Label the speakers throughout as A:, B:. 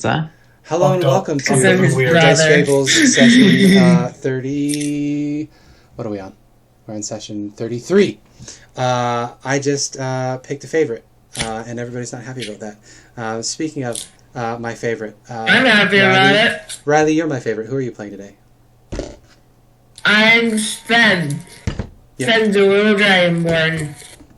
A: answer.
B: Hello and welcome to Dice Fables session 30... What are we on? We're on session 33. I just picked a favorite, and everybody's not happy about that. Speaking of my favorite...
C: I'm happy about it.
B: Riley, you're my favorite. Who are you playing today?
C: I'm Sven.
B: Yeah.
C: Sven's a little Dragonborn,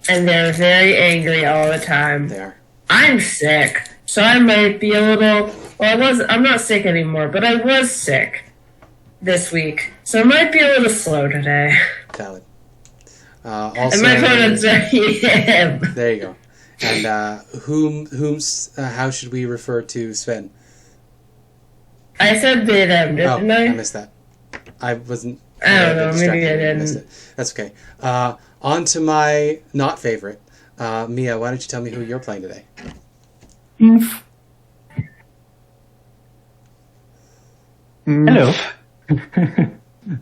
C: and they're very angry all the time.
B: They are.
C: I'm sick, so I might be a little... Well, I'm not sick anymore, but I was sick this week, so I might be a little slow today.
B: Valid. Also,
C: and my opponent's him.
B: There you go. And how should we refer to Sven?
C: I said them, didn't I?
B: I missed that. I wasn't...
C: I don't know, maybe I didn't.
B: Missed it. That's okay. On to my not favorite. Mia, why don't you tell me who you're playing today?
D: Hello.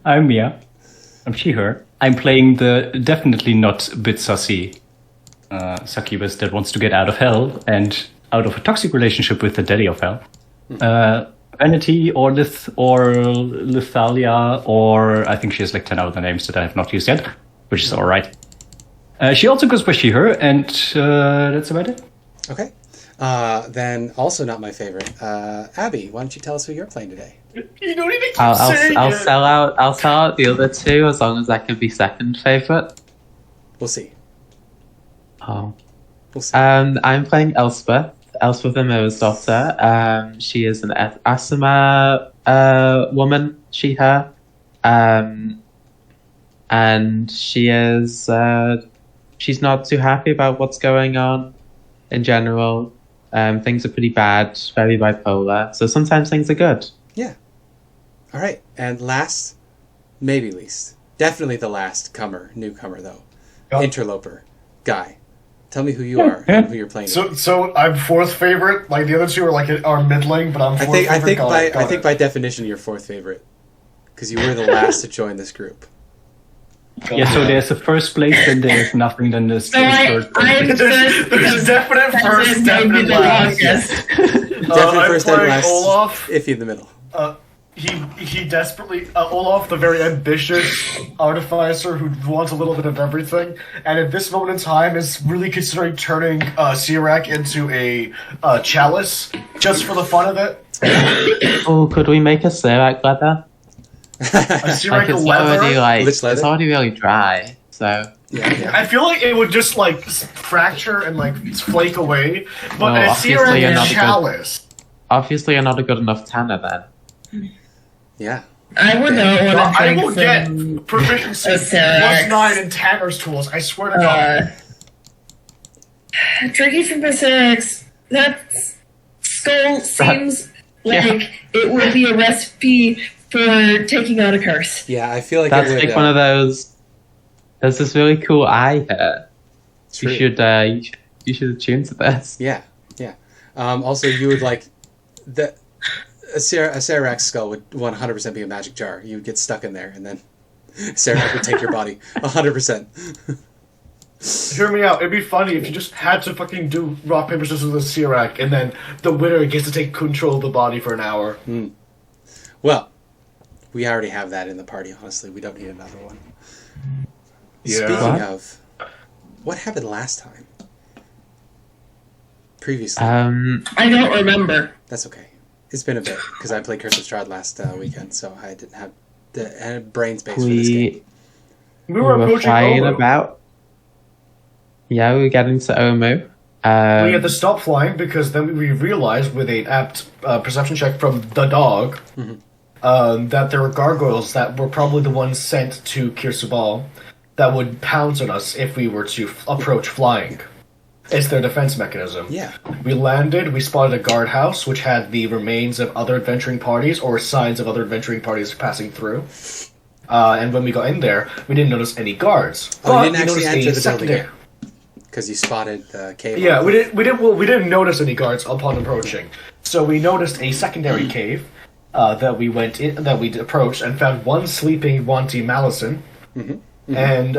D: I'm Mia. I'm she/her. I'm playing the definitely not a bit sussy Succubus that wants to get out of hell and out of a toxic relationship with the daddy of hell. Vanity or Lith or Lithalia, or I think she has like 10 other names that I have not used yet, which is alright. She also goes by she/her, and that's about it.
B: Okay. Then also not my favorite. Abby, why don't you tell us who you're playing today?
E: You don't even keep
A: I'll sell out the other two as long as I can be second favorite.
B: We'll see.
A: Oh.
B: We'll see.
A: I'm playing Elspeth. Elspeth Amirasdottir. She is an Aasimar woman, she/her. And she is she's not too happy about what's going on in general. Things are pretty bad, very bipolar. So sometimes things are good.
B: Yeah. All right. And last, maybe least, definitely the last newcomer though, interloper, Guy. Tell me who you are and who you're playing.
E: So I'm fourth favorite. Like the other two are middling, but I'm fourth favorite.
B: I think by definition you're fourth favorite because you were the last to join this group.
D: Yeah, so there's the first place, then there's nothing, then there's third place.
E: There's definite first, definite last.
B: Definite first and last.
E: Olaf.
B: Iffy in the middle.
E: He desperately Olaf, the very ambitious artificer who wants a little bit of everything, and at this moment in time is really considering turning Sirak into a chalice just for the fun of it.
A: Oh, could we make a Sirak leather?
E: A Sirak leather?
A: It's already really dry, so...
B: Yeah.
E: I feel like it would just fracture and flake away, but
A: Well,
E: a Sirak chalice.
A: Obviously you're not a good enough tanner then.
B: Yeah.
C: I would not want to
E: I
C: drink
E: will get proficiency +9 in Tanner's tools, I swear to God.
C: Drinking from Pacifics, that skull seems like it would be a recipe for taking out a curse.
B: Yeah, I feel like
A: that's
B: it would,
A: like one of those. There's this really cool eye here.
B: True.
A: You should attune to this.
B: Yeah. Also, you would a Sarak's skull would 100% be a magic jar. You would get stuck in there, and then Sarak would take your body 100%.
E: Hear me out. It'd be funny if you just had to fucking do rock, paper, scissors with a Sirak, and then the winner gets to take control of the body for an hour.
B: Well, we already have that in the party, honestly. We don't need another one.
E: Yeah.
B: Speaking of, what happened last time? Previously.
C: I don't remember.
B: That's okay. It's been a bit, because I played Curse of Strahd last weekend, so I didn't have the brain space for this game.
E: We were approaching
A: flying
E: Omu.
A: about. Yeah, we were getting to Omu.
E: We had to stop flying because then we realized with an apt perception check from the dog that there were gargoyles that were probably the ones sent to Kirsubal that would pounce on us if we were to approach flying. It's their defense mechanism.
B: Yeah.
E: We landed, we spotted a guardhouse which had the remains of other adventuring parties or signs of other adventuring parties passing through. And when we got in there, we didn't notice any guards.
B: Oh, you didn't actually
E: noticed
B: enter
E: a
B: the building
E: secondary-
B: because you spotted the cave.
E: Yeah, we didn't notice any guards upon approaching. So we noticed a secondary cave that we went in, that we approached, and found one sleeping Wanty Malison, and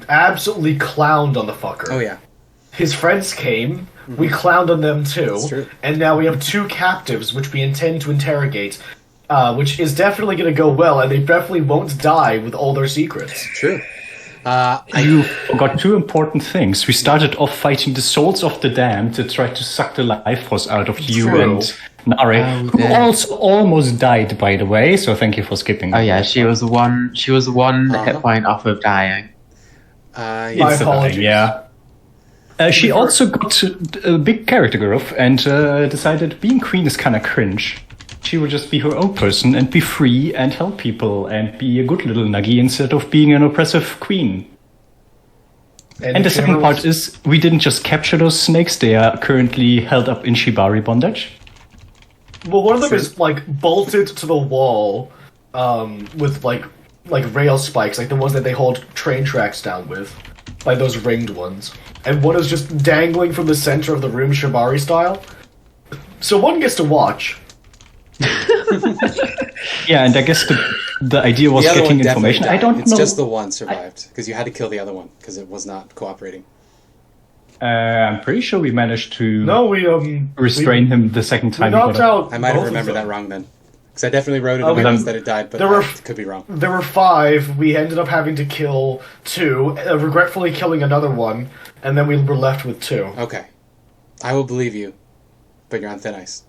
E: absolutely clowned on the fucker.
B: Oh yeah.
E: his friends came. We clowned on them too.
B: That's true.
E: And now we have 2 captives, which we intend to interrogate, which is definitely going to go well, and they definitely won't die with all their secrets.
B: True.
D: You forgot 2 important things. We started off fighting the souls of the damned that tried to suck the life force out of you
E: True.
D: and Nare, who also almost died, by the way. So thank you for skipping.
A: Oh yeah, she was one hit point off of dying.
E: My
D: It's a
E: apologies.
D: thing, yeah. She also got a big character growth and decided being queen is kind of cringe. She would just be her own person and be free and help people and be a good little nuggy instead of being an oppressive queen. And the second part is we didn't just capture those snakes, they are currently held up in Shibari bondage.
E: Well, one of them is like bolted to the wall with like rail spikes, like the ones that they hold train tracks down with, like those ringed ones. And one is just dangling from the center of the room, Shibari style. So one gets to watch.
D: Yeah, and I guess the idea was
B: The other
D: getting
B: one definitely
D: information. I
B: died.
D: don't
B: It's
D: know.
B: just the one survived because you had to kill the other one because it was not cooperating.
D: I'm pretty sure we managed to
E: No, we
D: restrain him the second
E: we
D: time.
E: knocked out.
B: I might have
E: both of
B: remembered
E: them.
B: that wrong then. Because I definitely wrote in
E: Oh,
B: the
E: we-
B: notes that it died, but
E: there were-
B: I could be wrong.
E: There were 5. We ended up having to kill 2, regretfully killing another one, and then we were left with 2.
B: Okay. I will believe you, but you're on thin ice.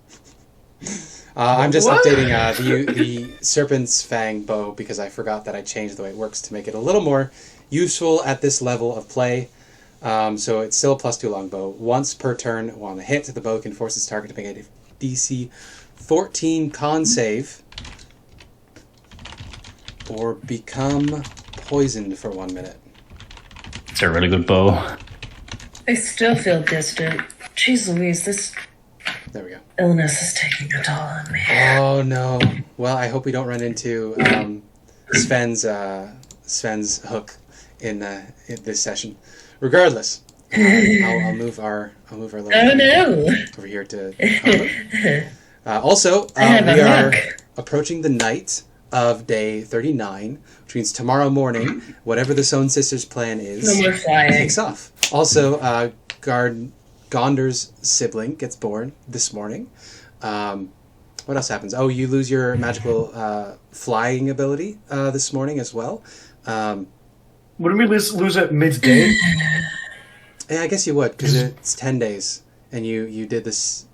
B: I'm just
E: What?
B: updating the Serpent's Fang bow because I forgot that I changed the way it works to make it a little more useful at this level of play. So it's still a +2 longbow. Once per turn, on a hit, the bow can force its target to make a DC 14 con save or become poisoned for 1 minute.
D: It's a really good bow.
C: I still feel distant. Jeez Louise, this
B: There we go.
C: illness is taking a toll on me.
B: Oh no! Well, I hope we don't run into Sven's hook in this session. Regardless, I'll move our little
C: Oh no!
B: over here to. Also,
C: I have
B: we
C: a
B: are
C: hook.
B: approaching the night of day 39, which means tomorrow morning, whatever the Sown Sisters' plan is,
C: No more flying.
B: takes off. Also, Gondor's sibling gets born this morning. What else happens? Oh, you lose your magical flying ability this morning as well.
E: Wouldn't we lose at midday?
B: Yeah, I guess you would, because it's 10 days, and you did this.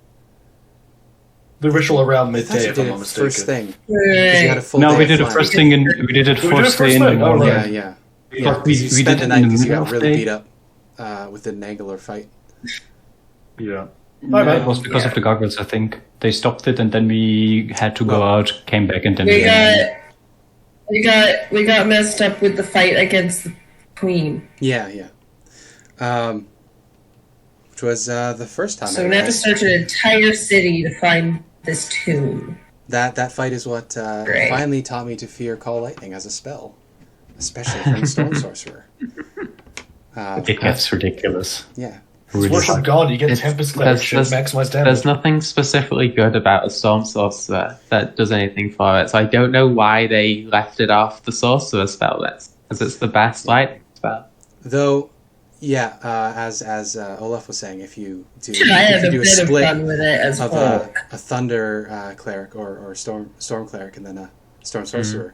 E: The ritual around
B: I thought
E: midday,
B: you
E: if I'm
B: did
E: not
B: it
E: mistaken.
B: first thing. 'Cause you had a full
D: No,
B: day
D: we
B: of
D: did it
B: flying.
D: first thing, and we did it
E: We did it
D: first day
E: first
D: in the
E: thing, oh,
D: morning.
E: right.
B: Yeah.
D: But
B: Yeah,
D: we
B: you spent
D: did
B: the
D: it
B: night
D: in the
B: because you
D: middle
B: got
D: of
B: really
D: day.
B: beat up with an angular fight.
E: Yeah.
D: Yeah, it was because of the goggles, I think. They stopped it, and then we had to go out, came back, and then
C: We got messed up with the fight against the queen.
B: Yeah. Which was the first time.
C: So
B: I
C: we have to
B: realized
C: search an entire city to find this tomb.
B: that fight is what
C: Great.
B: finally taught me to fear Call Lightning as a spell, especially from Storm Sorcerer.
D: it gets ridiculous.
B: Yeah.
E: It's worship God, you get Tempest Cleric shit, maximize damage.
A: There's nothing specifically good about a Storm Sorcerer that does anything for it, so I don't know why they left it off the Sorcerer spell list, because it's the best lightning spell.
B: Though, yeah, as Olaf was saying, if you do
C: I had a
B: a
C: bit of
B: split
C: fun with it as
B: of
C: well.
B: a Thunder Cleric or Storm Cleric and then a Storm Sorcerer,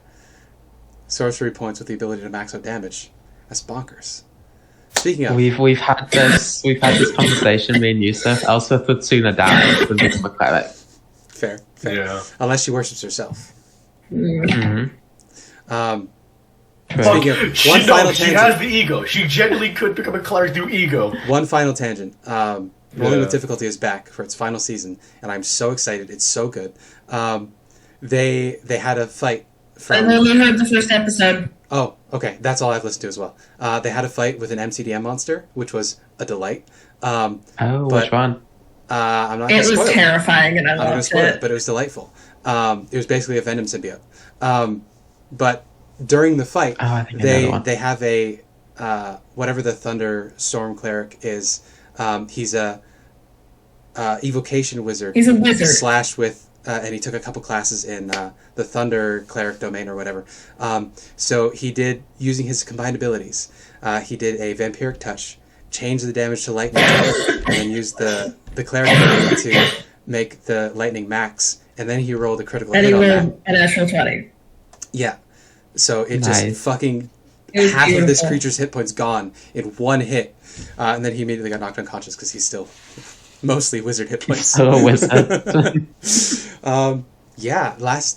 B: sorcery points with the ability to max out damage. That's bonkers. Speaking of,
A: We've had this conversation, me and Yusuf. Elspeth would sooner die than become a cleric.
B: fair.
E: Yeah.
B: Unless she worships herself.
A: Mm-hmm.
B: Speaking of,
E: She,
B: one final
E: she
B: tangent.
E: has the ego. She genuinely could become a cleric through ego.
B: One final tangent. Rolling
E: Yeah.
B: with Difficulty is back for its final season, and I'm so excited. It's so good. They had a fight
C: I
B: from.
C: only heard the first episode.
B: Oh, okay. That's all I've listened to as well. They had a fight with an MCDM monster, which was a delight.
A: Oh,
B: But-
A: which one?
B: I'm not
C: It
B: going to
C: was
B: spoil it.
C: terrifying, and I
B: I'm not going to
C: loved
B: spoil it,
C: it.
B: but it was delightful. It was basically a Venom symbiote. But during the fight,
A: Oh, I think I know the one.
B: they have a whatever the Thunder Storm Cleric is. He's a evocation wizard.
C: He's a wizard.
B: Slash with, and he took a couple classes in the Thunder Cleric domain or whatever. So he did, using his combined abilities, he did a Vampiric Touch, change the damage to lightning, and then use the cleric to make the lightning max, and then he rolled a critical
C: And
B: hit
C: he
B: on that.
C: rolled a natural 20.
B: Yeah. So it
A: Nice.
B: just fucking
C: It was
B: half of this
C: beautiful.
B: creature's hit points gone in one hit, and then he immediately got knocked unconscious because he's still mostly wizard hit points.
A: So a wizard.
B: Yeah,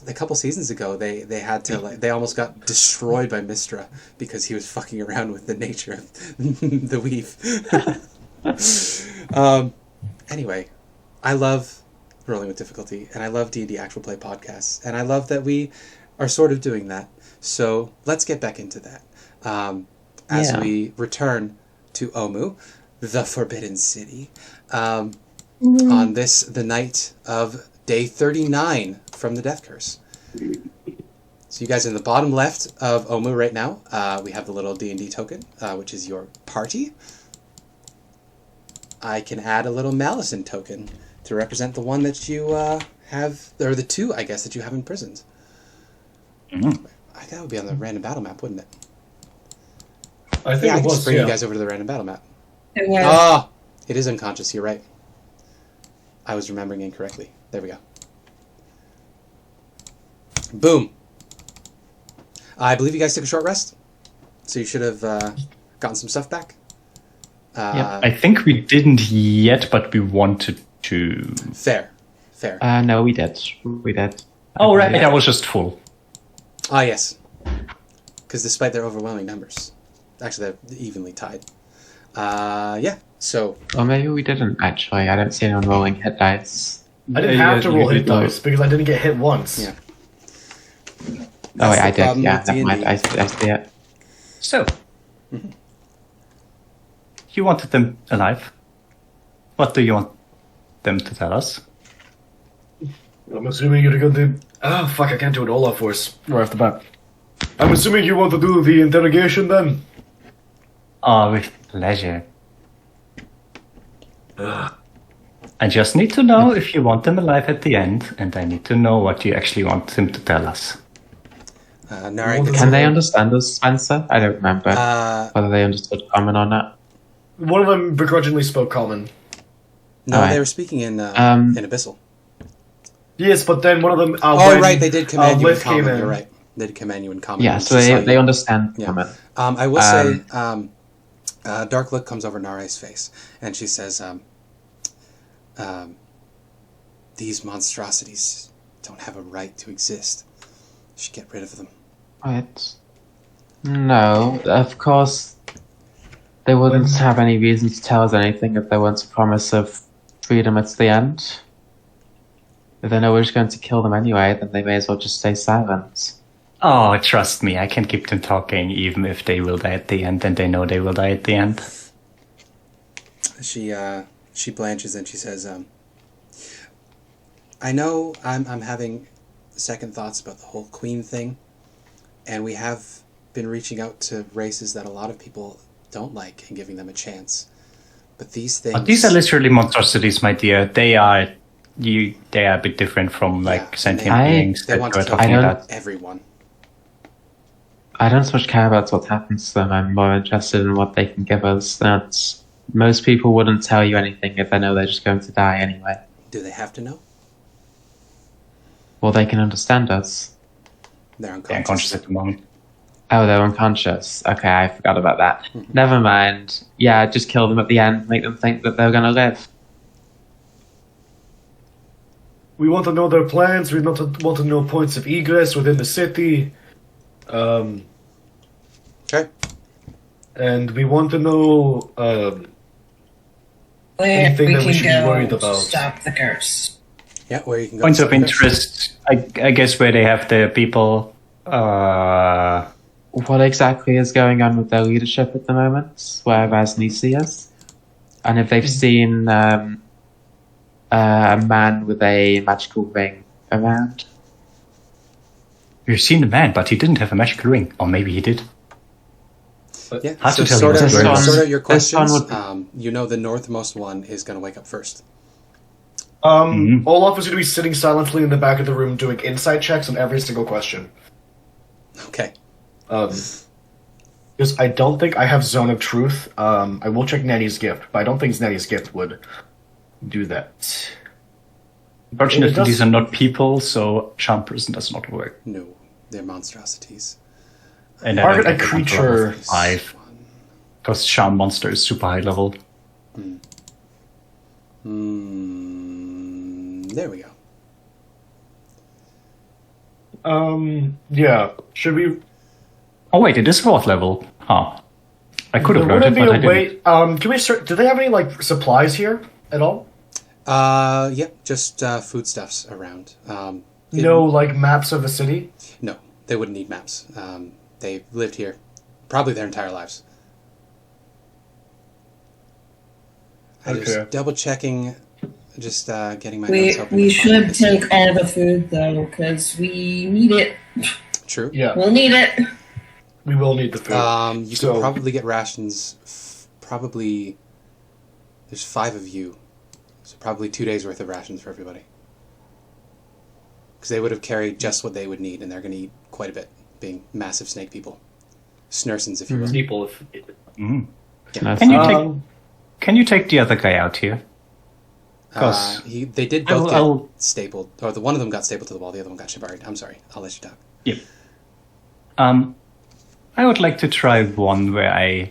B: a couple seasons ago, they had to they almost got destroyed by Mistra because he was fucking around with the nature of the weave. Anyway, I love Rolling with Difficulty, and I love D&D actual play podcasts, and I love that we are sort of doing that. So let's get back into that as we return to Omu, the Forbidden City, on the night of day 39 from the Death Curse. So you guys in the bottom left of Omu right now, we have the little D&D token, which is your party. I can add a little Malison token to represent the one that you have, or the two, I guess, that you have imprisoned. That would be on the random battle map, wouldn't it?
E: I think
B: Yeah, I
E: it
B: can
E: was.
B: just bring
E: Yeah.
B: you guys over to the random battle map.
C: It was.
B: Ah, it is unconscious. You're right. I was remembering incorrectly. There we go. Boom. I believe you guys took a short rest, so you should have gotten some stuff back.
D: I think we didn't yet, but we wanted to.
B: Fair.
A: No, we did. We did.
D: Oh, right. I was just full.
B: Ah, yes. Because despite their overwhelming numbers, actually they're evenly tied. Yeah. So
A: Or maybe we didn't, actually. I don't see anyone rolling hit dice.
E: I didn't have to roll hit dice because I didn't get hit once.
B: Yeah.
A: Oh, wait,
B: the
A: I did.
B: problem
A: Yeah,
B: with
A: never
B: D&D.
A: mind. I see it.
D: So, you wanted them alive. What do you want them to tell us?
E: I'm assuming you're going to. Oh fuck! I can't do an Olaf voice right off the bat. I'm assuming you want to do the interrogation then.
D: Oh, with pleasure. I just need to know if you want them alive at the end, and I need to know what you actually want them to tell us.
B: Nari,
A: Can they understand us, Spencer? I don't remember whether they understood common or not.
E: One of them begrudgingly spoke common.
B: no,
A: Alright.
B: they were speaking in Abyssal.
E: Yes, but then one of them.
B: Right, they did command you in
E: Lith came
B: common.
E: in.
B: You're right. They did command you in common.
A: Yeah,
B: when
A: so
B: she saw
A: they
B: you.
A: understand
B: Yeah.
A: common.
B: I will say, dark look comes over Nari's face, and she says, "These monstrosities don't have a right to exist. You should get rid of them."
A: Right. No, of course, they wouldn't have any reason to tell us anything if there weren't a promise of freedom at the end. If they know we're just going to kill them anyway, then they may as well just stay silent.
D: Oh, trust me, I can keep them talking even if they will die at the end, and they know they will die at the end.
B: She blanches and she says, "I know I'm having second thoughts about the whole queen thing, and we have been reaching out to races that a lot of people don't like and giving them a chance. But these things,
D: But these are literally monstrosities, my dear. They are a bit different from sentient beings
B: they
D: that
B: want
D: you're
B: to kill
D: talking about.
B: everyone."
A: I don't so much care about what happens to them. I'm more interested in what they can give us. That's most people wouldn't tell you anything if they know they're just going to die anyway.
B: Do they have to know?
A: Well, they can understand us.
B: They're
D: They're
B: unconscious.
D: unconscious at the moment.
A: Oh, they're unconscious. Okay, I forgot about that. Never mind. Yeah, just kill them at the end. Make them think that they're going to live.
E: We want to know their plans. We want to know points of egress within the city.
B: Okay.
E: And we want to know
C: Where
E: anything
C: we
E: that we
C: can
E: should be
C: go
E: worried
C: to
E: about.
C: stop the curse.
B: Yeah, where you can go.
D: Points
B: to
D: of
B: stop this.
D: interest, I guess, where they have the people.
A: What exactly is going on with their leadership at the moment? Where Vasnisi is? And if they've seen a man with a magical ring around?
D: We've seen the man, but he didn't have a magical ring. Or maybe he did.
B: Yeah,
D: Hard
B: so
D: to tell
B: sort
D: you
B: out,
D: what's going on.
B: sort out your
A: This one
B: questions.
A: would-
B: You know the northmost one is going to wake up first.
E: Olaf is going to be sitting silently in the back of the room doing insight checks on every single question.
B: Okay.
E: Because I don't think I have Zone of Truth. I will check Nanny's Gift, but I don't think Nanny's Gift would do that.
D: Unfortunately, these are not people, so charm person does not work.
B: No, they're monstrosities.
D: And
E: Target a creature.
D: 5. Because charm monster is super high level.
B: There we go.
E: Yeah. Should we?
D: Oh wait, it is 4th level. Huh. I could have learned it, but I didn't.
E: Can we start? Do they have any like supplies here at all?
B: Yep, just foodstuffs around.
E: No, like maps of the city.
B: No, they wouldn't need maps. They've lived here probably their entire lives. Just double checking, just getting my notes open.
C: We should take all the food though, because we need it.
B: True.
E: Yeah,
C: we'll need it.
E: We will need the food.
B: You can probably get rations. Probably there's 5 of you, so probably 2 days worth of rations for everybody. Because they would have carried just what they would need, and they're going to eat quite a bit, being massive snake people, snursons, if you will.
E: People.
B: Yeah.
D: Can you take the other guy out here?
B: They did both get stapled, or one of them got stapled to the wall, the other one got shibaried. I'm sorry, I'll let you talk.
D: Yep. I would like to try one where I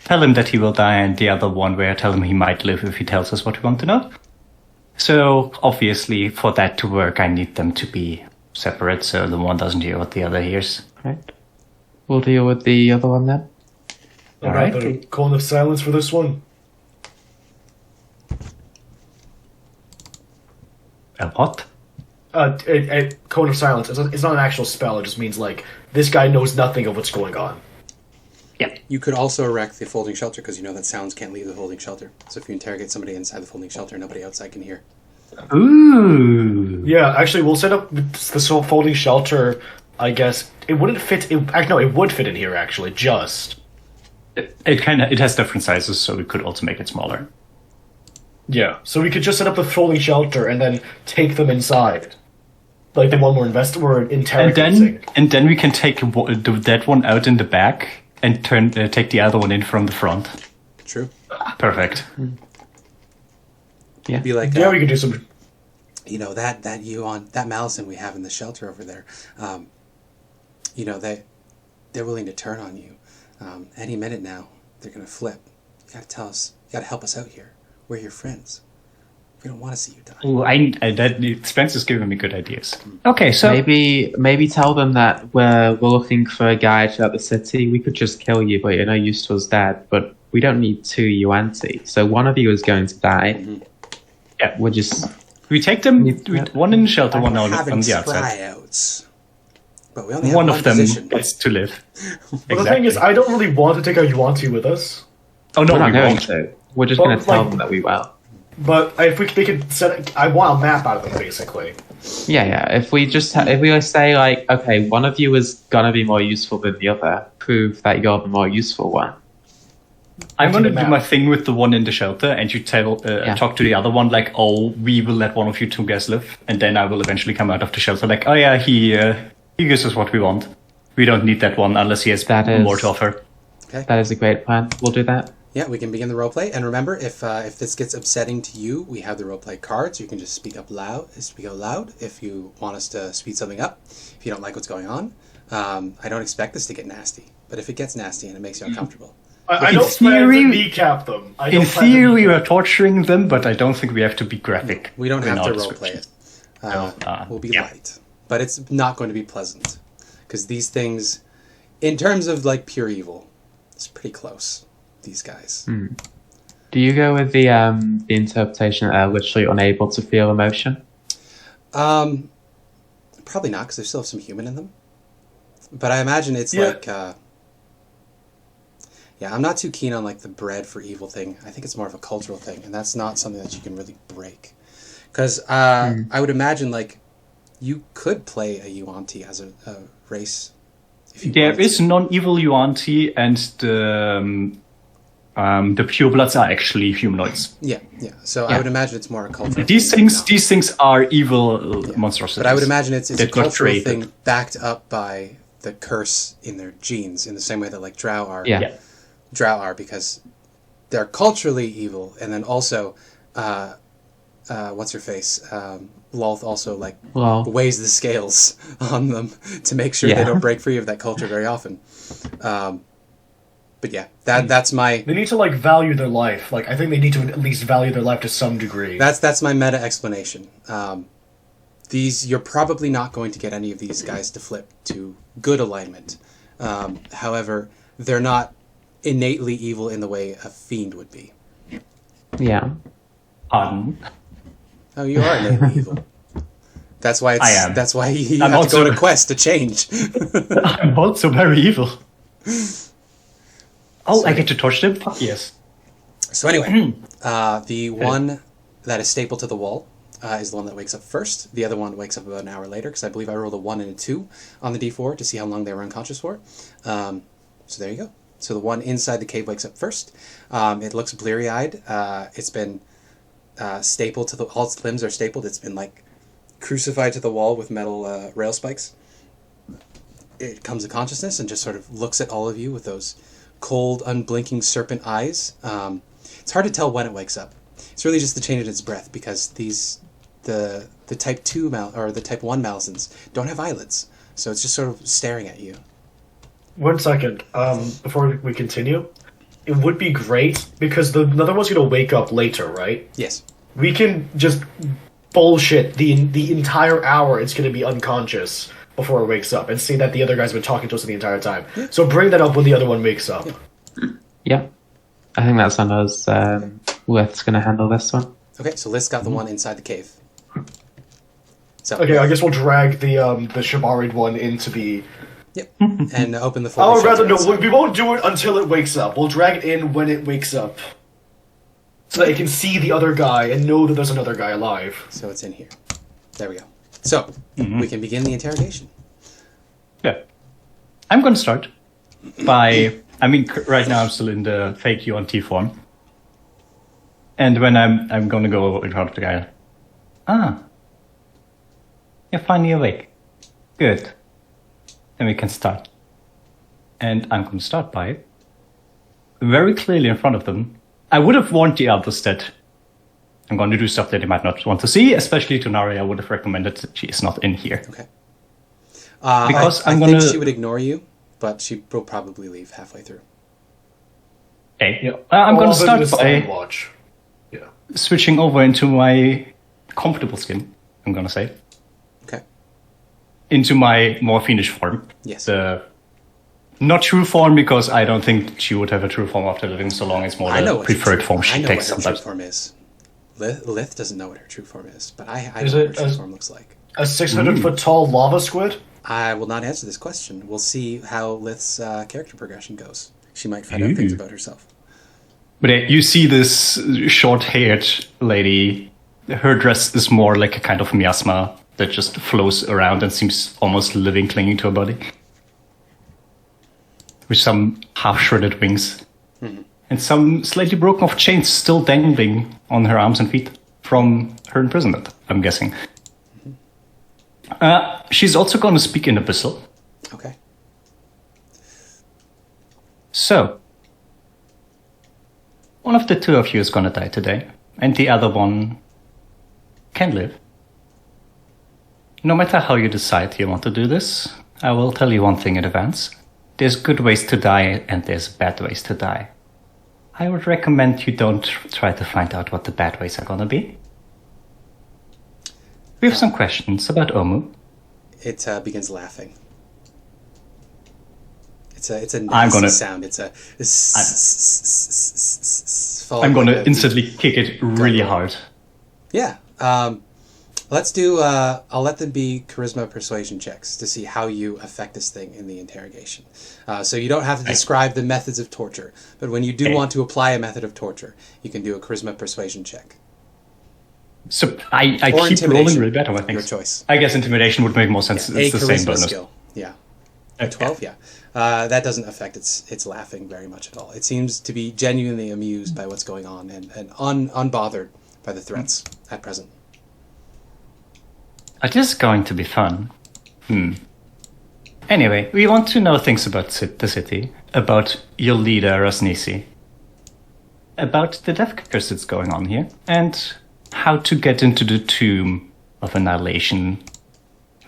D: tell him that he will die, and the other one where I tell him he might live if he tells us what we want to know. So, obviously, for that to work, I need them to be separate, so the one doesn't hear what the other hears.
A: Right. We'll deal with the other one then.
E: Alright, the cone of silence for this one.
D: What?
E: A cone of silence. It's not an actual spell. It just means like this guy knows nothing of what's going on.
D: Yep.
B: You could also erect the folding shelter because you know that sounds can't leave the folding shelter. So if you interrogate somebody inside the folding shelter, nobody outside can hear.
D: Ooh.
E: Yeah, actually, we'll set up the folding shelter. I guess it wouldn't fit. No, it would fit in here. Actually, just.
D: It has different sizes, so we could also make it smaller.
E: Yeah, so we could just set up the folding shelter and then take them inside, like the one we're interrogating.
D: And then we can take that one out in the back and take the other one in from the front.
B: True.
D: Perfect.
A: Yeah.
B: Be like
E: we could do some.
B: You know that Malison we have in the shelter over there. You know they're willing to turn on you. Any minute now, they're going to flip. You got to tell us. You got to help us out here. We're your friends. We don't want to see you die.
D: Ooh, Spencer's giving me good ideas. Okay, so
A: maybe tell them that we're looking for a guide throughout the city. We could just kill you, but you're no use to us dead. But we don't need 2 Yuanti. So one of you is going to die.
B: Mm-hmm.
A: Yeah, we're just.
D: We take them. One in the shelter, one on the outside.
B: Tryouts. But we only have
D: one of them
B: position.
D: gets to live.
E: But the thing is, I don't really want to take a Yuanti with us.
D: Oh no,
A: we're not
D: we
A: going
D: won't.
A: to. We're just going to tell them that we will.
E: But if they could set, I want a map out of them, basically.
A: Yeah. If we just if we say like, okay, one of you is gonna be more useful than the other, prove that you're the more useful one.
D: I'm going to do my thing with the one in the shelter, and you talk to the other one like, oh, we will let one of you 2 guys live, and then I will eventually come out of the shelter like, oh yeah, he gives us what we want. We don't need that one unless he has more to offer.
B: Okay.
A: That is a great plan. We'll do that.
B: Yeah, we can begin the roleplay. And remember, if this gets upsetting to you, we have the roleplay cards. You can just speak out loud if you want us to speed something up. If you don't like what's going on, I don't expect this to get nasty. But if it gets nasty and it makes you uncomfortable,
E: I don't plan to kneecap them.
D: In theory, we are torturing them, but I don't think we have to be graphic.
B: We don't have to roleplay it. We'll be light, but it's not going to be pleasant because these things, in terms of like pure evil, it's pretty close. These guys.
A: Do you go with the interpretation that they're literally unable to feel emotion?
B: Probably not, because they still have some human in them. But I imagine it's like, I'm not too keen on like the bread for evil thing. I think it's more of a cultural thing, and that's not something that you can really break. Because I would imagine like you could play a Yuanti as a race. If you
D: there is non-evil Yuanti, and the purebloods are actually humanoids.
B: Yeah. So I would imagine it's more a cultural
D: These things are evil monstrosities.
B: But I would imagine it's a cultural thing backed up by the curse in their genes, in the same way that like Drow are.
A: Yeah.
B: Drow are, because they're culturally evil, and then also, what's her face? Lolth also like weighs the scales on them to make sure they don't break free of that culture very often. But yeah, that's my.
E: They need to like value their life. Like I think they need to at least value their life to some degree.
B: That's my meta explanation. You're probably not going to get any of these guys to flip to good alignment. However, they're not innately evil in the way a fiend would be.
A: Yeah.
B: Oh, you are innately evil. That's why I am. That's why you have to go on a quest to change.
D: I'm also very evil. I get to touch them? Fuck yes.
B: So anyway, the one that is stapled to the wall is the one that wakes up first. The other one wakes up about an hour later, because I believe I rolled a 1 and a 2 on the d4 to see how long they were unconscious for. So there you go. So the one inside the cave wakes up first. It looks bleary-eyed. It's been stapled to all its limbs are stapled. It's been like crucified to the wall with metal rail spikes. It comes to consciousness and just sort of looks at all of you with those cold, unblinking serpent eyes. It's hard to tell when it wakes up. It's really just the change in its breath, because the type 2 or the type 1 Malisons don't have eyelids, so it's just sort of staring at you.
E: 1 second, before we continue, it would be great, because the other one's going to wake up later, right?
B: Yes.
E: We can just bullshit the entire hour it's going to be unconscious before it wakes up, and say that the other guy's been talking to us the entire time. Yeah. So bring that up when the other one wakes up.
A: Yeah. I think that's on us. Lith's going to handle this one.
B: Okay, so Lith's got the one inside the cave. So,
E: okay, I guess we'll drag the Shabaried one into the...
B: Yep, and open the floor.
E: Oh, rather, no, we won't do it until it wakes up. We'll drag it in when it wakes up. So that it can see the other guy and know that there's another guy alive.
B: So it's in here. There we go. So, we can begin the interrogation.
D: Yeah. I'm going to start by... I mean, right now I'm still in the fake UNT form. And when I'm going to go in front of the guy. You're finally awake. Good. Then we can start. And I'm going to start by... very clearly in front of them. I would have warned the others that I'm going to do stuff that they might not want to see, especially to Nari. I would have recommended that she is not in here.
B: Okay.
D: Because
B: I think she would ignore you, but she will probably leave halfway through.
D: Okay. Yeah. I'm going to start by switching over into my comfortable skin, I'm going to say.
B: Okay.
D: Into my more fiendish form.
B: Yes.
D: Not true form, because I don't think she would have a true form after living so long. It's more the preferred form she takes sometimes.
B: I know what her true form is. Lith doesn't know what her true form is, but I know what her true form looks like.
E: A 600-foot tall lava squid?
B: I will not answer this question. We'll see how Lith's character progression goes. She might find out things about herself.
D: But you see this short-haired lady. Her dress is more like a kind of miasma that just flows around and seems almost living, clinging to her body. With some half-shredded wings. Mm-hmm. And some slightly broken off chains still dangling on her arms and feet from her imprisonment, I'm guessing. Mm-hmm. She's also going to speak in Abyssal.
B: Okay.
D: So, one of the two of you is going to die today, and the other one can live. No matter how you decide you want to do this, I will tell you one thing in advance. There's good ways to die, and there's bad ways to die. I would recommend you don't try to find out what the bad ways are going to be. We have some questions about Omu.
B: It begins laughing. It's a nasty sound. It's a...
D: I'm going to instantly kick it really hard.
B: Yeah. Let's do... I'll let them be charisma persuasion checks to see how you affect this thing in the interrogation. So you don't have to describe the methods of torture, but when you do want to apply a method of torture, you can do a charisma persuasion check.
D: So I keep rolling really bad on my things.
B: Your choice.
D: I guess intimidation would make more sense.
B: Yeah,
D: it's the same bonus.
B: Skill. Yeah. A 12, yeah. That doesn't affect its laughing very much at all. It seems to be genuinely amused by what's going on and unbothered by the threats at present.
D: It is going to be fun. Anyway, we want to know things about the city, about your leader, Rasnisi, about the death curse that's going on here, and how to get into the tomb of Annihilation,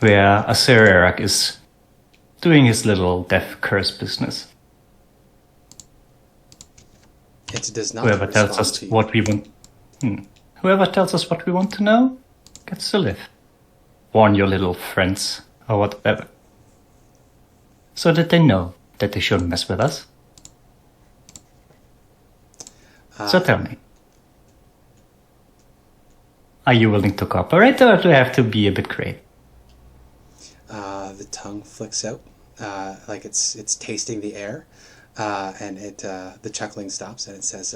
D: where a Sorcerer is doing his little death curse business.
B: It does not
D: Whoever tells
B: respond
D: us
B: to you.
D: what we want, whoever tells us what we want to know, gets to live. Warn your little friends or whatever, so that they know that they shouldn't mess with us. So tell me, are you willing to cooperate, or do I have to be a bit creative?
B: The tongue flicks out, like it's tasting the air, and the chuckling stops, and it says,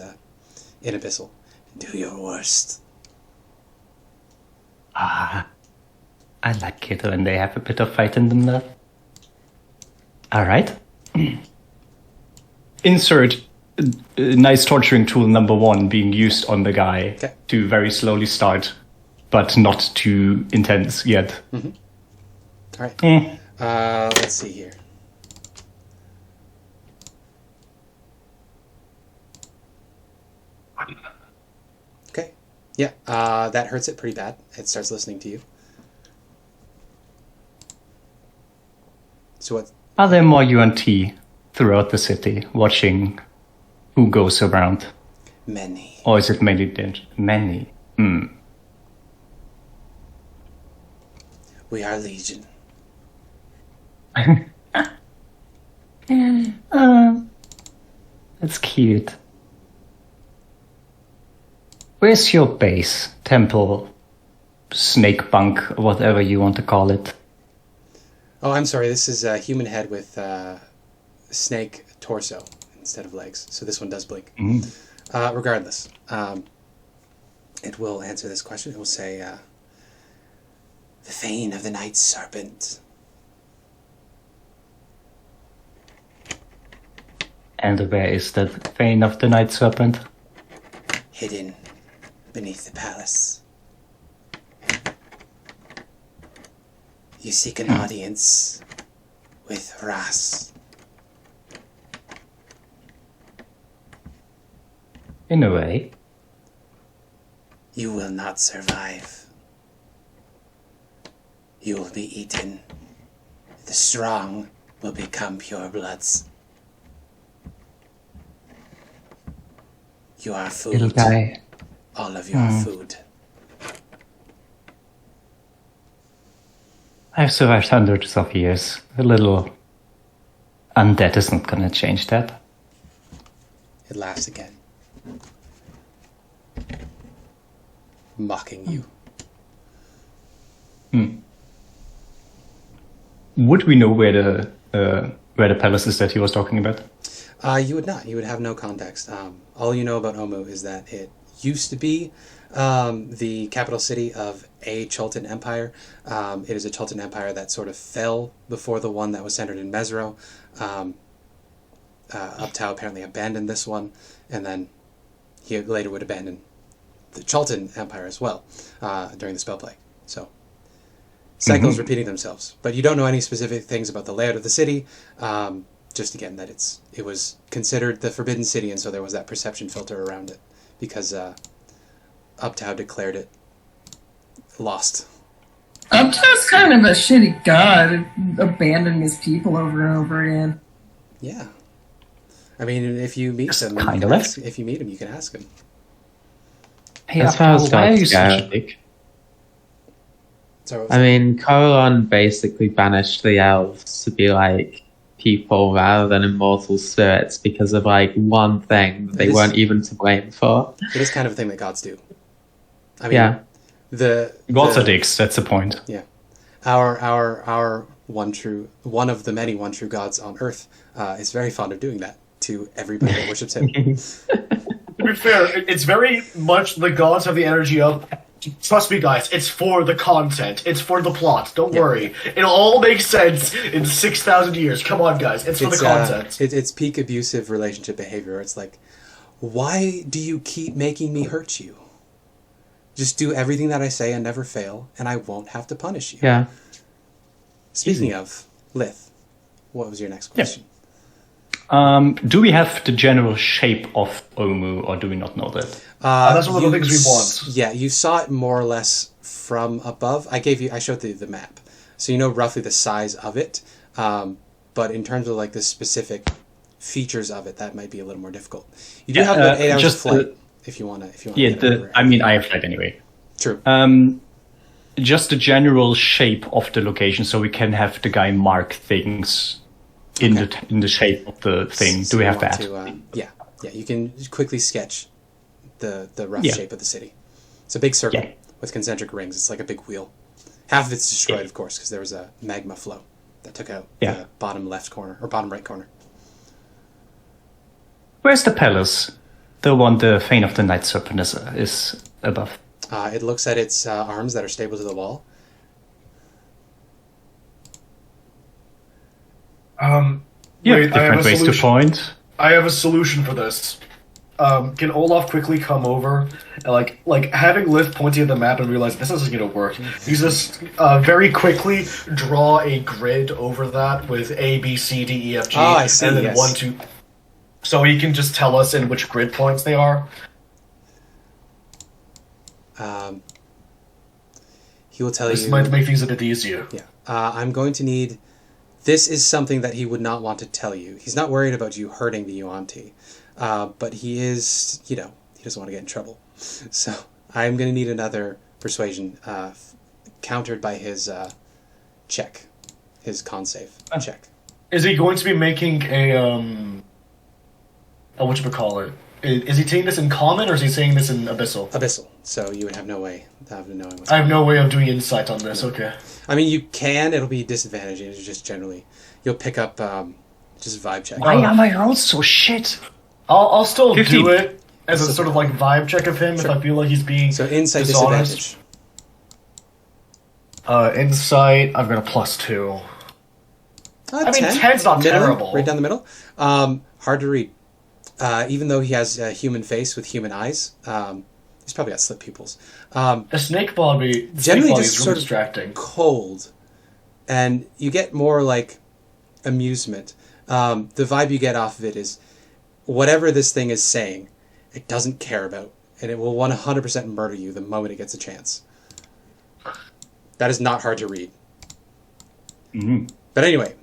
B: in Abyssal, "Do your worst."
D: I like it when they have a bit of fight in them, though. All right. Insert nice torturing tool number 1 being used on the guy to very slowly start, but not too intense yet.
B: Mm-hmm. All right. Let's see here. Okay. Yeah, that hurts it pretty bad. It starts listening to you. So what?
D: Are there more UNT throughout the city, watching who goes around?
B: Many.
D: Or is it mainly danger? Many.
B: We are legion.
D: That's cute. Where's your base, temple, snake bunk, whatever you want to call it?
B: Oh, I'm sorry. This is a human head with snake torso instead of legs. So this one does blink. Regardless, it will answer this question. It will say, the Fane of the Night Serpent.
D: And where is that Fane of the Night Serpent?
B: Hidden beneath the palace. You seek an audience with Ras.
D: In a way.
B: You will not survive. You will be eaten. The strong will become purebloods. You are food.
A: Little guy.
B: All of you are food.
D: I've survived hundreds of years. A little undead is not gonna change that.
B: It laughs again. Mocking you.
D: Would we know where the palace is that he was talking about?
B: You would not. You would have no context. All you know about Omu is that it used to be the capital city of a Chultan empire. It is a Chultan empire that sort of fell before the one that was centered in Mesro. Uptow apparently abandoned this one, and then he later would abandon the Chultan empire as well during the spell plague. So cycles repeating themselves. But you don't know any specific things about the layout of the city. Just again that it was considered the Forbidden City, and so there was that perception filter around it because Uptow declared it lost.
C: Uptow's kind of a shitty god, abandoning his people over and over again.
B: Yeah, I mean, if you meet him,
D: kind of left.
B: If you meet him, you can ask him.
D: Hey,
A: As far as
D: why are you
A: gods
D: such a
A: go,
D: dick?
B: So
A: I mean, Corellon basically banished the elves to be like people rather than immortal spirits because of like one thing that they weren't even to blame for.
B: it is kind of a thing that gods do. I mean,
A: Yeah.
D: Gods are dicks, that's the point.
B: Yeah, our one of the many one true gods on Earth is very fond of doing that to everybody that worships him.
E: To be fair, it's very much the gods have the energy of, trust me guys, it's for the content, it's for the plot, don't worry. It'll all make sense in 6,000 years. Come on guys, it's for the content.
B: It's peak abusive relationship behavior. Where it's like, why do you keep making me hurt you? Just do everything that I say and never fail, and I won't have to punish you.
A: Yeah.
B: Speaking of Lith, what was your next question?
D: Do we have the general shape of Omu, or do we not know that?
E: That's one of the things we want.
B: Yeah, you saw it more or less from above. I showed you the map, so you know roughly the size of it. But in terms of like the specific features of it, that might be a little more difficult. You do have about 8 hours of flight if you want to.
D: Yeah, I have flight anyway.
B: True.
D: Just the general shape of the location, so we can have the guy mark things in the shape of the thing.
B: So
D: do we have that?
B: Yeah. You can quickly sketch the rough shape of the city. It's a big circle with concentric rings. It's like a big wheel. Half of it's destroyed, of course, because there was a magma flow that took out the bottom left corner or bottom right corner.
D: Where's the palace? The one the Fane of the Night Serpent is above.
B: It looks at its arms that are stable to the wall.
D: Different ways to point.
E: I have a solution for this. Can Olaf quickly come over and like having Lith pointing at the map and realize this isn't going to work? He's just very quickly draw a grid over that with A, B, C, D, E, F, G,
B: I see,
E: and then 1, 2. So he can just tell us in which grid points they are.
B: He will tell
E: this
B: you.
E: This might make things a bit easier.
B: Yeah. I'm going to need. This is something that he would not want to tell you. He's not worried about you hurting the Yuan-Ti. But he is, he doesn't want to get in trouble. So I'm going to need another persuasion countered by his check, his con save check.
E: Is he going to be making a whatchamacallit? Is he saying this in common or is he saying this in abyssal?
B: Abyssal. So you would have no way of knowing what's
E: I have no way of doing insight on this. No. Okay.
B: I mean, you can. It'll be disadvantaging. It's just generally you'll pick up just vibe check.
D: Why are my rolls so shit?
E: I'll still
D: 15.
E: do it as a sort of like vibe check of him if I feel like he's being
B: insight
E: dishonest.
B: Disadvantage.
E: Insight. I've got a +2. I mean, 10's not terrible.
B: Right down the middle. Hard to read. Even though he has a human face with human eyes, he's probably got slit pupils.
E: The snake body
B: generally just
E: is really
B: sort
E: distracting.
B: Of cold, and you get more like amusement. The vibe you get off of it is whatever this thing is saying, it doesn't care about, and it will 100% murder you the moment it gets a chance. That is not hard to read.
D: Mm-hmm.
B: But anyway,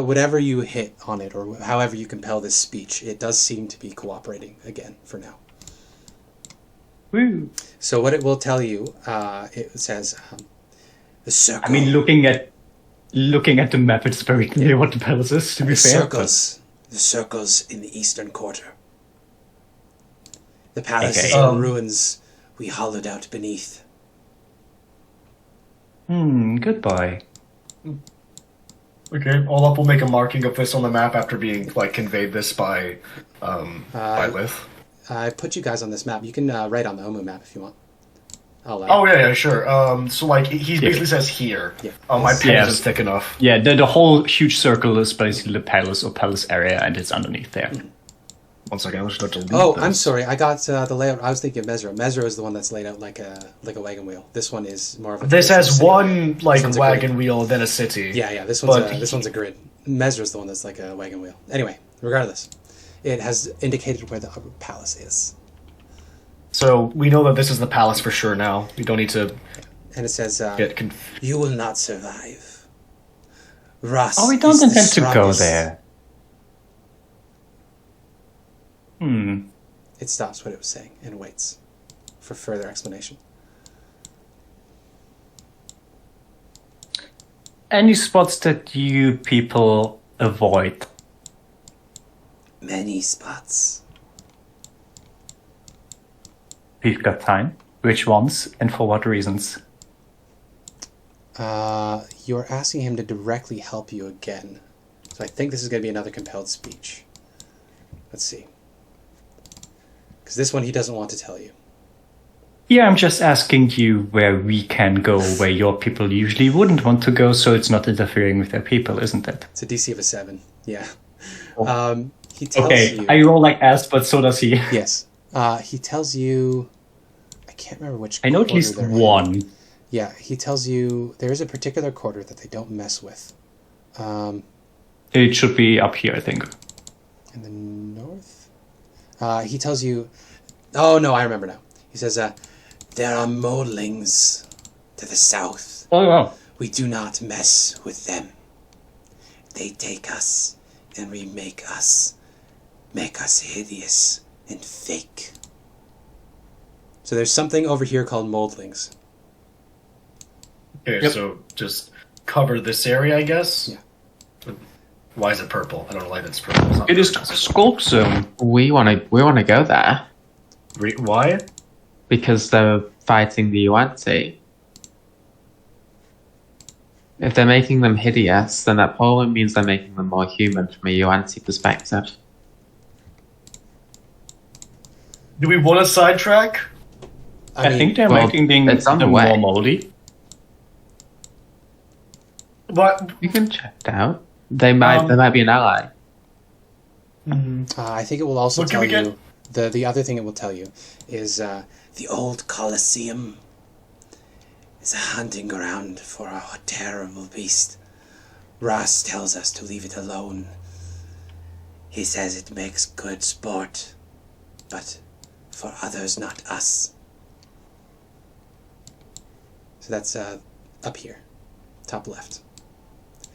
B: whatever you hit on it, or however you compel this speech, it does seem to be cooperating again for now.
D: Woo.
B: So what it will tell you, it says, the circle.
D: I mean, looking at the map, it's very clear what the palace is. To be fair,
B: the circles in the eastern quarter. The palace is in ruins we hollowed out beneath.
D: Goodbye.
E: Okay, Olaf will make a marking of this on the map after being conveyed this by Lith.
B: I put you guys on this map. You can write on the Omu map if you want.
E: Yeah, sure. So he basically says here.
B: Yeah.
E: My pen isn't thick enough.
D: Yeah, the whole huge circle is basically the palace or palace area, and it's underneath there.
E: 1 second, I'm just going to delete this.
B: I'm sorry. I got the layout. I was thinking of Mesro. Mesro is the one that's laid out like a wagon wheel. This one is more of a.
E: This has one wagon wheel, then a city.
B: Yeah. This one's a grid. Mesro is the one that's like a wagon wheel. Anyway, regardless, it has indicated where the upper palace is.
E: So we know that this is the palace for sure now. We don't need to.
B: And it says,
E: get
B: "You will not survive." Ross.
D: We don't intend to go there.
B: It stops what it was saying and waits for further explanation.
D: Any spots that you people avoid?
B: Many spots.
D: We've got time. Which ones and for what reasons?
B: You're asking him to directly help you again. So I think this is going to be another compelled speech. Let's see. Because this one he doesn't want to tell you.
D: Yeah, I'm just asking you where we can go, where your people usually wouldn't want to go, so it's not interfering with their people, isn't it?
B: It's a DC of a 7, yeah.
D: Oh.
B: He tells you...
D: I roll like ass, but so does he.
B: Yes. He tells you... I can't remember which
D: I know at least one.
B: Yeah, he tells you there is a particular quarter that they don't mess with.
D: It should be up here, I think.
B: In the north? He tells you... Oh, no, I remember now. He says, there are moldlings to the south.
D: Oh, wow.
B: We do not mess with them. They take us and remake us. Make us hideous and fake. So there's something over here called moldlings.
E: Okay,
D: Yep.
E: so just cover this area, I guess?
B: Yeah.
E: Why is it purple? I don't like that it's purple. It's not
D: It is
E: purple.
D: Sculpt Zone.
A: We wanna go there
E: Why?
A: because they're fighting the Yuan-Ti. If they're making them hideous, then that probably means they're making them more human from a Yuan-Ti perspective.
E: Do we want to sidetrack?
D: I think they're
A: well,
D: making
A: it's on
D: them
A: the way.
D: more moldy.
E: But
A: You can check it out. They might be an ally.
B: I think it will also
E: What can
B: tell
E: we get?
B: you... The other thing it will tell you is the old Colosseum is a hunting ground for a terrible beast. Ross tells us to leave it alone. He says it makes good sport, but for others, not us. So that's up here, top left.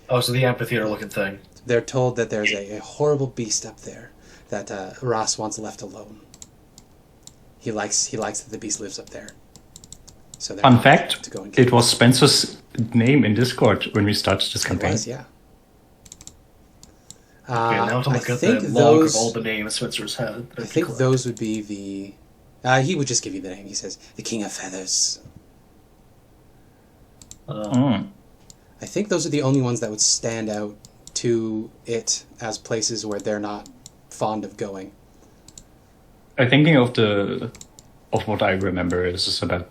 E: Oh, so the amphitheater looking thing.
B: They're told that there's a horrible beast up there that Ross wants left alone. He likes that the beast lives up there. So they're
D: Fun
B: not
D: fact,
B: to go and kill
D: it was Spencer's name in Discord when we started this
B: it.
D: campaign.
B: Was, yeah.
E: Okay, now to
B: I
E: look at
B: think
E: the log
B: those.
E: of all the names Spencer's had.
B: I think those would be the. He would just give you the name. He says the King of Feathers.
D: Mm.
B: I think those are the only ones that would stand out to it as places where they're not fond of going.
D: I'm thinking of what I remember is about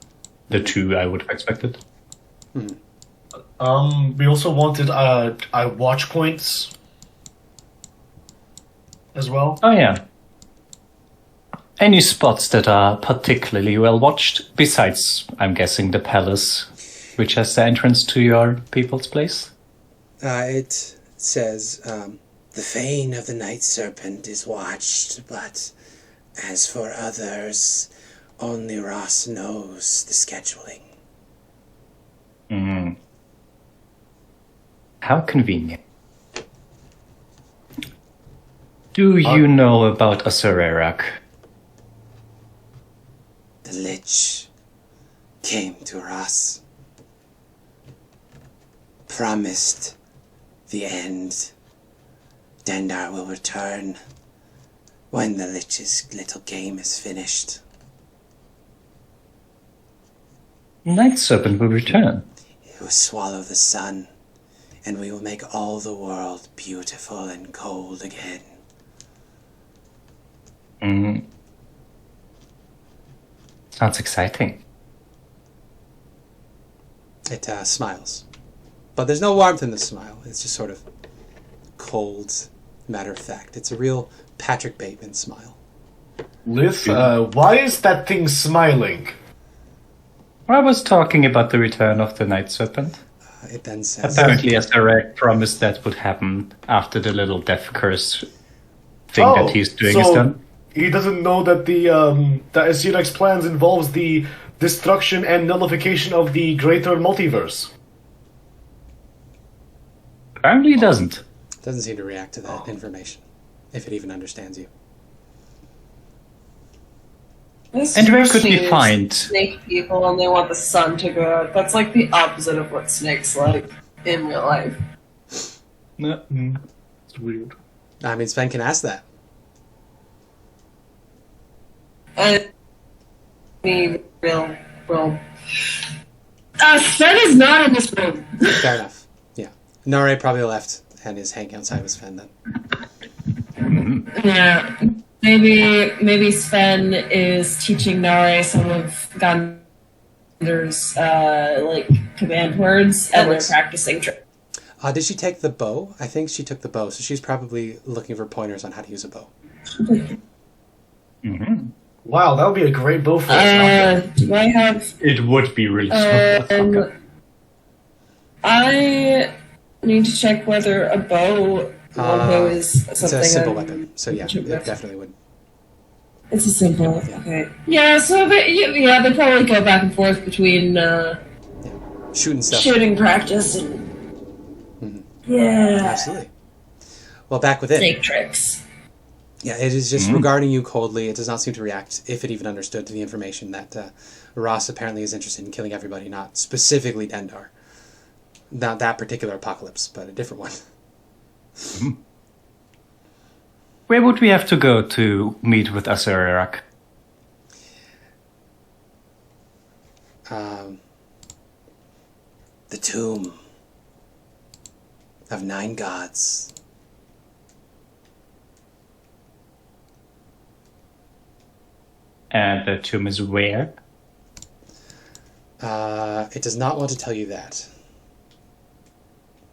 D: the two I would have expected.
E: We also wanted watch points as well.
D: Oh yeah. Any spots that are particularly well watched, besides, I'm guessing, the palace, which has the entrance to your people's place?
B: It says, the fane of the Night Serpent is watched, but as for others, only Ross knows the scheduling.
D: Mm. How convenient. Do you know about a Sorcerer?
B: The Lich came to Ross, promised the end. Dendar will return when the Lich's little game is finished.
D: Night Serpent will return.
B: It will swallow the sun, and we will make all the world beautiful and cold again.
D: Mm. Sounds exciting.
B: It smiles. But there's no warmth in the smile. It's just sort of cold, matter of fact. It's a real Patrick Bateman smile.
E: Lith, why is that thing smiling?
D: I was talking about the return of the Night Serpent.
B: It then says...
D: Apparently, a Sorcerer promised that would happen after the little death curse thing that he's doing is done.
E: He doesn't know that that Asim's plans involves the destruction and nullification of the greater multiverse.
D: Apparently, he doesn't.
B: Doesn't seem to react to that information, if it even understands you.
D: And where could we find?
C: Snake people and they want the sun to go out. That's like the opposite of what snakes like in real life.
E: It's weird.
B: I mean, Sven can ask that.
C: And I mean, real. Sven is not in this room.
B: Fair enough. Yeah. Nare probably left and is hanging outside with Sven then.
C: Yeah. Maybe Sven is teaching Nare some of Gander's like command words, and they're practicing.
B: Did she take the bow? I think she took the bow, so she's probably looking for pointers on how to use a bow.
D: Mm-hmm.
E: Wow, that would be a great bow for us.
C: Do I have?
D: It would be really smart.
C: I I need to check whether a bow also is something.
B: It's a simple
C: I'm-
B: weapon, so yeah, it definitely would.
C: It's a simple.
B: Yeah.
C: Okay. Yeah. So they probably go back and forth between
B: Shooting stuff.
C: shooting practice and yeah,
B: Absolutely. Well, back within.
C: snake tricks.
B: Yeah, it is just regarding you coldly. It does not seem to react, if it even understood, to the information that Ross apparently is interested in killing everybody, not specifically Dendar. Not that particular apocalypse, but a different one.
D: Where would we have to go to meet with Asurrak?
B: The tomb of 9 gods.
D: And the tomb is where?
B: It does not want to tell you that.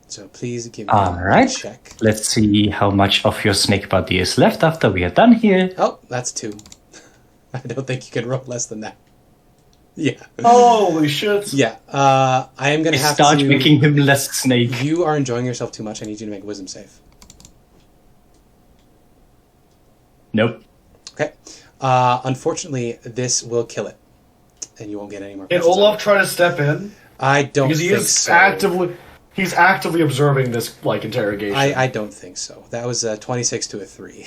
B: So please give me
D: All right.
B: a check.
D: Let's see how much of your snake body is left after we are done here.
B: Oh, that's 2. I don't think you can roll less than that. Yeah.
E: Holy shit!
B: Yeah. I am going to have
D: Start
B: to...
D: making him less snake.
B: You are enjoying yourself too much. I need you to make a wisdom save.
D: Nope.
B: Okay. Unfortunately, this will kill it. And you won't get any more
E: Did
B: questions on
E: Olaf
B: it.
E: try to step in?
B: I don't
E: Because he
B: think
E: is
B: so.
E: he's actively observing this interrogation.
B: I don't think so. That was a 26 to a 3.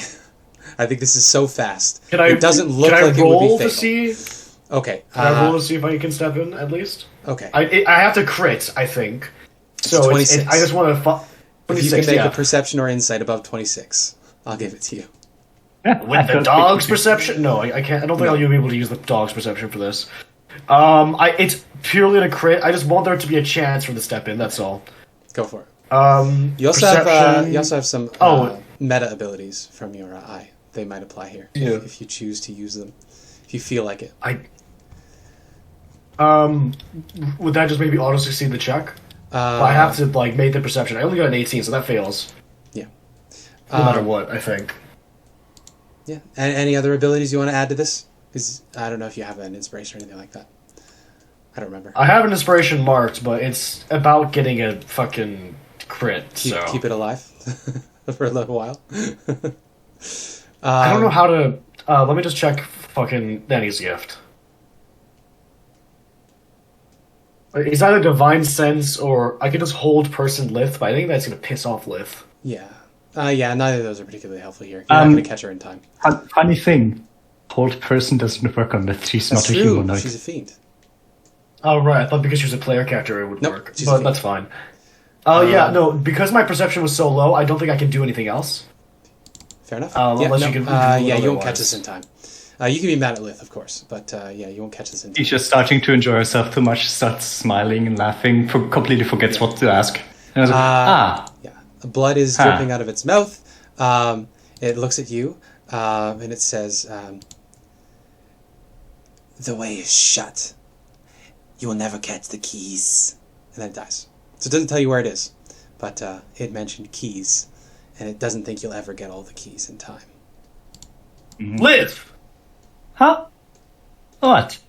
B: I think this is so fast.
E: It
B: doesn't look
E: can
B: like
E: I
B: it would
E: roll
B: be
E: to
B: fatal.
E: see?
B: Okay.
E: Can I roll to see if I can step in at least?
B: Okay.
E: I have to crit, I think. So
B: 26.
E: I just want to.
B: If you
E: 26,
B: can make
E: yeah.
B: a perception or insight above 26, I'll give it to you.
E: With the dog's perception? No, I can't. I don't think I'll be able to use the dog's perception for this. It's purely a crit. I just want there to be a chance for the step in. That's all.
B: Go for it.
E: You
B: You also have some meta abilities from your eye. They might apply here if you choose to use them. If you feel like it.
E: Would that just maybe auto succeed the check? I have to make the perception. I only got an 18, so that fails.
B: Yeah.
E: No matter what, I think.
B: Yeah. Any other abilities you want to add to this? Because I don't know if you have an inspiration or anything like that. I don't remember.
E: I have an inspiration marked, but it's about getting a fucking crit.
B: Keep it alive for a little while.
E: I don't know how to. Let me just check fucking Danny's gift. It's either Divine Sense or I can just hold person Lith, but I think that's gonna piss off Lith.
B: Yeah. Yeah, neither of those are particularly helpful here. You're not going to catch her in time.
D: Funny thing, hold person doesn't work on that. She's
B: That's
D: not a
B: true.
D: humanoid.
B: She's a fiend.
E: Oh, right. I thought because she was a player character it would
B: Nope,
E: work.
B: she's a
E: But
B: fiend.
E: that's fine. Yeah, no, because my perception was so low, I don't think I can do anything else.
B: Fair enough.
E: Unless you can do
B: you won't
E: otherwise.
B: catch this in time. You can be mad at Lith, of course, but yeah, you won't catch this in time.
D: She's just starting to enjoy herself too much, starts smiling and laughing, completely forgets what to ask. And I was like,
B: Yeah. Blood is dripping out of its mouth. It looks at you, and it says, "The way is shut. You will never catch the keys." And then it dies. So it doesn't tell you where it is, but it mentioned keys, and it doesn't think you'll ever get all the keys in time.
E: Live!
D: huh? What?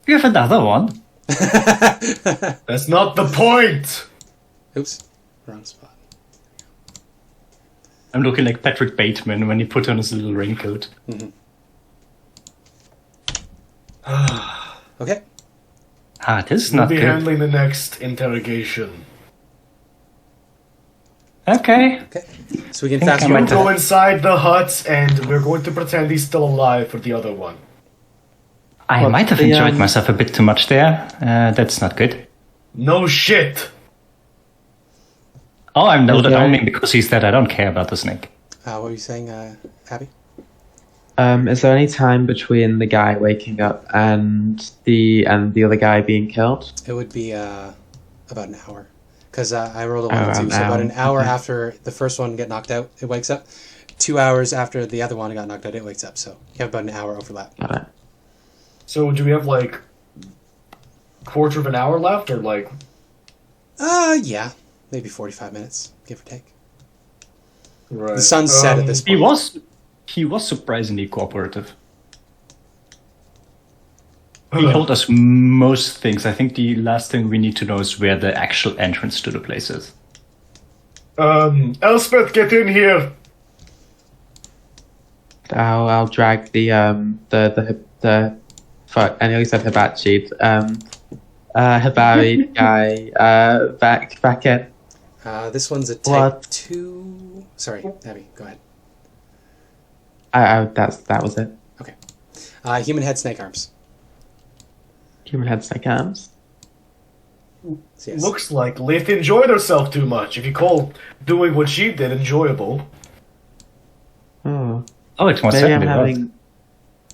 D: You have another one?
E: That's not the point!
B: Oops, wrong spot.
D: I'm looking like Patrick Bateman when he put on his little raincoat.
B: Okay.
D: This is
E: We'll
D: not
E: be
D: good.
E: handling the next interrogation.
D: Okay.
B: Okay. So we can
D: Think
B: fast
D: I
E: You
D: might
B: forward.
E: go inside the hut, and we're going to pretend he's still alive for the other one.
D: I
A: Well,
D: might have
A: the,
D: enjoyed myself a bit too much there. That's not good.
E: No shit!
D: Oh, I'm not
A: Okay.
D: owning because he's dead. I don't care about the snake.
B: What were you saying, Abby?
A: Is there any time between the guy waking up and the other guy being killed?
B: It would be about an hour. Because I rolled a 1 and 2,
A: an
B: so about an
A: hour.
B: hour
A: Okay.
B: after the first one get knocked out, it wakes up. 2 hours after the other one got knocked out, it wakes up. So you have about an hour overlap.
A: Got it.
E: So do we have, quarter of an hour left, or,
B: Yeah. Maybe 45 minutes, give or take.
E: Right.
B: The sun's set at this point.
D: He was surprisingly cooperative. He told us most things. I think the last thing we need to know is where the actual entrance to the place is.
E: Elspeth, get in here.
A: I'll drag the fuck. I nearly said hibachi. Hibari guy back in.
B: This one's a type 2. Sorry, Abby, go ahead.
A: That was it.
B: Okay. Human head, snake arms.
A: Human head, snake arms.
B: So yes.
E: Looks like Lith enjoyed herself too much. If you call doing what she did enjoyable.
A: Oh,
D: It most
A: maybe I'm
D: certainly was.
A: having.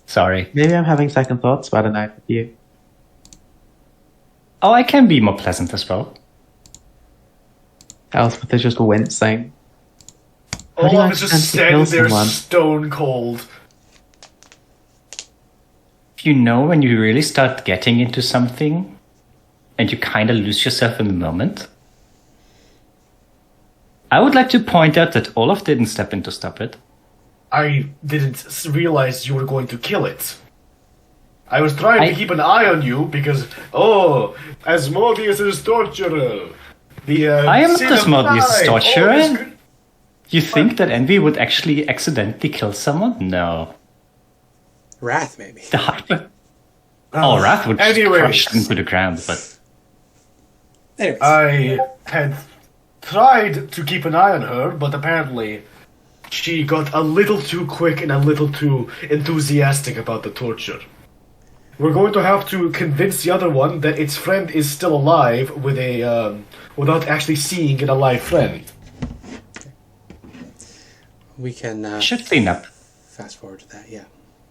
D: Sorry.
A: Maybe I'm having second thoughts about a night with you.
D: Oh, I can be more pleasant as well.
A: Elspeth is just wincing. How do you
E: Olaf is
A: intend
E: just
A: to
E: standing
A: kill
E: there
A: someone?
E: stone cold.
D: You know when you really start getting into something and you kind of lose yourself in the moment? I would like to point out that Olaf didn't step in to stop it.
E: I didn't realize you were going to kill it. I was trying to keep an eye on you because, Asmodeus is torturer.
D: I am not Asmodeus' torturer.
E: Good.
D: You think that Envy would actually accidentally kill someone? No.
B: Wrath, maybe.
D: The hyper. Wrath would just crush them to the ground, but...
B: Anyways.
E: I had tried to keep an eye on her, but apparently she got a little too quick and a little too enthusiastic about the torture. We're going to have to convince the other one that its friend is still alive with without actually seeing an alive friend.
B: We can
D: should clean up.
B: fast forward to that, yeah.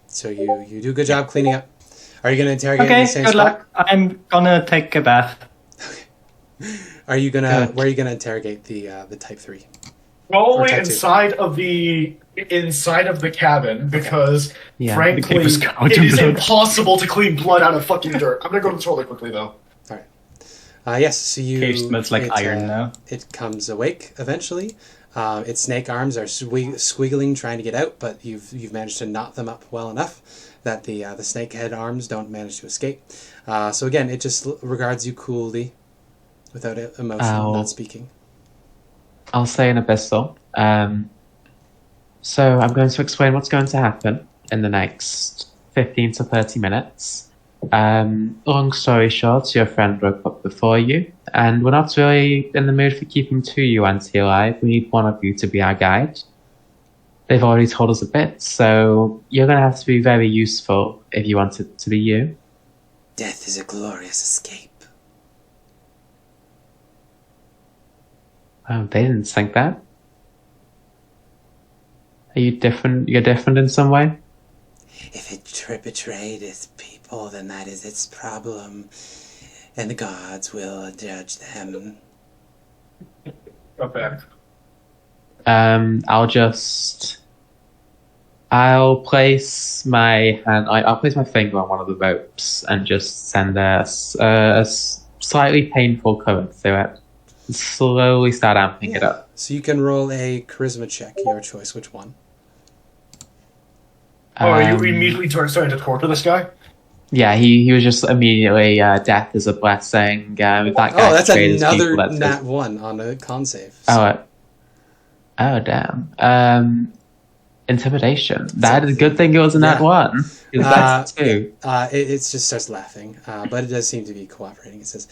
B: So you do a good job cleaning up. Are you going to interrogate in
D: Okay,
B: the same
D: good
B: spot?
D: luck. I'm gonna take a bath.
B: Are you gonna
A: Good.
B: where are you gonna interrogate the type 3?
E: Only
B: type two.
E: inside of the cabin because,
A: Yeah.
E: frankly,
D: The cave is covered
E: it
D: in
E: is
D: blood.
E: impossible to clean blood out of fucking dirt. I'm gonna go to the toilet quickly though.
B: Alright. Yes, so you
D: Cave smells like iron now.
B: It comes awake eventually. Its snake arms are squiggling trying to get out, but you've managed to knot them up well enough that the snake head arms don't manage to escape. So again, it just regards you coolly, without emotion,
A: Ow.
B: not speaking.
A: I'll say an abyssal. So I'm going to explain what's going to happen in the next 15 to 30 minutes. Long story short, your friend woke up before you, and we're not really in the mood for keeping two UNT alive. We need one of you to be our guide. They've already told us a bit, so you're going to have to be very useful if you want it to be you.
B: Death is a glorious escape.
A: Oh, they didn't think that. Are you different? You're different in some way?
B: If it betrayed its people, then that is its problem, and the gods will judge them.
E: Got back.
A: I'll place my hand. I'll place my finger on one of the ropes and just send a slightly painful current through it. Slowly start amping it up.
B: So you can roll a charisma check, your choice. Which one?
E: Are you immediately starting to torture this guy?
A: Yeah, he was just immediately death is a blessing. That guy
B: That's
A: betrayed his
B: another
A: people, that's
B: nat 1 on a con save.
A: Oh damn. Intimidation. That is a good thing it was a nat 1. 'Cause that's 2.
B: It just starts laughing, but it does seem to be cooperating. It says,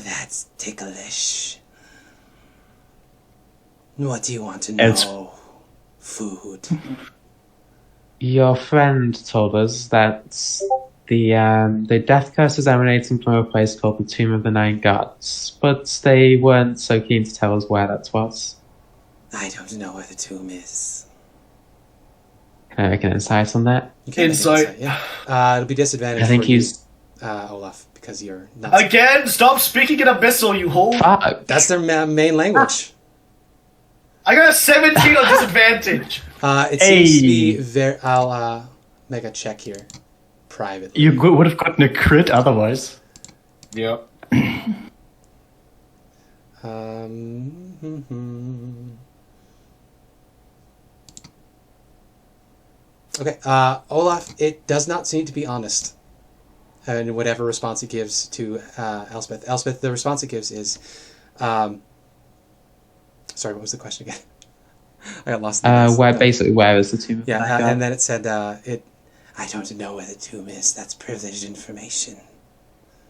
B: "That's ticklish. What do you want to know? Food."
A: Your friend told us that the death curse is emanating from a place called the Tomb of the Nine Gods, but they weren't so keen to tell us where that was.
B: I don't know where the tomb is.
A: Can I make an insight on that?
B: You can make an
E: Insight.
B: yeah. It'll be disadvantage.
A: I think
B: for you,
A: he's...
B: Olaf, because you're not.
E: Again, stop speaking in abyssal, you hole!
A: Fuck!
B: That's their main language.
E: I got a 17 on disadvantage!
B: It seems to be very. I'll make a check here, privately.
D: You would have gotten a crit otherwise.
E: Yep.
B: Okay, Olaf, it does not seem to be honest and whatever response it gives to Elspeth. Elspeth, the response it gives is, sorry, what was the question again? I got lost.
A: Where is the tomb? Of
B: Yeah,
A: Night
B: and then it said, I don't know where the tomb is. That's privileged information.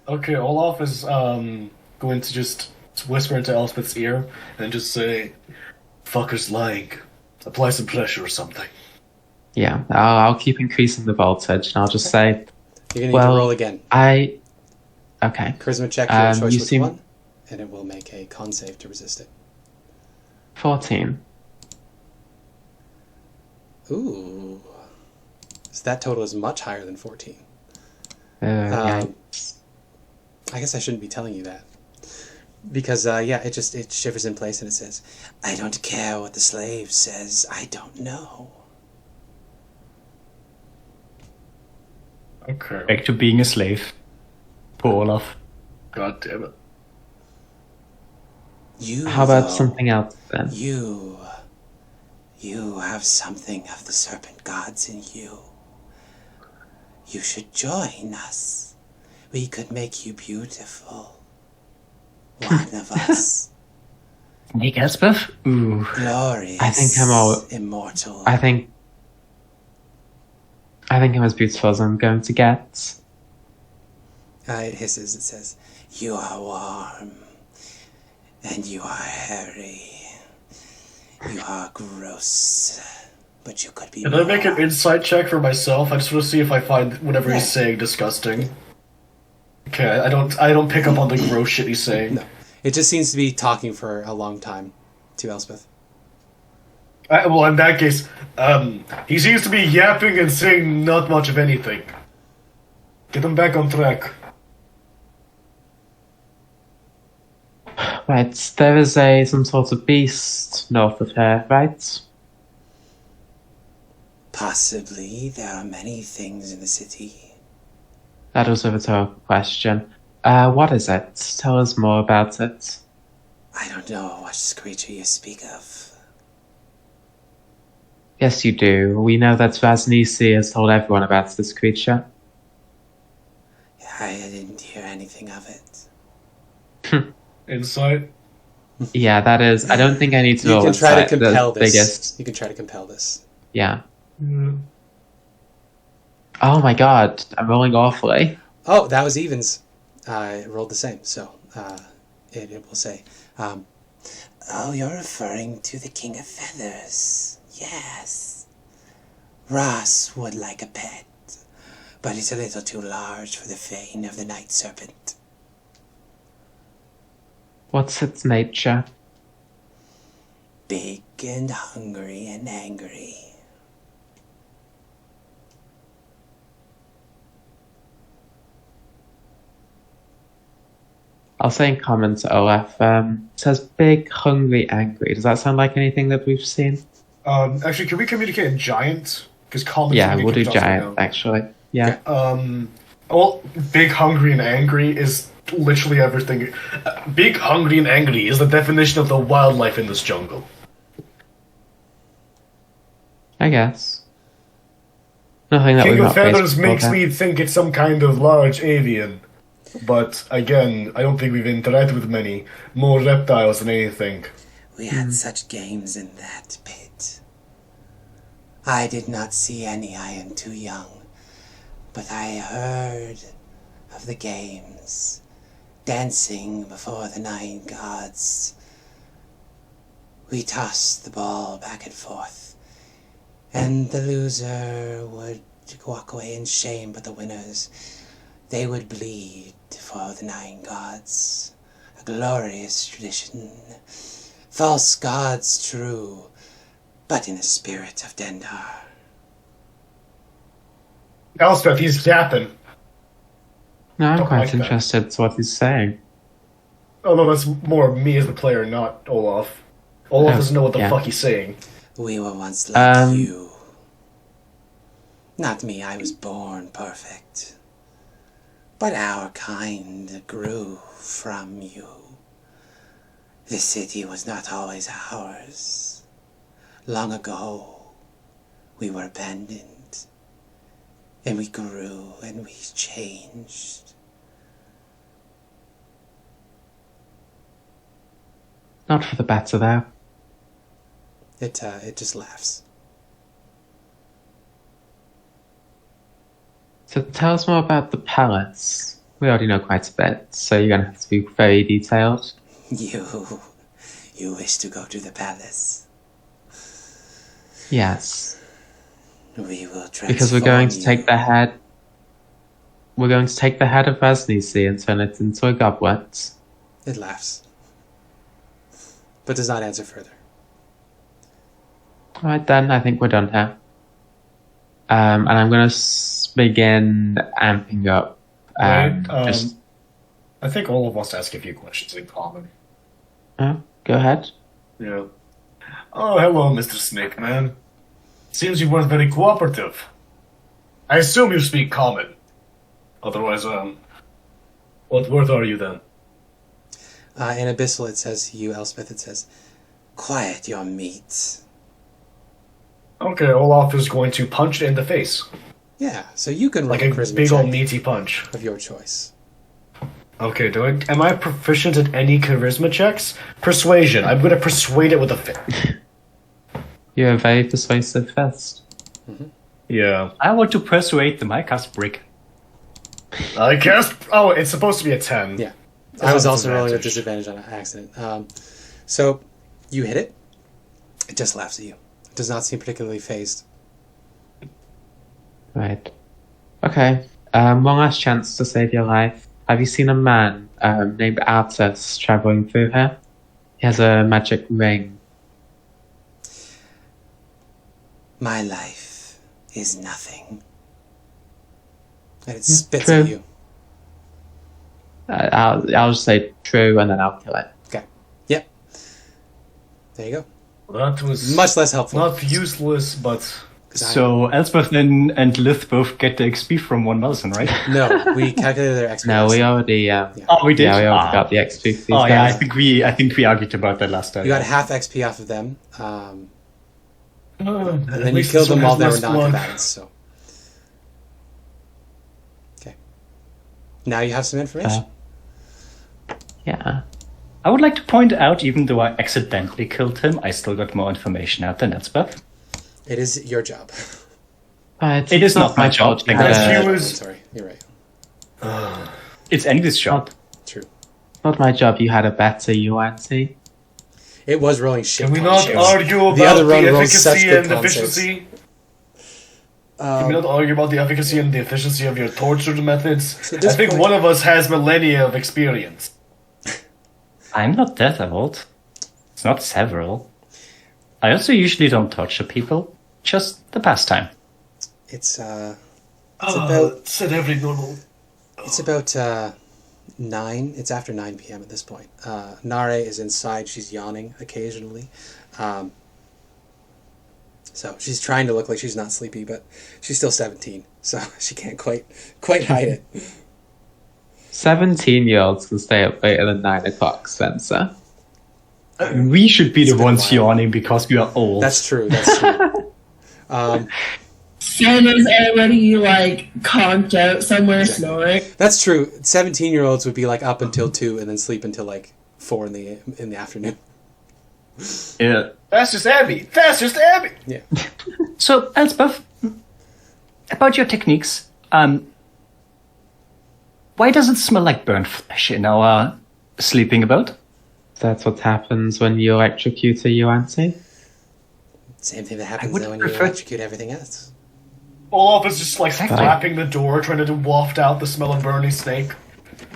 E: Okay, Olaf is going to just whisper into Elspeth's ear and just say, "Fucker's lying. Apply some pressure or something."
A: Yeah, I'll keep increasing the voltage, and I'll just say,
B: You're going to need to roll again.
A: Okay.
B: Charisma check for your choice
A: you
B: with
A: seem-
B: 1, and it will make a con save to resist it.
A: 14.
B: Ooh. So that total is much higher than 14.
A: Yeah.
B: I guess I shouldn't be telling you that. Because, it shivers in place and it says, I don't care what the slave says. I don't know.
E: Okay.
D: Back to being a slave. Poor Olaf.
E: God damn it.
A: How about something else then?
B: You have something of the serpent gods in you. You should join us. We could make you beautiful. One of us.
D: Make Elspeth? Ooh.
B: Glorious.
A: I think I'm
B: immortal.
A: I think I'm as beautiful as I'm going to get.
B: It hisses. It says, you are warm. And you are hairy. You are gross. But you could be
E: Can I make an insight check for myself? I just want to see if I find whatever he's saying disgusting. Okay, I don't pick up on the gross shit he's saying.
B: No. It just seems to be talking for a long time to Elspeth.
E: Well, in that case, he seems to be yapping and saying not much of anything. Get him back on track.
A: Right, there is some sort of beast north of here, right?
B: Possibly. There are many things in the city.
A: That was a rhetorical question. What is it? Tell us more about it.
B: I don't know what creature you speak of.
A: Yes, you do. We know that Vanity has told everyone about this creature.
B: I didn't hear anything of it.
E: Insight?
A: Yeah, that is. I don't think I need to
B: You
A: roll
B: can try to
A: insight, the
B: compel this.
A: biggest.
B: You can try to compel this.
A: Yeah.
E: Mm.
A: Oh my god, I'm rolling awfully.
B: Oh, that was evens. I rolled the same, so it will say, oh, you're referring to the King of Feathers. Yes. Ross would like a pet, but it's a little too large for the fane of the Night Serpent.
A: What's its nature?
B: Big and hungry and angry.
A: I'll say in comments, Olaf. It says big, hungry, angry. Does that sound like anything that we've seen?
E: Actually, can we communicate in giant? Because common.
A: Yeah, we'll do giant, actually. Yeah.
E: Well, big, hungry, and angry is literally everything. Big, hungry, and angry is the definition of the wildlife in this jungle.
A: I guess. Nothing that
E: King
A: we've
E: of
A: not faced
E: Feathers
A: before
E: makes
A: then.
E: me think it's some kind of large avian. But again, I don't think we've interacted with many. More reptiles than anything.
B: We had such games in that pit. I did not see any. I am too young. But I heard of the games. Dancing before the 9 gods. We tossed the ball back and forth. And the loser would walk away in shame, but the winners, they would bleed for the 9 gods. A glorious tradition. False gods true, but in the spirit of Dendar.
E: Elspeth, he's yapping.
A: No, I'm
E: Don't
A: quite
E: like that.
A: interested in what he's saying.
E: Oh no, that's more me as the player, not Olaf. Olaf
A: Oh,
E: doesn't know what the
A: yeah.
E: fuck he's saying.
B: We were once like
A: Um,
B: you. Not me, I was born perfect. But our kind grew from you. The city was not always ours. Long ago, we were abandoned. And we grew, and we changed.
A: Not for the better, though.
B: It just laughs.
A: So tell us more about the palace. We already know quite a bit, so you're going to have to be very detailed.
B: You wish to go to the palace?
A: Yes.
B: We will transform
A: Because we're going to
B: you.
A: take the head... We're going to take the head of Vanity and turn it into a goblet.
B: It laughs. But does not answer further.
A: Alright then, I think we're done here. And I'm going to begin amping up.
E: Wait, I think Olaf wants to ask a few questions in common.
A: Oh, go ahead.
E: Yeah. Oh, hello, Mr. Snake Man. Seems you weren't very cooperative. I assume you speak common. Otherwise, what word are you then?
B: In Abyssal it says, you, Elspeth, it says, quiet your meat.
E: Okay, Olaf is going to punch it in the face.
B: Yeah, so you can roll
E: Like a
B: charisma
E: big
B: check
E: old meaty punch.
B: of your choice.
E: Okay, am I proficient at any charisma checks? Persuasion. I'm going to persuade it with a fit.
A: You're a very persuasive fist.
E: Yeah.
D: I want to persuade them. I cast brick.
E: I guess. Oh, it's supposed to be a 10.
B: Yeah.
E: It's
B: I was
E: on
B: also rolling with
E: disadvantage.
B: disadvantage on accident. So, you hit it. It just laughs at you. It does not seem particularly phased.
A: Right. Okay. One last chance to save your life. Have you seen a man named Artificer traveling through here? He has a magic ring.
B: My life is nothing. And it spits
A: true.
B: at you.
A: I'll just say true and then I'll kill it.
B: Okay. Yep. There you go.
E: That was
B: Much less helpful.
E: not useless, but
B: 'Cause
D: So Elspeth and Lith both get the XP from one medicine, right?
B: No, we calculated their XP.
A: No, we already.
D: Oh, we did.
A: Yeah, we already got the XP for these
D: Oh yeah, I
A: guys.
D: think we argued about that last time.
B: You got half XP off of them. And
E: at
B: then you
E: least
B: killed
E: this one
B: them while
E: has
B: they were
E: less blood.
B: non-combatants, so. Okay. Now you have some information.
A: Yeah.
D: I would like to point out, even though I accidentally killed him, I still got more information out than Elspeth.
B: It is your job.
A: It is not my job.
D: I
A: You
D: guess.
A: had a-
E: He was-
B: Sorry, you're right.
D: It's Andy's job.
B: True.
A: Not my job. You had a better UNT.
B: It was rolling shit.
E: Can we
B: palm
E: not
B: shares.
E: argue about
B: The other
E: the
B: run rolls such
E: efficacy
B: good
E: and
B: palm shares.
E: efficiency? Can we not argue about the efficacy and the efficiency of your torture methods?
B: at this
E: I think
B: point-
E: one of us has millennia of experience.
D: I'm not that old. It's not several. I also usually don't torture people. Just the pastime.
B: It's about
E: Said every normal.
B: it's about 9. It's after 9 p.m. at this point. Nare is inside. She's yawning occasionally. So she's trying to look like she's not sleepy, but she's still 17, so she can't quite hide it.
A: 17-year-olds can stay up later than 9 o'clock, Spencer.
D: We should be the
B: been a
D: ones
B: while.
D: yawning because we are old.
B: That's true. That's true.
C: Sven is already conked out somewhere snoring.
B: That's true. 17-year-olds would be up until 2 and then sleep until 4 in the afternoon.
D: Yeah.
E: That's just Abby. That's just Abby.
B: Yeah.
D: So, Elspeth, about your techniques, why does it smell like burnt flesh in our sleeping about?
A: That's what happens when you electrocute a UNT.
B: Same thing that happens
D: would
B: though when you
D: prefer-
B: electrocute everything else.
E: Olaf is just slapping the door, trying to waft out the smell of burning snake.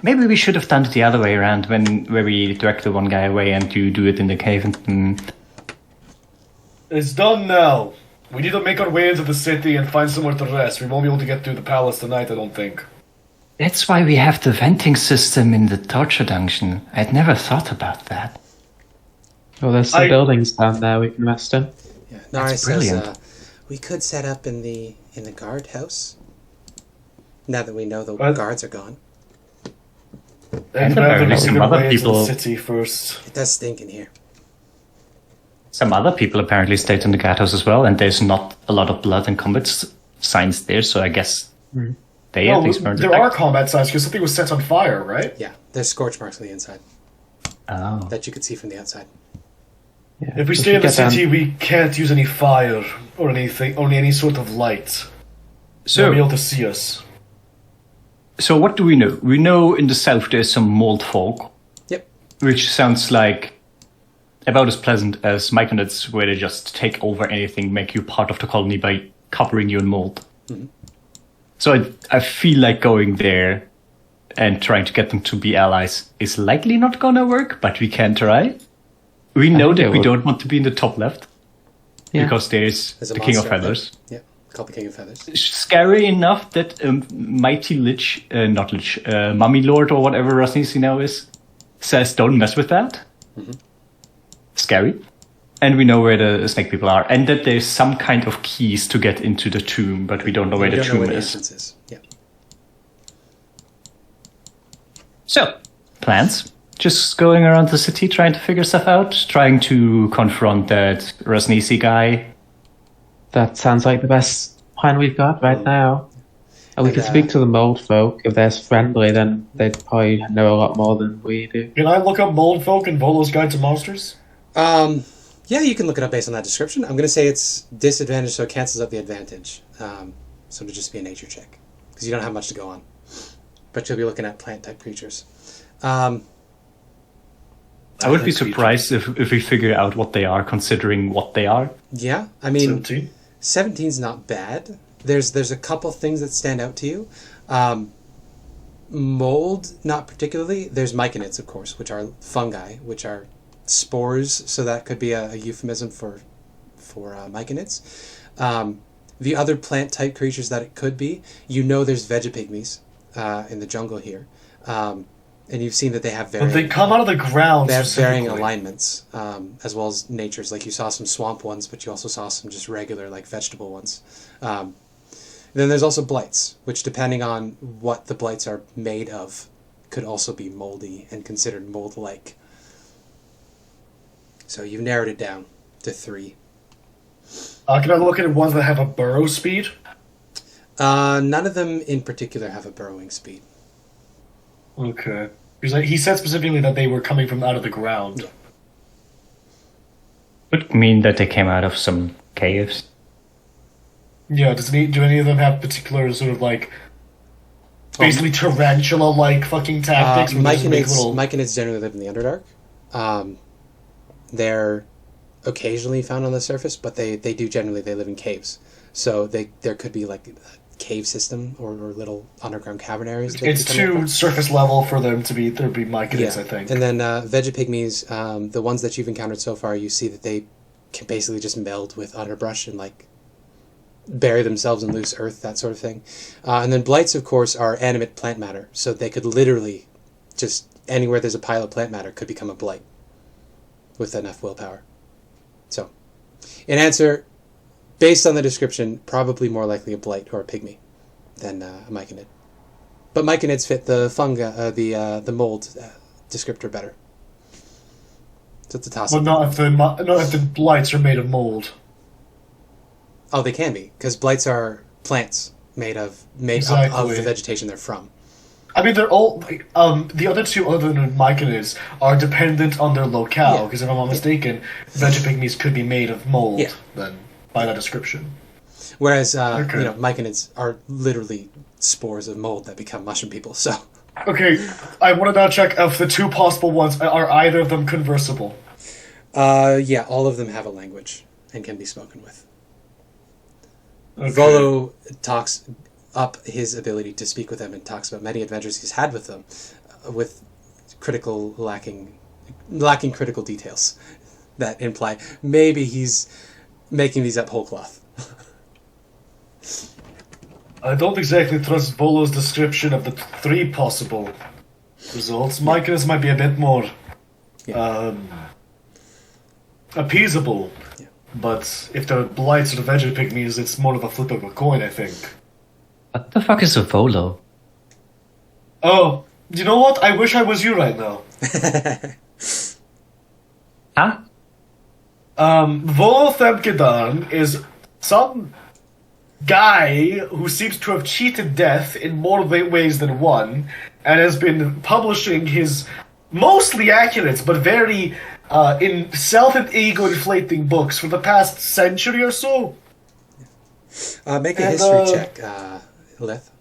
D: Maybe we should have done it the other way around, where we direct the one guy away and you do it in the cave. And
E: It's done now. We need to make our way into the city and find somewhere to rest. We won't be able to get through the palace tonight, I don't think.
D: That's why we have the venting system in the torture dungeon. I'd never thought about that.
A: Well, there's some buildings down there we can rest in.
B: Yeah. Nari
D: That's
B: says
D: brilliant.
B: we could set up in the guardhouse. Now that we know the
E: What?
B: guards are gone.
D: And
E: Rather
D: apparently
E: make
D: some
E: our
D: other
E: way into the
D: people-
E: city first.
B: It does stink in here.
D: Some other people apparently stayed in the guardhouse as well, and there's not a lot of blood and combat signs there, so I guess They at least weren't
E: there are combat signs because something was set on fire, right?
B: Yeah, there's scorch marks on the inside
D: Oh.
B: that you could see from the outside.
A: Yeah.
E: If we
A: Just
E: stay in the
A: get down-
E: city, we can't use any fire or anything, only any sort of light.
D: So,
E: They'll be able to see us.
D: So what do we know? We know in the south there's some mold folk.
B: Yep.
D: Which sounds like about as pleasant as Myconids, where they just take over anything, make you part of the colony by covering you in mold.
B: Mm-hmm.
D: So I feel like going there and trying to get them to be allies is likely not gonna work, but we can try. We know
A: think
D: that
A: it
D: we
A: would.
D: don't want to be in the top left,
A: Yeah.
D: because there's
B: There's a
D: the King of
B: monster up there.
D: Feathers.
B: Yeah, called the King of Feathers.
D: Scary enough that Mighty Lich, not Lich, Mummy Lord or whatever Rasnisi now is, says don't mess with that.
B: Mm-hmm.
D: Scary. And we know where the snake people are. And that there's some kind of keys to get into the tomb, but we don't know where
B: We
D: the
B: don't know
D: tomb
B: where the
D: is.
B: entrance is. Yeah.
D: So, plans? Just going around the city trying to figure stuff out? Trying to confront that Rasnisi guy?
A: That sounds like the best plan we've got right now. And we
B: And,
A: could speak to the mold folk. If they're friendly, then they'd probably know a lot more than we do.
E: Can I look up Mold Folk and Volo's Guide to Monsters?
B: Yeah, you can look it up based on that description. I'm going to say it's disadvantage, so it cancels out the advantage. So it'll just be a nature check. Because you don't have much to go on. But you'll be looking at plant-type creatures.
D: I would be surprised if we figure out what they are, considering what they are.
B: Yeah, I mean,
E: 17.
B: 17's not bad. There's a couple things that stand out to you. Mold, not particularly. There's myconids, of course, which are fungi, which are spores, so that could be a euphemism for myconids. The other plant-type creatures that it could be, there's vegapygmies in the jungle here. And you've seen that they have
E: But they
B: varying,
E: come out of the ground.
B: they have varying
E: specifically.
B: alignments, as well as natures. Like you saw some swamp ones, but you also saw some just regular, like vegetable ones. Then there's also blights, which depending on what the blights are made of, could also be moldy and considered mold-like. So you've narrowed it down to 3.
E: Can I look at ones that have a burrow speed?
B: None of them in particular have a burrowing speed.
E: Okay. Because he said specifically that they were coming from out of the ground.
D: Would mean that they came out of some caves.
E: Yeah, do any of them have particular sort of like basically tarantula-like fucking tactics? where they just make
B: Myconids generally live in the Underdark. They're occasionally found on the surface, but they live in caves. So there could be like a cave system or little underground cavern areas.
E: It's too surface level for them to be myconids, I think.
B: And then vegapygmies, the ones that you've encountered so far, you see that they can basically just meld with underbrush and like bury themselves in loose earth, that sort of thing. And then blights, of course, are animate plant matter, so they could literally just anywhere there's a pile of plant matter could become a blight with enough willpower. So, in answer, based on the description, probably more likely a blight or a pygmy than a myconid. But myconids fit the funga, the mold descriptor better. So it's a toss.
E: But not if the blights are made of mold.
B: Oh, they can be, because blights are plants made of
E: Exactly.
B: the vegetation they're from.
E: I mean, they're all the other two, other than myconids, are dependent on their locale.
B: Yeah.
E: Because if I'm not mistaken, vegapygmies could be made of mold.
B: Yeah.
E: Then by that description.
B: Whereas,
E: Okay.
B: myconids are literally spores of mold that become mushroom people. So,
E: Okay, I want to now check if the two possible ones are either of them conversable.
B: yeah, all of them have a language and can be spoken with.
E: Okay.
B: Volo talks up his ability to speak with them and talks about many adventures he's had with them, with lacking critical details that imply maybe he's making these up whole cloth.
E: I don't exactly trust Volo's description of the 3 possible results. Myconids might be a bit more appeasable.
B: Yeah.
E: But if the blights or the vegapygmies, it's more of a flip of a coin, I think.
D: What the fuck is a Volo?
E: Oh, you know what? I wish I was you right now.
D: Huh?
E: Volo Themkedarn is some guy who seems to have cheated death in more ways than one, and has been publishing his mostly accurate but very in self and ego inflating books for the past century or so.
B: Make a history check, Lith.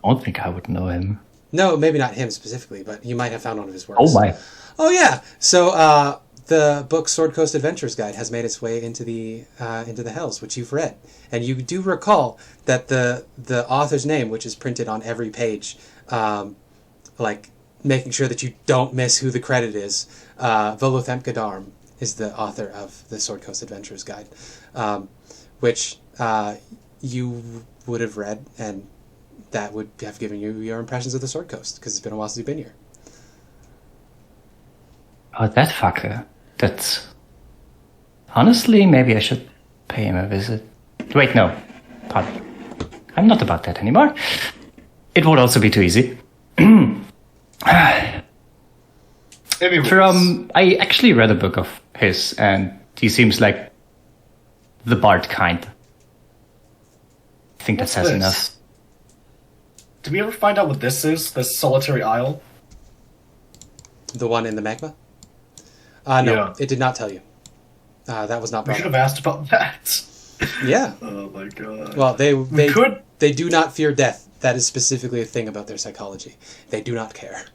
D: I don't think I would know him.
B: No, maybe not him specifically, but you might have found one of his works.
D: Oh my.
B: Oh yeah. So the book Sword Coast Adventures Guide has made its way into the Hells, which you've read, and you do recall that the author's name, which is printed on every page, like making sure that you don't miss who the credit is. Volothem Gadarm is the author of the Sword Coast Adventures Guide, which you would have read, and that would have given you your impressions of the Sword Coast, because it's been a while since you've been here.
D: Oh, that fucker. That's... Honestly, maybe I should pay him a visit. Wait, no. Pardon. I'm not about that anymore. It would also be too easy. I actually read a book of his, and he seems like the bard kind. I think that says enough.
E: Did we ever find out what this is? This solitary isle?
B: The one in the magma? No,
E: Yeah.
B: It did not tell you. That was not
E: We
B: brought
E: should
B: up.
E: have asked about that.
B: Yeah.
E: Oh my god.
B: Well, they
E: could.
B: They do not fear death. That is specifically a thing about their psychology. They do not care.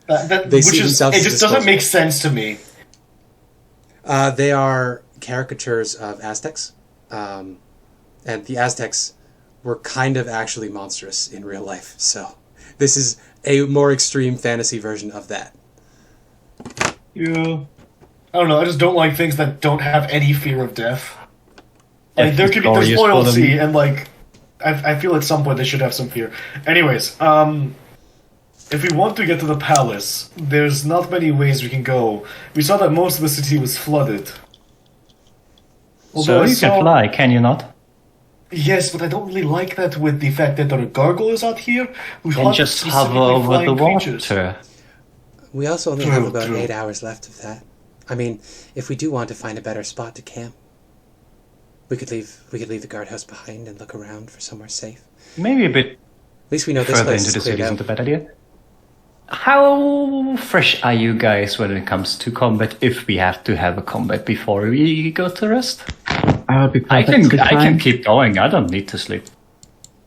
B: They see themselves
E: it
B: as
E: just doesn't
B: disposable.
E: make sense to me.
B: They are caricatures of Aztecs. And the Aztecs were kind of actually monstrous in real life. So this is a more extreme fantasy version of that.
E: Yeah. I don't know, I just don't like things that don't have any fear of death. Like,
D: Death
E: there's
D: is glorious for
E: loyalty,
D: them.
E: and like, I feel at some point they should have some fear. Anyways, if we want to get to the palace, there's not many ways we can go. We saw that most of the city was flooded.
D: So you can fly, can you not?
E: Yes, but I don't really like that with the fact that there are gargoyles out here who
D: And
E: hunt
D: just
E: specifically
D: hover over
E: flying
D: the
E: creatures.
D: water.
B: We also only have about
E: True.
B: 8 hours left of that. I mean, if we do want to find a better spot to camp, we could leave the guardhouse behind and look around for somewhere safe.
D: Maybe a bit
B: At least we know this
D: further
B: place
D: into
B: is
D: the
B: cleared
D: city
B: out.
D: isn't a bad idea. How fresh are you guys when it comes to combat, if we have to have a combat before we go to rest?
A: I would be
D: I
A: perfectly
D: can
A: fine.
D: keep going, I don't need to sleep.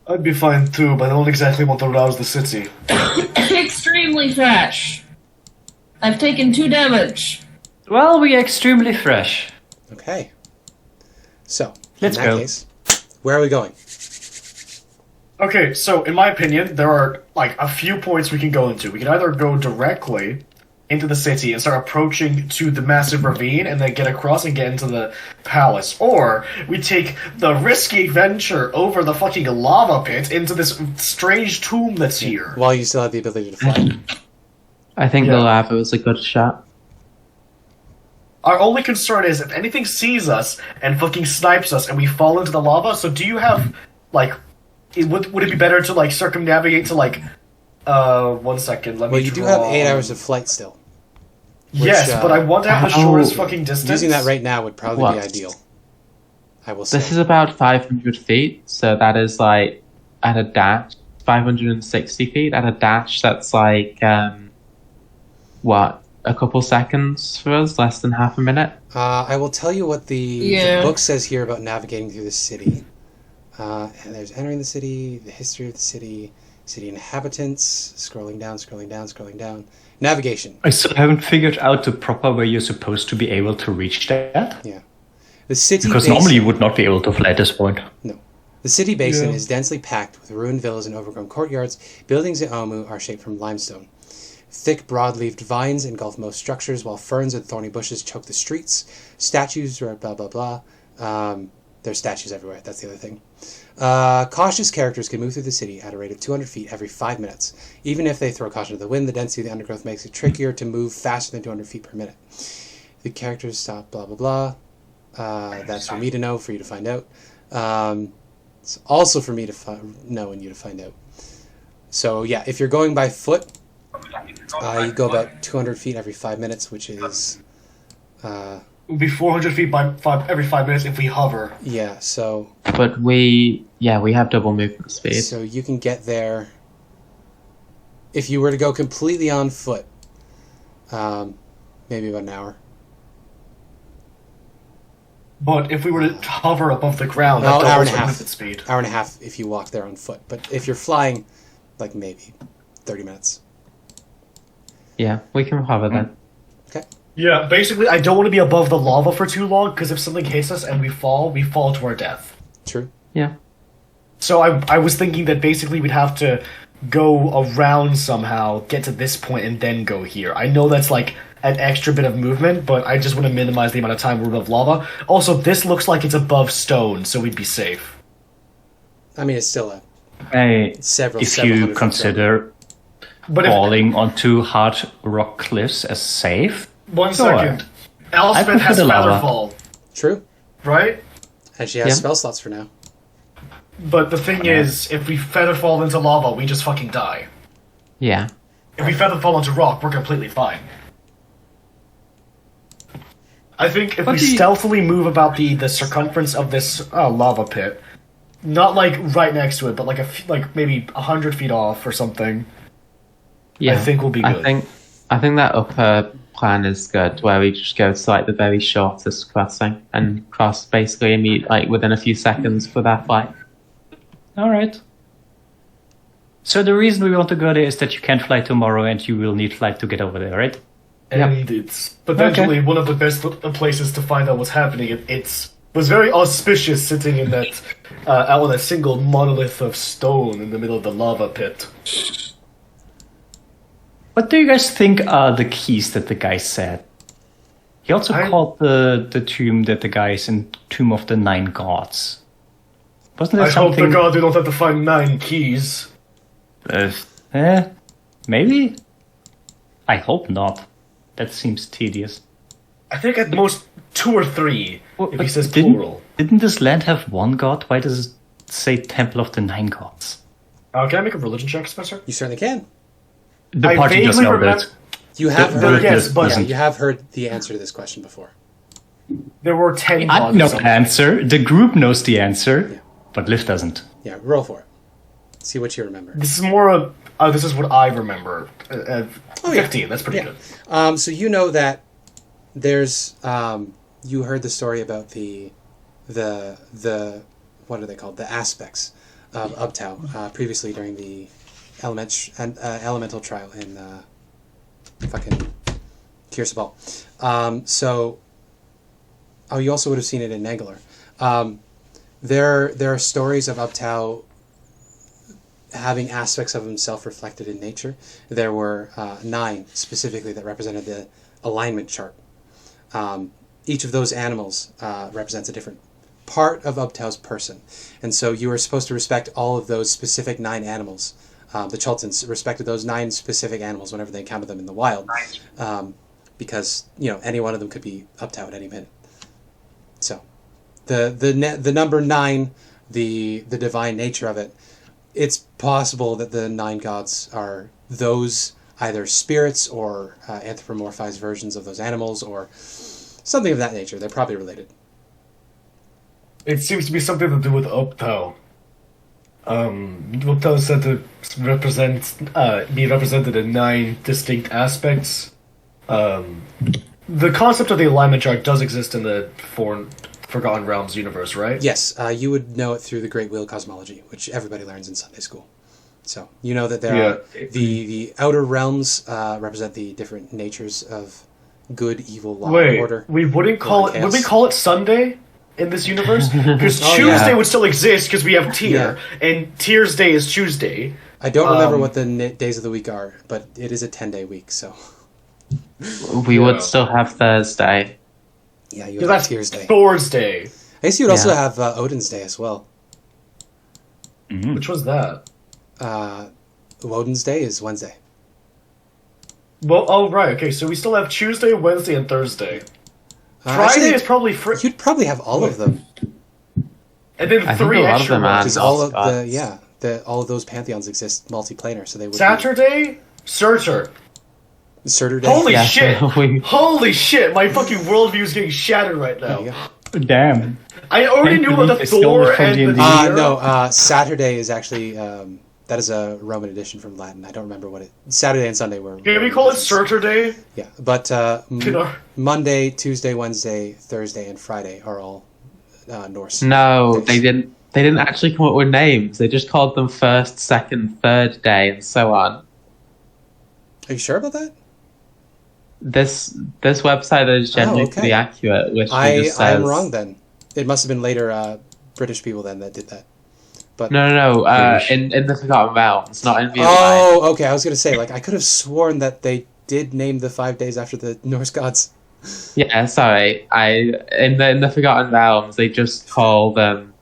E: I'd be fine too, but I don't exactly want to rouse the city.
C: Extremely fresh. I've taken 2 damage.
D: Well, we are extremely fresh.
B: Okay. So,
D: Let's
B: in that
D: go.
B: case, where are we going?
E: Okay, so in my opinion, there are like a few points we can go into. We can either go directly into the city and start approaching to the massive ravine and then get across and get into the palace. Or we take the risky venture over the fucking lava pit into this strange tomb that's here.
B: While you still have the ability to fly.
A: I think
E: Yeah.
A: the lava was a good shot.
E: Our only concern is if anything sees us and fucking snipes us and we fall into the lava, so do you have, like, would it be better to, like, circumnavigate to, like, 1 second, let me
B: Well, you do have 8 hours of flight still.
E: Yes,
B: which,
E: but I want to have the
A: how-
E: shortest fucking distance.
B: Using that right now would probably be
A: What?
B: ideal. I will say.
A: This is about 500 feet, so that is like at a dash, 560 feet at a dash. That's like what, a couple seconds for us, less than half a minute.
B: I will tell you what the
C: Yeah.
B: book says here about navigating through the city. And there's entering the city, the history of the city, city inhabitants, scrolling down, scrolling down, scrolling down. Navigation.
D: I still haven't figured out the proper way you're supposed to be able to reach that.
B: Yeah. The city
D: Because
B: basin,
D: normally you would not be able to fly at this point.
B: The city basin
E: Yeah.
B: is densely packed with ruined villas and overgrown courtyards. Buildings in Omu are shaped from limestone. Thick, broad-leaved vines engulf most structures, while ferns and thorny bushes choke the streets. Statues are blah, blah, blah. There's statues everywhere, that's the other thing. Cautious characters can move through the city at a rate of 200 feet every 5 minutes. Even if they throw caution to the wind, the density of the undergrowth makes it trickier to move faster than 200 feet per minute. The characters stop, blah, blah, blah. That's for me to know, for you to find out. It's also for me to know and you to find out. So yeah, if you're going by foot, you go about 200 feet every 5 minutes, which is
E: It would be 400 feet every 5 minutes if we hover.
B: Yeah, so...
A: But we have double movement speed.
B: So you can get there... If you were to go completely on foot, maybe about an hour.
E: But if we were to hover above the ground,
B: Well,
E: that
B: hour and
E: doubles
B: a
E: our
B: half.
E: movement speed.
B: Hour and a half if you walk there on foot. But if you're flying, like maybe 30 minutes.
A: Yeah, we can hover then.
B: Okay.
E: Yeah, basically, I don't want to be above the lava for too long, because if something hits us and we fall to our death.
B: True.
A: Yeah.
E: So I was thinking that basically we'd have to go around somehow, get to this point, and then go here. I know that's like an extra bit of movement, but I just want to minimize the amount of time we're above lava. Also, this looks like it's above stone, so we'd be safe.
B: I mean, it's still a
D: If
B: several
D: you
B: hundred
D: consider
E: But if,
D: falling onto hard rock cliffs as safe,
E: one
D: Sure.
E: second,
D: I
E: Elspeth
D: prefer
E: has
D: the lava.
E: Featherfall,
B: True.
E: right?
B: And she has
A: Yeah.
B: spell slots for now.
E: But the thing is, if we featherfall into lava, we just fucking die.
A: Yeah.
E: If we featherfall into rock, we're completely fine. I think if
D: But
E: we
D: the-
E: stealthily move about the circumference of this lava pit, not like right next to it, but like maybe 100 feet off or something,
A: Yeah.
E: I think we'll be good.
A: I think that upper plan is good, where we just go to like the very shortest crossing and cross basically like within a few seconds for that flight.
D: all right. So the reason we want to go there is that you can't fly tomorrow and you will need flight to get over there, right?
E: And it's potentially one of the best places to find out what's happening. It was very auspicious sitting in that out on a single monolith of stone in the middle of the lava pit.
D: What do you guys think are the keys that the guy said? He also called the tomb that the guy is in Tomb of the Nine Gods. Wasn't that
E: I hope
D: something?
E: the god we don't have to find 9 keys.
D: Maybe? I hope not. That seems tedious.
E: I think at most 2 or 3, if he
D: But
E: says plural.
D: Didn't this land have one god? Why does it say Temple of the Nine Gods?
E: Can I make a religion check, Spencer?
B: You certainly can.
D: The
E: I
D: party just
E: vaguely
D: held
E: remember-
D: it.
B: You have
D: The-
B: heard.
E: yes, but-
B: yeah, you have heard the answer to this question before.
E: There were 10
D: I
E: gods.
D: know
E: or
D: the
E: something.
D: answer. The group knows the answer, but Liv doesn't.
B: Yeah, roll for it. See what you remember.
E: This is more of... this is what I remember. 15, that's pretty
B: Yeah.
E: good.
B: So you know that there's you heard the story about the what are they called? The aspects of Uptow previously during the elemental trial in fucking Kirsabal. You also would have seen it in Negler. There are stories of Uptow having aspects of himself reflected in nature. There were 9 specifically that represented the alignment chart. Each of those animals represents a different part of Uptow's person. And so you were supposed to respect all of those specific 9 animals. The Chultans respected those 9 specific animals whenever they encountered them in the wild. Because, any one of them could be Uptow at any minute. So, the number 9, the divine nature of it, it's possible that the 9 gods are those either spirits or anthropomorphized versions of those animals or something of that nature. They're probably related.
E: It seems to be something to do with Uptow. Uptow is said to be represented in 9 distinct aspects. The concept of the alignment chart does exist in the Forgotten Realms universe, right?
B: Yes, you would know it through the Great Wheel cosmology, which everybody learns in Sunday school. So you know that there are the outer realms represent the different natures of good, evil, law, and order.
E: We wouldn't call it. Would we call it Sunday in this universe? Because
B: Oh,
E: Tuesday
B: yeah.
E: would still exist because we have Tyr, and Tyr's Day is Tuesday.
B: I don't remember what the days of the week are, but it is a 10-day week, so
A: We would still have Thursday.
B: yeah, you
E: Yeah,
B: have
E: that's
B: Tyr's Day.
E: Thor's Day.
B: I guess you would also
A: Yeah.
B: have Odin's Day as well.
E: Which was that?
B: Odin's Day is Wednesday.
E: Well, oh right, okay. So we still have Tuesday, Wednesday, and Thursday. Friday
B: Actually,
E: is probably free,
B: You'd probably have all of them.
E: and then
A: I think
E: 3
A: a lot of
E: extra
A: them are.
E: ones.
B: Because all of
A: gods.
B: all of those pantheons exist multiplanar, so they would.
E: Saturday, Sorcerer.
B: Saturday.
E: Holy
A: Yeah,
E: shit!
A: we-
E: Holy shit! My fucking worldview is getting shattered right
B: There you
E: now.
B: go.
D: Damn.
E: I already
D: Can't
E: knew about the
D: believe I stole
E: Thor
D: it from
E: and the
D: D&D.
E: Deer.
B: No, Saturday is actually that is a Roman edition from Latin. I don't remember what it. Saturday and Sunday were.
E: Can we
B: Roman
E: call it
B: editions.
E: Saturday?
B: Yeah, but
E: You know,
B: Monday, Tuesday, Wednesday, Thursday, and Friday are all Norse.
A: No,
B: days.
A: they didn't. They didn't actually come up with names. They just called them first, second, third day, and so on.
B: Are you sure about that?
A: This website is generally
B: okay.
A: pretty accurate, which
B: I
A: just says
B: am wrong then. It must have been later British people then that did that. But
A: No.
D: British.
A: In the Forgotten Realms, not in real life.
B: oh, okay. I was gonna say like I could have sworn that they did name the 5 days after the Norse gods.
A: Yeah, sorry. In the Forgotten Realms, they just call them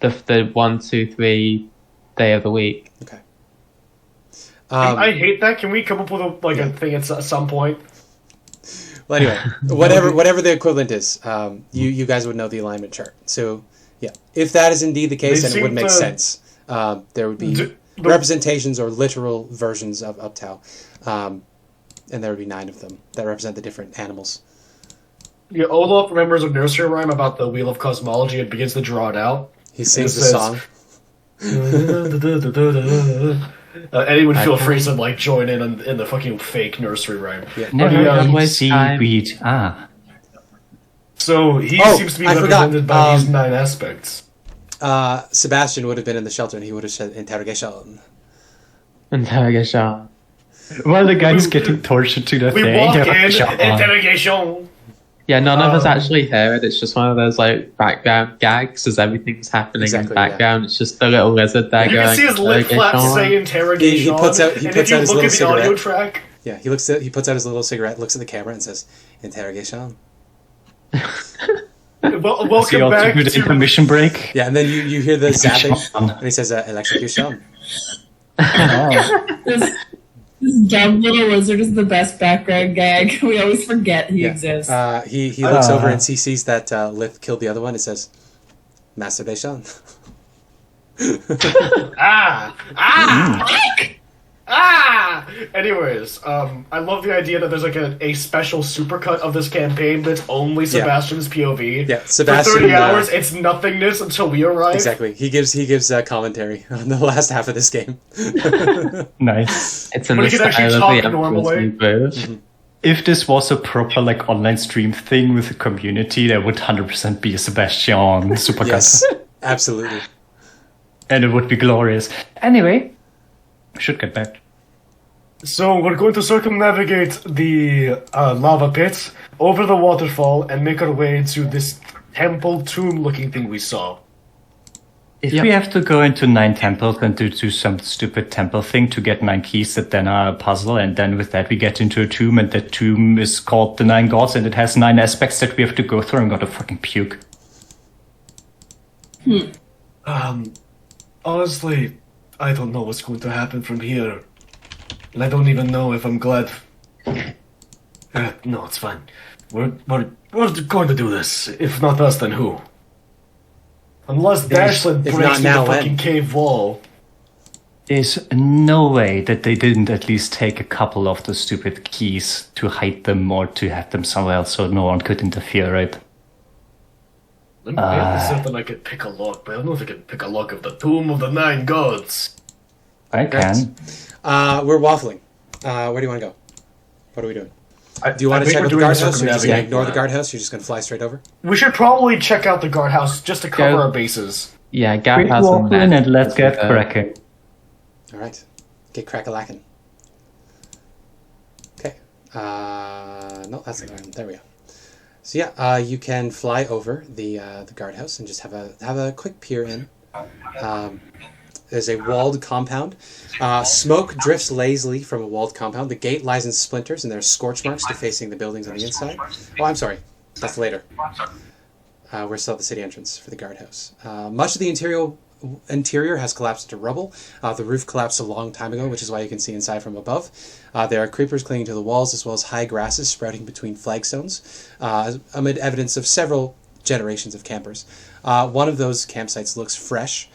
A: the 1, 2, 3 day of the week.
B: Okay.
E: I hate that. Can we come up with a thing at some point?
B: Well, anyway, whatever the equivalent is, you guys would know the alignment chart. So, yeah, if that is indeed the case,
E: They
B: then it would
E: seem
B: make
E: to-
B: sense. There would be representations or literal versions of Uptow, and there would be 9 of them that represent the different animals.
E: Yeah, Olaf remembers a nursery rhyme about the Wheel of Cosmology and begins to draw it out.
B: He sings
E: It
B: the
E: says-
B: song.
E: Anyone feel free to like join in the fucking fake nursery rhyme.
B: Yeah.
D: Never
A: Yeah.
D: eat
A: Waste time.
D: seaweed. Ah.
E: So he
B: Oh,
E: seems to be
B: I forgot.
E: represented by these 9 aspects.
B: Sebastian would have been in the shelter, and he would have said interrogation.
A: Interrogation.
D: While the guy's getting tortured to death.
E: We
D: there,
E: walk in,
D: interrogation.
E: interrogation.
A: Yeah, none of us
E: Um,
A: actually hear it. It's just one of those like background gags as everything's happening
B: Exactly,
A: in the background. It's just the little lizard there
E: You
A: going.
E: can see his lip flaps
A: "Interrogation."
E: say interrogation.
B: He puts out
E: and
B: his
E: if you look
B: little
E: at the audio
B: cigarette.
E: track,
B: Yeah, he puts out his little cigarette, looks at the camera, and says interrogation.
D: Does he
E: welcome
D: also
E: back
D: do the
E: to
D: intermission break?
B: Yeah, and then you hear the zapping,
D: Sean.
B: and he says electrocution.
D: Oh.
C: This dumb little lizard is the best background gag. We always forget he
B: Yeah.
C: exists.
B: He looks over and he sees that Lith killed the other one and says, masturbation.
E: Anyways, I love the idea that there's like a special supercut of this campaign that's only Sebastian's POV.
B: Yeah,
E: For
B: Sebastian.
E: 30 hours, it's nothingness until we arrive.
B: Exactly. He gives commentary on the last half of this game.
D: Nice.
A: It's in
E: But
A: the
E: he can actually
A: style
E: talk
A: of the
E: normally.
A: Emperor's New Groove.
D: If this was a proper like online stream thing with the community, there would 100% be a Sebastian supercut.
B: Yes, absolutely.
D: And it would be glorious. Anyway, we should get back.
E: So we're going to circumnavigate the lava pit, over the waterfall, and make our way to this temple tomb-looking thing we saw.
D: If
A: Yep.
D: we have to go into 9 temples and do some stupid temple thing to get 9 keys that then are a puzzle, and then with that we get into a tomb, and that tomb is called the 9 gods, and it has 9 aspects that we have to go through, I'm gonna fucking puke.
E: Honestly, I don't know what's going to happen from here. And I don't even know if I'm glad. No, it's fine. We're going to do this. If not us, then who? Unless Dashland
B: if
E: breaks
B: not
E: through
B: now,
E: the
B: when?
E: fucking cave wall.
D: There's no way that they didn't at least take a couple of the stupid keys to hide them or to have them somewhere else so no one could interfere, right?
E: I mean, I have to say that I could pick a lock, but I don't know if I can pick a lock of the Tomb of the 9 Gods.
D: I can.
B: We're waffling. Where do you want to go? What are we doing? Do you want to
E: think
B: check
E: we're
B: out the
E: doing
B: guardhouse, or you're just going to
E: circumnavigate.
B: ignore the guardhouse? You're just going to fly straight over?
E: We should probably check out the guardhouse just to cover
A: Go.
E: our bases.
A: Yeah,
D: Quick
A: Gap has
D: walk in and let's get cracking.
B: All right. Get crack-a-lackin'. Okay. No, that's the one. There we go. So yeah, you can fly over the guardhouse and just have a quick peer in. There's a walled compound. Smoke drifts lazily from a walled compound. The gate lies in splinters, and there are scorch marks defacing the buildings on the inside. Oh, I'm sorry. That's later. We're still at the city entrance for the guardhouse. Much of the interior has collapsed into rubble. The roof collapsed a long time ago, which is why you can see inside from above. There are creepers clinging to the walls, as well as high grasses sprouting between flagstones, amid evidence of several generations of campers. One of those campsites looks fresh.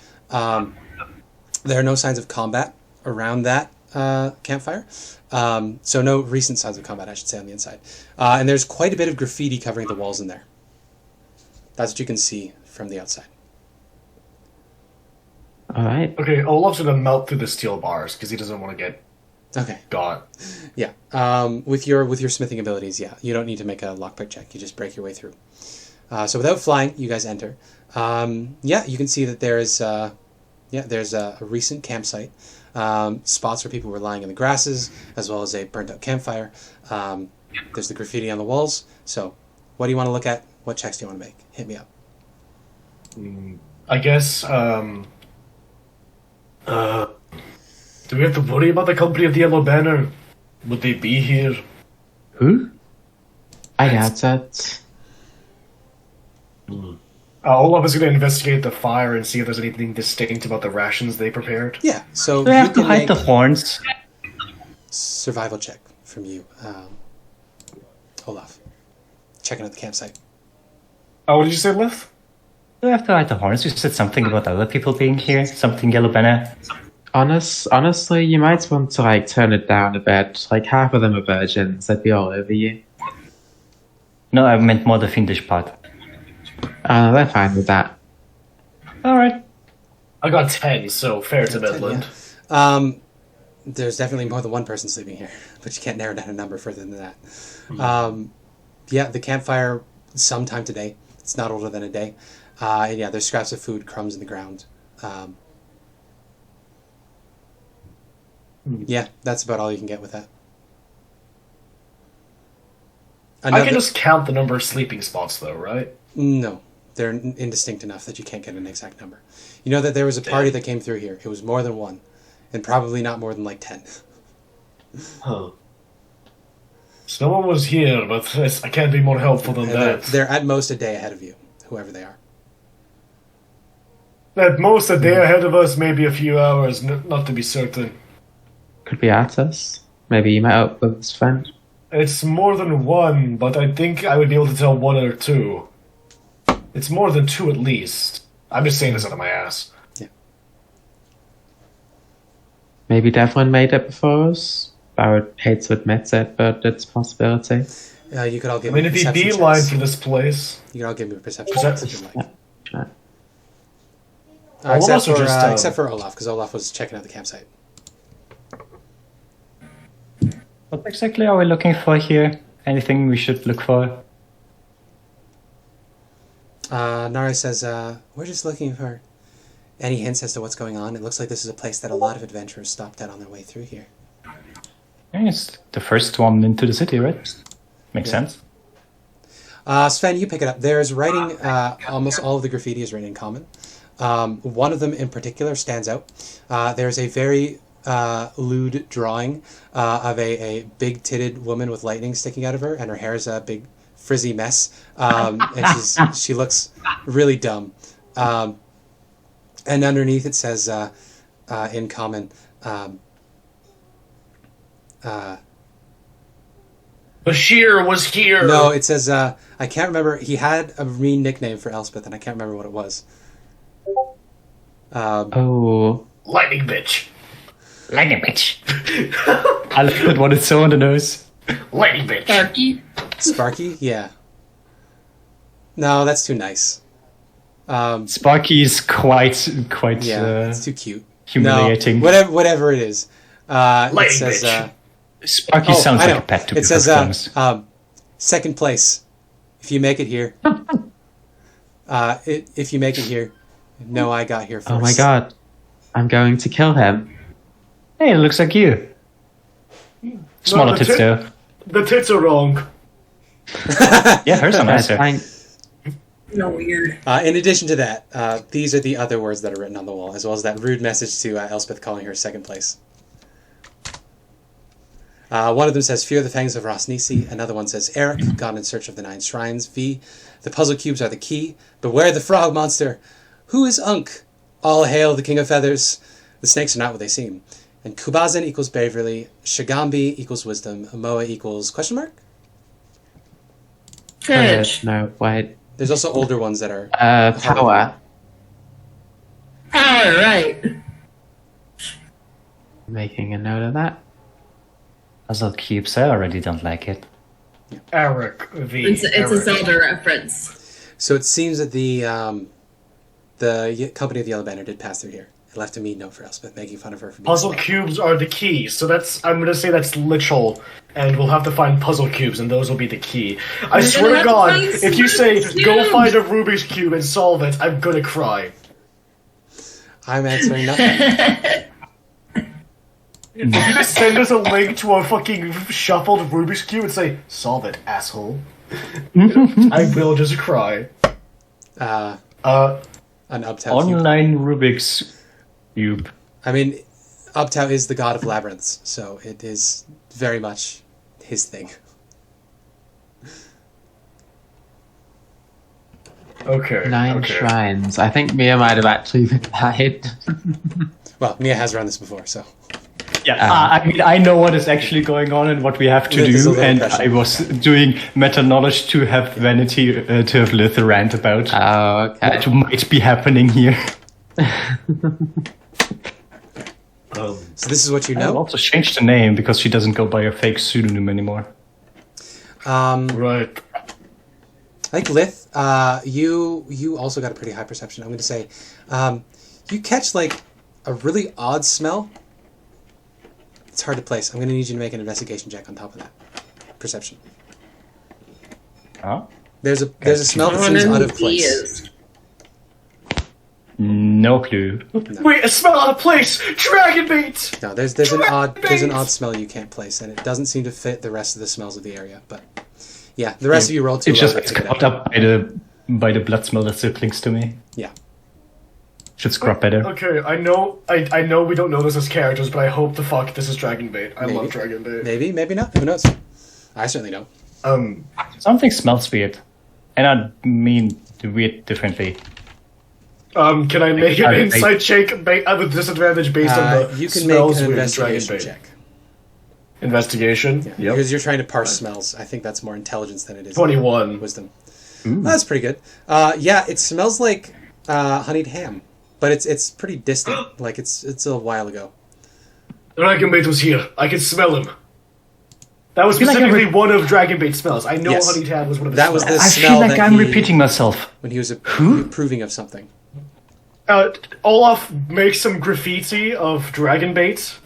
B: There are no signs of combat around that. campfire. So no recent signs of combat, I should say, on the inside. And there's quite a bit of graffiti covering the walls in there. That's what you can see from the outside.
A: All right.
E: Okay, Olaf's gonna melt through the steel bars because he doesn't want to get got.
B: Yeah. With your smithing abilities, yeah, you don't need to make a lockpick check. You just break your way through. So without flying, you guys enter. Yeah, you can see that there's a recent campsite. Spots where people were lying in the grasses, as well as a burnt out campfire. There's the graffiti on the walls. So, what do you want to look at? What checks do you want to make? Hit me up.
E: I guess. Do we have to worry about the company of the Yellow Banner? Would they be here?
D: Who?
A: I doubt it.
E: Olaf is going to investigate the fire and see if there's anything distinct about the rations they prepared.
B: Yeah, so
D: Do I
B: you
D: have to
B: can
D: hide
B: make
D: the horns?
B: survival check from you, Olaf. Checking out the campsite.
E: Oh, what did you say, Lith?
D: Do I have to hide the horns? You said something about other people being here. Something Yellow Banner.
A: Honestly, you might want to turn it down a bit. Half of them are virgins. They'd be all over you.
D: No, I meant more the fiendish part.
A: They're fine with that.
D: All right.
E: I got 10, so fair to Midland.
B: Yeah. There's definitely more than one person sleeping here, but you can't narrow down a number further than that. Yeah, the campfire sometime today. It's not older than a day. And yeah, there's scraps of food, crumbs in the ground. Yeah, that's about all you can get with that.
E: I can just count the number of sleeping spots, though, right?
B: No, they're indistinct enough that you can't get an exact number. You know that there was a party that came through here. It was more than one, and probably not more than 10.
E: Huh. So no one was here, but I can't be more helpful than that.
B: They're at most a day ahead of you, whoever they are.
E: At most a day ahead of us, maybe a few hours, not to be certain.
A: Could be at us. Maybe you met up with his friend.
E: It's more than one, but I think I would be able to tell one or two. It's more than two at least. I'm just saying this out of my ass.
B: Yeah.
A: Maybe Devlin made it before us. I would hate to admit it, but it's a possibility.
B: You could all give
E: I mean,
B: me
E: if he
B: perception
E: beeline
B: checks.
E: for this place...
B: You can all give me a perception checks if you'd like.
A: Yeah.
B: Except for Olaf, because Olaf was checking out the campsite.
D: What exactly are we looking for here? Anything we should look for?
B: Nara says, we're just looking for any hints as to what's going on. It looks like this is a place that a lot of adventurers stopped at on their way through here.
D: Yeah, it's the first one into the city, right? Makes sense.
B: Sven, you pick it up. There's writing, almost all of the graffiti is written in common. One of them in particular stands out. There's a very lewd drawing of a big-titted woman with lightning sticking out of her, and her hair is a big frizzy mess, and she looks really dumb. And underneath it says in common,
E: Bashir was here!
B: No, it says, I can't remember, he had a mean nickname for Elspeth, and I can't remember what it was.
E: Lightning bitch.
D: Lightning bitch. I like that one, it's so on the nose.
E: Lightning bitch.
C: Sparky.
B: Sparky? Yeah. No, that's too nice.
D: Sparky is quite
B: Yeah, it's too cute.
D: humiliating.
B: No, whatever it is.
E: Lightning
B: it says,
E: bitch.
D: Sparky sounds
B: I
D: like
B: know.
D: a pet to be
B: It says,
D: perfectly honest.
B: second place. If you make it here. If you make it here. No, I got here first.
A: Oh my god. I'm going to kill him.
D: Hey, it looks like you. Smaller tits though.
E: The tits are wrong.
D: Yeah, hers are nicer.
C: No, weird.
B: In addition to that, these are the other words that are written on the wall, as well as that rude message to Elspeth calling her second place. One of them says, "Fear the fangs of Rosnisi." Another one says, "Eric, gone in search of the 9 shrines." V, "The puzzle cubes are the key. Beware the frog monster. Who is Unk? All hail the king of feathers. The snakes are not what they seem." And Kubazin equals Beverly. Shagambi equals wisdom. Moa equals question mark?
C: Courage.
A: No, wait.
B: There's also older ones that are...
A: Power.
C: Power, right.
A: Making a note of that.
D: Puzzle cubes, I already don't like it.
E: Eric V.
C: It's a Zelda reference.
B: So it seems that the company of the Yellow Banner did pass through here. It left a mean note for Elspeth, making fun of her for being
E: Puzzle
B: slow.
E: cubes are the key, so I'm gonna say that's literal, and we'll have to find puzzle cubes, and those will be the key. I
C: We're
E: swear
C: gonna
E: to
C: have
E: God,
C: to find
E: if you say,
C: Rubik's
E: go
C: Cube."
E: find a Rubik's Cube and solve it, I'm gonna cry.
B: I'm answering nothing.
E: If you just send us a link to a fucking shuffled Rubik's Cube and say, solve it, asshole, I will just cry.
B: An Uptow cube.
D: Online Rubik's Cube.
B: I mean, Uptow is the god of labyrinths, so it is very much his thing.
E: Okay.
A: 9
E: okay.
A: shrines. I think Mia might have actually been lied.
B: Well, Mia has run this before, so.
D: Yeah, I mean, I know what is actually going on and what we have to
B: Lith is a
D: do,
B: little
D: and
B: pressure.
D: I was doing meta knowledge to have Vanity to have Lith rant about
A: Oh, okay.
D: what might be happening here.
B: So this is what you
D: I'll
B: know.
D: also change the name because she doesn't go by her fake pseudonym anymore.
E: Right.
B: I think Lith, you also got a pretty high perception. I'm going to say, you catch like a really odd smell. It's hard to place. I'm going to need you to make an investigation check on top of that. Perception.
D: Oh?
B: There's a smell that seems out of place.
D: No clue.
E: Wait, a smell out of place! Dragon bait!
B: No, there's an odd smell you can't place, and it doesn't seem to fit the rest of the smells of the area. But yeah, the rest of you rolled too
D: It's
B: low
D: just
B: to
D: it's
B: pick it
D: caught
B: up.
D: up by the blood smell that still clings to me.
B: Yeah.
D: Should scrub better.
E: Okay, I know we don't know this as characters, but I hope the fuck this is Dragon Bait. I love Dragon Bait.
B: Maybe, maybe not. Who knows? I certainly don't.
D: Something smells weird. And I mean weird differently.
E: Can I make an
D: I-
E: insight check with disadvantage based on the
B: You can make
E: smells
B: an
E: weird in Dragon
B: investigation
E: Bait?
B: check.
E: Investigation? Yep.
B: Because you're trying to parse smells. I think that's more intelligence than it is
E: 21.
B: wisdom. That's pretty good. Yeah, it smells like honeyed ham, but it's pretty distant. Like it's a while ago.
E: Dragon Bait was here. I can smell him. That was
D: feel like
E: specifically one of Dragon Bait's smells. I know
B: Yes.
E: Honey Tad was one of his
B: That was
E: smells.
B: the
D: I
B: smell
D: feel like
B: that
D: I'm
B: he-
D: repeating myself.
B: When he was approving of something.
E: Olaf makes some graffiti of Dragon Bait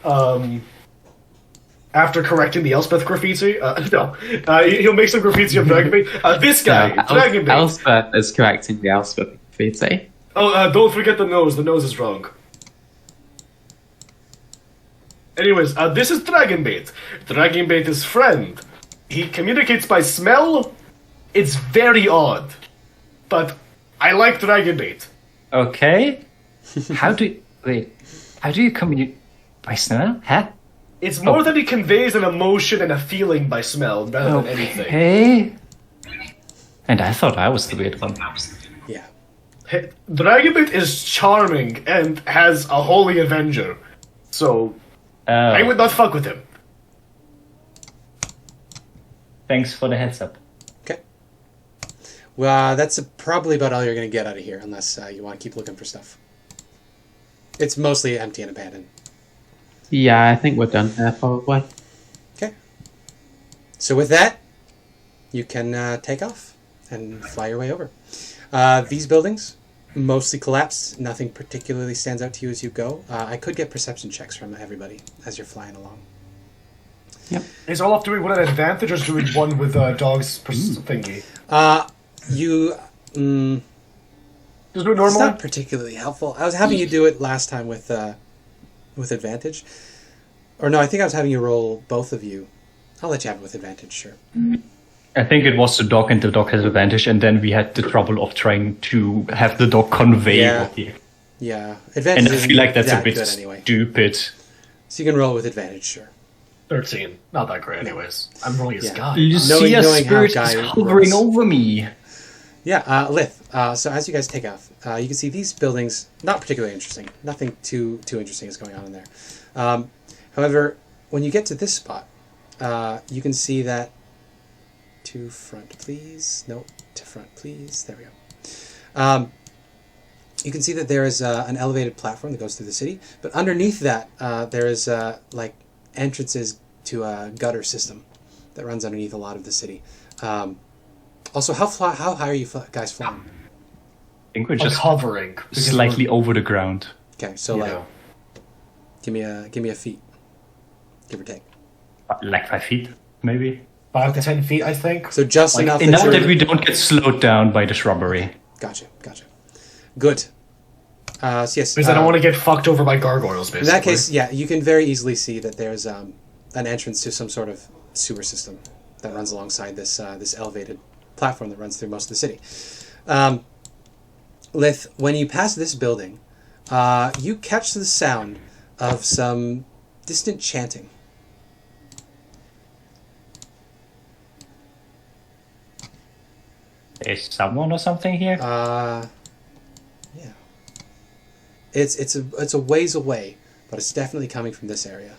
E: after correcting the Elspeth graffiti. He'll make some graffiti of Dragon Bait. This guy, Dragon Bait.
A: Elspeth is correcting the Elspeth graffiti.
E: Oh, don't forget the nose. The nose is wrong. Anyways, this is Dragon Bait. Dragon Bait is friend. He communicates by smell. It's very odd. But I like Dragon Bait.
D: Okay. How do you communicate by smell? Huh?
E: It's more that he conveys an emotion and a feeling by smell rather than anything.
D: Okay. And I thought I was the weird one.
B: Yeah.
E: Dragonbait is charming and has a holy avenger. So, I would not fuck with him.
D: Thanks for the heads up.
B: Okay. Well, that's probably about all you're going to get out of here, unless you want to keep looking for stuff. It's mostly empty and abandoned.
A: Yeah, I think we're done there, probably.
B: Okay. So with that, you can take off and fly your way over. These buildings, mostly collapsed. Nothing particularly stands out to you as you go. I could get perception checks from everybody as you're flying along.
E: Is Olaf doing one at advantage or is doing one with dog's thingy? Just do it
B: It's
E: normal?
B: not particularly helpful. I was having you do it last time with advantage. Or no, I think I was having you roll both of you. I'll let you have it with advantage, sure.
D: I think it was the dog, and the dog has advantage, and then we had the trouble of trying to have the dog convey
B: Yeah.
D: what he...
B: Yeah, advantage
D: And I
B: isn't
D: feel like that's a
B: that
D: bit
B: good anyway.
D: stupid.
B: So you can roll with advantage, sure.
E: 13. Not that great, anyways. I'm rolling as
B: Yeah.
E: God.
D: Lucia's
B: knowing how
D: spirit is
B: Guy
D: hovering
B: rolls.
D: over me.
B: Yeah, Lith. So as you guys take off, you can see these buildings, not particularly interesting. Nothing too interesting is going on in there. However, when you get to this spot, you can see that... To front, please. No, to front, please. There we go. you can see that there is an elevated platform that goes through the city, but underneath that there is like entrances to a gutter system that runs underneath a lot of the city. Also, how high are you guys flying?
D: I think we're just
E: hovering
D: slightly over the ground.
B: Okay, so give me a feet, give or take.
D: Like 5 feet, maybe.
E: 5 to 10 feet, I think.
B: So just enough
D: that we don't get slowed down by the shrubbery.
B: Gotcha. Good. So yes,
E: because I don't want to get fucked over by gargoyles, basically.
B: In that case, yeah, you can very easily see that there's an entrance to some sort of sewer system that runs alongside this elevated platform that runs through most of the city. Lith, when you pass this building, you catch the sound of some distant chanting.
D: Is someone or something here?
B: Yeah. It's a ways away, but it's definitely coming from this area.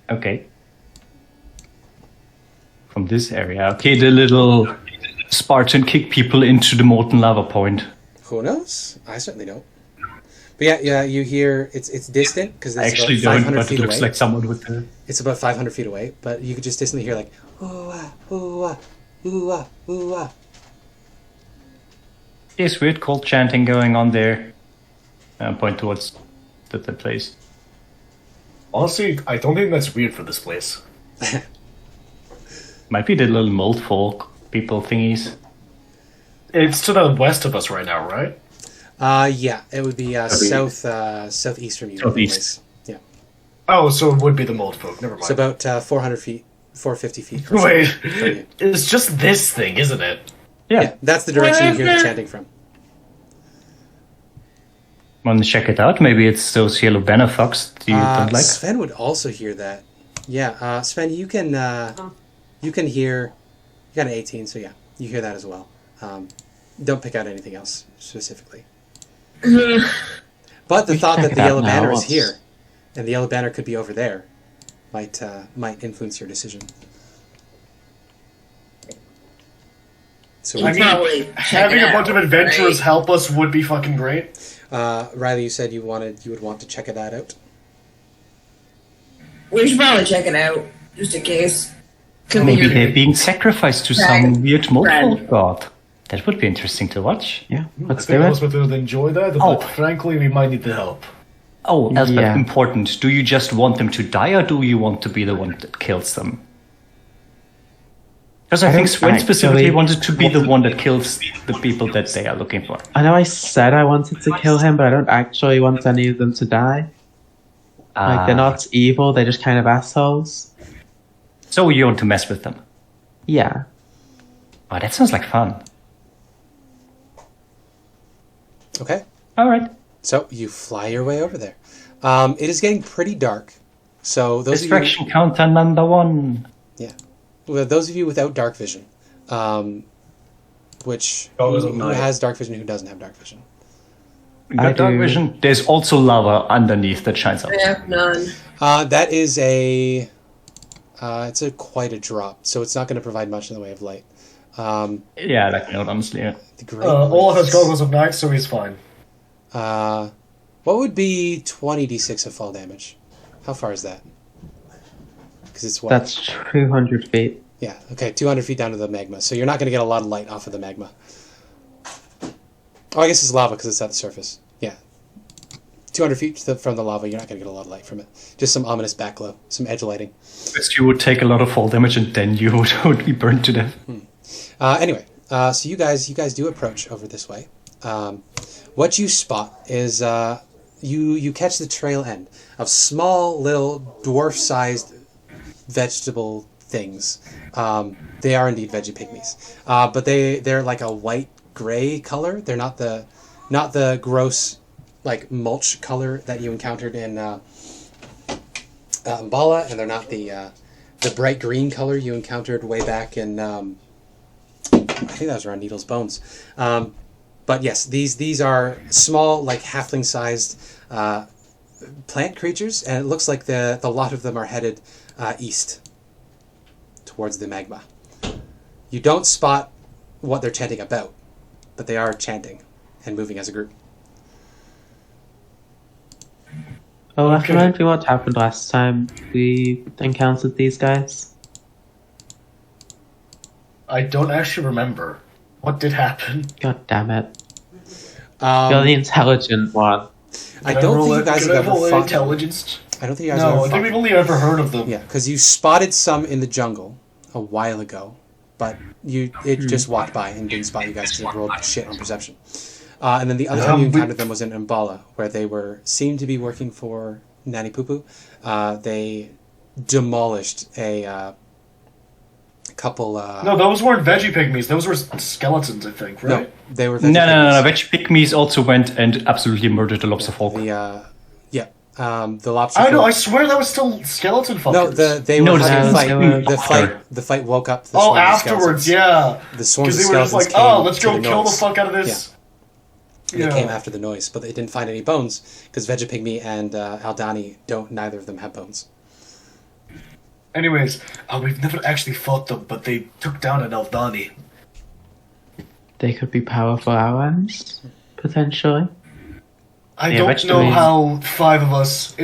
D: Okay. From this area. Okay, the little Spartan kick people into the molten lava point.
B: Who knows? I certainly don't. But yeah, you hear it's distant because it's
D: actually
B: about 500
D: don't, but
B: feet
D: it looks
B: away.
D: like someone with the...
B: It's about 500 feet away, but you could just distantly hear like ooh ah ooh ah ooh ah ooh ah.
D: There's weird cold chanting going on there. Point towards the place.
E: Honestly, I don't think that's weird for this place.
D: Might be the little mold folk people thingies.
E: It's to the west of us right now, right?
B: Yeah, it would be southeast from you.
D: Southeast.
B: Yeah.
E: Oh, so it would be the mold folk. Never mind.
B: It's about 400 feet, 450 feet.
E: Wait,
B: from you.
E: it's just this thing, isn't it?
B: Yeah, that's the direction you hear the chanting from.
D: Want to check it out? Maybe it's those yellow banner fox you don't like?
B: Sven would also hear that. Yeah, Sven, you can hear. You got an 18, so yeah, you hear that as well. Don't pick out anything else specifically. But the thought that the yellow banner is here, and the yellow banner could be over there, might influence your decision. So
E: I mean, having a bunch of adventurers help us would be fucking great.
B: Riley, you said you would want to check that out.
C: We should probably check it out, just in case.
D: Maybe they're being sacrificed to some weird multiple god. That would be interesting to watch.
A: Yeah, let's
E: I
A: do
E: think
A: it.
E: Elspeth would enjoy that, but frankly, we might need the help.
D: Oh, Elspeth,
A: Yeah.
D: important. Do you just want them to die, or do you want to be the one that kills them? Because I think Sven specifically wanted to be the one that kills the people that they are looking for.
A: I know I said I wanted to kill him, but I don't actually want any of them to die. Like, they're not evil, they're just kind of assholes.
D: So you want to mess with them?
A: Yeah.
D: Oh, that sounds like fun.
B: Okay.
D: All right.
B: So you fly your way over there. It is getting pretty dark. So those
D: Distraction counter number 1.
B: Yeah. Well, those of you without dark vision, which who has dark vision, who doesn't have dark vision?
D: We got dark vision. There's also lava underneath that shines up.
C: I have none.
B: That is it's quite a drop, so it's not going to provide much in the way of light.
D: Yeah, that note, honestly. Yeah.
B: The great
E: Olaf has
B: lights.
E: goggles of night, so he's fine.
B: What would be 20d6 of fall damage? How far is that? Because it's what?
A: That's 200 feet.
B: Yeah, okay, 200 feet down to the magma. So you're not going to get a lot of light off of the magma. Oh, I guess it's lava because it's at the surface. Yeah. 200 feet from the lava, you're not going to get a lot of light from it. Just some ominous backglow, some edge lighting.
D: First you would take a lot of fall damage and then you would be burned to death.
B: Anyway, so you guys do approach over this way. What you spot is you catch the trail end of small little dwarf-sized vegetable things. They are indeed veggie pygmies, but they're like a white gray color. They're not the gross like mulch color that you encountered in Mbala, and they're not the bright green color you encountered way back in I think that was around Needle's Bones. But yes, these are small, like halfling-sized plant creatures, and it looks like the lot of them are headed east towards the magma. You don't spot what they're chanting about, but they are chanting and moving as a group.
A: Oh, I remind me what happened last time we encountered these guys.
E: I don't actually remember. What did happen?
A: God damn it. You're the intelligent one.
B: I don't think you guys have ever fought.
E: Intelligence?
B: I don't think you guys have ever
E: No, I
B: fought.
E: think we've only ever heard of them.
B: Yeah, because you spotted some in the jungle a while ago, but it just walked by and didn't spot you guys because it rolled shit on perception. And then the other time you encountered them was in Umbala, where they seemed to be working for Nanny Poo. They demolished a couple.
E: No, those weren't veggie pygmies. Those were skeletons, I think, right?
B: No, they were.
D: No. Veg pygmies also went and absolutely murdered the lobster folk.
B: The lobster.
E: I know. I swear that was still skeleton fuckers.
B: No, they were having a fight. The fight woke up. The swarm of
E: afterwards,
B: skeletons.
E: yeah.
B: The swarms
E: Because
B: of
E: they were just
B: skeletons
E: like,
B: came
E: let's
B: to
E: go
B: the
E: kill the
B: noise.
E: fuck out of this.
B: And they came after the noise, but they didn't find any bones because Vegapygmy and Aldani neither of them have bones.
E: Anyways, we've never actually fought them, but they took down an Aldani.
A: They could be powerful allies, potentially.
E: I
D: Yeah,
E: don't know
D: vegetables.
E: how five of us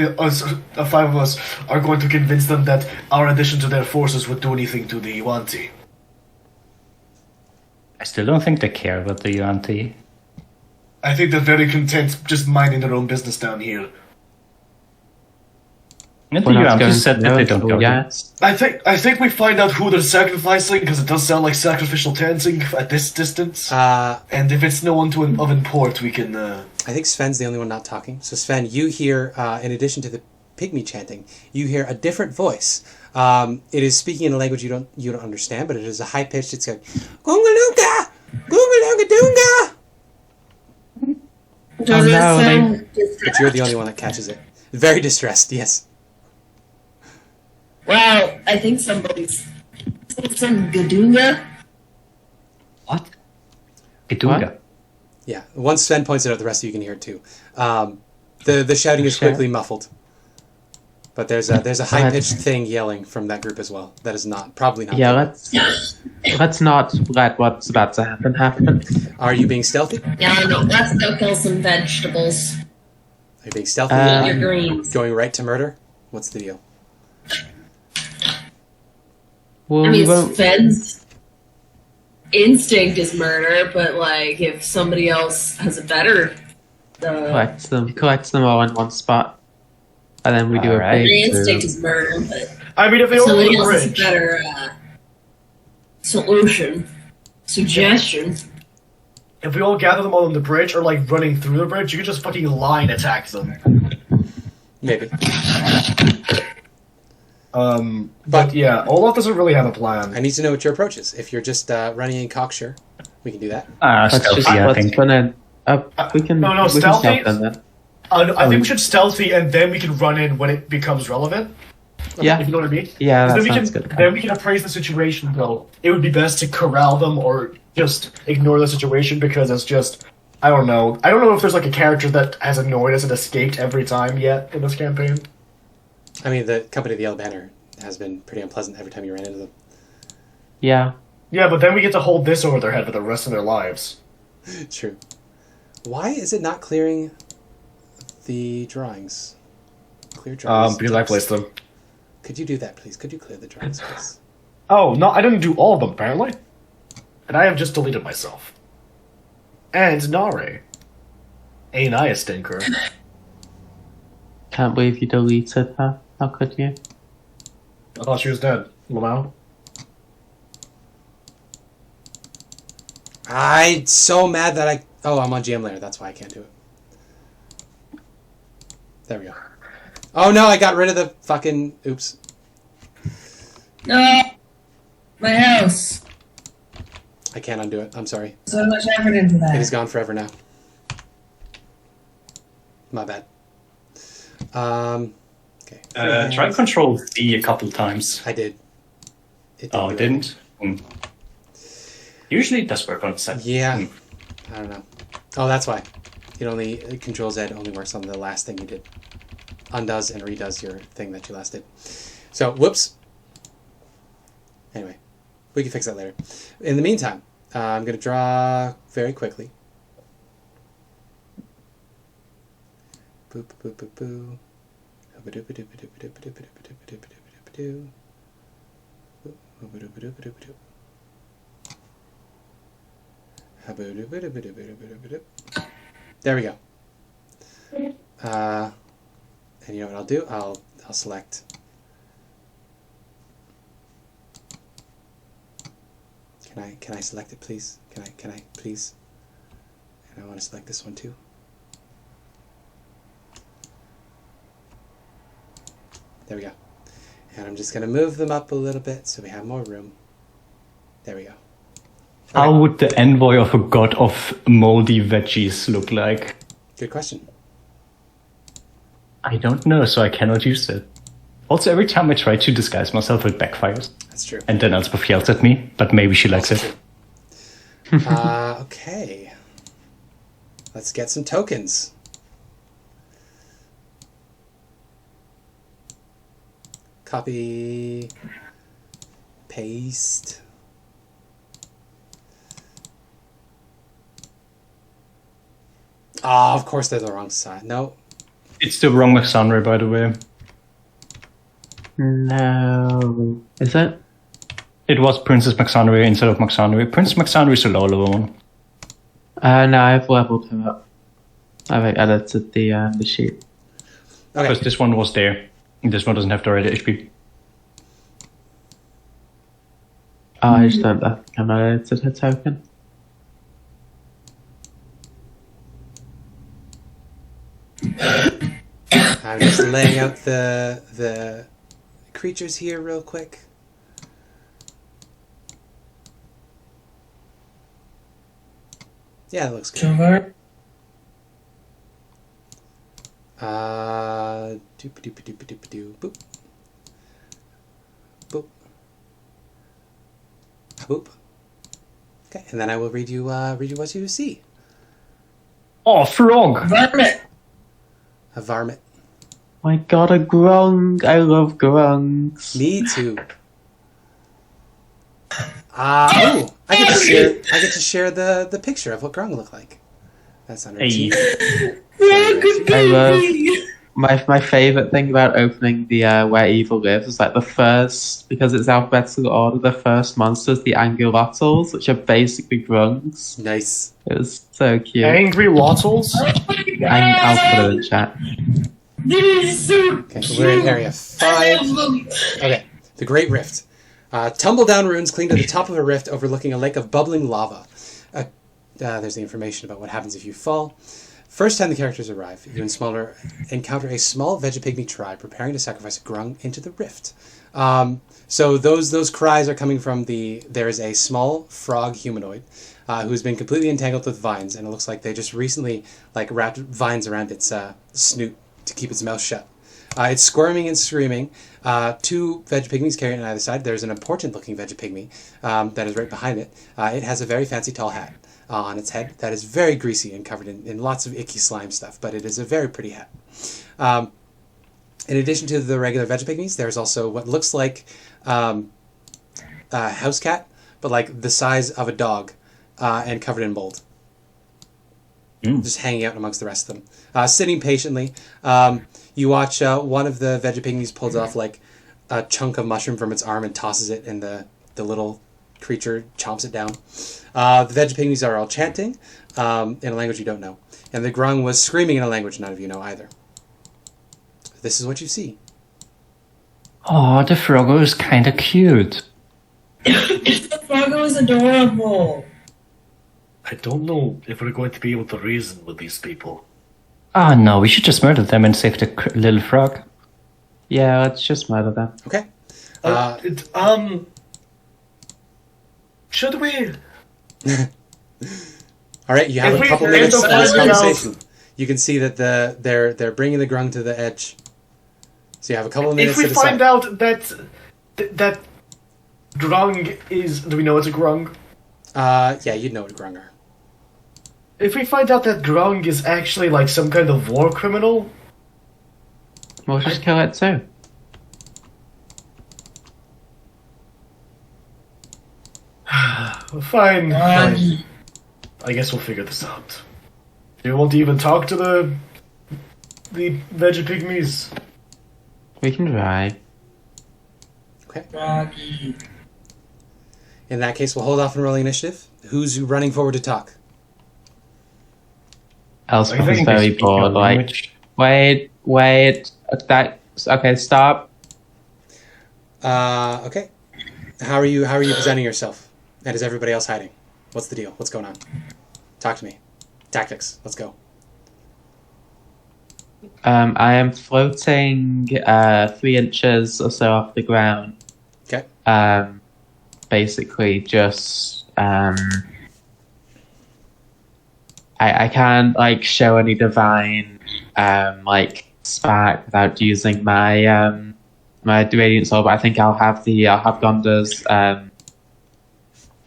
E: are going to convince them that our addition to their forces would do anything to the Yuan-Ti.
D: I still don't think they care about the Yuan-Ti.
E: I think they're very content just minding their own business down here.
D: And the
A: We're not
D: Yuan-Ti
A: going
D: said
A: to
D: that
A: know
D: they don't
A: until
D: go.
A: yet.
E: I think we find out who they're sacrificing because it does sound like sacrificial dancing at this distance. And if it's no one of import, we can.
B: I think Sven's the only one not talking. So Sven, you hear, in addition to the pygmy chanting, you hear a different voice. It is speaking in a language you don't understand, but it is a high pitched. It's like Gungalunga, Gungalunga Dunga.
C: Does it
A: no,
C: sound
B: But you're the only one that catches it. Very distressed. Yes.
C: Wow, I think somebody's some Gadunga.
D: What? Petunga.
B: Yeah. Once Sven points it out, the rest of you can hear it too. The shouting is quickly muffled. But there's a high pitched thing yelling from that group as well. That is probably not.
A: Yeah, let's not let what's about to happen.
B: Are you being stealthy?
C: Yeah, no, let's go kill some vegetables.
B: Are you being stealthy?
C: Eat your greens.
B: Going right to murder? What's the deal?
A: Well,
C: I
A: we
C: mean,
A: won't.
C: Sven's instinct is murder, but like if somebody else has a better,
A: Collect them all in one spot, and then we do
D: Alright.
A: a
C: my
A: big
C: instinct is murder, but
E: I mean, if they were on
C: somebody
E: the
C: else has a
E: bridge,
C: better suggestion.
E: if we all gather them all on the bridge or like running through the bridge, you could just fucking line attack them.
B: Maybe.
E: But yeah, Olaf doesn't really have a plan.
B: I need to know what your approach is. If you're just running in cocksure, we can do that.
D: Stealthy, I think.
A: run in. We can.
E: No,
A: we can
E: stealthy?
A: stealth them then.
E: I think we should stealthy and then we can run in when it becomes relevant.
A: Yeah.
E: If you know what I mean?
A: Yeah, that
E: Then we
A: sounds
E: can,
A: good.
E: Then we can appraise the situation, though. It would be best to corral them or just ignore the situation because it's just... I don't know. I don't know if there's like a character that has annoyed us and escaped every time yet in this campaign.
B: I mean, the company of the Yellow Banner has been pretty unpleasant every time you ran into them.
A: Yeah.
E: Yeah, but then we get to hold this over their head for the rest of their lives.
B: True. Why is it not clearing the drawings? Clear drawings.
E: Because I placed them.
B: Could you do that, please? Could you clear the drawings, please?
E: Oh, no, I didn't do all of them, apparently. And I have just deleted myself. And Nare. Ain't I a stinker?
A: Can't believe you deleted her. How could you?
E: I thought she was dead. Lamau?
B: I'm so mad that I'm on GM layer. That's why I can't do it. There we go. Oh no, I got rid of the fucking... Oops.
C: No, my house.
B: I can't undo it. I'm sorry.
C: So much effort into
B: It is
C: that.
B: gone forever now. My bad. Okay.
D: Try Control V a couple times.
B: I did. It
D: Oh, it didn't? Usually it does work on set.
B: Yeah. I don't know. Oh, that's why. Control Z only works on the last thing you did. Undoes and redoes your thing that you last did. So, whoops. Anyway. We can fix that later. In the meantime, I'm going to draw very quickly. Boop, boop, boop, boo. There we go. And you know what I'll do? I'll select. Can I select it, please? Can I please? And I want to select this one too. There we go. And I'm just going to move them up a little bit so we have more room. There we go. Okay.
D: How would the envoy of a god of moldy veggies look like?
B: Good question.
D: I don't know, so I cannot use it. Also, every time I try to disguise myself, it backfires.
B: That's true.
D: And then Elspeth yells at me, but maybe she likes it.
B: Okay. Let's get some tokens. Copy. Paste. Ah, of course they're the wrong side. No.
D: It's the wrong Maxanre, by the way.
A: No. Is it?
D: It was Princess Maxanre instead of Maxanre. Princess Maxanre is a low level one.
A: No, I've leveled him up. I've edited the sheet.
B: Okay.
D: Because this one was there. This one doesn't have the right HP.
A: Oh, I just don't know. Can I edit a token?
B: I'm just laying out the creatures here real quick. Yeah, that looks good. Doop-a-doop-a-doop-a-doop-a-doo. Boop. Boop. Boop. Okay, and then I will read you what you see.
D: Oh, frog!
C: Varmint.
B: A varmint.
A: My god, a grung. I love grungs.
B: Me too. I get to share the picture of what grung look like. That's under
D: Hey.
A: I love my favorite thing about opening the Where Evil Lives is like the first, because it's alphabetical order, the first monsters, the Angulotls, which are basically grungs.
B: Nice.
A: It was so cute.
E: Angry Lottles?
A: I'll put it in chat.
C: This is so
B: Okay, so we're in area 5. Okay, the Great Rift. Tumble down ruins cling to the top of a rift overlooking a lake of bubbling lava. There's the information about what happens if you fall. First time the characters arrive, you encounter a small Vegapygmy tribe preparing to sacrifice a grung into the rift. So those cries are coming from there is a small frog humanoid who's been completely entangled with vines, and it looks like they just recently wrapped vines around its snoot to keep its mouth shut. It's squirming and screaming. 2 Vegapygmies carrying it on either side. There's an important looking Vegapygmy that is right behind it. It has a very fancy tall hat on its head that is very greasy and covered in lots of icky slime stuff, but it is a very pretty hat. In addition to the regular Vegapygmies, there's also what looks like a house cat, but like the size of a dog and covered in mold. Just hanging out amongst the rest of them. Sitting patiently. You watch one of the Vegapygmies pulls off like a chunk of mushroom from its arm and tosses it, and the little creature chomps it down. The Vegapygmies are all chanting in a language you don't know. And the grung was screaming in a language none of you know either. This is what you see.
D: Oh, the froggo is kinda cute.
C: The froggo is adorable.
E: I don't know if we're going to be able to reason with these people.
D: Ah, no, we should just murder them and save the little frog.
A: Yeah, let's just murder them.
B: Okay.
E: Should we?
B: All right, you have
E: If
B: a
E: we
B: couple
E: end
B: minutes
E: up
B: of this
E: finding out-
B: conversation. You can see that they're bringing the grung to the edge. So you have a couple of minutes
E: If we
B: to decide.
E: find out that grung is... Do we know it's a grung?
B: Yeah, you'd know what grung are.
E: If we find out that grung is actually like some kind of war criminal...
A: We'll just kill it too.
E: Fine. I guess we'll figure this out. Do you want to even talk to the veggie pygmies?
A: We can try.
B: Okay. In that case, we'll hold off on rolling initiative. Who's running forward to talk?
A: Elspeth is very bored. Like, wait. Okay, stop.
B: Okay. How are you presenting yourself? And is everybody else hiding? What's the deal? What's going on? Talk to me. Tactics. Let's go.
A: I am floating 3 inches or so off the ground.
B: Okay.
A: Basically just I can't like show any divine like spark without using my my radiant soul, but I think I'll have Gondor's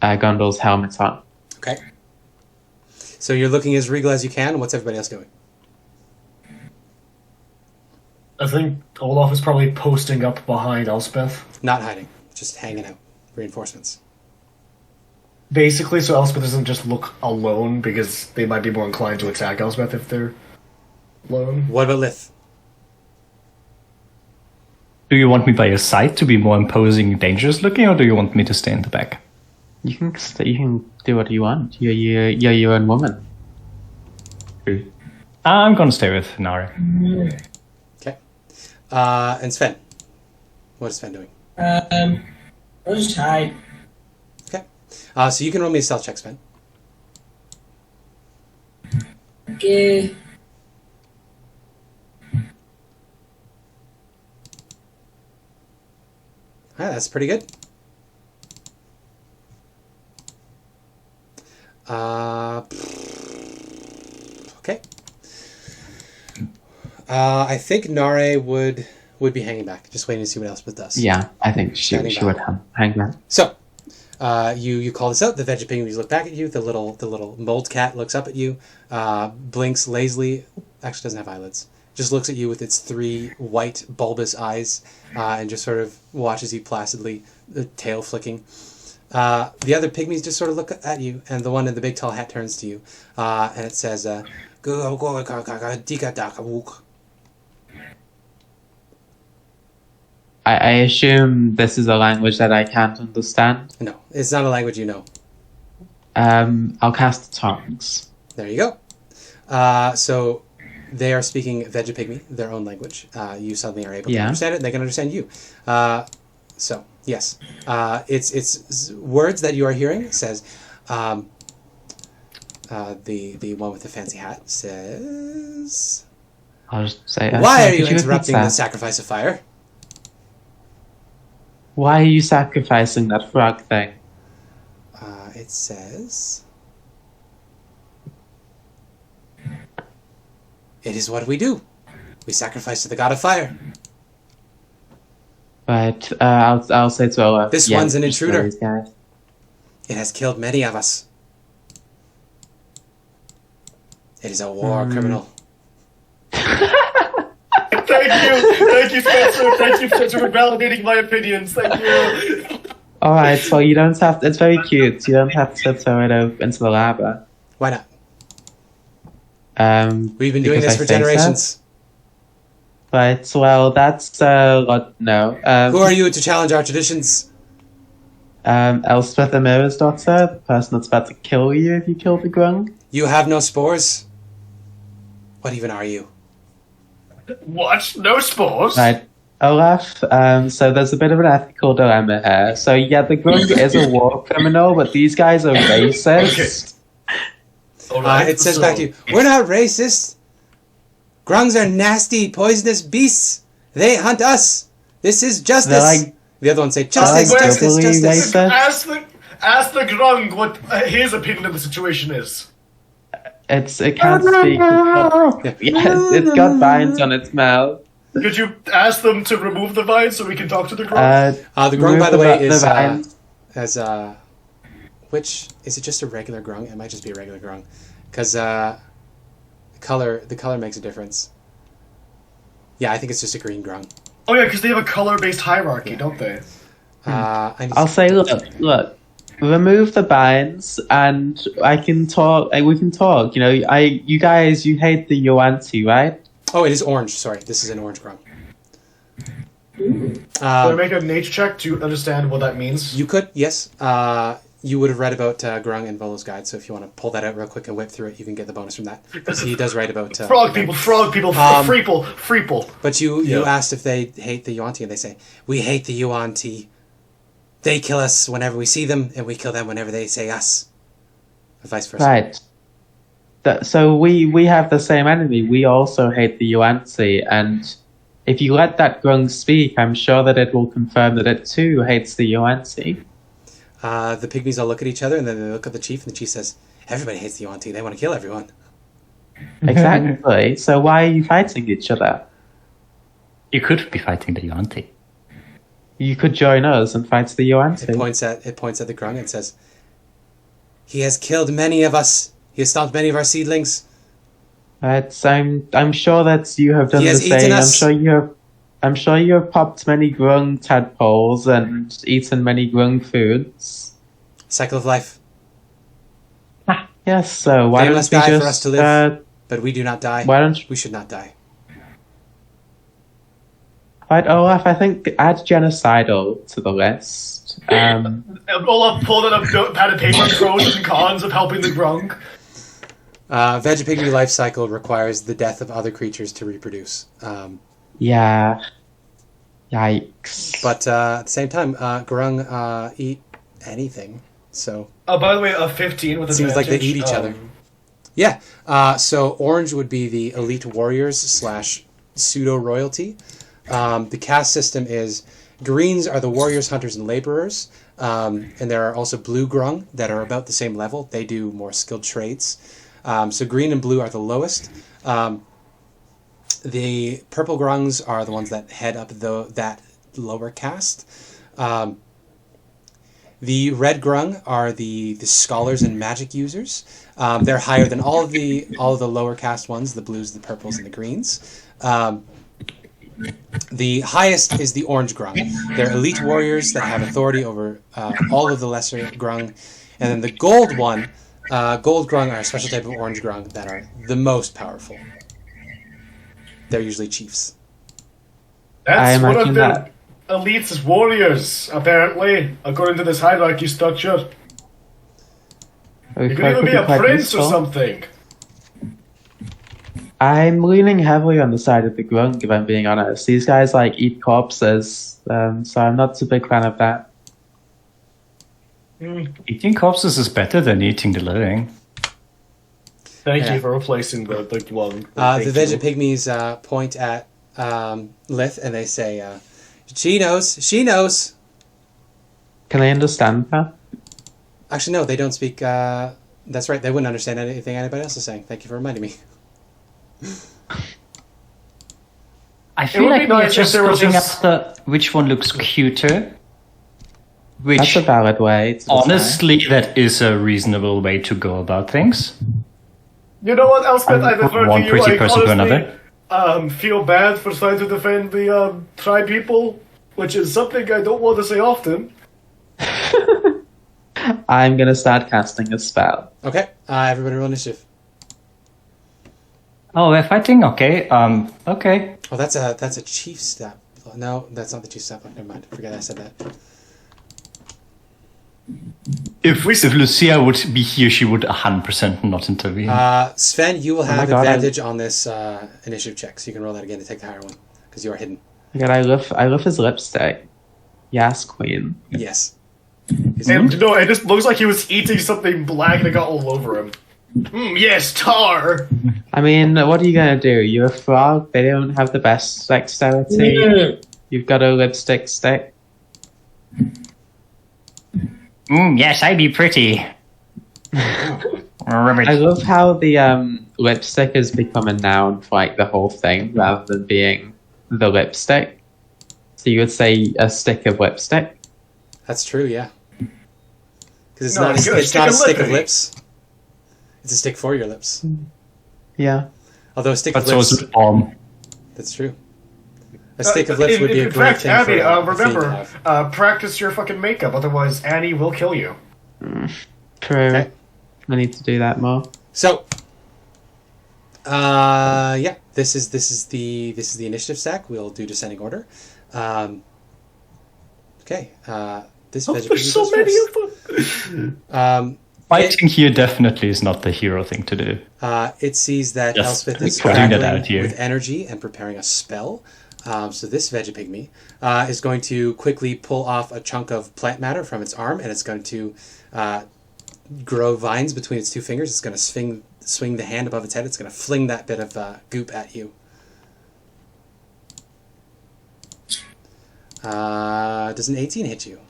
A: Gondor's helmet on.
B: Okay. So you're looking as regal as you can. What's everybody else doing?
E: I think Olaf is probably posting up behind Elspeth.
B: Not hiding. Just hanging out. Reinforcements.
E: Basically, so Elspeth doesn't just look alone, because they might be more inclined to attack Elspeth if they're alone.
B: What about Lith?
D: Do you want me by your side to be more imposing and dangerous looking, or do you want me to stay in the back?
A: You can do what you want. You're your own woman.
D: I'm gonna stay with Nari.
B: Okay. And Sven. What is Sven doing?
C: I'll just hide.
B: Okay. So you can roll me a stealth check, Sven.
C: Okay.
B: Alright, that's pretty good. Okay. I think Nare would be hanging back, just waiting to see what Elspeth does.
A: Yeah, I think she would hang back.
B: So, you call this out. The veggie pygmies look back at you. The little mold cat looks up at you, blinks lazily. Actually, doesn't have eyelids. Just looks at you with its 3 white bulbous eyes, and just sort of watches you placidly, the tail flicking. The other pygmies just sort of look at you, and the one in the big tall hat turns to you, and it says,
A: I assume this is a language that I can't understand.
B: No, it's not a language you know.
A: I'll cast tongues.
B: There you go. So they are speaking veggie pygmy, their own language. You suddenly are able to understand it, and they can understand you. So yes, it's words that you are hearing. It says, the one with the fancy hat says,
A: I'll just say,
B: "Why are you interrupting the sacrifice of fire?"
A: Why are you sacrificing that frog thing?
B: It says, "It is what we do. We sacrifice to the god of fire."
A: But I'll say to Olaf,
B: This one's an intruder.
A: these guys.
B: It has killed many of us. It is a war criminal.
E: Thank you, Spencer. Thank you, Spencer, for validating my opinions. Thank you.
A: Alright, so you don't have to, it's very cute. You don't have to throw it into the lava.
B: Why not? We've been
A: because
B: doing this
A: I
B: for
A: say so.
B: generations.
A: Right, well, that's no.
B: Who are you to challenge our traditions?
A: Elspeth Amirasdottir, the person that's about to kill you if you kill the grung.
B: You have no spores? What even are you?
E: What? No spores?
A: Right, Olaf, so there's a bit of an ethical dilemma here. So yeah, the grung is a war criminal, but these guys are racist.
E: Alright,
B: It says back to you, we're not racist. Grungs are nasty, poisonous beasts. They hunt us. This is justice.
A: They're
B: the other one say, justice,
A: like
B: justice,
A: doubly
B: justice.
A: racist.
E: Ask the grung what his opinion of the situation is.
A: It can't speak. It's got vines on its mouth.
E: Could you ask them to remove the vines so we can talk to the grung?
B: The grung, by the way, is
A: vines.
B: which is it? Just a regular grung? It might just be a regular grung, because the color makes a difference. Yeah, I think it's just a green grung.
E: Oh yeah, because they have a color-based hierarchy, don't they?
A: I'll say, look. remove the binds, and I can talk. We can talk. You know, you guys, you hate the Yuanti, right?
B: Oh, it is orange. Sorry, this is an orange grung.
E: Can I make a nature check to understand what that means?
B: You could, yes. You would have read about Grung in Volo's Guide, so if you want to pull that out real quick and whip through it, you can get the bonus from that. Because he does write about...
E: frog people, freeple.
B: But you asked if they hate the Yuanti, and they say, we hate the Yuanti. They kill us whenever we see them, and we kill them whenever they say us. Or vice versa.
A: Right. So we have the same enemy. We also hate the Yuanti, and if you let that Grung speak, I'm sure that it will confirm that it too hates the Yuanti.
B: The pygmies all look at each other, and then they look at the chief, and the chief says, everybody hates the Yuanti. They want to kill everyone.
A: Exactly. So why are you fighting each other?
D: You could be fighting the Yuanti.
A: You could join us and fight the Yuanti.
B: It points at the Grung and says, he has killed many of us. He has stopped many of our seedlings.
A: I'm sure that you have done
B: He
A: the
B: has eaten
A: same.
B: us.
A: I'm sure you have popped many Grung tadpoles and eaten many Grung foods.
B: Cycle of life.
A: Yes, so why
B: They
A: don't
B: must
A: we
B: die
A: just...
B: for us to live. But we do not die.
A: why don't...
B: We should not die.
A: Right, Olaf, I think add genocidal to the list.
E: Olaf pulled out a notepad and paper, pros and cons of helping the Grung.
B: Vegapygmy life cycle requires the death of other creatures to reproduce.
A: Yeah. Yikes.
B: But at the same time, Grung eat anything. So
E: By the way, a 15 with
B: it seems like they
E: advantage.
B: eat each other. Yeah. So orange would be the elite warriors / pseudo royalty. The caste system is greens are the warriors, hunters, and laborers. And there are also blue grung that are about the same level. They do more skilled trades. So green and blue are the lowest. The purple grungs are the ones that head up that lower caste. The red grung are the scholars and magic users. They're higher than all of the lower caste ones, the blues, the purples, and the greens. The highest is the orange grung. They're elite warriors that have authority over all of the lesser grung. And then the gold grung are a special type of orange grung that are the most powerful. They're usually chiefs.
E: That's
A: I
E: one of
A: imagine
E: the
A: that-
E: elite's warriors, apparently, according to this hierarchy structure. You could even be a prince or something.
A: I'm leaning heavily on the side of the Grung, if I'm being honest. These guys eat corpses, so I'm not a big fan of that.
D: Eating corpses is better than eating the living.
E: Thank you for replacing the Grung.
B: The Vegapygmies point at Lith and they say, she knows.
A: Can I understand that?
B: Actually, no, they don't speak. That's right, they wouldn't understand anything anybody else is saying. Thank you for reminding me.
D: I feel
E: would
D: like
E: be
D: we're
E: nice if
D: just
E: there was
D: going
E: just-
D: after which one looks cuter.
A: That's
D: Which,
A: a valid way to decide.
D: honestly, that is a reasonable way to go about things.
E: You know what, Elspeth? I
D: From
E: defer to
D: one
E: you.
D: pretty
E: I
D: person to
E: honestly
D: another.
E: feel bad for trying to defend the tribe people, which is something I don't want to say often.
A: I'm gonna start casting a spell.
B: Okay, everybody roll initiative.
D: Oh, they're fighting? Okay. Okay.
B: Oh, that's a chief stat. No, that's not the chief stat. Never mind. Forget I said that.
D: If Lucia would be here, she would 100% not intervene.
B: Sven, you will have
A: God,
B: advantage on this initiative check, so you can roll that again to take the higher one because you are hidden.
A: God, I love his lipstick. Yes, queen.
B: Yes.
E: And no, it just looks like he was eating something black and it got all over him. Yes, tar!
A: I mean, what are you gonna do? You're a frog. They don't have the best dexterity. You've got a lipstick stick.
D: Yes, I'd be pretty.
A: I love how the lipstick has become a noun for the whole thing rather than being the lipstick. So you would say a stick of lipstick.
B: That's true, yeah. Because it's
E: No,
B: not
E: it's
B: a stick of
E: lip.
B: lips. It's a stick for your lips.
A: Yeah.
B: Although a stick
D: But
B: of
D: so
B: lips...
D: is the arm.
B: That's true. A stick of lips would be a
E: in
B: great
E: fact,
B: thing
E: Abby,
B: for a fiend to
E: remember,
B: have.
E: practice your fucking makeup, otherwise Annie will kill you.
A: True.
B: Okay.
A: I need to do that more.
B: So, yeah, this is the initiative stack. We'll do descending order. Okay. This
E: There's so many of them.
D: Fighting here definitely is not the hero thing to do.
B: It sees that
D: Just
B: Elspeth is
D: putting that
B: crackling
D: out here.
B: with energy and preparing a spell. So this Vegapygmy is going to quickly pull off a chunk of plant matter from its arm, and it's going to grow vines between its two fingers. It's going to swing the hand above its head. It's going to fling that bit of goop at you. Does an 18 hit you?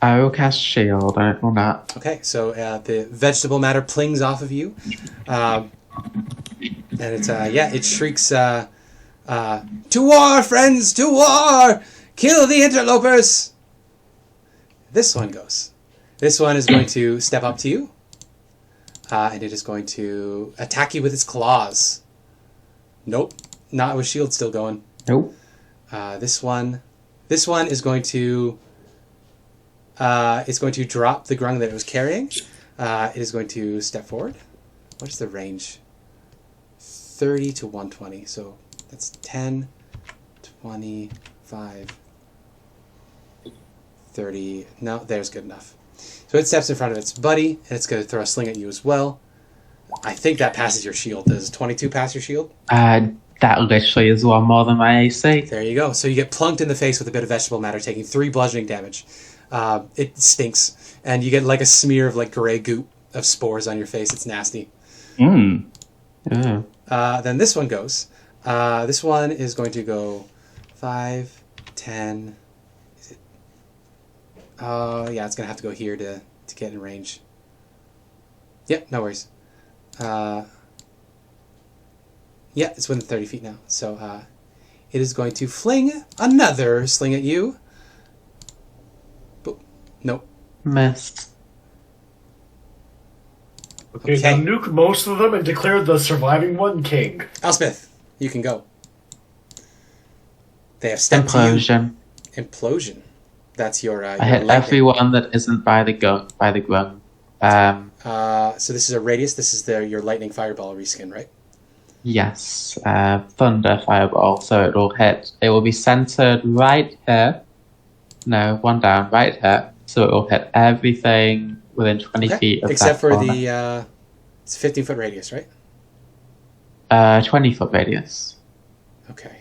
A: I will cast shield. I will not.
B: Okay, so the vegetable matter plings off of you, and it's it shrieks, "To war, friends! To war! Kill the interlopers!" This one goes. This one is going to step up to you, and it is going to attack you with its claws. Nope, not with shield still going.
A: Nope.
B: This one is going to. It's going to drop the grung that it was carrying. It is going to step forward. What's the range? 30 to 120. So that's 10, 25, 30. No, there's good enough. So it steps in front of its buddy, and it's going to throw a sling at you as well. I think that passes your shield. Does 22 pass your shield?
A: That literally is one more than my AC.
B: There you go. So you get plunked in the face with a bit of vegetable matter, taking 3 bludgeoning damage. It stinks, and you get like a smear of like gray goop of spores on your face. It's nasty.
D: Mm.
A: Yeah.
B: Then this one goes. This one is going to go 5, 10. Is it? Yeah, it's gonna have to go here to get in range. Yep, no worries. Yeah, it's within 30 feet now. So it is going to fling another sling at you. Nope.
A: Missed.
E: Okay, now nuke most of them and declare the surviving one king.
B: Elspeth, you can go. They have stepped
A: Implosion.
B: to you. Implosion. That's your.
A: I hit
B: lightning.
A: everyone that isn't by the grung.
B: So this is a radius. This is your lightning fireball reskin, right?
A: Yes. Thunder fireball. So it will hit. It will be centered right here. No, one down, right here. So it will hit everything within 20 feet of
B: except
A: that
B: for
A: corner.
B: the. It's a 15-foot radius, right?
A: 20-foot radius.
B: Okay.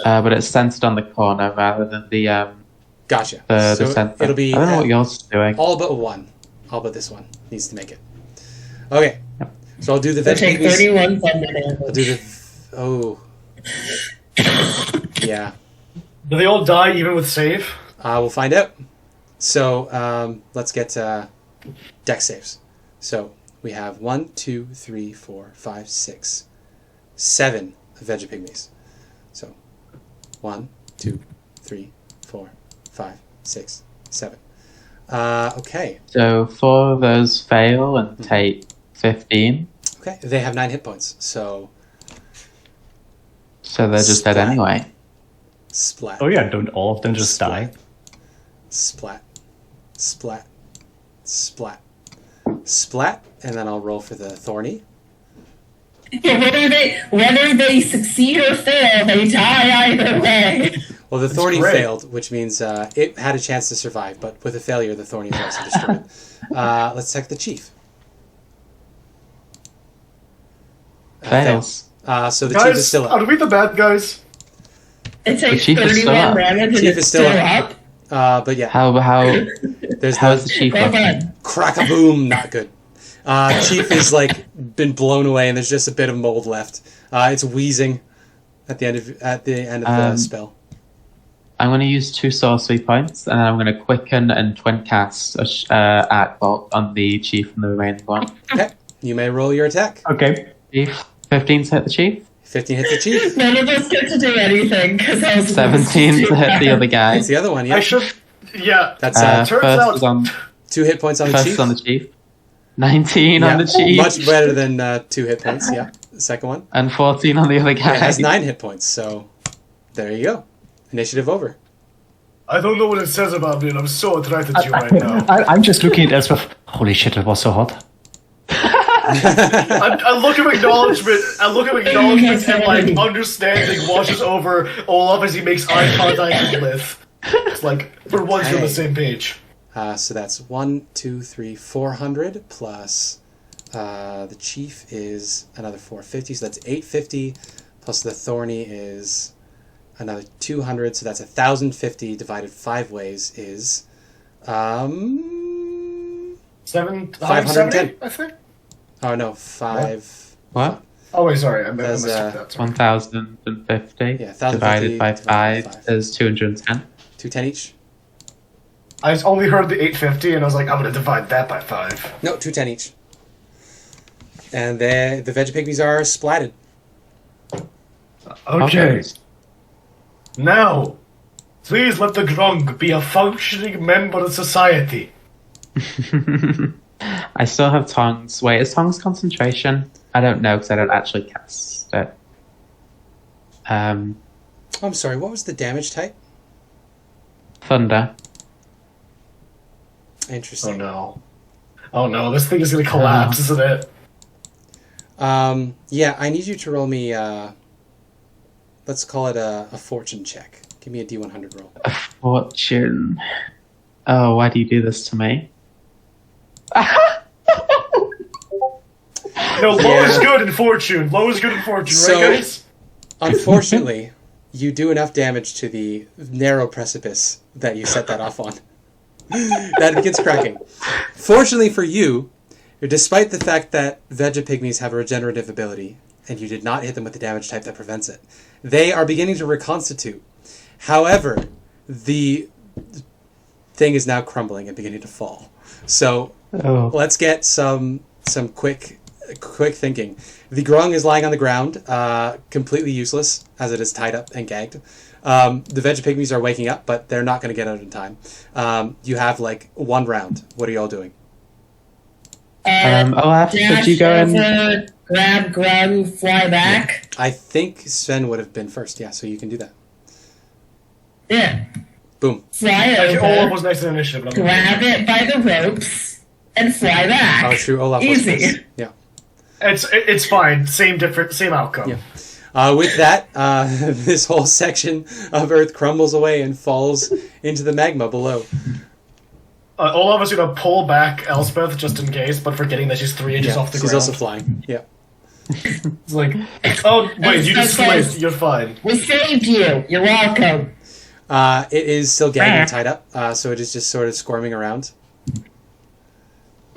A: But it's centered on the corner rather than the
B: Gotcha.
A: the
B: So
A: center.
B: it'll be
A: I don't know what yours is doing.
B: all but one. All but this one needs to make it. Okay.
A: Yep.
B: So I'll do the
C: So take
B: Vegapygmies.
C: 31 thunder
B: I'll do
C: damage.
B: the. Oh. Yeah.
E: Do they all die even with save?
B: We'll find out. So let's get deck saves. So we have 1, 2, 3, 4, 5, 6, 7 Vegapygmies. So 1, 2, 3, 4, 5, 6, 7. Okay.
A: So 4 of those fail and take 15.
B: Okay. They have 9 hit points. So
A: So they're just dead
B: Splat.
A: anyway.
B: splat.
D: Oh yeah, don't all of them just
B: Splat.
D: die?
B: Splat. Splat. Splat. Splat. And then I'll roll for the thorny.
C: Whether they succeed or fail, they die either way.
B: Well, the thorny
E: great.
B: failed, which means it had a chance to survive, but with a failure, the thorny was also destroyed. Let's check the chief.
A: Fails.
B: So the chief is
E: Guys,
B: still
E: are
B: up.
E: we the bad guys?
C: It takes
A: chief is still
C: 31
A: up.
C: damage and
B: Chief
C: it's
B: is still
C: still
B: up.
C: up.
B: But yeah,
A: How
B: there's
A: how is
B: the
A: the chief
C: Well
A: looking?
C: done.
B: crack-a-boom, not good. Chief is like been blown away, and there's just a bit of mold left. It's wheezing at the end of the spell.
A: I'm going to use 2 sorcery points, and then I'm going to quicken and twin cast a arc bolt on the chief and the remaining one.
B: Okay, you may roll your attack.
D: Okay.
A: Chief, 15 to hit the chief,
B: 15 hits the chief.
C: None of us get to do anything because I was
A: 17 to hit the other guy.
B: It's the other one.
E: I
B: Yeah,
E: should. Yeah.
B: that's
E: turns
A: First
E: out-
A: is on
B: 2 hit points on the
A: first
B: chief.
A: is on the chief, 19
B: Yeah,
A: on the chief,
B: much better than 2 hit points. Yeah, the second one.
A: and 14 on the other
B: It
A: guy.
B: has 9 hit points, so there you go. Initiative over.
E: I don't know what it says about me, and I'm so attracted to you right now.
D: I'm just looking at Elspeth. Holy shit, it was so hot.
E: I look at acknowledgement. And like understanding washes over Olaf as he makes eye contact with Lith. It's like we're once on the same page.
B: So that's 1, 2, 3, 400 plus the chief is another 450, so that's 850 plus the thorny is another 200, so that's 1,050 divided 5 ways is
E: 510, I think.
B: Oh no, 5.
A: What?
E: Oh wait, sorry, I missed that. Sorry.
A: 1,050
B: Yeah, 1,050
A: divided by 5 is 210.
B: 210 each.
E: I only heard the 850, and I was like, I'm gonna divide that by 5.
B: No, 210 each. And the veg pygmies are splatted.
E: Okay. Now, please let the Grung be a functioning member of society.
A: I still have tongues. Wait, is tongues concentration? I don't know because I don't actually cast it.
B: I'm sorry, what was the damage type?
A: Thunder.
B: Interesting.
E: Oh no, this thing is gonna collapse, isn't it?
B: Yeah, I need you to roll me, let's call it a fortune check. Give me a D100 roll.
A: A fortune. Oh, why do you do this to me?
E: No, low is good in fortune. Low is good in fortune,
B: So-
E: right, guys?
B: Unfortunately, you do enough damage to the narrow precipice that you set that off on. That begins cracking. Fortunately for you, despite the fact that Vegapygmies have a regenerative ability, and you did not hit them with the damage type that prevents it, they are beginning to reconstitute. However, the thing is now crumbling and beginning to fall. So let's get some quick thinking. The Grung is lying on the ground, completely useless as it is tied up and gagged. The Vegapygmies are waking up, but they're not going to get out in time. You have like 1 round. What are you all doing?
A: Olaf, could you go in?
C: Grab Grung, fly back.
B: I think Sven would have been first. Yeah, so you can do that.
C: Yeah.
B: Boom.
C: Fly
E: Actually, Olaf
C: over,
E: was next in initiative. But I'm
C: grab it by the ropes, and fly back.
B: Oh, true. Olaf was
C: Easy.
B: first. Yeah.
E: It's fine. Same outcome.
B: Yeah. With that, this whole section of Earth crumbles away and falls into the magma below.
E: Olaf is gonna pull back Elspeth just in case, but forgetting that she's 3 inches off the
B: she's
E: ground.
B: also flying. Yeah.
E: It's like, oh wait, you just slid. You're fine.
C: We saved you. You're welcome.
B: It is still gagging and tied up, so it is just sort of squirming around.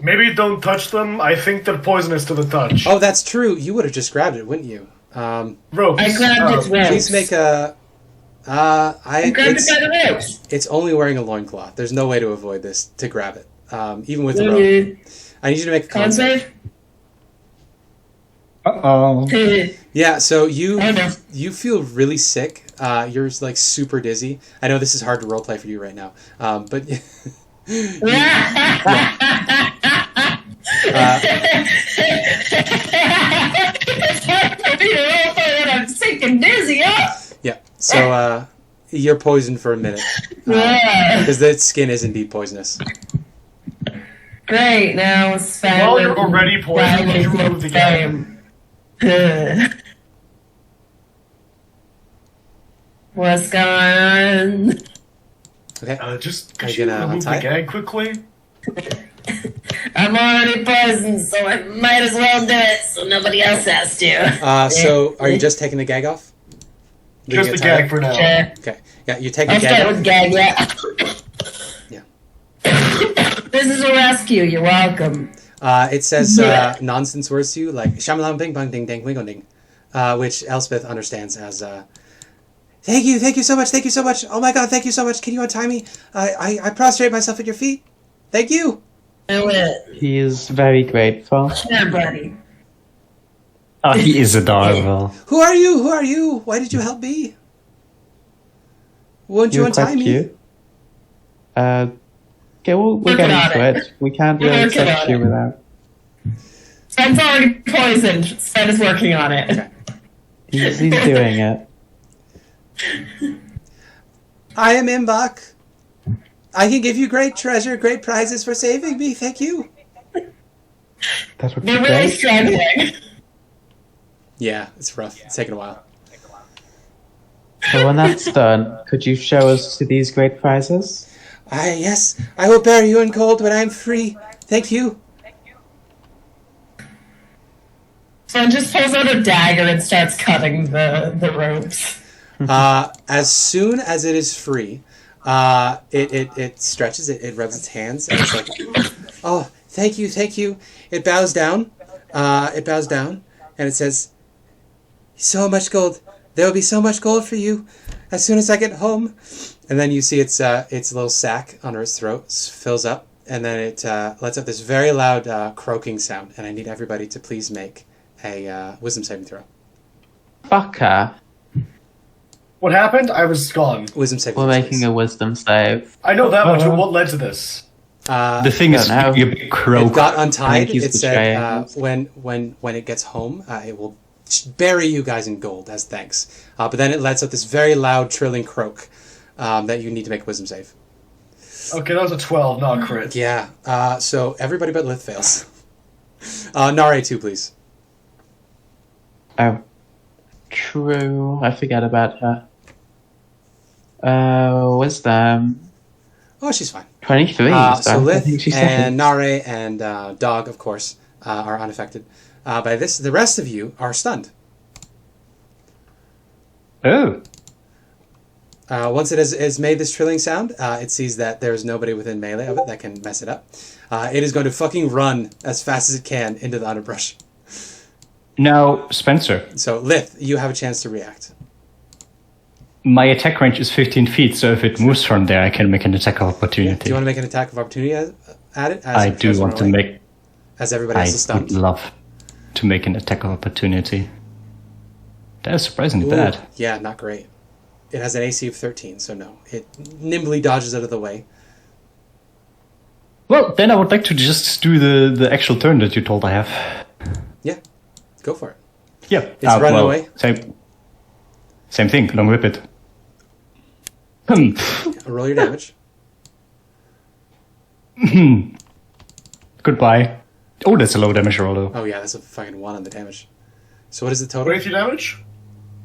E: Maybe don't touch them. I think they're poisonous to the touch.
B: Oh, that's true. You would have just grabbed it, wouldn't you?
E: Ropes.
C: I grabbed its ropes.
B: Please make a.
C: I grabbed it by the ropes.
B: It's only wearing a loincloth. There's no way to avoid this, to grab it. Even with the rope. I need you to make a con save.
D: Uh-oh.
B: Yeah, so you
C: Oh, no.
B: you feel really sick. You're like super dizzy. I know this is hard to roleplay for you right now, but
C: I'm sick and dizzy.
B: yeah. So you're poisoned for a minute
C: Yeah.
B: because the skin is indeed poisonous.
C: Great. Now Sven.
E: While you're already poisoned, can you remove the game?
C: What's going on?
B: Okay.
E: Just
B: Are
E: could
B: you
E: you
B: gonna
E: remove the
B: untie?
E: gag quickly?
C: I'm already poisoned, so I might as well do it so nobody else has to.
B: So are you just taking the gag off?
E: Just the gag for now.
C: Sure.
B: Okay. Yeah, you take the
C: I'll
B: gag
C: start
B: off.
C: with gag, yeah.
B: Yeah.
C: This is a rescue, you're welcome.
B: It says
C: Yeah.
B: nonsense words to you, like shamalam ping pong ding dang wingo ding, which Elspeth understands as thank you so much, oh my god, thank you so much, can you untie me? I prostrate myself at your feet. Thank you.
C: Do it.
A: He is very grateful.
C: Sure, buddy.
D: Oh, he is adorable.
B: Who are you? Why did you help me? Won't you
A: You're
B: untie
A: quite
B: me?
A: cute. Okay, we'll
C: Working
A: get
C: on
A: into
C: it.
A: it. We can't
C: We're
A: really
C: working
A: touch
C: on
A: you
C: it.
A: without.
C: Sven's already poisoned. Sven is working on it.
B: Okay.
A: He's doing it.
B: I am Imbach. I can give you great treasure, great prizes for saving me. Thank you.
A: That would be
C: They're really
A: great.
C: struggling.
B: Yeah, it's rough. It's taking a while.
A: So when that's done, could you show us to these great prizes?
B: Yes, I will bury you in gold when I am free. Thank you.
C: Sven just pulls out a dagger and starts cutting the ropes.
B: As soon as it is free, it stretches, it rubs its hands, and it's like, oh, thank you. It bows down, and it says, so much gold. There will be so much gold for you as soon as I get home. And then you see its little sack under its throat fills up, and then it lets out this very loud croaking sound. And I need everybody to please make a wisdom saving throw.
A: Fucker.
E: What happened? I was gone.
B: Wisdom saving.
A: We're
B: throw,
A: making
B: please.
A: a wisdom save.
E: I know that much, but what led to this?
D: The thing is,
A: don't know.
D: you big croak.
B: It got untied.
A: Thank you
B: It
A: for
B: said
A: trying.
B: when it gets home, it will bury you guys in gold as thanks. But then it lets out this very loud trilling croak that you need to make a wisdom save.
E: Okay, that was a 12, not a crit.
B: Yeah. So everybody but Lith fails. Nare too, please.
A: Oh. True. I forget about her. Wisdom.
B: Oh, she's fine.
A: 23.
B: So
A: I think
B: Lith
A: she's
B: and
A: second.
B: Nare and Dog, of course, are unaffected. By this, the rest of you are stunned.
D: Oh.
B: Once it has made this trilling sound, it sees that there is nobody within melee of it that can mess it up. It is going to fucking run as fast as it can into the underbrush.
D: Now, Spencer,
B: So, Lith, you have a chance to react.
D: my attack range is 15 feet, so if it moves from there, I can make an attack of opportunity.
B: Do you want to make an attack of opportunity at it?
D: I do want to make...
B: As everybody
D: I
B: else is stunned.
D: would love to make an attack of opportunity. That is surprisingly
B: Ooh,
D: bad.
B: yeah, not great. It has an AC of 13, so no. It nimbly dodges out of the way.
D: Well, then I would like to just do the actual turn that you told I have.
B: Yeah, go for it.
D: Yeah.
B: It's running away?
D: Same thing, long whip it.
B: Roll your damage.
D: Goodbye. Oh, that's a low damage roll though.
B: Oh yeah, that's a fucking 1 on the damage. So what is the total?
E: 23 damage?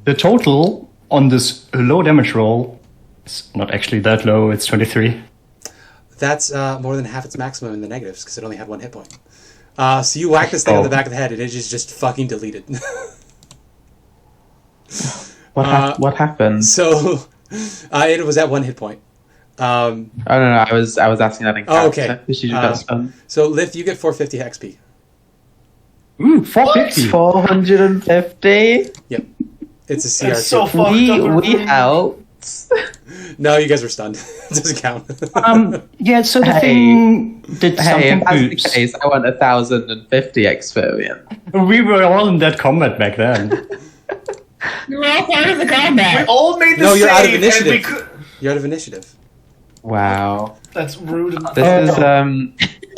D: The total on this low damage roll is not actually that low, it's 23.
B: That's more than half its maximum in the negatives, because it only had 1 hit point. So you whack this thing on the back of the head, and it is just fucking deleted.
A: What happened?
B: So it was at 1 hit point.
A: Oh no, I was asking that in
B: Oh,
A: character.
B: okay.
A: She just got stunned.
B: So Lith, you get 450 XP.
D: Ooh, 450!
A: 450.
B: Yep. It's a CR2.
E: That's so fucked up.
A: We helped.
B: No, you guys were stunned. It doesn't count.
D: Yeah, so the
A: Hey.
D: thing did
A: Hey, if
D: something
A: that's the
D: boost.
A: case, I want 1,050 experience.
D: We were all in that combat back then.
C: You were all part of the
E: We
C: combat.
E: all made the
B: No,
E: save,
B: you're out of
E: and we
B: initiative.
E: could...
B: You're out of initiative.
A: Wow.
E: That's rude.
A: This is
C: You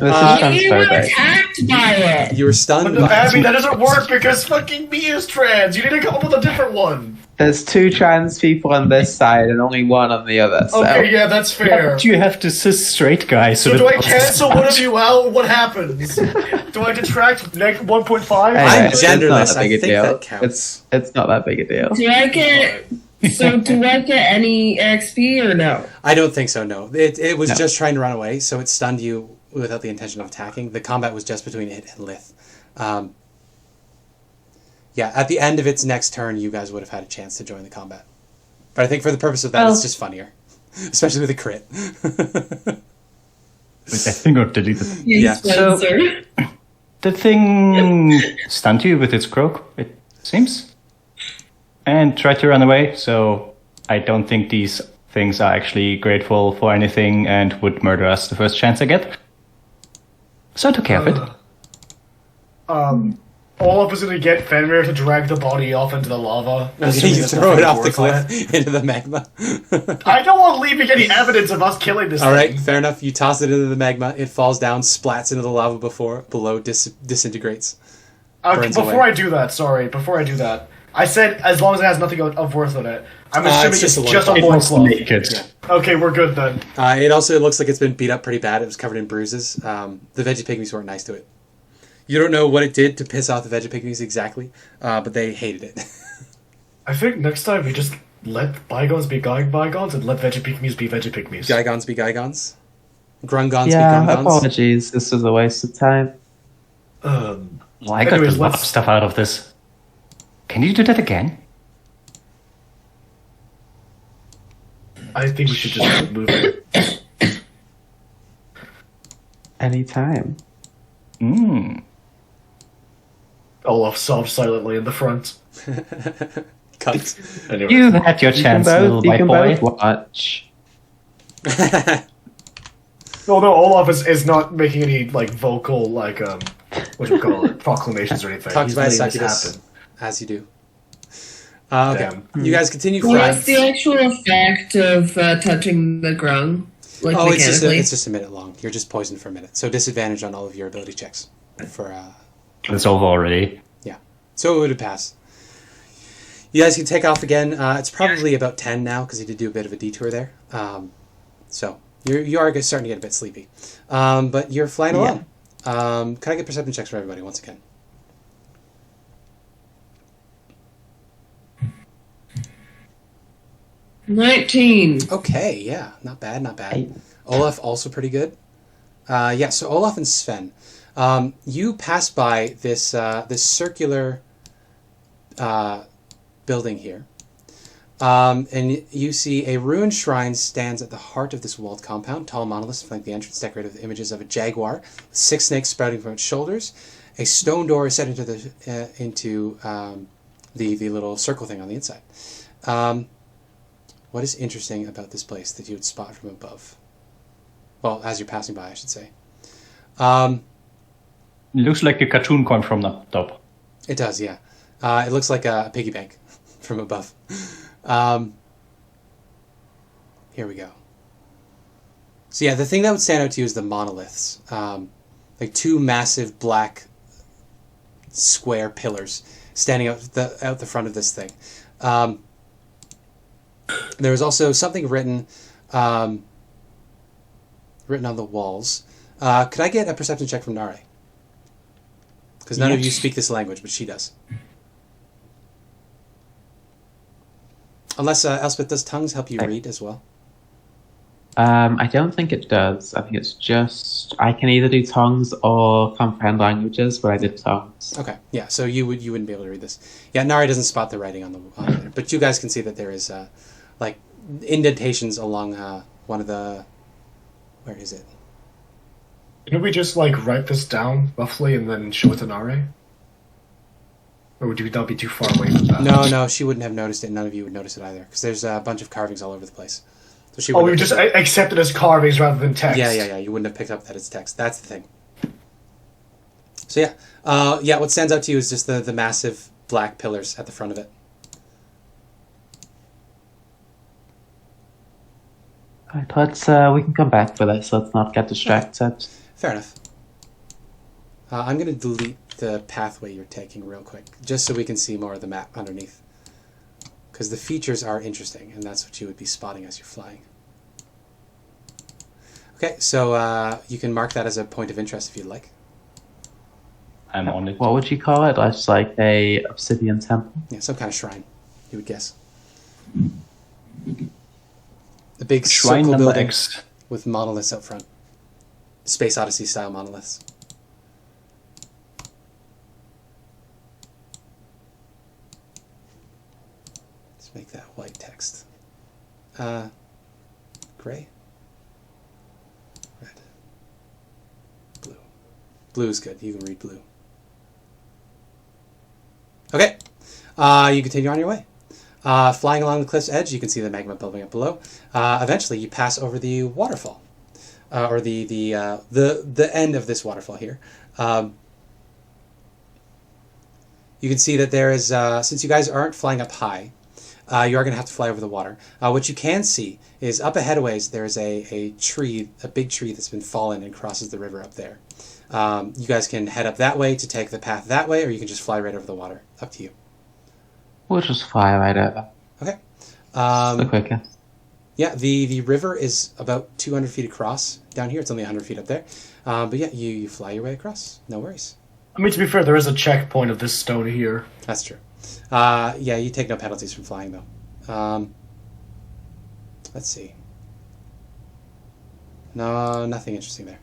C: were
A: transphobic.
C: attacked by it.
B: You were stunned.
E: But Abby, that doesn't work because fucking me is trans. You need to come up with a different one.
A: There's 2 trans people on this side and only 1 on the other. So
E: Okay, yeah, that's fair.
D: Do you have to cis straight guy?
E: So do I cancel one of you out? What happens? Do I detract negative 1.5?
A: Anyway,
B: I'm
A: it's not
B: genderless.
A: that big
B: I
A: a
B: think
A: deal.
B: that counts.
A: It's not that big a deal.
C: Do I get any XP or no?
B: I don't think so, no. It was
A: No.
B: just trying to run away, so it stunned you without the intention of attacking. The combat was just between it and Lith. Yeah, at the end of its next turn, you guys would have had a chance to join the combat. But I think for the purpose of that,
C: Well-
B: it's just funnier. Especially with a crit.
D: I think I've deleted.
B: Yeah.
C: Spencer.
D: The thing stunned you with its croak, it seems, and tried to run away, so I don't think these things are actually grateful for anything and would murder us the first chance I get. So I took care of it.
E: Olaf is gonna get Fenrir to drag the body off into the lava.
B: You throw it off the
E: Worth that.
B: cliff into the magma.
E: I don't want leaving any evidence of us killing this
B: All right,
E: thing.
B: fair enough. You toss it into the magma. It falls down, splats into the lava below, disintegrates. Burns
E: Before
B: away.
E: I do that, I said as long as it has nothing of worth on it. I'm assuming
B: it's
E: it's
B: just a
E: just a
B: loincloth.
E: loincloth.
D: Naked.
B: Yeah.
E: Okay, we're good then.
B: It also looks like it's been beat up pretty bad. It was covered in bruises. The veggie pygmies weren't nice to it. You don't know what it did to piss off the veggie pygmies exactly, but they hated it.
E: I think next time we just let bygones be bygones and let veggie pygmies be veggie pygmies.
B: Gygons be Gygons. Grungons
A: Yeah,
B: be Grungons.
A: apologies. This was a waste of time.
D: Well, I got
E: Anyways,
D: a lot of
E: let's-
D: stuff out of this. Can you do that again?
E: I think we should just move it.
A: Anytime.
E: Olaf sobbed silently in the front.
B: Cut.
E: Anyway.
D: You had your
A: You can
D: chance, little
A: both, you
D: white
A: can
D: boy.
A: both watch.
E: No, Olaf is not making any like vocal what do you call it, proclamations or anything.
B: Talks
E: He's
B: about
E: letting this
B: Succubus,
E: happen.
B: as you do. Okay.
E: Damn.
B: You guys continue
C: What's
B: flying.
C: the actual effect of touching the grung? Like
B: Oh,
C: mechanically?
B: it's just a minute long. You're just poisoned for a minute. So disadvantage on all of your ability checks.
D: It's over already.
B: So it would pass. You guys can take off again. It's probably about 10 now because you did do a bit of a detour there. So you are starting to get a bit sleepy. But you're flying along. Can I get perception checks for everybody once again?
C: $19.
B: Okay, yeah. Not bad, not bad.
A: Hey.
B: Olaf, also pretty good. So Olaf and Sven. You pass by this circular building here. And you see a ruined shrine stands at the heart of this walled compound. Tall monoliths flank the entrance, decorated with images of a jaguar, with 6 snakes sprouting from its shoulders. A stone door is set into the little circle thing on the inside. What is interesting about this place that you would spot from above? Well, as you're passing by, I should say.
D: It looks like a cartoon coin from the top.
B: It does, yeah. It looks like a piggy bank from above. Here we go. So yeah, the thing that would stand out to you is the monoliths. Like 2 massive black square pillars standing out the front of this thing. There was also something written on the walls. Could I get a perception check from Nare? Because none of you speak this language, but she does. Unless, Elspeth, does tongues help you read as well?
A: I don't think it does. I think it's just I can either do tongues or comprehend languages, but I did tongues.
B: Okay, yeah, so you wouldn't be able to read this. Yeah, Nari doesn't spot the writing on there, but you guys can see that there is like indentations along one of the. Where is it?
E: Can we just write this down roughly and then show it to Nare? Or would you not be too far away from that?
B: No, she wouldn't have noticed it. None of you would notice it either, because there's a bunch of carvings all over the place. So she.
E: We just accept it as carvings rather than text.
B: Yeah. You wouldn't have picked up that it's text. That's the thing. So yeah, what stands out to you is just the massive black pillars at the front of it.
A: Right, we can come back for this. Let's not get distracted.
B: Fair enough. I'm going to delete the pathway you're taking real quick, just so we can see more of the map underneath. Because the features are interesting, and that's what you would be spotting as you're flying. Okay, so you can mark that as a point of interest if you'd like.
D: I'm on it.
A: What would you call it? It's like a obsidian temple.
B: Yeah, some kind of shrine, you would guess. The big
D: Shrine
B: circle
D: number
B: building
D: X.
B: with monoliths out front. Space Odyssey style monoliths. Let's make that white text. Gray. Red. Blue. Blue is good. You can read blue. Okay. You continue on your way. Flying along the cliff's edge, you can see the magma building up below. Eventually, you pass over the waterfall, or the end of this waterfall here. You can see that there is, since you guys aren't flying up high, you are going to have to fly over the water. What you can see is up ahead a ways, there's a tree, a big tree that's been fallen and crosses the river up there. You guys can head up that way to take the path that way, or you can just fly right over the water. Up to you.
A: We'll just fly right over.
B: Okay.
A: The quicker.
B: Yeah, the river is about 200 feet across down here. It's only 100 feet up there. But yeah, you fly your way across. No worries.
E: I mean, to be fair, there is a checkpoint of this stone here.
B: That's true. Yeah, you take no penalties from flying, though. Let's see. No, nothing interesting there.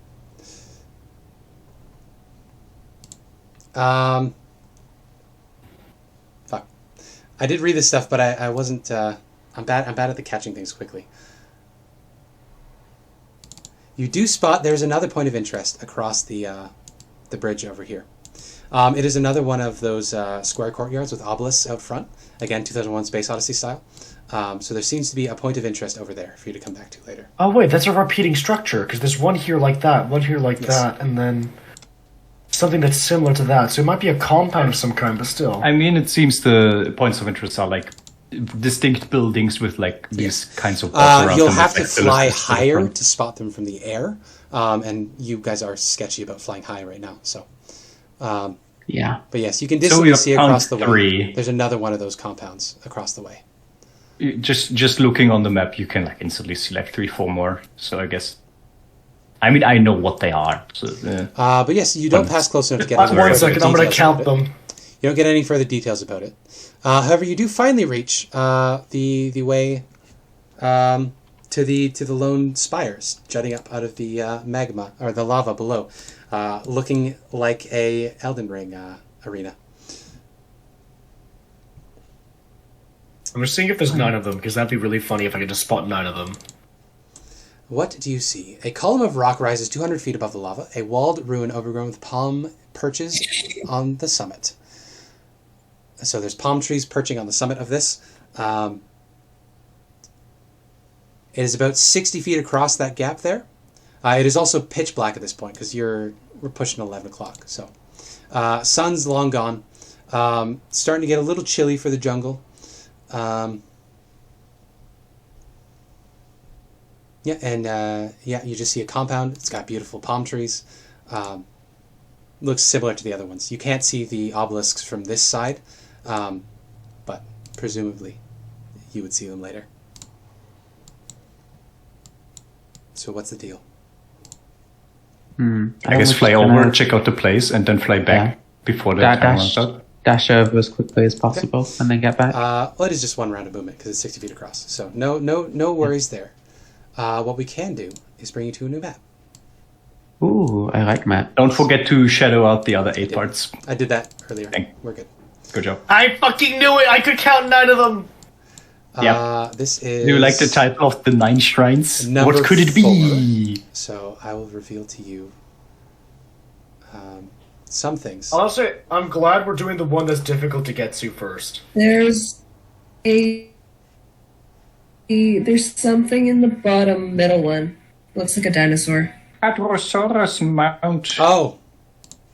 B: Fuck. I did read this stuff, but I wasn't... I'm bad at the catching things quickly. You do spot there's another point of interest across the bridge over here. It is another one of those square courtyards with obelisks out front. Again, 2001 Space Odyssey style. So there seems to be a point of interest over there for you to come back to later.
E: Oh wait, that's a repeating structure, because there's one here like that, one here like that, and then something that's similar to that. So it might be a compound of some kind, but still.
D: I mean, it seems the points of interest are like distinct buildings with like these kinds of blocks around
B: you'll
D: them
B: have
D: with,
B: to
D: like,
B: fly
D: pillars in
B: higher
D: front.
B: to spot them from the air. And you guys are sketchy about flying high right now. So,
A: Yeah.
B: but yes, you can
D: So
B: distantly
D: we
B: see
D: found
B: across the way.
D: 3.
B: There's another one of those compounds across the way.
D: Just looking on the map, you can like instantly see like 3, 4 more. So I guess, I mean, I know what they are. So,
B: But yes, you don't pass close enough to get any
E: One
B: further
E: second, I'm going to
B: details
E: count
B: about it.
E: them.
B: You don't get any further details about it. However, you do finally reach the way to the lone spires jutting up out of the magma or the lava below, looking like a Elden Ring arena.
E: I'm just seeing if there's 9 of them, because that'd be really funny if I could just spot 9 of them.
B: What do you see? A column of rock rises 200 feet above the lava. A walled ruin overgrown with palm perches on the summit. So there's palm trees perching on the summit of this. It is about 60 feet across that gap there. It is also pitch black at this point because we're pushing 11 o'clock. So sun's long gone. Starting to get a little chilly for the jungle. Yeah, and you just see a compound. It's got beautiful palm trees. Looks similar to the other ones. You can't see the obelisks from this side, but presumably you would see them later. So what's the deal?
D: I guess fly over, check out the place, and then fly back before the time runs out.
A: Dash over as quickly as possible and then get back.
B: Well, it is just one round of movement because it's 60 feet across. So no worries there. What we can do is bring you to a new map.
A: Ooh, I like map.
D: Don't forget to shadow out the other 8 parts.
B: I did that earlier.
D: Thank-
B: We're good.
D: Good job.
E: I fucking knew it! I could count 9 of them!
B: This is...
D: Do you like the title of the 9 shrines?
B: Number
D: What could it be?
B: So I will reveal to you some things.
E: Honestly, I'm glad we're doing the one that's difficult to get to first.
C: There's something in the bottom middle one. Looks like a dinosaur.
D: Hadrosaurus Mount.
B: Oh!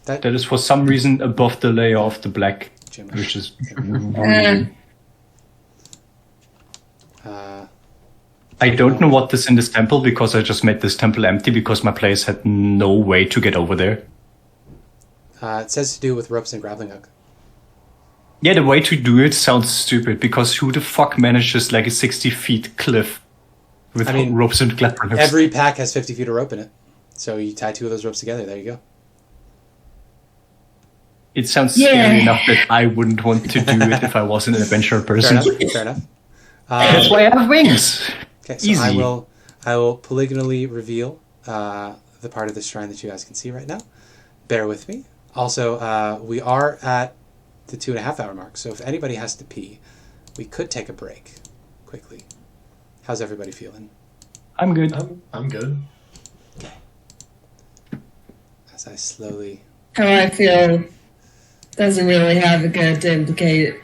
D: That is for some reason above the layer of the black,
B: Jim.
D: which is... I don't know what is in this temple because I just made this temple empty because my players had no way to get over there.
B: It says to do with ropes and grappling hook.
D: Yeah, the way to do it sounds stupid because who the fuck manages like a 60 feet cliff with ropes and grappling hooks?
B: Every pack has 50 feet of rope in it. So you tie 2 of those ropes together. There you go.
D: It sounds scary enough that I wouldn't want to do it if I wasn't an adventurer person.
B: Fair enough.
D: That's why I have wings.
B: Okay, so
D: Easy.
B: I will polygonally reveal the part of the shrine that you guys can see right now. Bear with me. Also, we are at the 2.5 hour mark, so if anybody has to pee, we could take a break quickly. How's everybody feeling?
D: I'm good.
E: I'm good.
B: As I slowly...
C: How I feel doesn't really have a good indicate.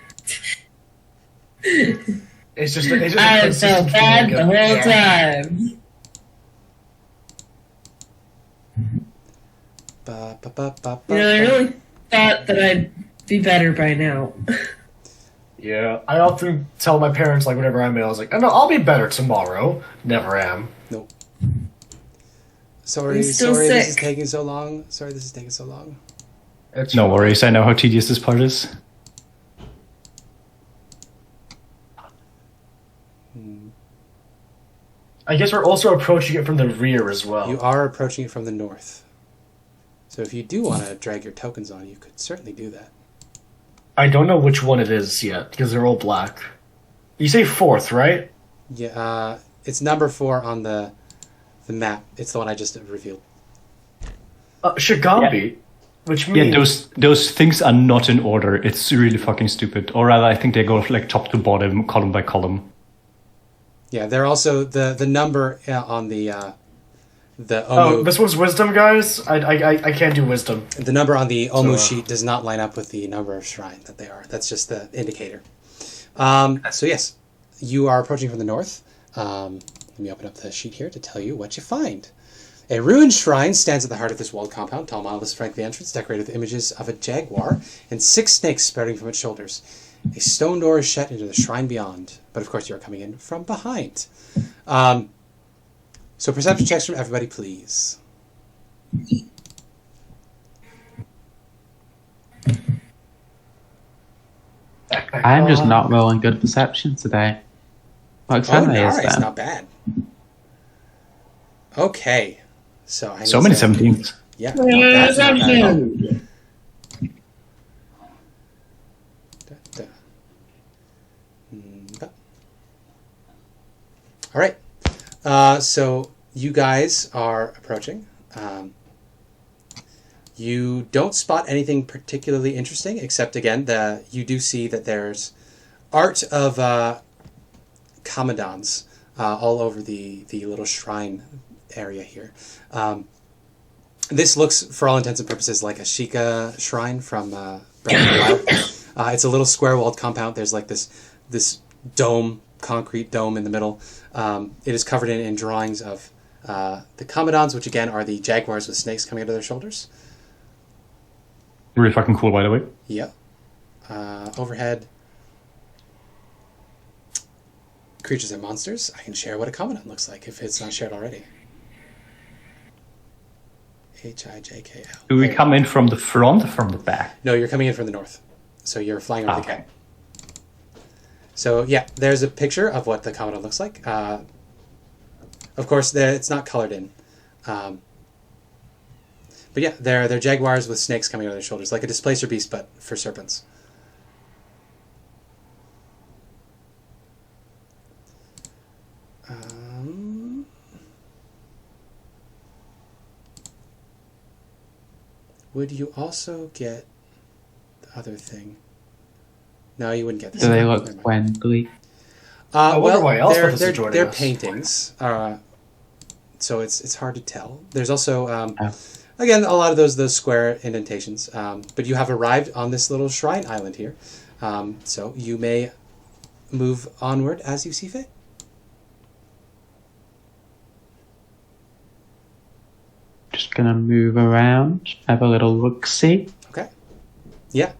E: It's just
C: I felt bad the whole time. You know, I really thought that I'd be better by now.
E: Yeah, I often tell my parents, like, whenever I'm ill, I was like, oh, no, I'll be better tomorrow. Never am.
B: Nope. Sorry,
C: He's still
B: this is
C: sick.
B: taking so long. Sorry, this is taking so long.
E: It's
D: No worries, I know how tedious this part is.
E: I guess we're also approaching it from the rear as well.
B: You are approaching it from the north. So if you do want to drag your tokens on, you could certainly do that.
E: I don't know which one it is yet, because they're all black. You say 4th, right?
B: Yeah, it's number 4 on the map. It's the one I just revealed.
E: Shigambi, which means...
D: Yeah, those things are not in order. It's really fucking stupid. Or rather, I think they go like top to bottom, column by column.
B: Yeah, they're also the number on the Omu.
E: Oh, this one's wisdom, guys? I can't do wisdom.
B: The number on the Omu sheet does not line up with the number of shrine that they are. That's just the indicator. So yes, you are approaching from the north. Let me open up the sheet here to tell you what you find. A ruined shrine stands at the heart of this walled compound. Tall monoliths flank the entrance, decorated with images of a jaguar and 6 snakes sprouting from its shoulders. A stone door is shut into the shrine beyond, but of course you are coming in from behind. So perception checks from everybody, please.
A: I'm just not rolling good perception today. Like
B: Nice, it's not bad. Okay, so I need
D: So many 17s.
B: Yeah, no, that's not bad at all. All right, so you guys are approaching. You don't spot anything particularly interesting, except again, you do see that there's art of Commandants all over the little shrine area here. This looks, for all intents and purposes, like a Sheikah shrine from Brandtrokk. It's a little square-walled compound. There's like this dome, concrete dome in the middle. It is covered in drawings of the Commandants, which again are the jaguars with snakes coming out of their shoulders.
D: Really fucking cool, by the way.
B: Yep. Overhead. Creatures and monsters. I can share what a Commandant looks like if it's not shared already. Hijkl.
D: Do we come in from the front or from the back?
B: No, you're coming in from the north. So you're flying over the
D: Okay.
B: cap. So yeah, there's a picture of what the Commandant looks like. Of course, it's not colored in. But yeah, they're jaguars with snakes coming out of their shoulders, like a displacer beast, but for serpents. Would you also get the other thing? No, you wouldn't get this.
A: Do they
B: Never
A: look
B: mind.
A: friendly?
E: I wonder why Elspeth is
B: they're
E: joining us.
B: paintings, so it's hard to tell. There's also again a lot of those square indentations, but you have arrived on this little shrine island here, so you may move onward as you see fit.
A: Just gonna move around, have a little look-see.
B: Okay. Yeah.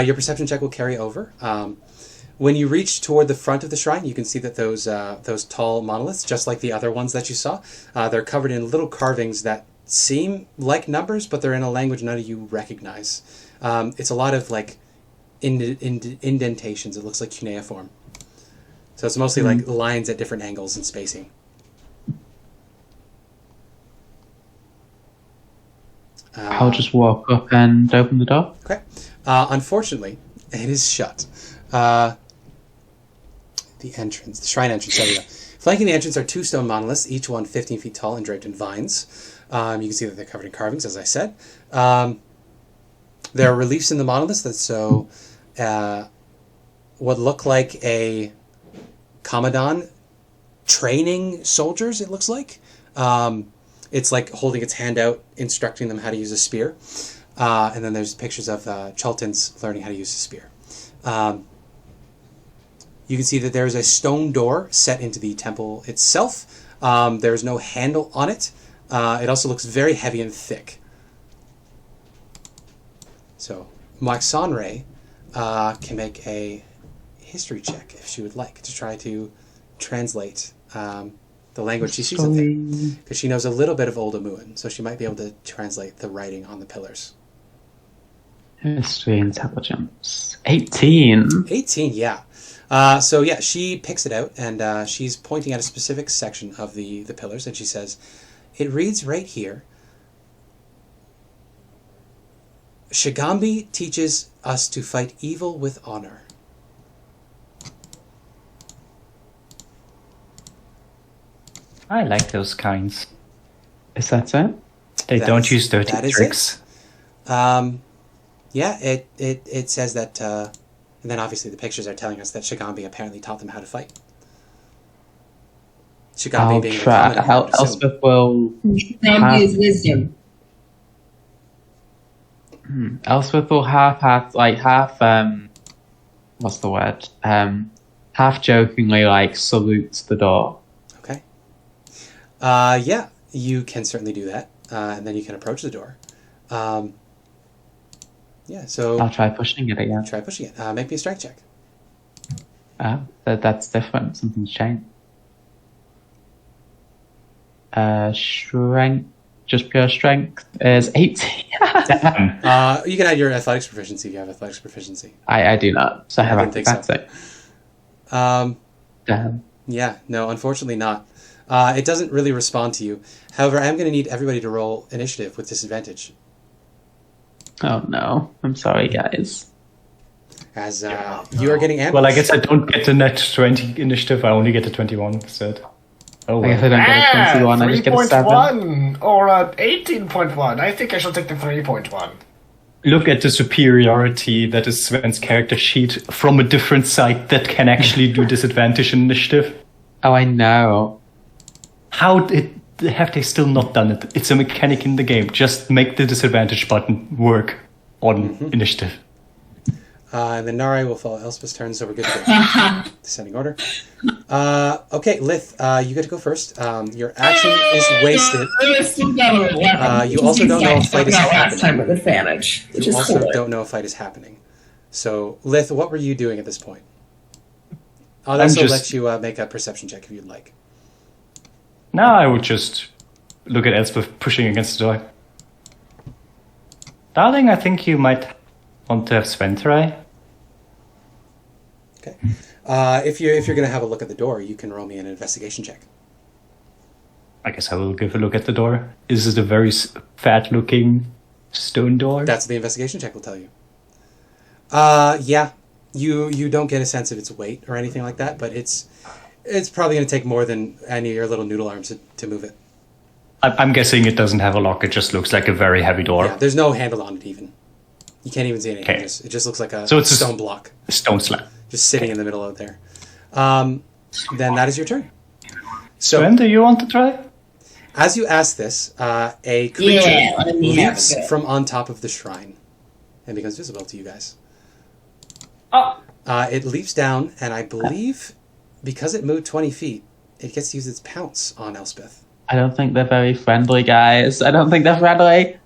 B: Your perception check will carry over. When you reach toward the front of the shrine, you can see that those tall monoliths, just like the other ones that you saw, they're covered in little carvings that seem like numbers, but they're in a language none of you recognize. It's a lot of like indentations. It looks like cuneiform. So it's mostly like lines at different angles and spacing.
A: I'll just walk up and open the door.
B: Okay. Unfortunately, it is shut. The shrine entrance, there we go. Flanking the entrance are 2 stone monoliths, each one 15 feet tall and draped in vines. You can see that they're covered in carvings, as I said. There are reliefs in the monoliths that show what look like a Commandant training soldiers, it looks like. It's like holding its hand out, instructing them how to use a spear. And then there's pictures of Chultans learning how to use a spear. You can see that there is a stone door set into the temple itself. There is no handle on it. It also looks very heavy and thick. So, Moxonray can make a history check if she would like to try to translate the language she sees up there. Because she knows a little bit of Old Amuan, so she might be able to translate the writing on the pillars.
A: History intelligence. 18.
B: 18, yeah. So yeah, she picks it out, and she's pointing at a specific section of the pillars, and she says, it reads right here, Shigambi teaches us to fight evil with honor.
D: I like those kinds.
A: Is that it?
D: They don't use dirty tricks.
B: Yeah, it says that, and then obviously the pictures are telling us that Shigambi apparently taught them how to fight. Shigambi
A: I'll
B: being the
A: try.
B: common name,
A: Elspeth will.
C: Shigambi is wisdom.
A: Elspeth will half, what's the word? Half jokingly, salute the door.
B: Okay. Yeah, you can certainly do that, and then you can approach the door. Yeah, so
A: I'll try pushing it again.
B: try pushing it. Make me a strength check.
A: Oh, that's different. Something's changed. Strength, just pure strength, is 18.
D: Damn.
B: You can add your athletics proficiency if you have athletics proficiency.
A: I do not, so I have
B: didn't think so.
A: acrobatics. Damn.
B: Yeah, no, unfortunately not. It doesn't really respond to you. However, I'm going to need everybody to roll initiative with disadvantage.
A: Oh no, I'm sorry, guys.
B: As you are getting ambushed.
D: Well, I guess I don't get the net 20 initiative. I only get the 21 instead. Oh,
A: I guess I don't get a 21, I just get a 7.
E: 3.1 or 18.1. I think I shall take the 3.1.
D: Look at the superiority that is Sven's character sheet from a different site that can actually do disadvantage initiative.
A: Oh, I know.
D: Have they still not done it? It's a mechanic in the game. Just make the disadvantage button work on initiative.
B: And then Nare will follow Elspeth's turn, so we're good to go. Descending order. Okay, Lith, you get to go first. Your action is wasted. You also don't know if fight is happening.
C: Last time with advantage, which
B: You
C: is
B: also
C: cool.
B: don't know if fight is happening. So, Lith, what were you doing at this point? I'll also let you make a perception check if you'd like.
D: Now I would just look at Elspeth pushing against the door. Darling, I think you might want to have Sven try.
B: Okay. If you're going to have a look at the door, you can roll me an investigation check.
D: I guess I will give a look at the door. Is it a very fat-looking stone door?
B: That's what the investigation check will tell you. Yeah. You don't get a sense of its weight or anything like that, but it's probably going to take more than any of your little noodle arms to move it.
D: I'm guessing it doesn't have a lock. It just looks like a very heavy door.
B: Yeah, there's no handle on it even. You can't even see anything.
D: Okay.
B: It just looks like a
D: So it's a
B: stone block.
D: A stone slab.
B: Just sitting in the middle of there. Then that is your turn. So,
D: Sven, do you want to try?
B: as you ask this, a creature
C: let me have
B: leaps
C: a go.
B: from on top of the shrine and becomes visible to you guys.
E: Oh.
B: It leaps down, and I believe because it moved 20 feet, it gets to use its pounce on Elspeth.
A: I don't think they're very friendly, guys. I don't think they're friendly.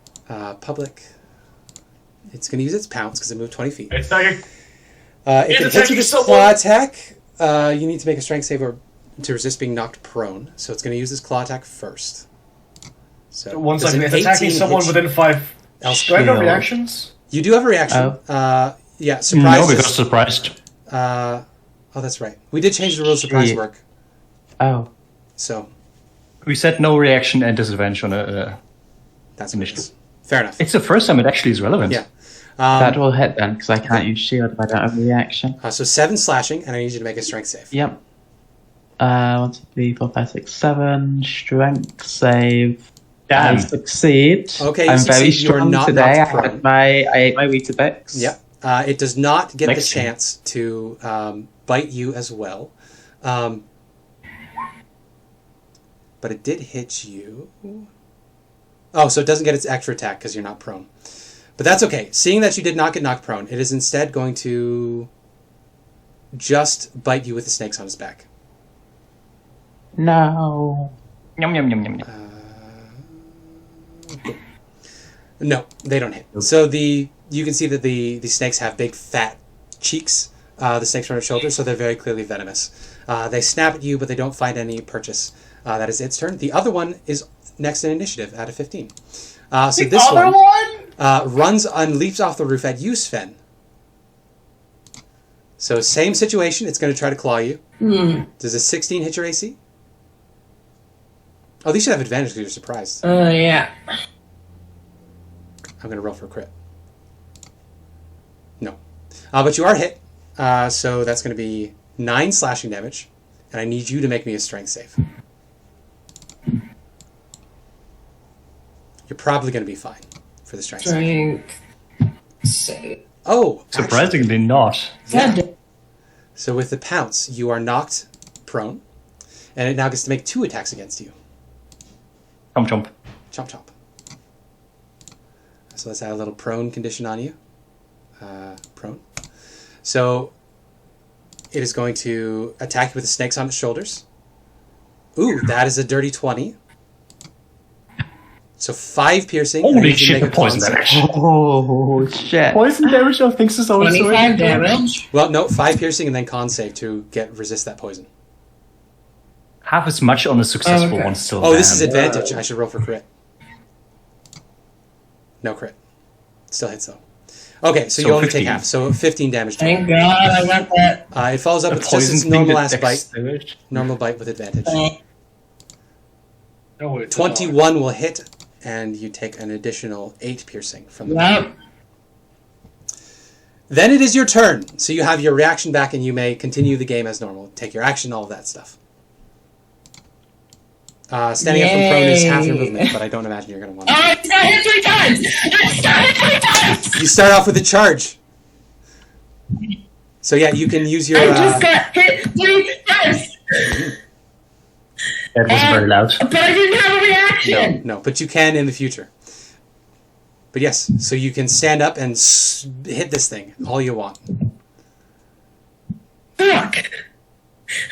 B: Public. It's going to use its pounce because it moved 20 feet.
E: It's like
B: If it hits
E: attacking
B: with its
E: someone.
B: claw attack, you need to make a strength save or to resist being knocked prone. So it's going to use its claw attack first. So
E: one
B: does
E: second.
B: an
E: It's attacking
B: 18
E: someone
B: hit you?
E: within 5.
B: Elspeth.
E: Do I have no
A: Skill.
E: reactions?
B: You do have a reaction. Yeah, surprise.
D: No, because surprised.
B: Oh, that's right. We did change the rules of surprise
A: Sweet.
B: work.
A: Oh.
B: So
D: We said no reaction and disadvantage on a...
B: that's what it is. Fair enough.
D: It's the first time it actually is relevant.
B: Yeah.
A: That will hit then, because I can't use shield if I don't have a reaction.
B: So 7 slashing, and I need you to make a strength save.
A: Yep. 1, 2, 3, 4, 5, 6, 7. Strength save. I
D: Damn.
A: succeed.
B: Okay, you
A: I'm very
B: succeed. You are
A: strong
B: not
A: today.
B: knocked
A: I
B: prone.
A: ate my Weetabix.
B: Yep. It does not get the
D: Next.
B: chance to bite you as well. But it did hit you. Oh, so it doesn't get its extra attack because you're not prone. But that's okay. Seeing that you did not get knocked prone, it is instead going to just bite you with the snakes on its back.
A: No.
D: Yum, yum, yum, yum, yum.
B: No, they don't hit. So you can see that the snakes have big fat cheeks. The snakes are on their shoulders, so they're very clearly venomous. They snap at you, but they don't find any purchase. That is its turn. The other one is next in initiative out of 15. So
E: The
B: this
E: other
B: one runs and leaps off the roof at you, Sven. So same situation. It's going to try to claw you.
C: Hmm.
B: Does a 16 hit your AC? Oh, these should have advantage because you're surprised.
C: Yeah.
B: I'm going to roll for a crit. No. But you are hit. So that's going to be 9 slashing damage. And I need you to make me a strength save. You're probably going to be fine for the strength save.
C: Save.
B: Oh,
D: Surprisingly not.
B: yeah. So with the pounce, you are knocked prone. And it now gets to make 2 attacks against you.
D: Chomp chomp.
B: Chomp chomp. So let's add a little prone condition on you. Prone. So it is going to attack you with the snakes on its shoulders. Ooh, that is a dirty 20. So 5 piercing. and
D: Holy
B: you can
D: shit,
B: make
D: the
B: a con
D: poison
B: save.
D: damage.
A: Oh shit!
D: Poison damage I think is always
C: 25 damage.
B: Well, no, 5 piercing and then con save to resist that poison.
D: Half as much on a successful
C: Okay.
D: one still.
B: Oh, this is
D: damn.
B: advantage. I should roll for crit. No crit. Still hits though. Okay, so you only
D: 15.
B: take half. So 15 damage. total.
C: Thank God I got that.
B: It follows up
D: A
B: with just its
D: poison
B: normal
D: thing
B: ass
D: that
B: bite.
D: damage.
B: Normal bite with advantage.
E: No, it's
B: 21 will hit, and you take an additional 8 piercing from the
C: Yep.
B: Then it is your turn. So you have your reaction back, and you may continue the game as normal. Take your action, all of that stuff. Standing up from prone is half your
C: Yay.
B: movement, but I don't imagine you're going to want
C: Oh,
B: to.
C: I got hit 3 times! I got hit 3 times!
B: You start off with a charge. So yeah, you can use your...
C: I just got hit 3 times!
D: That was very loud.
C: But I didn't have a reaction!
B: No, but you can in the future. But yes, so you can stand up and hit this thing all you want.
C: Fuck!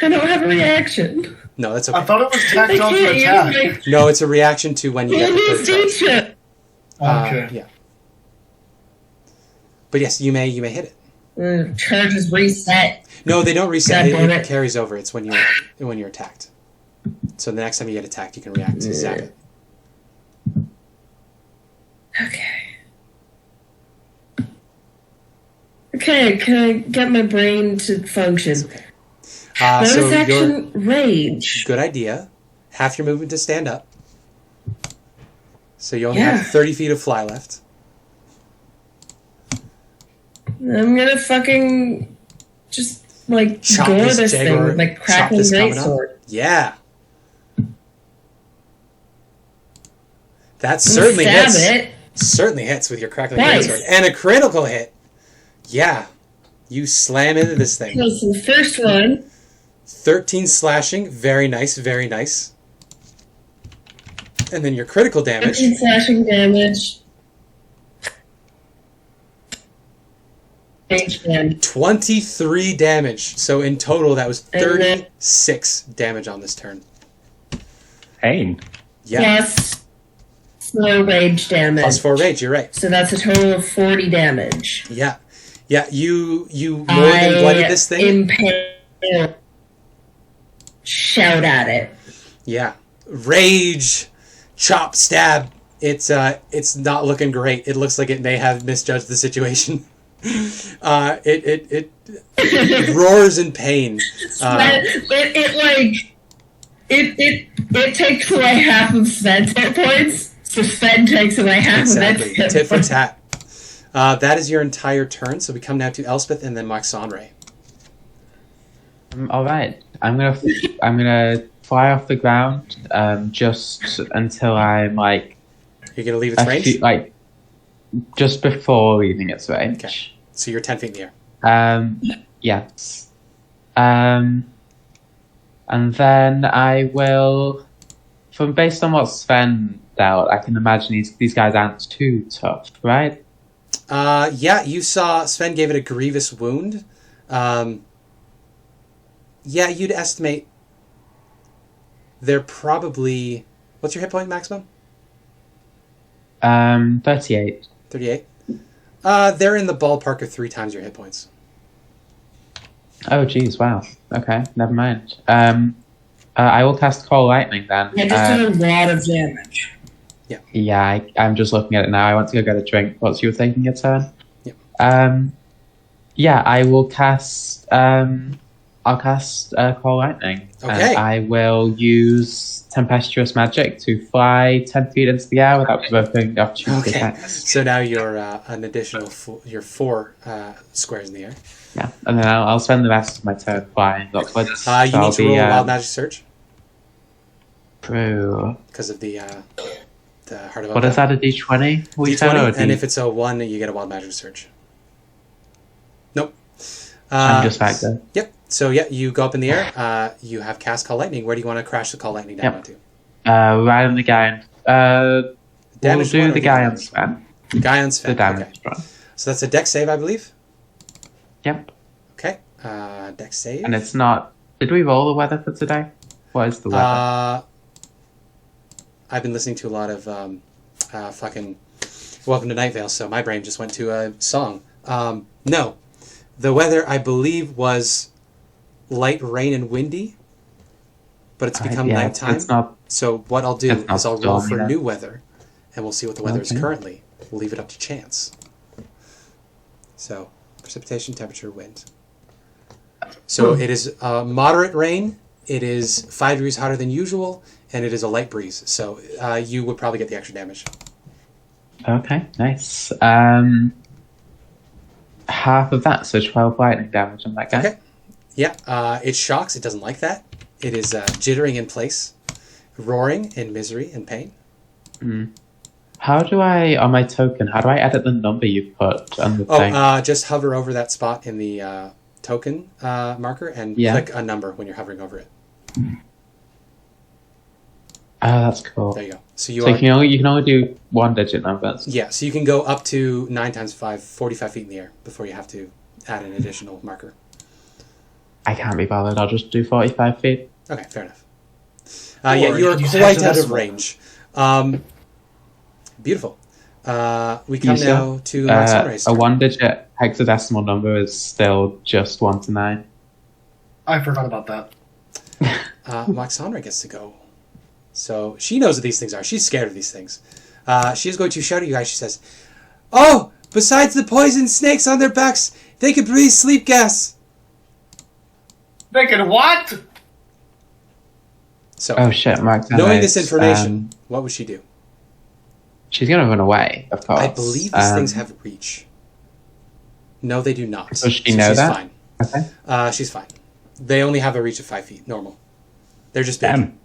C: I don't have a reaction.
B: No, that's
E: I
B: okay.
E: thought it was
C: I
E: tacked onto
C: can't
E: attack.
C: use my
B: No, it's a reaction to when you get the third charge.
C: station.
E: Okay.
B: Yeah. But yes, you may hit it.
C: Charge is reset.
B: No, they don't reset.
C: God damn
B: It
C: it.
B: carries over. It's when you're attacked. So the next time you get attacked, you can react to zap it.
C: Okay. Okay, can I get my brain to function?
B: Okay.
C: Bonus
B: So your
C: action, rage.
B: good idea. Half your movement to stand up. So you only
C: Yeah.
B: have 30 feet of fly left.
C: I'm gonna fucking just like
B: Chop
C: gore
B: this
C: this thing
B: Jaguar-
C: with my
B: chop
C: crackling
B: this coming up.
C: greatsword.
B: Yeah. That
C: I'm
B: certainly
C: gonna
B: hits.
C: stab it.
B: Certainly hits with your crackling
C: Twice.
B: greatsword. And a critical hit. Yeah. You slam into this thing.
C: Okay, so the first one.
B: 13 slashing. Very nice, very nice. And then your critical damage.
C: 15 slashing damage. Rage damage.
B: 23 damage. So in total, that was
C: And then-
B: 36 damage on this turn.
D: Pain.
B: Yeah.
C: Plus slow rage damage.
B: Plus 4 rage, you're right.
C: So that's a total of 40 damage.
B: Yeah. Yeah, you more than blooded this thing.
C: Impale. Shout at it.
B: Yeah. Rage, chop, stab. It's not looking great. It looks like it may have misjudged the situation. It roars in pain.
C: It takes away half of Sven's hit points, so Sven takes away half
B: Exactly.
C: of its hit
B: Tit for
C: points.
B: tat. That is your entire turn. So we come now to Elspeth and then Maxonre.
A: All right, I'm gonna fly off the ground just until I'm like
B: You're gonna leave its range.
A: like just before leaving its range.
B: Okay. So you're 10 feet in the air.
A: Yes. And then I will, from based on what Sven dealt, I can imagine these guys aren't too tough, right?
B: Yeah, you saw Sven gave it a grievous wound. Yeah, you'd estimate they're probably... What's your hit point maximum?
A: 38.
B: 38? They're in the ballpark of 3 times your hit points.
A: Oh, geez, wow. Okay, never mind. I will cast Call Lightning then.
C: Yeah, just did a lot of damage.
A: Yeah, I'm just looking at it now. I want to go get a drink whilst you were taking your turn.
B: Yep.
A: Yeah, I will cast. I'll cast Call Lightning.
B: Okay.
A: And I will use Tempestuous Magic to fly 10 feet into the air without provoking opportunity
B: Okay.
A: attacks.
B: So now you're an additional you're 4 squares in the air.
A: Yeah, and then I'll spend the rest of my turn flying upwards.
B: You need to roll a Wild Magic Surge
A: True.
B: because of the Heart of
A: What is that, a D20?
B: D20, and if it's a 1, you get a Wild Magic Surge. Nope.
A: I'm just back there.
B: Yep. So yeah, you go up in the air. You have cast Call Lightning. Where do you want to crash the Call Lightning down onto?
A: Right on the guy. We'll
B: Damage
A: do
B: one
A: the
B: or
A: guy
B: the
A: on Sven.
B: Guy on Sven.
A: The damage
B: Okay.
A: one.
B: So that's a Dex save, I believe.
A: Yep.
B: Okay. Dex save.
A: And it's not. Did we roll the weather for today? What is the weather?
B: I've been listening to a lot of fucking Welcome to Night Vale, so my brain just went to a song. No. The weather, I believe, was light rain and windy, but it's become nighttime.
A: It's not.
B: So what I'll do is I'll roll for
A: stormy,
B: new weather, and we'll see what the weather is
A: Okay.
B: currently. We'll leave it up to chance. So, precipitation, temperature, wind. So it is moderate rain, it is 5 degrees hotter than usual, and it is a light breeze. So you would probably get the extra damage.
A: Okay, nice. Half of that, so 12 lightning damage on that guy.
B: Okay. Yeah, it shocks. It doesn't like that. It is jittering in place, roaring in misery and pain.
A: How do I, on my token, how do I edit the number you put on the thing?
B: Just hover over that spot in the token marker and click a number when you're hovering over it.
A: Oh, that's cool.
B: There you go. So
A: You can only do 1-digit numbers.
B: Yeah, so you can go up to 9 times 5, 45 feet in the air before you have to add an additional marker.
A: I can't be bothered. I'll just do 45 feet.
B: Okay, fair enough. Yeah, you're quite out of range. Beautiful. We come now to Sunrise.
A: A 1-digit hexadecimal number is still just 1 to 9.
E: I forgot about that.
B: Moxonra gets to go. So she knows what these things are. She's scared of these things. She's going to shout at you guys. She says, "Oh, besides the poison snakes on their backs, they can breathe sleep gas."
E: They can what?
B: So,
A: Oh shit, Mark.
B: knowing this information, what would she do?
A: She's gonna run away, of course.
B: I believe these things have reach. No, they do not.
A: Does she know
B: she's
A: that?
B: Fine.
A: Okay.
B: She's fine. They only have a reach of 5 feet, normal. They're just big.
D: Damn.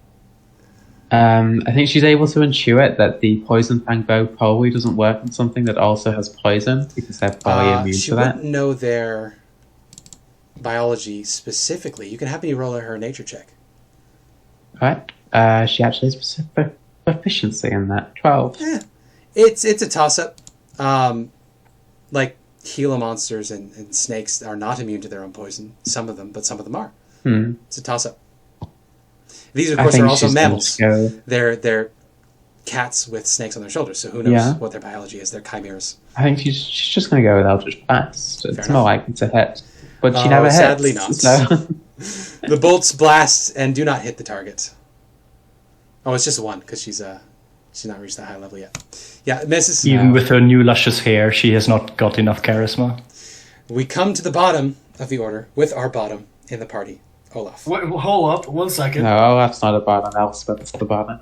A: I think she's able to intuit that the poison fang bow probably doesn't work on something that also has poison because they're probably immune
B: She
A: to that.
B: wouldn't know their biology specifically. You can have me roll her nature check.
A: Right? She actually has proficiency in that. 12.
B: Yeah. It's a toss-up. Like, Gila monsters and snakes are not immune to their own poison. Some of them, but some of them are. It's a toss-up. These, of course, are also mammals. They're cats with snakes on their shoulders, so who knows what their biology is. They're chimeras.
A: I think she's just going to go with Eldritch Blast. It's
B: enough.
A: more likely to hit. But she never hits.
B: Sadly not.
A: So.
B: The bolts blast and do not hit the target. Oh, it's just 1, because she's not reached that high level yet. Yeah, it misses.
D: Even with her new luscious hair, she has not got enough charisma.
B: We come to the bottom of the order with our bottom in the party, Olaf.
E: Wait, hold up, 1 second.
A: No, Olaf's not a bottom. Elspeth's the bottom.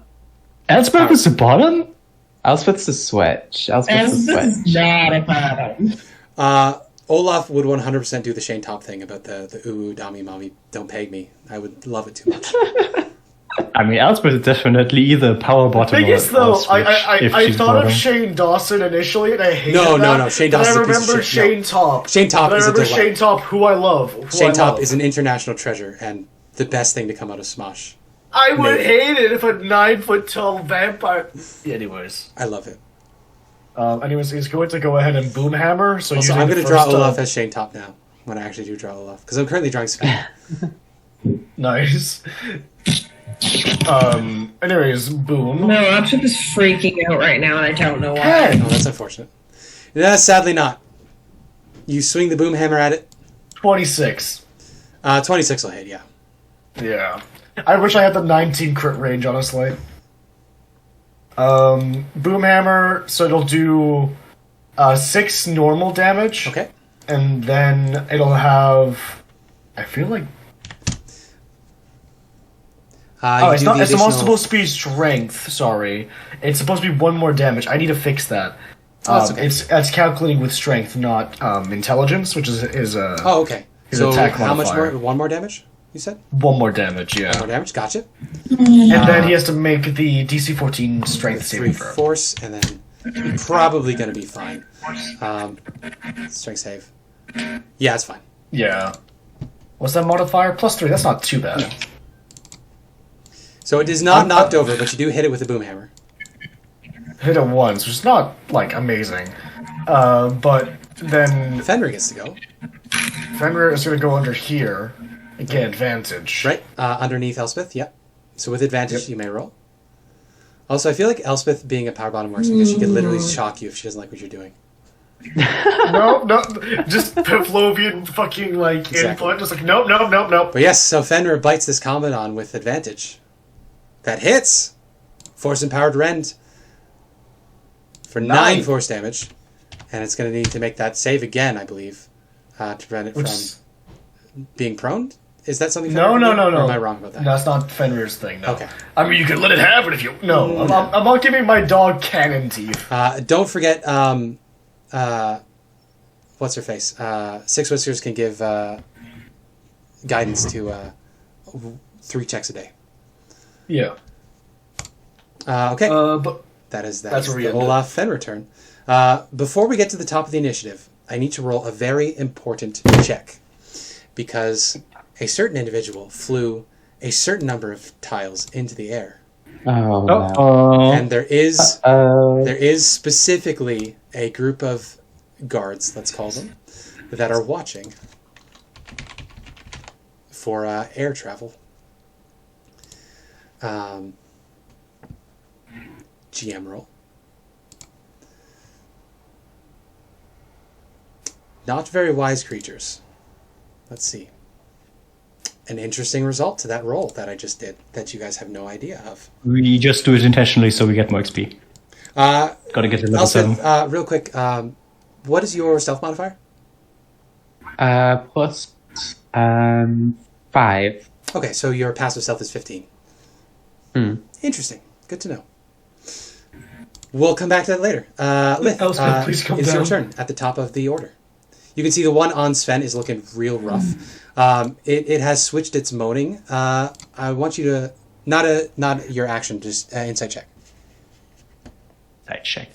D: Elspeth is the bottom?
A: Elspeth's the switch. Elspeth's the
C: This
A: switch.
C: is not a bottom.
B: Olaf would 100% do the Shane Top thing about the ooh, dami, mommy, don't peg me. I would love it too much.
D: I mean, Elspeth is definitely either power bottom
E: Thing
D: or
E: is, though,
D: switch, if
E: I
D: she's
E: thought
D: bottom.
E: of Shane Dawson initially, and I hated
B: No,
E: that.
B: Shane
E: But
B: Dawson's
E: I
B: a piece of
E: remember
B: shit. No.
E: Shane Top.
B: Shane Top
E: But I
B: is a
E: remember
B: delight.
E: Shane Top, who I love.
B: Shane Top is an international treasure and the best thing to come out of Smosh.
E: I would
B: Maybe.
E: hate it if a 9-foot-tall vampire... Anyways.
B: I love it.
E: Anyways, he's going to go ahead and boomhammer. So
B: Also,
E: using
B: I'm
E: the
B: going to draw
E: first,
B: Olaf as Shane Top now, when I actually do draw Olaf. Because I'm currently drawing Sven.
E: Nice. Anyways, boom.
C: No, I'm just freaking out right now, and I don't know why.
E: Hey!
B: Oh, that's unfortunate. No, sadly not. You swing the boom hammer at it.
E: 26.
B: 26 will hit, yeah.
E: Yeah. I wish I had the 19 crit range, honestly. Boomhammer, so it'll do 6 normal damage.
B: Okay.
E: and then it'll have. I feel like. It's not. It's not supposed to be strength. Sorry, it's supposed to be 1 more damage. I need to fix that.
B: Okay.
E: It's calculating with strength, not intelligence, which is
B: Oh, okay.
E: his
B: So
E: attack
B: how much
E: modifier.
B: more? 1 more damage? You said
E: 1 more damage. Yeah.
B: 1 more damage. Gotcha.
E: And then he has to make the DC 14 strength
B: 3
E: saving throw.
B: force, and then you're probably going to be fine. Strength save. Yeah, it's fine.
E: Yeah. What's that modifier? +3. That's not too bad.
B: So it is not knocked over, but you do hit it with a boom hammer.
E: Hit it once, which is not like amazing. But then
B: Fenrir gets to go.
E: Fenrir is going to go under here. Get advantage.
B: Right, underneath Elspeth, yep. So with advantage, you may roll. Also, I feel like Elspeth being a power bottom works because she could literally shock you if she doesn't like what you're doing.
E: No, just Pavlovian fucking, like, input. Just like, nope.
B: But yes, so Fenrir bites this Commandant with advantage. That hits! Force Empowered Rend. For 9 force damage. And it's going to need to make that save again, I believe. To prevent it from being prone? Is that something
E: No.
B: Or am I wrong about that?
E: That's not Fenrir's thing, no.
B: Okay.
E: I mean, you can let it have it if you... No, I'm not giving my dog cannon teeth.
B: Don't forget, what's her face? Six Whiskers can give guidance to 3 checks a day.
E: Yeah.
B: Okay.
E: But
B: That's
E: where we
B: the
E: end
B: Olaf Fenrir turn. Before we get to the top of the initiative, I need to roll a very important check. Because a certain individual flew a certain number of tiles into the air.
A: Oh, no.
B: And there is specifically a group of guards, let's call them, that are watching for air travel. GM roll. Not very wise creatures. Let's see. An interesting result to that roll that I just did that you guys have no idea of.
D: We just do it intentionally so we get more XP. Gotta get to level 7.
B: Real quick, what is your stealth modifier?
A: Plus 5.
B: Okay, so your passive stealth is 15. Interesting. Good to know. We'll come back to that later. Lith,
E: Elspeth, please come
B: it's
E: down.
B: your turn at the top of the order. You can see the one on Sven is looking real rough. It has switched its moaning. I want you to not your action, just insight check.
D: Insight check.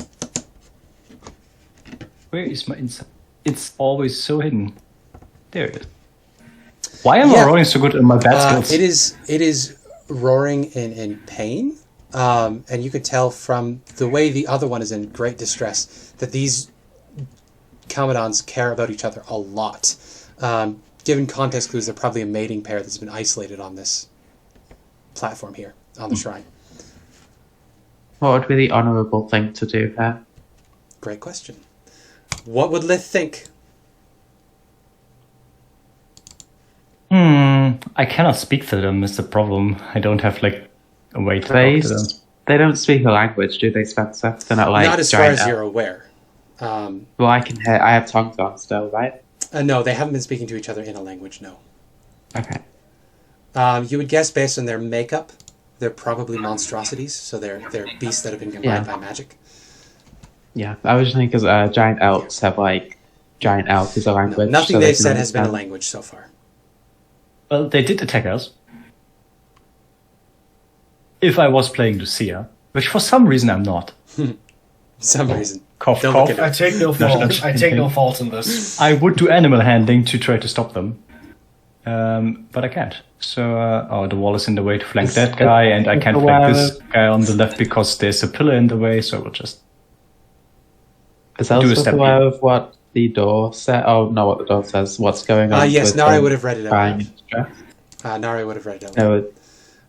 D: Where is my insight? It's always so hidden. There it is. Why am I rolling so good on my bad skills?
B: It is roaring in pain, and you could tell from the way the other one is in great distress that these Commandants care about each other a lot. Given context clues, they're probably a mating pair that's been isolated on this platform here, on the shrine.
A: What would be the honourable thing to do there?
B: Great question. What would Lith think?
D: I cannot speak to them is the problem. I don't have like a way to talk to them.
A: They don't speak a language, do they, Spencer? They're not like
B: Not as far as you're aware.
A: Well, I can hear. I have tongues on still, right?
B: No, they haven't been speaking to each other in a language, no.
A: Okay.
B: You would guess based on their makeup, they're probably monstrosities, so they're beasts that have been combined by magic.
A: Yeah, I was just thinking because giant elves have like giant elf is a language.
B: Nothing
A: so
B: they've
A: can
B: said has been a
A: understand.
B: language so far.
D: Well, they did attack us. If I was playing Lucia, which for some reason I'm not.
B: Some reason.
D: Cough,
B: Don't
D: cough.
B: look at
E: I take no fault. I take no fault in this.
D: I would do animal handling to try to stop them. But I can't. So, the wall is in the way to flank that guy, and I can't flank this guy on the left because there's a pillar in the way, so we'll just...
A: Is
D: do a
A: Elspeth
D: step
A: aware of what the door says? Oh, not what the door says. What's going on?
B: Yes,
A: with
B: Nari
A: them
B: would have read it out
A: crying
B: loud.
A: in distress?
B: Nari would have read it out loud.
A: No,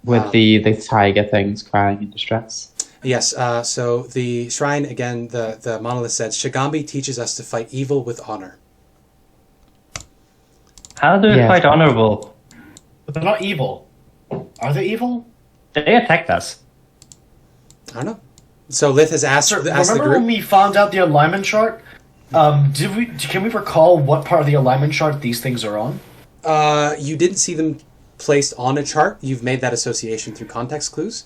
A: with the tiger things crying in distress.
B: Yes, so the shrine, again, the monolith says, Shigambi teaches us to fight evil with honor.
D: How do they
A: Yeah.
D: fight honorable?
E: But they're not evil. Are they evil?
D: They attacked us.
B: I don't know. So Lith has asked,
E: Sir,
B: asked the
E: remember when
B: group.
E: we found out the alignment chart? Can we recall what part of the alignment chart these things are on?
B: You didn't see them placed on a chart. You've made that association through context clues.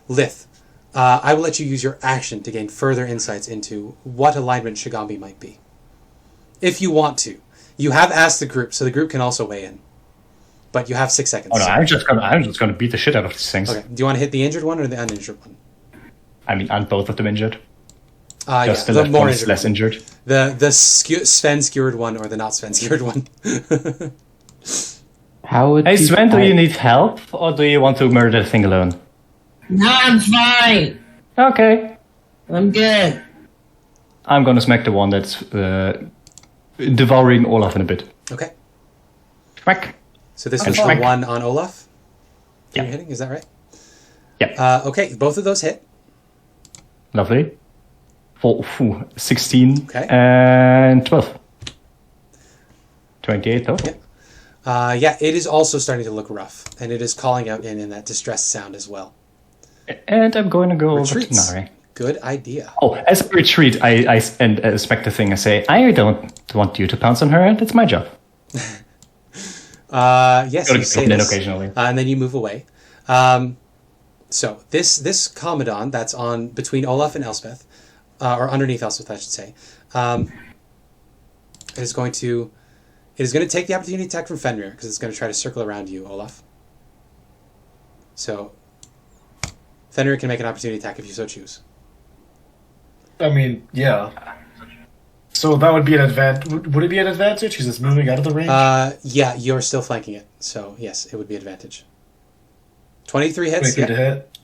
B: Lith, I will let you use your action to gain further insights into what alignment Shigambi might be. If you want to. You have asked the group, so the group can also weigh in. But you have 6 seconds.
D: Oh no, I'm just gonna beat the shit out of these things.
B: Okay. Do you want to hit the injured one or the uninjured one?
D: I mean, aren't both of them injured?
B: Just
D: the
B: the
D: left
B: more
D: one is
B: injured
D: less
B: one.
D: injured.
B: The Sven skewered one or the not Sven skewered one.
A: How would
D: Hey
A: you
D: Sven, do
A: fight-
D: you need help, or do you want to murder the thing alone?
C: No, I'm fine.
D: Okay.
C: I'm good.
D: I'm gonna smack the one that's devouring Olaf in a bit.
B: Okay.
D: Smack.
B: So this
D: And
B: was the
D: smack.
B: one on Olaf?
D: Yeah.
B: You're hitting, is that right?
D: Yeah.
B: Okay, both of those hit.
D: Lovely. 16
B: Okay.
D: and 12. 28 though.
B: Yeah, it is also starting to look rough, and it is calling out in that distressed sound as well.
D: And I'm going to go
B: Retreats.
D: over to Nari.
B: Good idea.
D: Oh, as a retreat, I inspect the thing and say, I don't want you to pounce on her, that's my job.
B: Yes,
D: Gotta
B: you say
D: come in
B: this.
D: occasionally.
B: And then you move away. So this Commandant that's on between Olaf and Elspeth, or underneath Elspeth, I should say, is going to take the opportunity attack from Fenrir because it's going to try to circle around you, Olaf. So Fenrir can make an opportunity attack if you so choose.
E: I mean, yeah. So that would be an advantage. Would it be an advantage because it's moving out of the range?
B: Yeah, you're still flanking it, so yes, it would be advantage. 23 hits.
E: 23 to hit.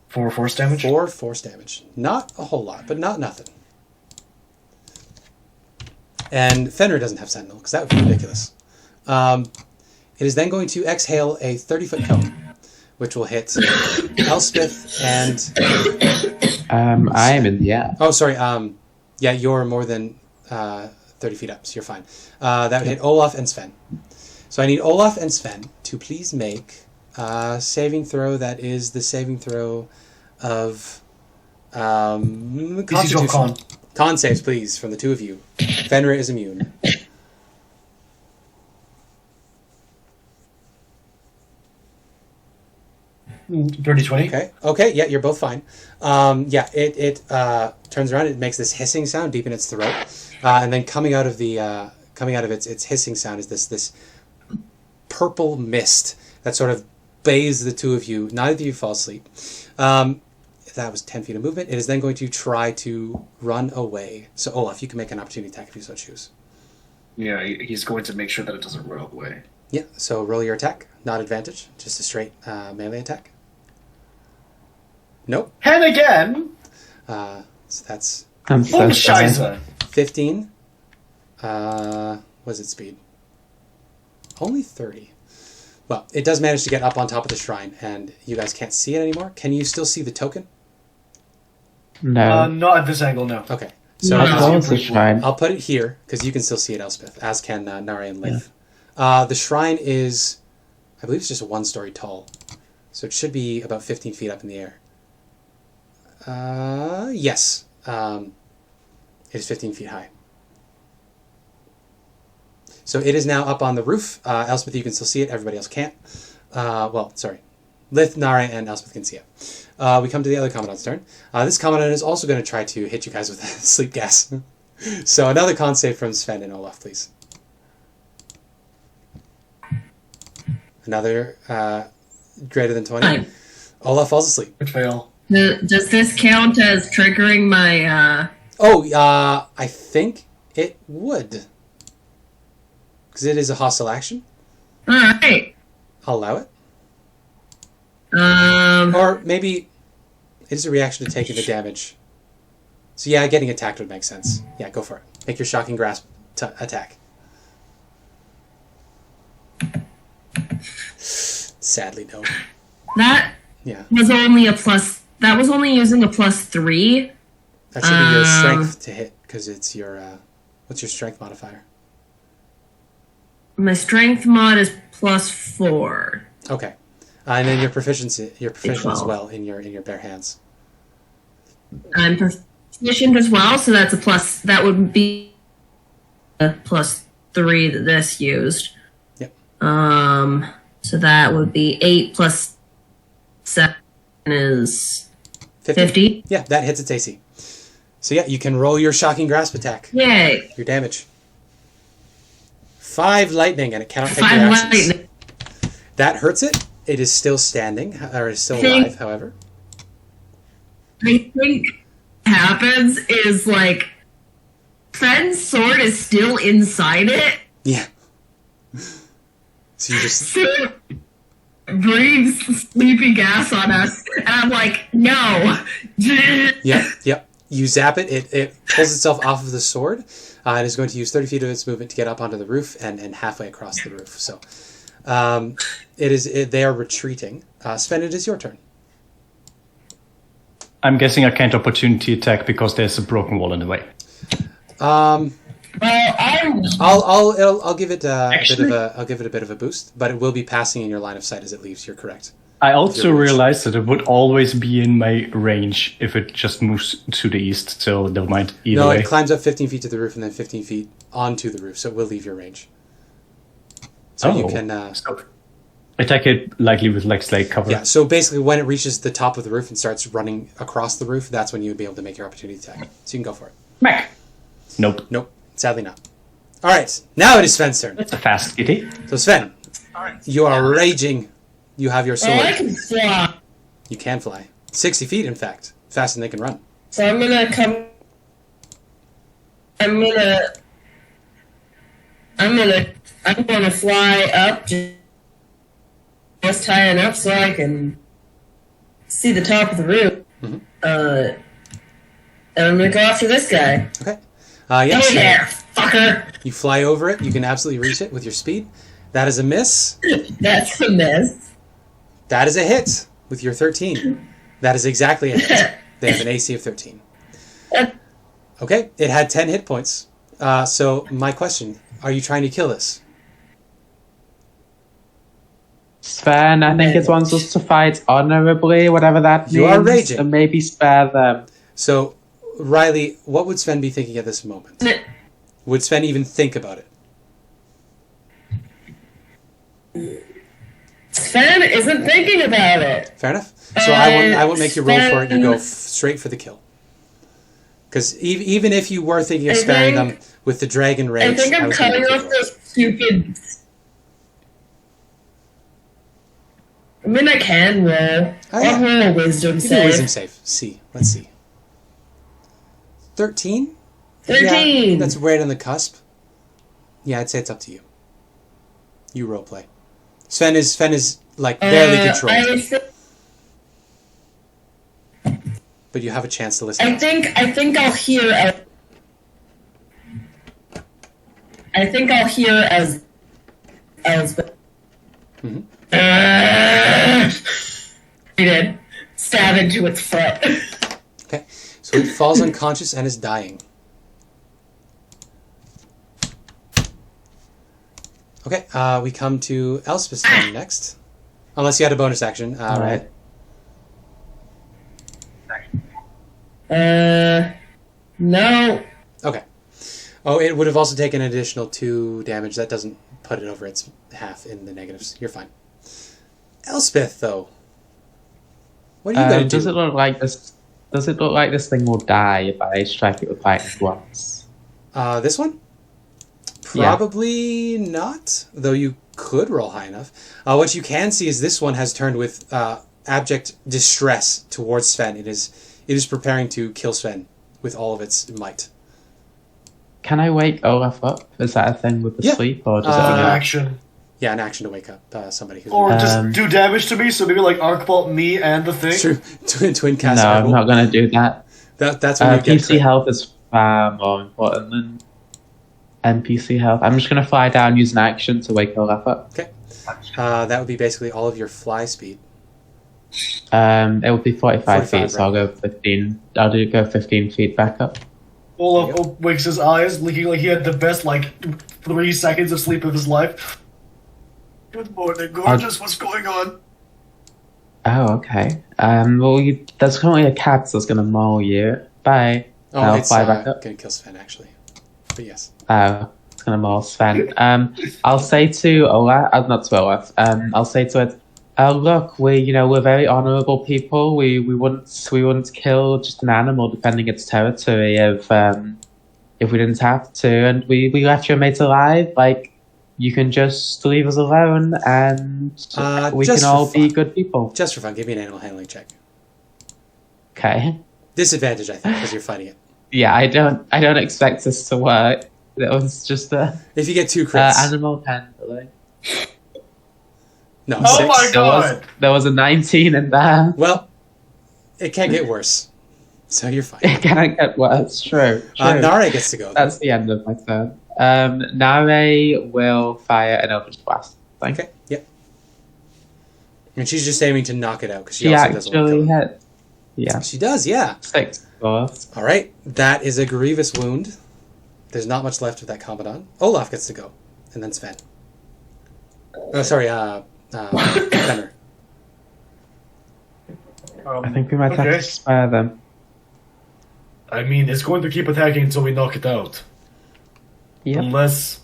E: 4 force damage.
B: 4 force damage. Not a whole lot, but not nothing. And Fenrir doesn't have Sentinel, because that would be ridiculous. It is then going to exhale a 30-foot cone, which will hit Elspeth and...
A: I am in the air.
B: Oh, sorry. Yeah, you're more than 30 feet up, so you're fine. That would hit Olaf and Sven. So I need Olaf and Sven to please make a saving throw that is the saving throw of Constitution.
E: Con.
B: Con saves, please, from the two of you. Fenrir is immune.
E: Dirty 20.
B: Okay, yeah, you're both fine. Yeah, it turns around, it makes this hissing sound deep in its throat, and then coming out of its hissing sound is this purple mist that sort of bathes the two of you. Neither of you fall asleep. That was 10 feet of movement. It is then going to try to run away. So Olaf, you can make an opportunity attack if you so choose.
E: Yeah, he's going to make sure that it doesn't run away.
B: Yeah, so roll your attack. Not advantage, just a straight melee attack. Nope.
E: And again!
B: So that's
A: I'm so sorry.
E: Scheiße!
B: 15. Was it speed? Only 30. Well, it does manage to get up on top of the shrine, and you guys can't see it anymore. Can you still see the token?
A: No.
E: Not at this angle, no.
B: Okay. So
A: As well as the shrine.
B: I'll put it here, because you can still see it, Elspeth, as can Nari and Lith. The shrine is, I believe it's just 1 story tall. So it should be about 15 feet up in the air. Yes. It is 15 feet high. So it is now up on the roof. Elspeth, you can still see it. Everybody else can't. Well, sorry. Lith, Nari, and Elspeth can see it. We come to the other Commandant's turn. This Commandant is also going to try to hit you guys with sleep gas. So another con save from Sven and Olaf, please. Another greater than 20.
C: Fine.
B: Olaf falls asleep.
E: Which fail.
C: Does this count as triggering my...
B: I think it would. Because it is a hostile action.
C: Alright.
B: I'll allow it.
C: Um,
B: Or maybe it is a reaction to taking the damage. So yeah, getting attacked would make sense. Yeah, go for it. Make your shocking grasp attack. Sadly, no.
C: that
B: Yeah,
C: was only a plus... That was only using a +3.
B: that should be your strength to hit because it's your. What's your strength modifier?
C: My strength mod is +4.
B: Okay, and then your proficiency, as
C: 12.
B: well in your bare hands.
C: I'm proficient as well, so that's a plus. That would be a +3 that this used.
B: Yep.
C: So that would be 8 plus 7 is 50.
B: Yeah, that hits its AC. So yeah, you can roll your shocking grasp attack.
C: Yay!
B: Your damage. 5 lightning, and it cannot take
C: 5
B: your actions.
C: lightning.
B: That hurts it. It is still standing, or is still alive, however.
C: I think what happens is like Sven's sword is still inside it.
B: Yeah. So you just...
C: So it breathes sleepy gas on us, and I'm like, no.
B: Yep. You zap it. It pulls itself off of the sword. It is going to use 30 feet of its movement to get up onto the roof and halfway across the roof. So they are retreating. Sven, it is your turn.
D: I'm guessing I can't opportunity attack because there's a broken wall in the way.
B: I'll give it
D: Actually,
B: I'll give it a bit of a boost, but it will be passing in your line of sight as it leaves. You're correct.
D: I also realized that it would always be in my range if it just moves to the east, so never mind. Either way.
B: It climbs up 15 feet to the roof and then 15 feet onto the roof, so it will leave your range. So you can
D: attack it likely with like slate cover.
B: Yeah, so basically when it reaches the top of the roof and starts running across the roof, that's when you would be able to make your opportunity attack. So you can go for it.
D: Smack! Nope.
B: Sadly not. Alright, now it is Sven's turn.
D: That's a fast kitty.
B: So Sven, you are raging. You have your sword.
C: Oh, I can fly.
B: You can fly. 60 feet, in fact. Faster than they can run.
C: So I'm gonna fly up just high enough so I can see the top of the roof.
B: Mm-hmm.
C: And I'm gonna go after this guy.
B: Okay.
C: Get
B: Yes.
C: in there, fucker!
B: You fly over it. You can absolutely reach it with your speed. That is a miss.
C: That's a miss.
B: That is a hit with your 13. That is exactly a hit. They have an AC of 13. Okay, it had 10 hit points. So my question, are you trying to kill this?
A: Sven, I think it wants us to fight honorably, whatever that means.
B: You are raging.
A: And maybe spare them.
B: So, Riley, what would Sven be thinking at this moment? Would Sven even think about it?
C: Sven isn't thinking about it.
B: Fair enough. So I won't make you roll for it. You go straight for the kill. Because even if you were thinking of sparing them with the dragon rage,
C: I think I'm cutting off those stupid. I mean, I can roll. I'll roll a wisdom
B: You do a
C: save.
B: wisdom save. See. Let's see. 13?
C: 13!
B: Yeah, that's right on the cusp. Yeah, I'd say it's up to you. You roleplay. Sven is like barely controlled. But you have a chance to listen.
C: I think I'll hear. I think I'll hear as.
B: Mm-hmm.
C: He did stab into its foot.
B: Okay, so it falls unconscious and is dying. Okay, we come to Elspeth's turn next. Unless you had a bonus action, right?
C: No.
B: Okay. Oh, it would have also taken an additional 2 damage. That doesn't put it over its half in the negatives. You're fine. Elspeth, though. What are you going to do?
A: Does it look like this? Does it look like this thing will die if I strike it with lightning once?
B: This one? Probably not, though you could roll high enough. What you can see is this one has turned with abject distress towards Sven. It is preparing to kill Sven with all of its might.
A: Can I wake Olaf up? Is that a thing with the sleep, or does it
E: An
A: only
E: action.
B: Yeah, an action to wake up somebody who's...
E: Or just do damage to me, so maybe like arc bolt me and the thing.
B: True. Twin cast.
A: No, I'm not going to do that.
B: That's when you get
A: PC health is far more important than NPC health. I'm just going to fly down, use an action to wake Olaf up.
B: Okay. That would be basically all of your fly speed.
A: It would be 45 feet, so
B: right.
A: I'll go 15. I'll go 15 feet back up.
E: Olaf wakes his eyes, looking like he had the best 3 seconds of sleep of his life. Good morning, gorgeous. What's going on?
A: Oh, okay. Well, there's currently a cat that's going to maul you. Bye.
B: Oh,
A: I'll
B: it's
A: fly back up.
B: going to kill Sven, actually. But yes.
A: Oh, it's gonna maul Sven. I'll say to Olaf, not to Olaf. I'll say to it. Look, we're very honourable people. We wouldn't kill just an animal defending its territory if we didn't have to, and we left your mate alive. Like, you can just leave us alone, and we can all be good people.
B: Just for fun, give me an animal handling check.
A: Okay.
B: Disadvantage, I think, because you're fighting it.
A: Yeah, I don't expect this to work. That was just a
B: If you get 2 crits.
A: animal handling.
B: No,
E: Oh
B: 6.
E: my god!
A: There was a 19 in there.
B: Well, it can't get worse. So you're fine.
A: It can't get worse. True.
B: Nare gets to go.
A: That's the end of my turn. Nare will fire an Eldritch Blast.
B: Okay, yep. And she's just aiming to knock it out because she
A: She
B: also doesn't want to
A: actually
B: kill it.
A: hit. Yeah.
B: She does, yeah.
A: 6 4.
B: All right, that is a grievous wound. There's not much left of that Commandant. Olaf gets to go, and then Sven. Oh, sorry, Fenrir.
A: I think we might have
E: Okay.
A: to spare them.
E: I mean, it's going to keep attacking until we knock it out.
A: Yep.
E: Unless...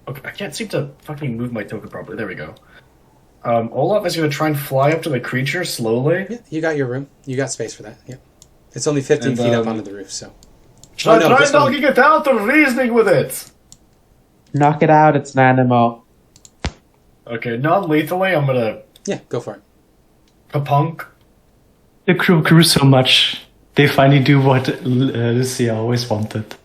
E: Okay, I can't seem to fucking move my token properly. There we go. Olaf is going to try and fly up to the creature slowly.
B: Yeah, you got your room. You got space for that. Yep. It's only 15
E: And,
B: feet up onto the roof, so.
E: Should I
B: no,
E: try
B: this one-
E: knocking it out or reasoning with it?
A: Knock it out, it's an animal.
E: Okay, non-lethally, I'm gonna
B: Yeah, go for it.
E: kapunk.
D: The crew grew so much. They finally do what Lucia always wanted.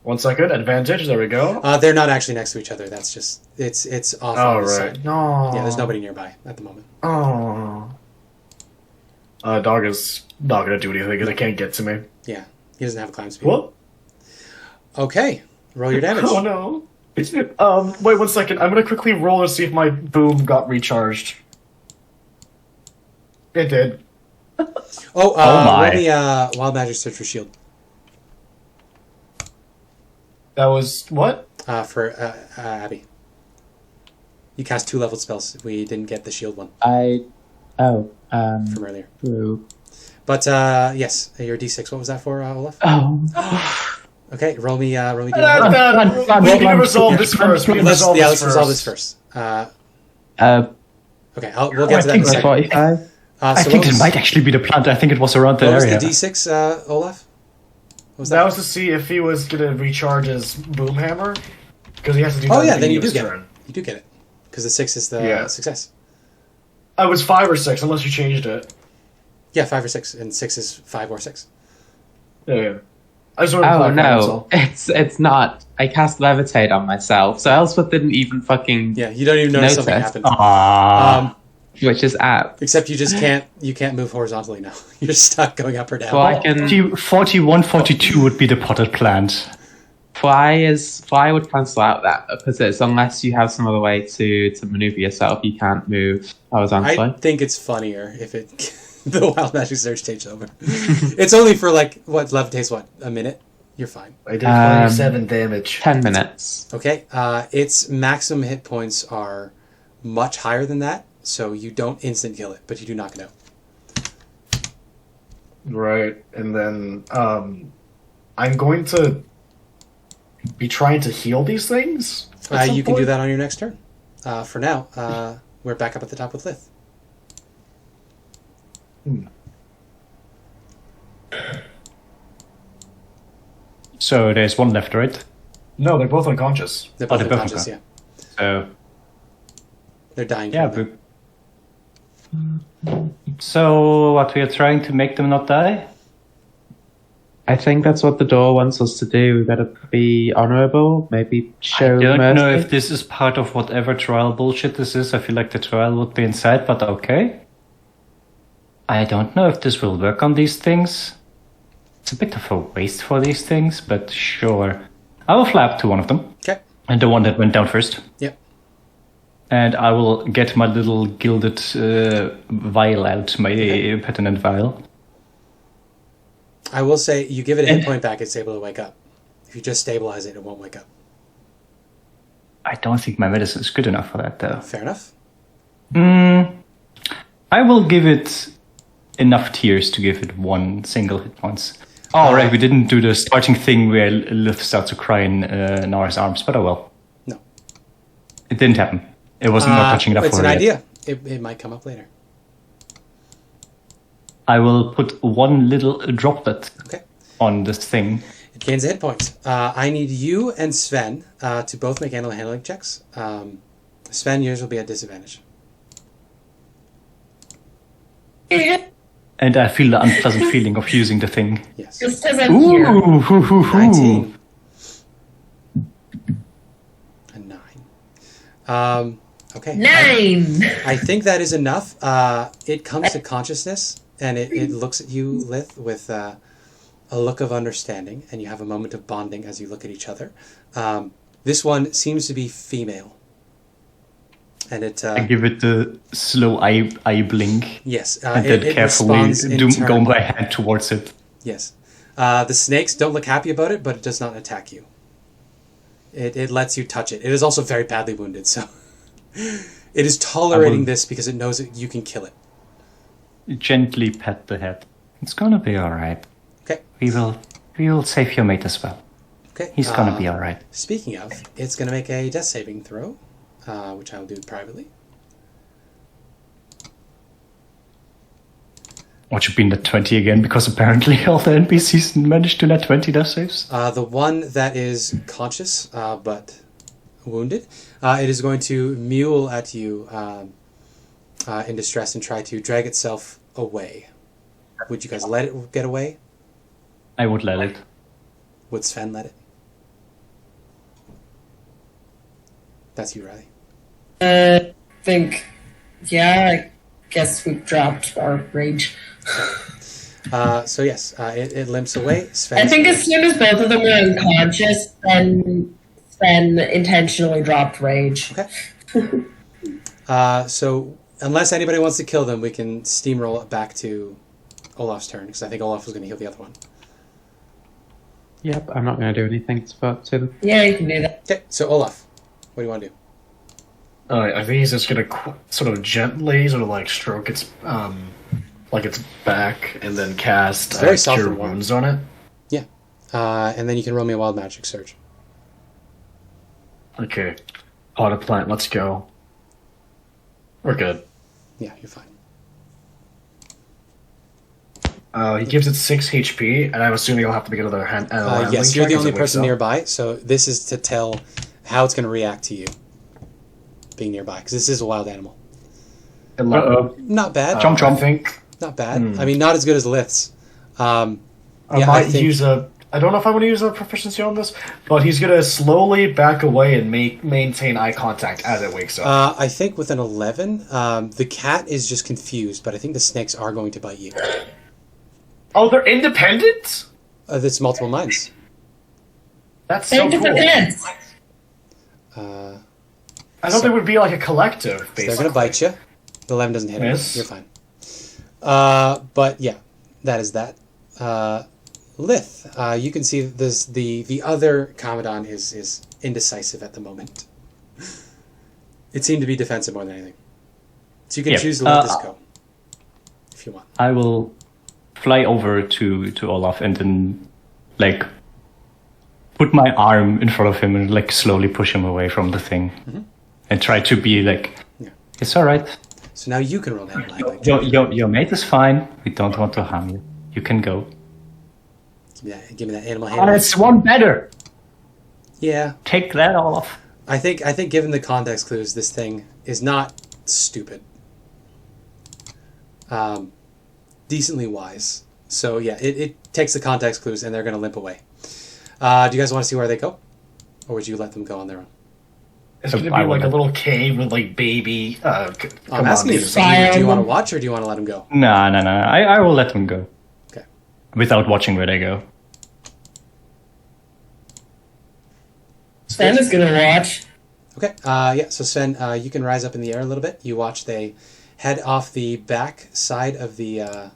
E: 1 second, advantage, there we go.
B: They're not actually next to each other. That's just it's off
E: Oh,
B: on the
E: right.
B: side.
E: No.
B: Yeah, there's nobody nearby at the moment.
E: Oh. Dog is not gonna do anything because it can't get to me.
B: Yeah, he doesn't have a climb speed.
E: What?
B: Okay, roll your damage.
E: Oh no. Wait 1 second. I'm gonna quickly roll to see if my boom got recharged. It did.
B: Oh,
D: my.
B: roll the wild magic search for shield.
E: That was what?
B: For Abby. You cast 2 leveled spells. We didn't get the shield one from earlier.
A: True.
B: But yes, your D6. What was that for, Olaf?
A: Oh.
B: Okay, roll me.
E: We can resolve this first. We can
B: Let's
E: resolve this
B: resolve
E: first.
B: this first.
A: Uh,
B: Okay, we'll get to that in a second.
A: 45.
D: I think it might actually be the plant. I think it was around the
B: What was
D: area.
B: the D6, Olaf? What was
E: That was to see if he was gonna recharge his boom hammer, because he has to do that.
B: Oh yeah,
E: at the
B: then you
E: beginning
B: do
E: of his
B: get it.
E: turn.
B: You do get it because the 6 is the
E: Yeah.
B: success.
E: I was 5 or 6, unless you changed it.
B: Yeah, 5 or 6, and 6 is 5 or 6.
E: Yeah. I just wanted to
A: Oh
E: clarify, that's
A: no,
E: all.
A: it's not. I cast levitate on myself, so Elspeth didn't even fucking.
B: Yeah, you don't even notice something
A: Notice.
B: happened.
D: Ah.
A: Which is apt.
B: Except you just can't move horizontally now. You're stuck going up or down.
A: So I can
D: 41, 42 would be the potted plant.
A: fly would cancel out that because it's unless you have some other way to maneuver yourself, you can't move horizontally.
B: I think it's funnier if it the wild magic search takes over. It's only for like what levitates a minute. You're fine.
E: I did 27 damage.
A: 10 minutes.
B: Okay. Its maximum hit points are much higher than that, so you don't instant kill it, but you do knock it out.
E: Right, and then I'm going to be trying to heal these things. at some
B: You can do
E: point.
B: that on your next turn. For now, we're back up at the top with Lith.
D: So there's one left, right?
E: No, they're both unconscious.
B: They're both
D: they're both
B: unconscious, yeah.
D: So
B: They're dying.
D: yeah,
B: from
D: but so what we are trying to make them not die?
A: I think that's what the door wants us to do. We've got to be honourable, maybe show
D: I don't
A: mercy.
D: know if this is part of whatever trial bullshit this is. I feel like the trial would be inside, but okay. I don't know if this will work on these things. It's a bit of a waste for these things, but sure. I will fly up to one of them.
B: Okay.
D: And the one that went down first.
B: Yep.
D: And I will get my little gilded vial out, my patinate vial.
B: I will say, you give it a hit point back, it's able to wake up. If you just stabilize it, it won't wake up.
D: I don't think my medicine is good enough for that, though.
B: Fair enough.
D: I will give it enough tears to give it one single hit points. Oh, right, we didn't do the starting thing where Lith starts to cry in Nara's arms, but oh well.
B: No.
D: It didn't happen. It wasn't not touching enough
B: it's
D: for
B: an
D: her
B: idea. It might come up later.
D: I will put one little droplet
B: Okay.
D: on this thing.
B: It gains a hit point. I need you and Sven to both make animal handling checks. Sven, yours will be at disadvantage.
D: And I feel the unpleasant feeling of using the thing.
B: Yes.
C: Just because I'm here.
D: Ooh, hoo, hoo, hoo.
B: 19. A 9. Okay.
C: 9!
B: I think that is enough. It comes to consciousness, and it looks at you, Lith, with a look of understanding, and you have a moment of bonding as you look at each other. This one seems to be female. And it...
D: I give it the slow eye blink.
B: yes.
D: And
B: it
D: then carefully
B: responds in
D: go
B: turn.
D: my hand towards it.
B: Yes. The snakes don't look happy about it, but it does not attack you. It lets you touch it. It is also very badly wounded, so... it is tolerating this because it knows that you can kill it.
D: Gently pet the head. It's gonna be alright.
B: Okay.
D: We will save your mate as well.
B: Okay.
D: He's gonna be alright.
B: Speaking of, it's going to make a death saving throw, which I will do privately.
D: What should be in the 20 again? Because apparently all the NPCs managed to net 20 death saves.
B: The one that is conscious but wounded, it is going to mule at you in distress and try to drag itself away. Would you guys let it get away?
D: I would let it.
B: Would Sven let it? That's you, Riley.
C: I think, yeah, I guess we dropped our rage.
B: So yes, it limps away. Sven.
C: I think as soon as both of them were unconscious, then Sven intentionally dropped rage.
B: Okay. So unless anybody wants to kill them, we can steamroll it back to Olaf's turn, because I think Olaf was going to heal the other one.
A: Yep, I'm not going to do anything to them.
C: Yeah, you can do that.
B: Okay, so Olaf, what do you want to do?
E: I think he's just gonna sort of gently, sort of like stroke its, like its back, and then cast
B: very soft
E: Cure
B: and warm.
E: Wounds on it.
B: Yeah. And then you can roll me a wild magic surge.
E: Okay, pot of plant. Let's go. We're good.
B: Yeah, you're fine.
E: He gives it 6 HP, and I'm assuming he'll have to make another handling
B: Yes, you're
E: check
B: the
E: as
B: only
E: it wakes
B: person
E: up.
B: nearby, so this is to tell how it's going to react to you being nearby, because this is a wild animal.
D: Uh-oh.
B: Not bad.
D: Chomp chomp.
E: I think
B: Not bad. I mean, not as good as Lith's.
E: I
B: Yeah,
E: might
B: I think-
E: use a. I don't know if I want to use a proficiency on this, but he's gonna slowly back away and maintain eye contact as it wakes up.
B: I think with an 11, the cat is just confused, but I think the snakes are going to bite you.
E: Oh, they're independent?
B: That's multiple minds.
E: That's so
C: Thank you
E: cool.
C: for kids.
E: I thought they would be like a collective, basically.
B: They're going to bite you. The 11 doesn't hit
E: Yes.
B: you. You're fine. But yeah, that is that. Lith, you can see this. The other Commandant is indecisive at the moment. It seemed to be defensive more than anything. So you can choose to let this go if you want.
D: I will fly over to Olaf and then, like, put my arm in front of him and, like, slowly push him away from the thing.
B: Mm-hmm.
D: And try to be like, it's alright.
B: So now you can roll that handling.
D: Your mate is fine. We don't want to harm you. You can go.
B: Give me that animal
D: Oh,
B: handling.
D: that's one better.
B: Yeah,
D: Take that, Olaf.
B: I think given the context clues, this thing is not stupid. Decently wise. So yeah, it takes the context clues and they're going to limp away. Do you guys want to see where they go? Or would you let them go on their own?
E: It's gonna
D: I
E: be like a
D: would-
E: little cave with like baby.
B: I'm asking you,
C: Fire
B: do you want to
C: them.
B: watch or do you want to let them go?
D: No. I will let them go.
B: Okay.
D: Without watching where they go.
C: Sven is gonna watch.
B: Okay, yeah, so Sven, you can rise up in the air a little bit. You watch they head off the back side of the...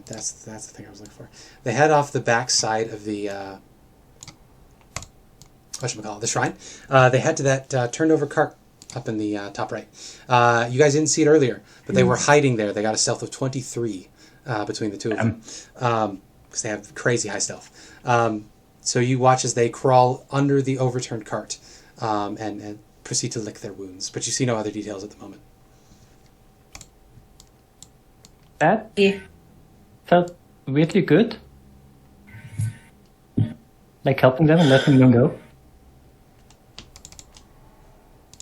B: that's the thing I was looking for. They head off the back side of the... whatchamacallit, the shrine. They head to that turned over cart up in the top right. You guys didn't see it earlier, but they were hiding there. They got a stealth of 23 between the two of them, because they have crazy high stealth. So you watch as they crawl under the overturned cart and proceed to lick their wounds, but you see no other details at the moment.
D: That felt weirdly good. Like helping them and letting them go.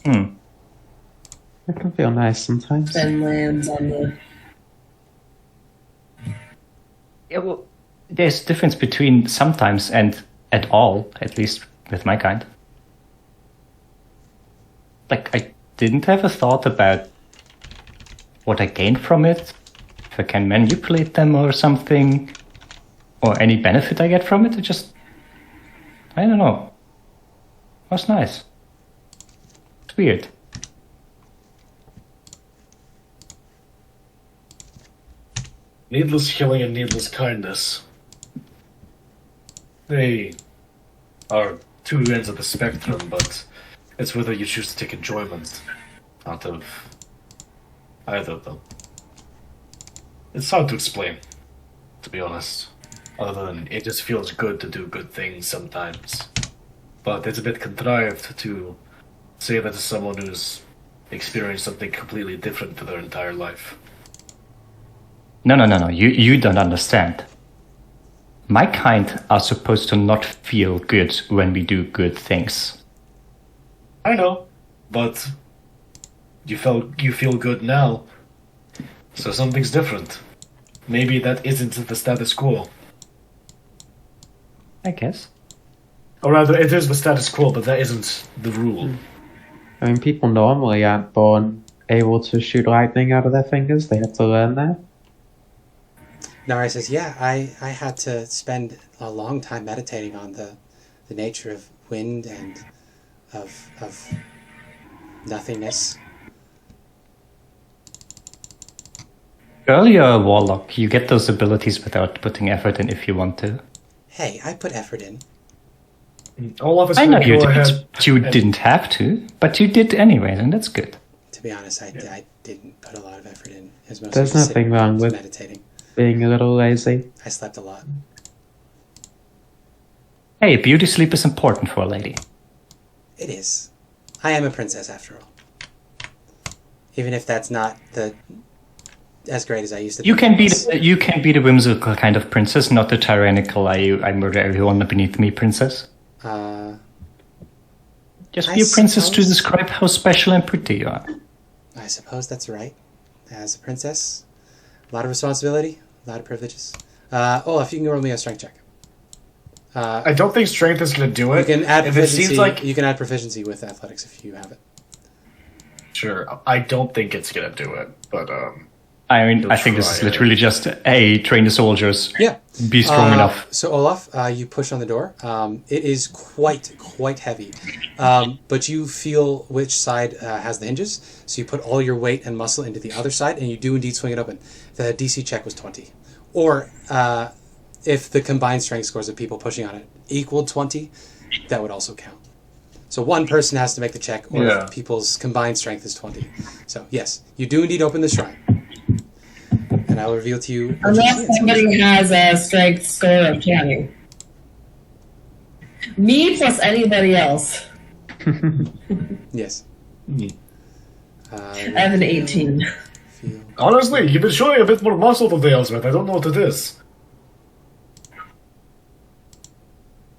A: It can feel nice sometimes.
C: Sven lands on the...
D: Yeah, well, there's a difference between sometimes and at all, at least with my kind. Like, I didn't have a thought about what I gained from it, if I can manipulate them or something, or any benefit I get from it. It just, I don't know. It was nice. It's weird.
E: Needless killing and needless kindness. They are two ends of the spectrum, but it's whether you choose to take enjoyment out of either of them. It's hard to explain, to be honest, other than it just feels good to do good things sometimes. But it's a bit contrived to say that to someone who's experienced something completely different for their entire life.
D: No. You don't understand. My kind are supposed to not feel good when we do good things.
E: I know, but you feel good now, so something's different. Maybe that isn't the status quo.
D: I guess.
E: Or rather, it is the status quo, but that isn't the rule.
A: I mean, people normally aren't born able to shoot lightning out of their fingers. They have to learn that.
B: Nari says, yeah, I had to spend a long time meditating on the nature of wind and of nothingness.
D: Earlier, Warlock, you get those abilities without putting effort in if you want to.
B: Hey, I put effort in.
E: Olaf is
D: I know
E: going
D: you
E: to go
D: did.
E: ahead.
D: You didn't have to, but you did anyway, and that's good.
B: To be honest, I didn't put a lot of effort in. It was mostly
A: There's
B: just
A: nothing
B: sitting
A: wrong
B: and
A: with
B: meditating.
A: being a little lazy.
B: I slept a lot.
D: Hey, beauty sleep is important for a lady.
B: It is. I am a princess after all. Even if that's not as great as I used to be.
D: You can be the whimsical kind of princess, not the tyrannical I murder everyone beneath me princess. Just be a princess to describe how special and pretty you are.
B: I suppose that's right. As a princess, a lot of responsibility, a lot of privileges. Olaf, you can roll me a strength check.
E: I don't think strength is going to do it.
B: You can add
E: if
B: proficiency.
E: it seems like
B: You can add proficiency with athletics if you have it.
E: Sure, I don't think it's going to do it, but
D: I mean, I think this is literally just, hey, train the soldiers.
B: Yeah.
D: Be strong enough.
B: So Olaf, you push on the door. It is quite heavy, but you feel which side has the hinges. So you put all your weight and muscle into the other side, and you do indeed swing it open. The DC check was 20, or if the combined strength scores of people pushing on it equaled 20, that would also count. So one person has to make the check, or if people's combined strength is 20. So yes, you do indeed open the shrine. And I will reveal to you...
C: Unless somebody has a strength score of 20. Me plus anybody else.
B: Yes.
C: I have an 18.
E: Honestly, you've been showing a bit more muscle today, Elspeth. I don't know what it is.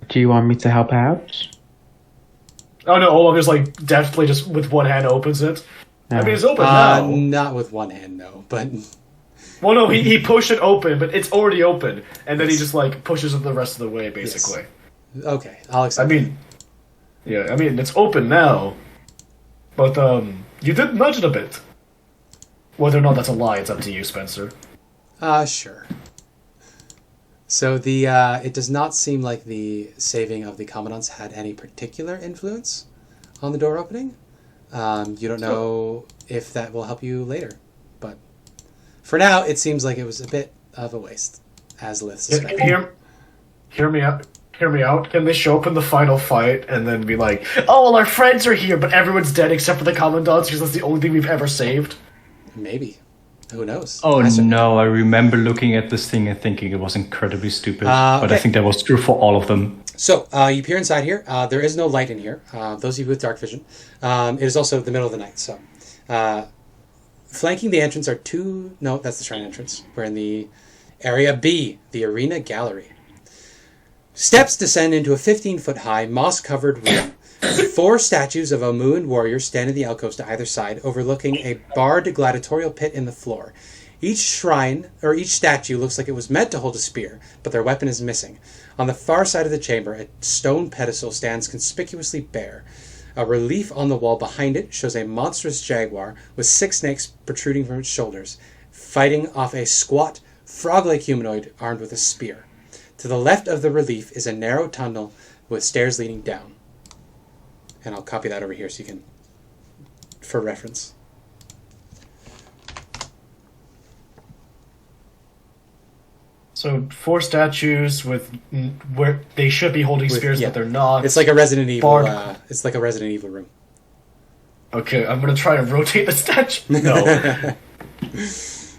A: Do you want me to help out?
E: Oh no, Olaf just deftly just with one hand opens it. I mean, it's open now.
B: Not with one hand, no, but...
E: Well, no, he pushed it open, but it's already open, and then he just pushes it the rest of the way, basically.
B: Yes. Okay, I'll accept.
E: It's open now, but you did nudge it a bit. Whether or not that's a lie, it's up to you, Spencer.
B: Sure. So it does not seem like the saving of the commandants had any particular influence on the door opening. You don't know if that will help you later, but for now, it seems like it was a bit of a waste, as Lith suspected.
E: Hear me out. hear me out. Can they show up in the final fight and then be like, "Oh, well, our friends are here, but everyone's dead except for the commandants because that's the only thing we've ever saved"?
B: Maybe. Who knows?
D: Oh no, I remember looking at this thing and thinking it was incredibly stupid. But
B: okay.
D: I think that was true for all of them.
B: So, you peer inside here. There is no light in here. Those of you with dark vision. It is also the middle of the night, so... flanking the entrance are two... No, that's the shrine entrance. We're in the area B, the arena gallery. Steps descend into a 15-foot-high, moss-covered room. 4 statues of Amuan warriors stand in the alcoves to either side, overlooking a barred gladiatorial pit in the floor. Each statue looks like it was meant to hold a spear, but their weapon is missing. On the far side of the chamber, a stone pedestal stands conspicuously bare. A relief on the wall behind it shows a monstrous jaguar with 6 snakes protruding from its shoulders, fighting off a squat, frog-like humanoid armed with a spear. To the left of the relief is a narrow tunnel with stairs leading down. And I'll copy that over here so you can, for reference.
E: So 4 statues with where they should be holding spears, but they're not.
B: It's like a Resident Evil. It's like a Resident Evil room.
E: Okay, I'm gonna try and rotate the statue. No.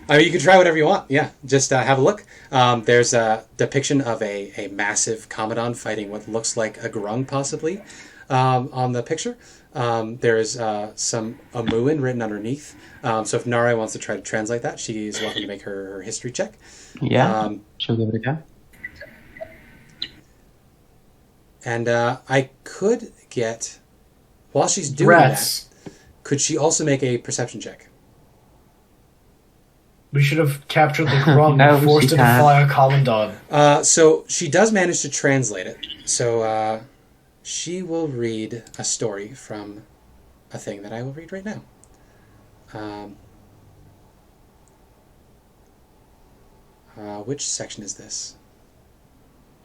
B: I mean, you can try whatever you want. Yeah, just have a look. There's a depiction of a massive Commandant fighting what looks like a grung, possibly, on the picture. There is some Amuan written underneath. So if Nare wants to try to translate that, she's welcome to make her history check.
A: Yeah, she'll give it a go.
B: And I could get, while she's doing that, could she also make a perception check?
E: We should have captured the grung and forced it to fly a commandant.
B: So she does manage to translate it. So she will read a story from a thing that I will read right now. Which section is this?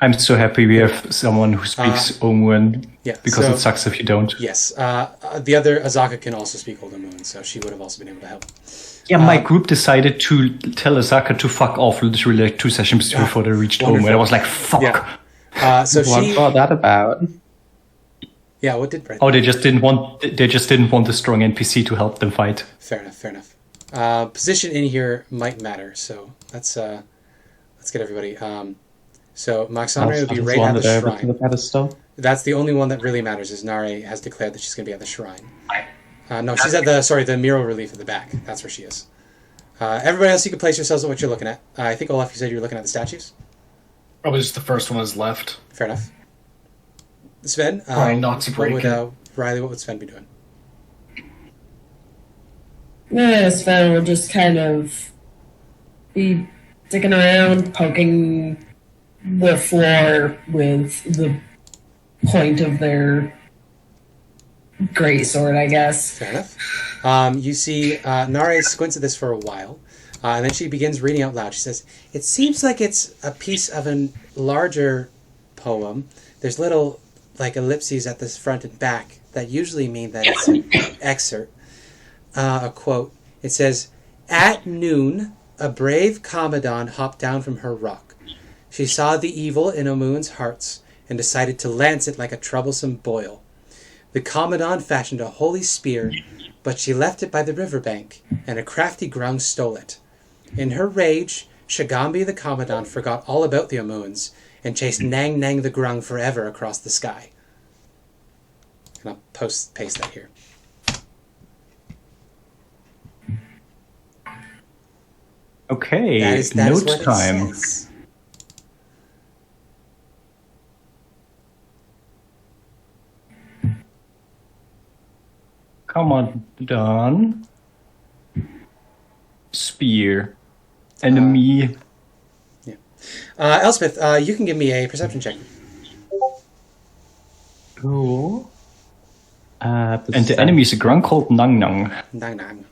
D: I'm so happy we have someone who speaks Omuan, because it sucks if you don't.
B: Yes. The other Azaka can also speak Old Omuan, so she would have also been able to help.
D: Yeah, my group decided to tell Azaka to fuck off literally like 2 sessions before they reached home, and I was like, fuck.
B: Yeah. So
A: what was that about?
B: Yeah, what did Brent?
D: Oh, they just didn't want the strong NPC to help them fight.
B: Fair enough. Position in here might matter, so let's get everybody. So Maxandre would be right at the shrine.
A: The pedestal.
B: That's the only one that really matters. Is Nare has declared that she's going to be at the shrine. No, she's at the mural relief at the back. That's where she is. Everybody else, you can place yourselves at what you're looking at. I think Olaf, you said you were looking at the statues.
E: Probably just the first one is left.
B: Fair enough. Sven,
E: trying not to break
B: Riley, what would Sven be doing?
C: Sven will just kind of be sticking around, poking the floor with the point of their great sword, I guess.
B: Fair enough. You see Nare squints at this for a while, and then she begins reading out loud. She says, "It seems like it's a piece of a larger poem. There's little, like, ellipses at the front and back that usually mean that it's an excerpt. A quote. It says, 'At noon, a brave Commandant hopped down from her rock. She saw the evil in Omuan's hearts and decided to lance it like a troublesome boil. The Commandant fashioned a holy spear, but she left it by the riverbank, and a crafty grung stole it. In her rage, Shagambi the Commandant forgot all about the Omuans and chased Nang Nang the grung forever across the sky.'" And I'll paste that here.
D: Okay,
B: That is
D: note
B: what it
D: time.
B: says.
D: Come on, Don. Spear. Enemy.
B: Elspeth, you can give me a perception check.
A: Cool.
D: And the enemy is a grung called Nang Nang.
B: Nang Nang.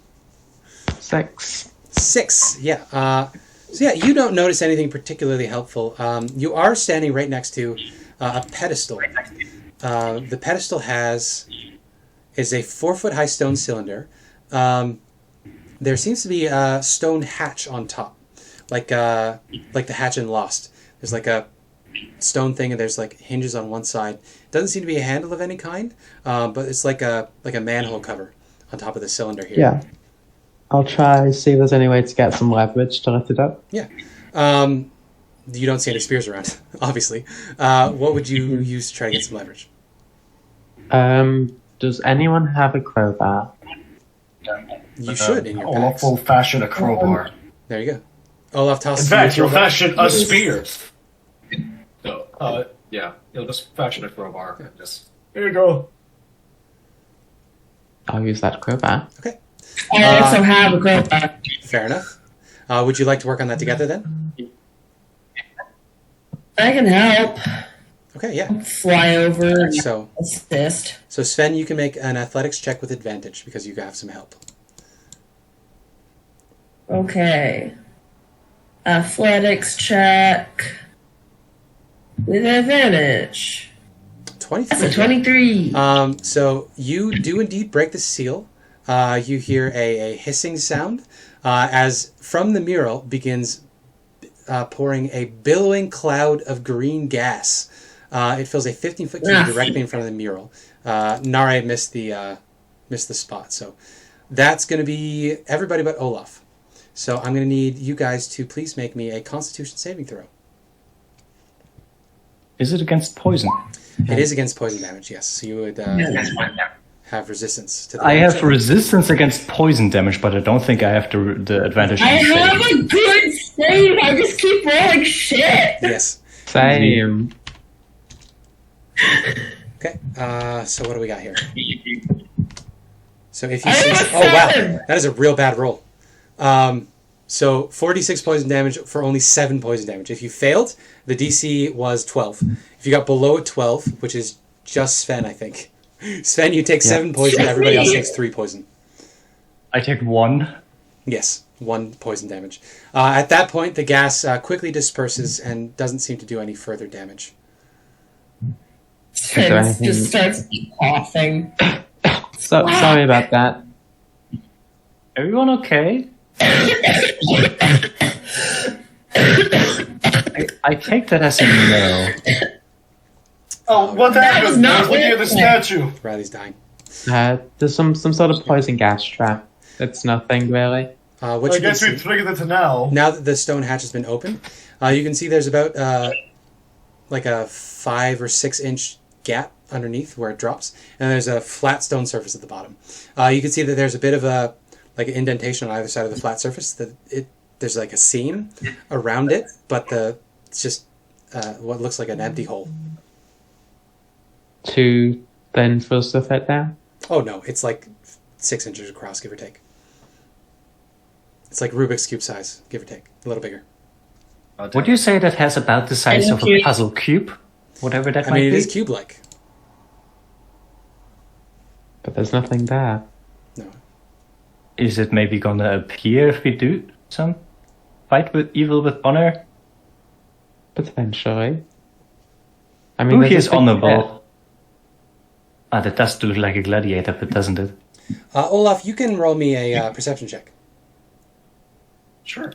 A: 6.
B: 6, yeah. So yeah, you don't notice anything particularly helpful. You are standing right next to a pedestal. The pedestal is a 4-foot-high stone cylinder. There seems to be a stone hatch on top, like the hatch in Lost. There's like a stone thing, and there's like hinges on one side. Doesn't seem to be a handle of any kind, but it's like a manhole cover on top of the cylinder here.
A: Yeah. I'll try see if there's any way to get some leverage to lift it up.
B: Yeah. You don't see any spears around, obviously. What would you use to try to get some leverage?
A: Does anyone have a crowbar?
B: You should in your
E: Olaf
B: packs.
E: will fashion a crowbar.
B: There you go. Olaf tosses
E: In fact,
B: you a
E: you'll
B: crowbar.
E: fashion a spear. No, yeah, you'll just fashion a crowbar. And just here you go.
A: I'll use that crowbar.
B: Okay.
C: I also have a crowbar.
B: Fair enough. Would you like to work on that together then?
C: I can help.
B: Okay, yeah.
C: Fly over and
B: So
C: assist.
B: Sven, you can make an athletics check with advantage because you have some help.
C: Okay. Athletics check with advantage.
B: 23.
C: That's a 23.
B: So you do indeed break the seal. You hear a hissing sound as from the mural begins pouring a billowing cloud of green gas. It fills a 15-foot cube directly in front of the mural. Nare missed the spot, so that's going to be everybody but Olaf. So I'm going to need you guys to please make me a Constitution saving throw.
D: Is it against poison?
B: It is against poison damage, yes. So you would have resistance to the
D: I
B: damage.
D: have resistance against poison damage, but I don't think I have the advantage.
C: I have a good save. I just keep rolling shit.
B: Yes.
A: Same.
B: Okay. So what do we got here? So if you
C: I
B: see,
C: have a
B: oh wow,
C: 7.
B: that is a real bad roll. So 46 poison damage for only 7 poison damage. If you failed, the DC was 12. If you got below 12, which is just Sven, I think. Sven, you take 7 poison. Everybody else takes 3 poison.
D: I take 1.
B: Yes, 1 poison damage. At that point, the gas quickly disperses and doesn't seem to do any further damage.
A: there
C: It
A: anything-
C: just starts coughing.
A: So sorry about that.
D: Everyone okay? I take that as a no.
E: Oh, what
C: That
E: happened?
C: was not
E: I was looking at the
C: it.
E: statue.
B: Riley's dying.
A: There's some sort of poison gas trap. It's nothing really.
B: What
E: I
B: you can
E: guess
B: see,
E: we triggered it now.
B: now that the stone hatch has been opened, you can see there's about like a 5 or 6 inch gap underneath where it drops, and there's a flat stone surface at the bottom. You can see that there's a bit of a like an indentation on either side of the flat surface. There's like a seam around it, but it's just what looks like an empty hole.
A: Too thin for us to fit down.
B: Oh no, it's like 6 inches across, give or take. It's like Rubik's Cube size, give or take, a little bigger.
D: Would you say that has about the size of a puzzle cube? Whatever that
B: I
D: might
B: mean, it
D: be?
B: is cube-like.
A: But there's nothing there.
B: No.
D: Is it maybe gonna appear if we do some fight with evil with honor?
A: Potentially. I mean,
D: Who
A: there's
D: here is
A: a big
D: honorable? Ah, that does look like a gladiator, but doesn't it?
B: Olaf, you can roll me a perception check.
E: Sure.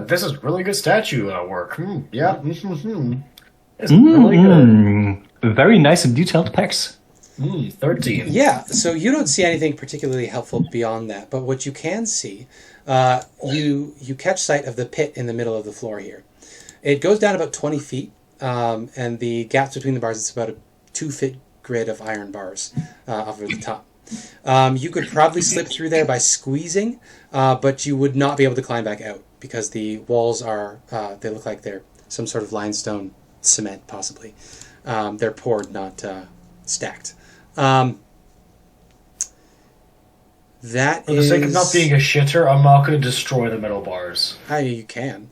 E: This is really good statue work. Yeah. It's really good.
D: Very nice and detailed packs.
E: 13.
B: Yeah, so you don't see anything particularly helpful beyond that, but what you can see, you catch sight of the pit in the middle of the floor here. It goes down about 20 feet, and the gaps between the bars, it's about a 2-foot grid of iron bars over the top. You could probably slip through there by squeezing, but you would not be able to climb back out because the walls are, they look like they're some sort of limestone cement, possibly. They're poured, not stacked.
E: For the sake of not being a shitter, I'm not going to destroy the metal bars.
B: You can.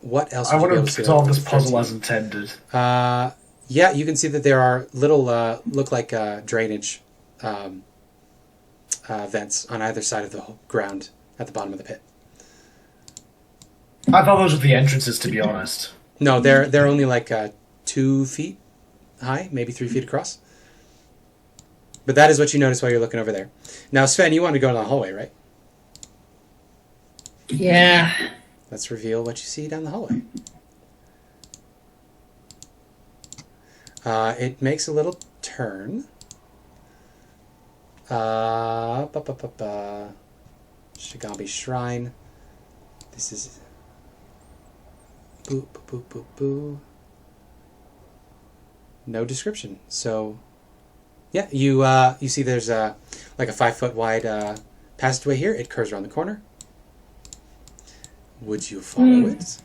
B: What else?
E: I
B: would you
E: want
B: be able
E: to
B: see
E: solve
B: out of
E: this puzzle
B: 13?
E: as intended.
B: Yeah, you can see that there are little, look like drainage vents on either side of the ground at the bottom of the pit.
E: I thought those were the entrances, to be honest.
B: No, they're only like 2 feet high, maybe 3 feet across. But that is what you notice while you're looking over there. Now, Sven, you want to go in the hallway, right?
C: Yeah.
B: let's reveal what you see down the hallway. It makes a little turn. Shigambi Shrine. This is... Boo, boo, boo, boo, boo. No description. So, yeah, you see there's like a 5-foot wide passageway here. It curves around the corner. Would you follow it?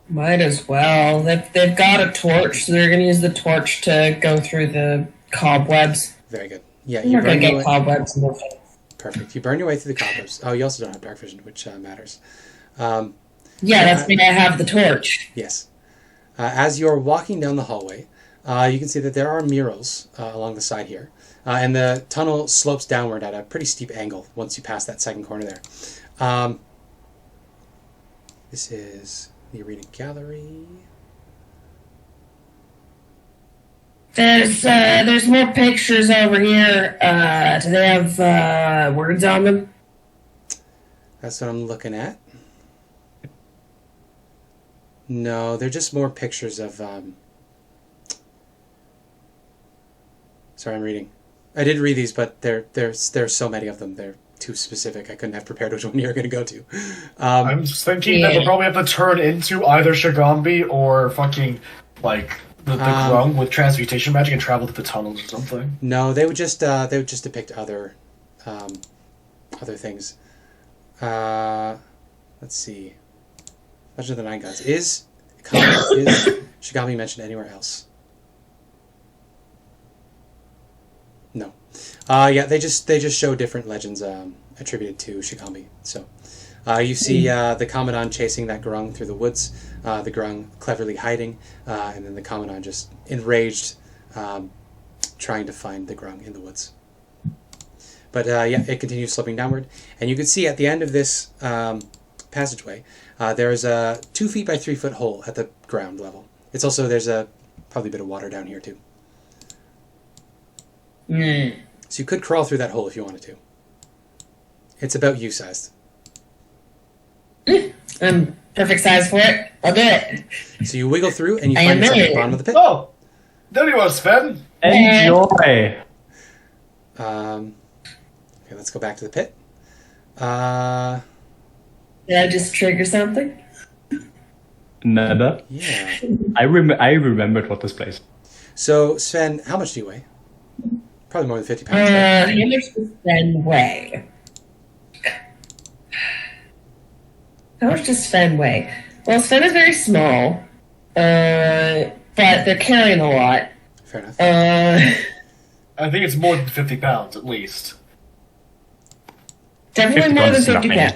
C: Might as well. They've got a torch, so they're going to use the torch to go through the cobwebs.
B: Very good. Yeah,
C: You're going to get cobwebs in the face.
B: Perfect. You burn your way through the cobwebs. Oh, you also don't have dark vision, which matters.
C: Yeah, that's why I have the torch.
B: Yes. As you're walking down the hallway, you can see that there are murals along the side here. And the tunnel slopes downward at a pretty steep angle once you pass that second corner there. This is the arena gallery.
C: There's more pictures over here. Do they have words on them?
B: That's what I'm looking at. No, they're just more pictures of... Sorry, I'm reading. I did read these, but there's so many of them. They're too specific. I couldn't have prepared which one you were going to go to.
E: I'm just thinking that we'll probably have to turn into either Shigambi or fucking, like, the Grung with transmutation magic and travel to the tunnels or something.
B: No, they would just depict other things. Let's see. Legend of the Nine Gods. Is Shigambi mentioned anywhere else? No. Yeah, they just show different legends attributed to Shigambi. So, you see the Commandant chasing that Grung through the woods, the Grung cleverly hiding, and then the Commandant just enraged, trying to find the Grung in the woods. But yeah, it continues sloping downward, and you can see at the end of this passageway, there's a 2 feet by 3 foot hole at the ground level. It's also there's probably a bit of water down here too. So you could crawl through that hole if you wanted to. It's about you-sized.
C: I'm perfect size for it. I'll do it.
B: So you wiggle through and you find yourself at the bottom of the pit.
E: Oh! There you are, Sven!
D: Enjoy!
B: Okay, let's go back to the pit.
C: Did I just trigger something?
D: Never.
B: Yeah.
D: I remembered what this place.
B: So, Sven, how much do you weigh? Probably more than 50 pounds. Right?
C: How much does Sven weigh? How much does Sven weigh? Well, Sven is very small, but they're carrying a lot.
B: Fair enough.
E: I think it's more than 50 pounds, at least.
C: Definitely more than 50 pounds.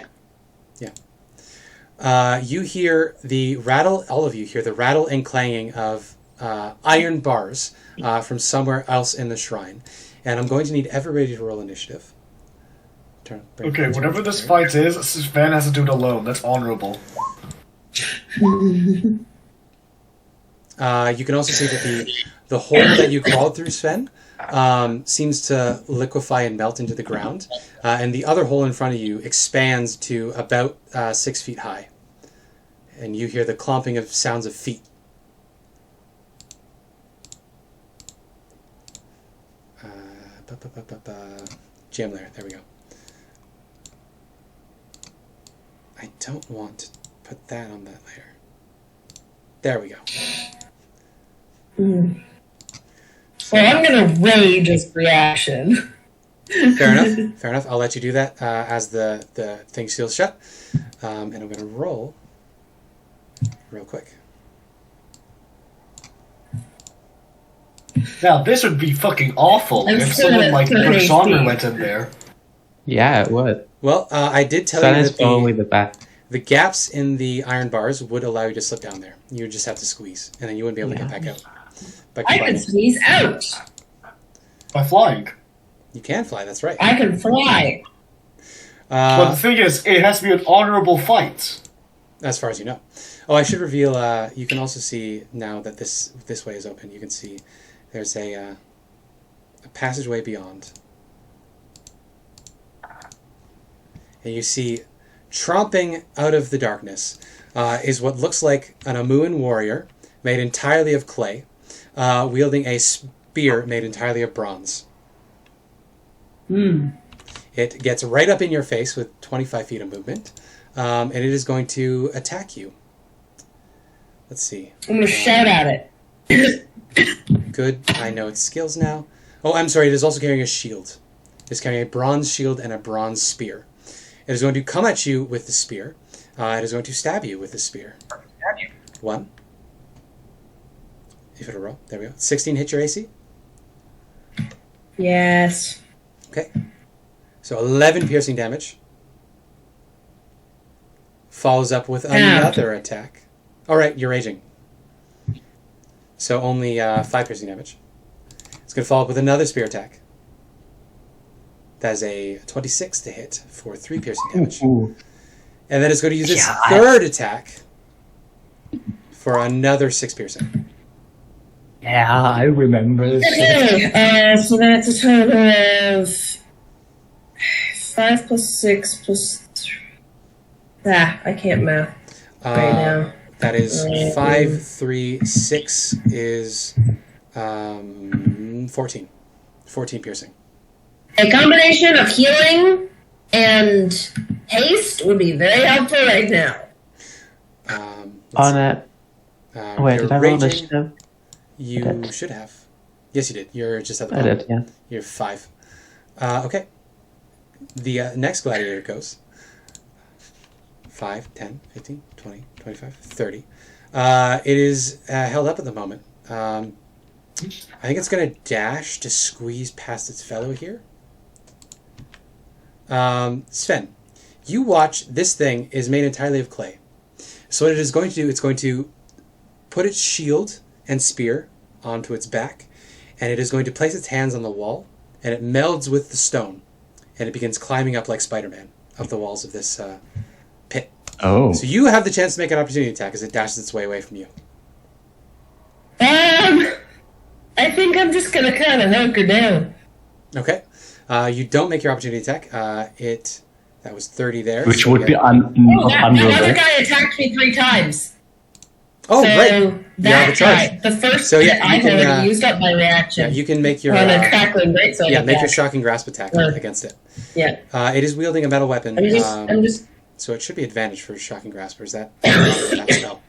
B: Yeah. You hear the rattle, all of you hear the rattle and clanging of iron bars from somewhere else in the shrine. And I'm going to need everybody to roll initiative.
E: Okay, whatever this fight is, Sven has to do it alone. That's honorable.
B: You can also see that the hole that you crawled through, Sven, seems to liquefy and melt into the ground. And the other hole in front of you expands to about 6 feet high. And you hear the clomping of sounds of feet. Jam layer. There we go. I don't want to put that on that layer. There we go.
C: Well, I'm going to rage as reaction.
B: Fair enough. Fair enough. I'll let you do that as the thing seals shut. And I'm going to roll real quick.
E: Now, this would be fucking awful if someone like Bersander went in there.
A: Yeah, it would.
B: Well, I did tell
A: Sven
B: you
A: is
B: that
A: probably the best.
B: the gaps in the iron bars would allow you to slip down there. You would just have to squeeze, and then you wouldn't be able to get back out. By
C: I can
B: climbing.
C: squeeze out.
E: By flying.
B: You can fly, that's right.
C: I can fly.
E: But the thing is, it has to be an honorable fight.
B: As far as you know. Oh, I should reveal, you can also see now that this way is open, you can see there's a passageway beyond. And you see tromping out of the darkness is what looks like an Amuan warrior made entirely of clay, wielding a spear made entirely of bronze. It gets right up in your face with 25 feet of movement, and it is going to attack you. Let's see.
C: I'm going to shout at it.
B: Good. I know its skills now. Oh, I'm sorry. It is also carrying a shield. It is carrying a bronze shield and a bronze spear. It is going to come at you with the spear. It is going to stab you with the spear. 1. If it'll roll. There we go. 16 hit your AC?
C: Yes.
B: Okay. So 11 piercing damage. Follows up with another attack. All right, you're raging. So only 5 piercing damage. It's going to follow up with another spear attack. That is a 26 to hit for 3 piercing damage.
D: Ooh.
B: And then it's going to use its third attack for another 6 piercing.
D: Yeah, I remember.
C: So that's a total of 5 plus 6 plus 3. I can't math right now.
B: That is 5, 3, 6 is 14. 14 piercing.
C: A combination of healing and haste would be very helpful right now.
A: On it. Wait, did I roll initiative?
B: You should have. Yes, you did. You're just at the
A: I
B: bottom.
A: did, yeah.
B: You're 5. Okay. The next gladiator goes. 5, 10, 15, 20, 25, 30. It is held up at the moment. I think it's going to dash to squeeze past its fellow here. Sven, you watch. This thing is made entirely of clay. So what it is going to do, it's going to put its shield and spear onto its back, and it is going to place its hands on the wall, and it melds with the stone, and it begins climbing up like Spider-Man up the walls of this pit.
D: Oh.
B: So you have the chance to make an opportunity attack as it dashes its way away from you.
C: I think I'm just gonna kind of hunker down.
B: Okay. You don't make your opportunity attack. That was 30 there.
D: Which
B: so
D: would be
C: That other
D: unreal.
C: guy attacked me 3 times.
B: Oh,
C: So
B: right.
C: that
B: charge.
C: guy, the first
B: So, yeah,
C: hit, I've
B: you can,
C: already used up my reaction.
B: Yeah, you can make your
C: on a crackling greatsword
B: make your
C: attack.
B: shocking grasp attack against it.
C: Yeah.
B: It is wielding a metal weapon.
C: I'm just.
B: So it should be advantage for shocking grasp. Or is that that spell?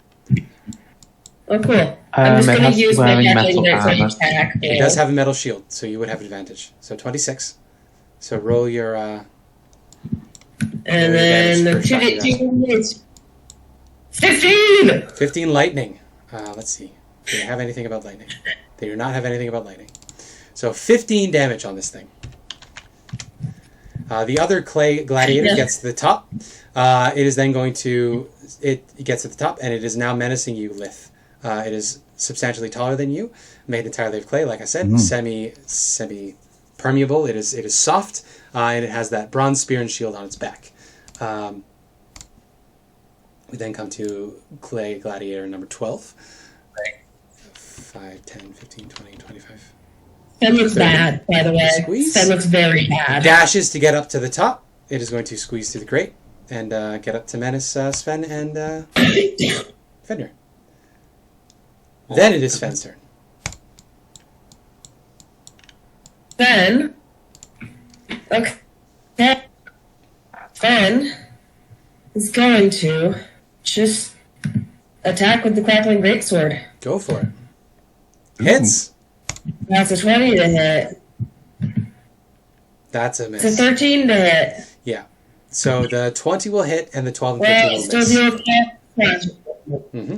C: Oh, cool. I'm just
A: it
C: going
A: has
C: to use my
A: wearing
C: crackling
A: metal
C: greatsword
A: armor.
C: attack.
B: It does have a metal shield, so you would have advantage. So 26. So roll your.
C: And then the
B: advantage for
C: 2 it's 15!
B: 15 lightning. Let's see. Do they have anything about lightning? They do not have anything about lightning. So 15 damage on this thing. The other clay gladiator gets to the top. It is then going to... It gets to the top, and it is now menacing you, Lith. It is substantially taller than you, made entirely of clay, like I said, semi-permeable. It is soft, and it has that bronze spear and shield on its back. We then come to clay gladiator number 12. 5, 10, 15, 20, 25.
C: That looks bad, by the way.
B: Squeeze.
C: That looks very bad.
B: Dashes to get up to the top. It is going to squeeze through the grate and get up to menace Sven and Fenrir. Then it is Sven's turn.
C: Then, okay, Sven is going to just attack with the crackling greatsword.
B: Go for it. Hits.
C: That's a 20 to hit.
B: That's a
C: It's a
B: miss.
C: 13 to hit.
B: Yeah. So the 20 will hit and the 12 and 15
C: Well,
B: will
C: still
B: miss.
C: deal with that.
B: Mm-hmm.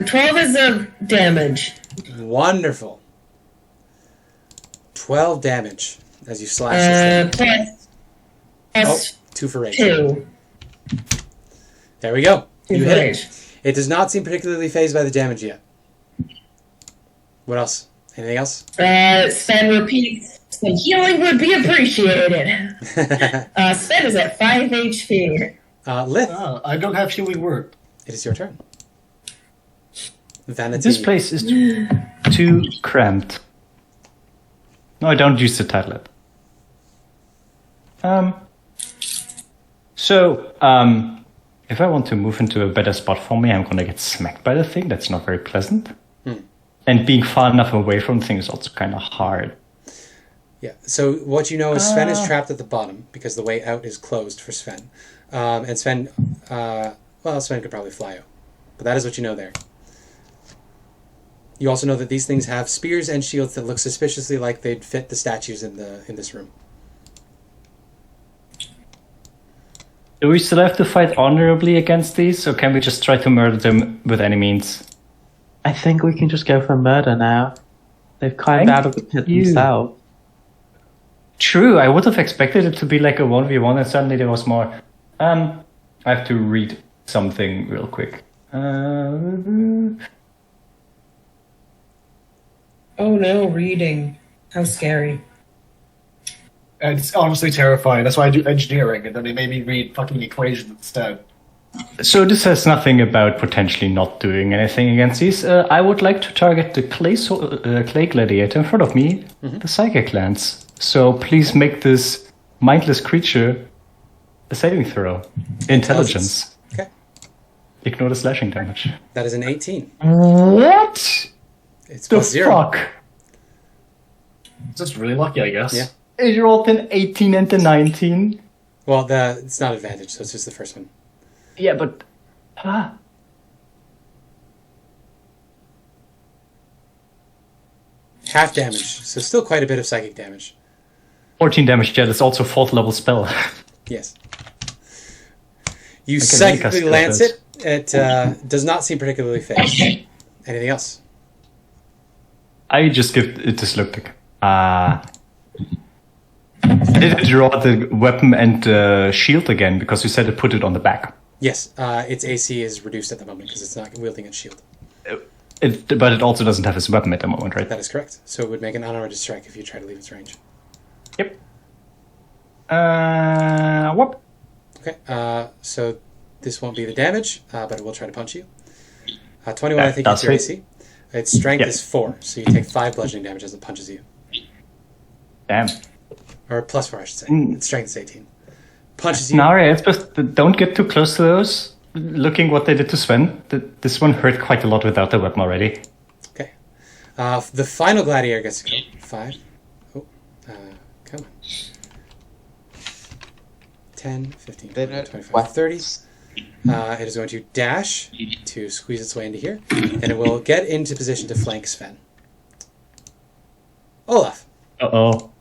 C: 12 is the damage.
B: Wonderful. 12 damage as you slash this thing.
C: Plus
B: 2 for rage.
C: 2.
B: There we go.
C: Two
B: You
C: for
B: hit
C: rage.
B: it. It does not seem particularly phased by the damage yet. What else? Anything else?
C: Sven repeats, some healing would be appreciated. Sven is at 5 HP.
B: Lith,
E: I don't have healing word.
B: it is your turn. Vanity.
D: This place is too cramped. No, I don't use the tablet. If I want to move into a better spot for me, I'm gonna get smacked by the thing. That's not very pleasant. And being far enough away from the thing is also kind of hard.
B: Yeah, so what you know is Sven is trapped at the bottom because the way out is closed for Sven. And Sven, Sven could probably fly out. But that is what you know there. You also know that these things have spears and shields that look suspiciously like they'd fit the statues in this room.
D: Do we still have to fight honorably against these, or can we just try to murder them with any means?
A: I think we can just go for murder now. They've climbed out of the pit themselves.
D: True, I would have expected it to be like a 1v1 and suddenly there was more. I have to read something real quick.
C: Oh no, reading. How scary.
E: And it's honestly terrifying. That's why I do engineering, and then they made me read fucking equations instead.
D: So this says nothing about potentially not doing anything against these. I would like to target the clay gladiator in front of me, the psychic lance. So please make this mindless creature a saving throw. Intelligence.
B: Okay.
D: Ignore the slashing damage.
B: That is an 18.
D: What?
B: It's
D: The
B: plus 0.
D: fuck?
E: It's just really lucky, I guess.
B: Yeah.
D: You rolled an 18 and a 19.
B: Well, it's not advantage, so it's just the first one.
D: Yeah, but...
B: Half damage, so still quite a bit of psychic damage.
D: 14 damage, yeah, that's also 4th level spell.
B: Yes. You
D: I can
B: psychically
D: recast
B: lance
D: those.
B: it. It does not seem particularly phased. Anything else?
D: I just give it this look. Did it draw the weapon and shield again? Because you said it put it on the back.
B: Yes, its AC is reduced at the moment because it's not wielding its shield.
D: But it also doesn't have its weapon at the moment, right?
B: That is correct. So it would make an unarmed strike if you try to leave its range.
D: Yep. Whoop.
B: Okay, so this won't be the damage, but it will try to punch you. 21, I think,
D: that's
B: is your
D: it.
B: AC. Its strength
D: Yep.
B: is 4, so you take 5 bludgeoning damage as it punches you.
D: Damn.
B: Or plus 4, I should say.
D: Mm.
B: Its strength is 18. Punches you.
D: Now, Elspeth, don't get too close to those. Looking what they did to Sven, this one hurt quite a lot without the weapon already.
B: Okay. The final gladiator gets to go. 5. Oh, come on. 10, 15, 20, 25, 30. It is going to dash to squeeze its way into here, and it will get into position to flank Sven. Olaf.
D: Uh-oh.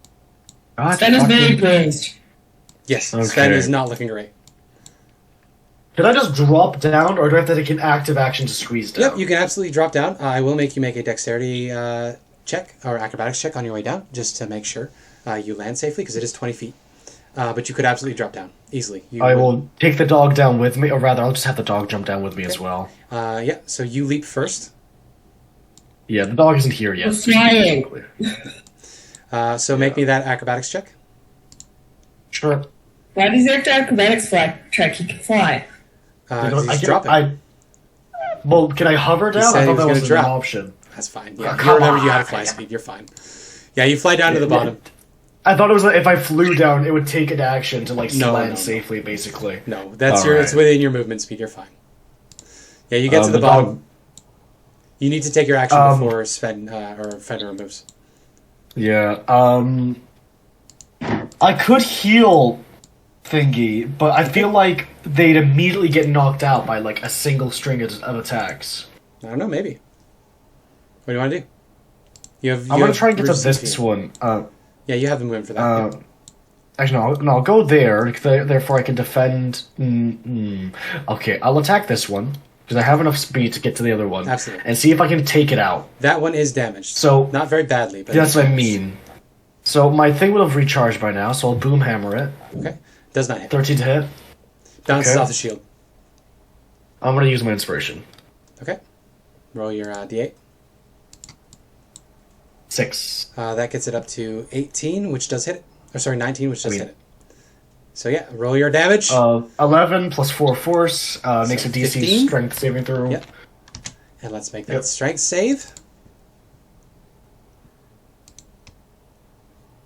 C: Sven is very bruised.
B: Yes, Sven
E: Okay.
B: is not looking great.
E: Can I just drop down, or do I have to take an active action to squeeze down?
B: Yep, you can absolutely drop down. I will make you make a dexterity check, or acrobatics check on your way down, just to make sure you land safely, because it is 20 feet. But you could absolutely drop down, easily.
E: I will take the dog down with me, or rather, I'll just have the dog jump down with me as well.
B: Yeah, so you leap first.
E: Yeah, the dog isn't here yet.
C: We're flying.
B: So make me that acrobatics check.
E: Sure.
C: Why does he have to acrobatics check? He can fly.
B: He's dropping.
E: Well, can I hover down?
B: said
E: I
B: he
E: thought
B: was
E: that
B: gonna
E: was
B: drop.
E: an option.
B: That's fine. Yeah, you
E: Come
B: remember you
E: on.
B: had a fly speed. You're fine. Yeah, you fly down to the bottom.
E: I thought it was like if I flew down, it would take an action to like
B: No,
E: land
B: no.
E: safely, basically.
B: No, that's
E: All
B: it's
E: right.
B: within your movement speed. You're fine. Yeah, you get to the
E: the
B: bottom.
E: dog-
B: You need to take your action before Sven or Fenrir moves.
E: Yeah. I could heal thingy, but I feel like they'd immediately get knocked out by like a single string of attacks.
B: I don't know. Maybe. What do you want to do?
E: I'm gonna try and get to this
B: one.
E: one.
B: Yeah, you have the movement for that.
E: Actually, no, I'll go there. Therefore, I can defend. Okay, I'll attack this one because I have enough speed to get to the other one.
B: Absolutely.
E: And see if I can take it out.
B: That one is damaged.
E: So
B: Not very badly, but
E: that's
B: it's
E: what I
B: damaged.
E: mean. So my thing would have recharged by now. So I'll boom hammer it.
B: Okay. Does not hit.
E: 13 to hit.
B: Bounces
E: Okay.
B: off the shield.
E: I'm gonna use my inspiration.
B: Okay. Roll your d8.
E: 6.
B: That gets it up to 18, which does hit it. Or sorry, 19, which does
E: I mean-
B: hit it. So yeah, roll your damage.
E: 11 plus 4 force makes
B: So
E: a DC
B: 15?
E: strength saving throw.
B: Yep. And let's make that
E: Yep.
B: strength save.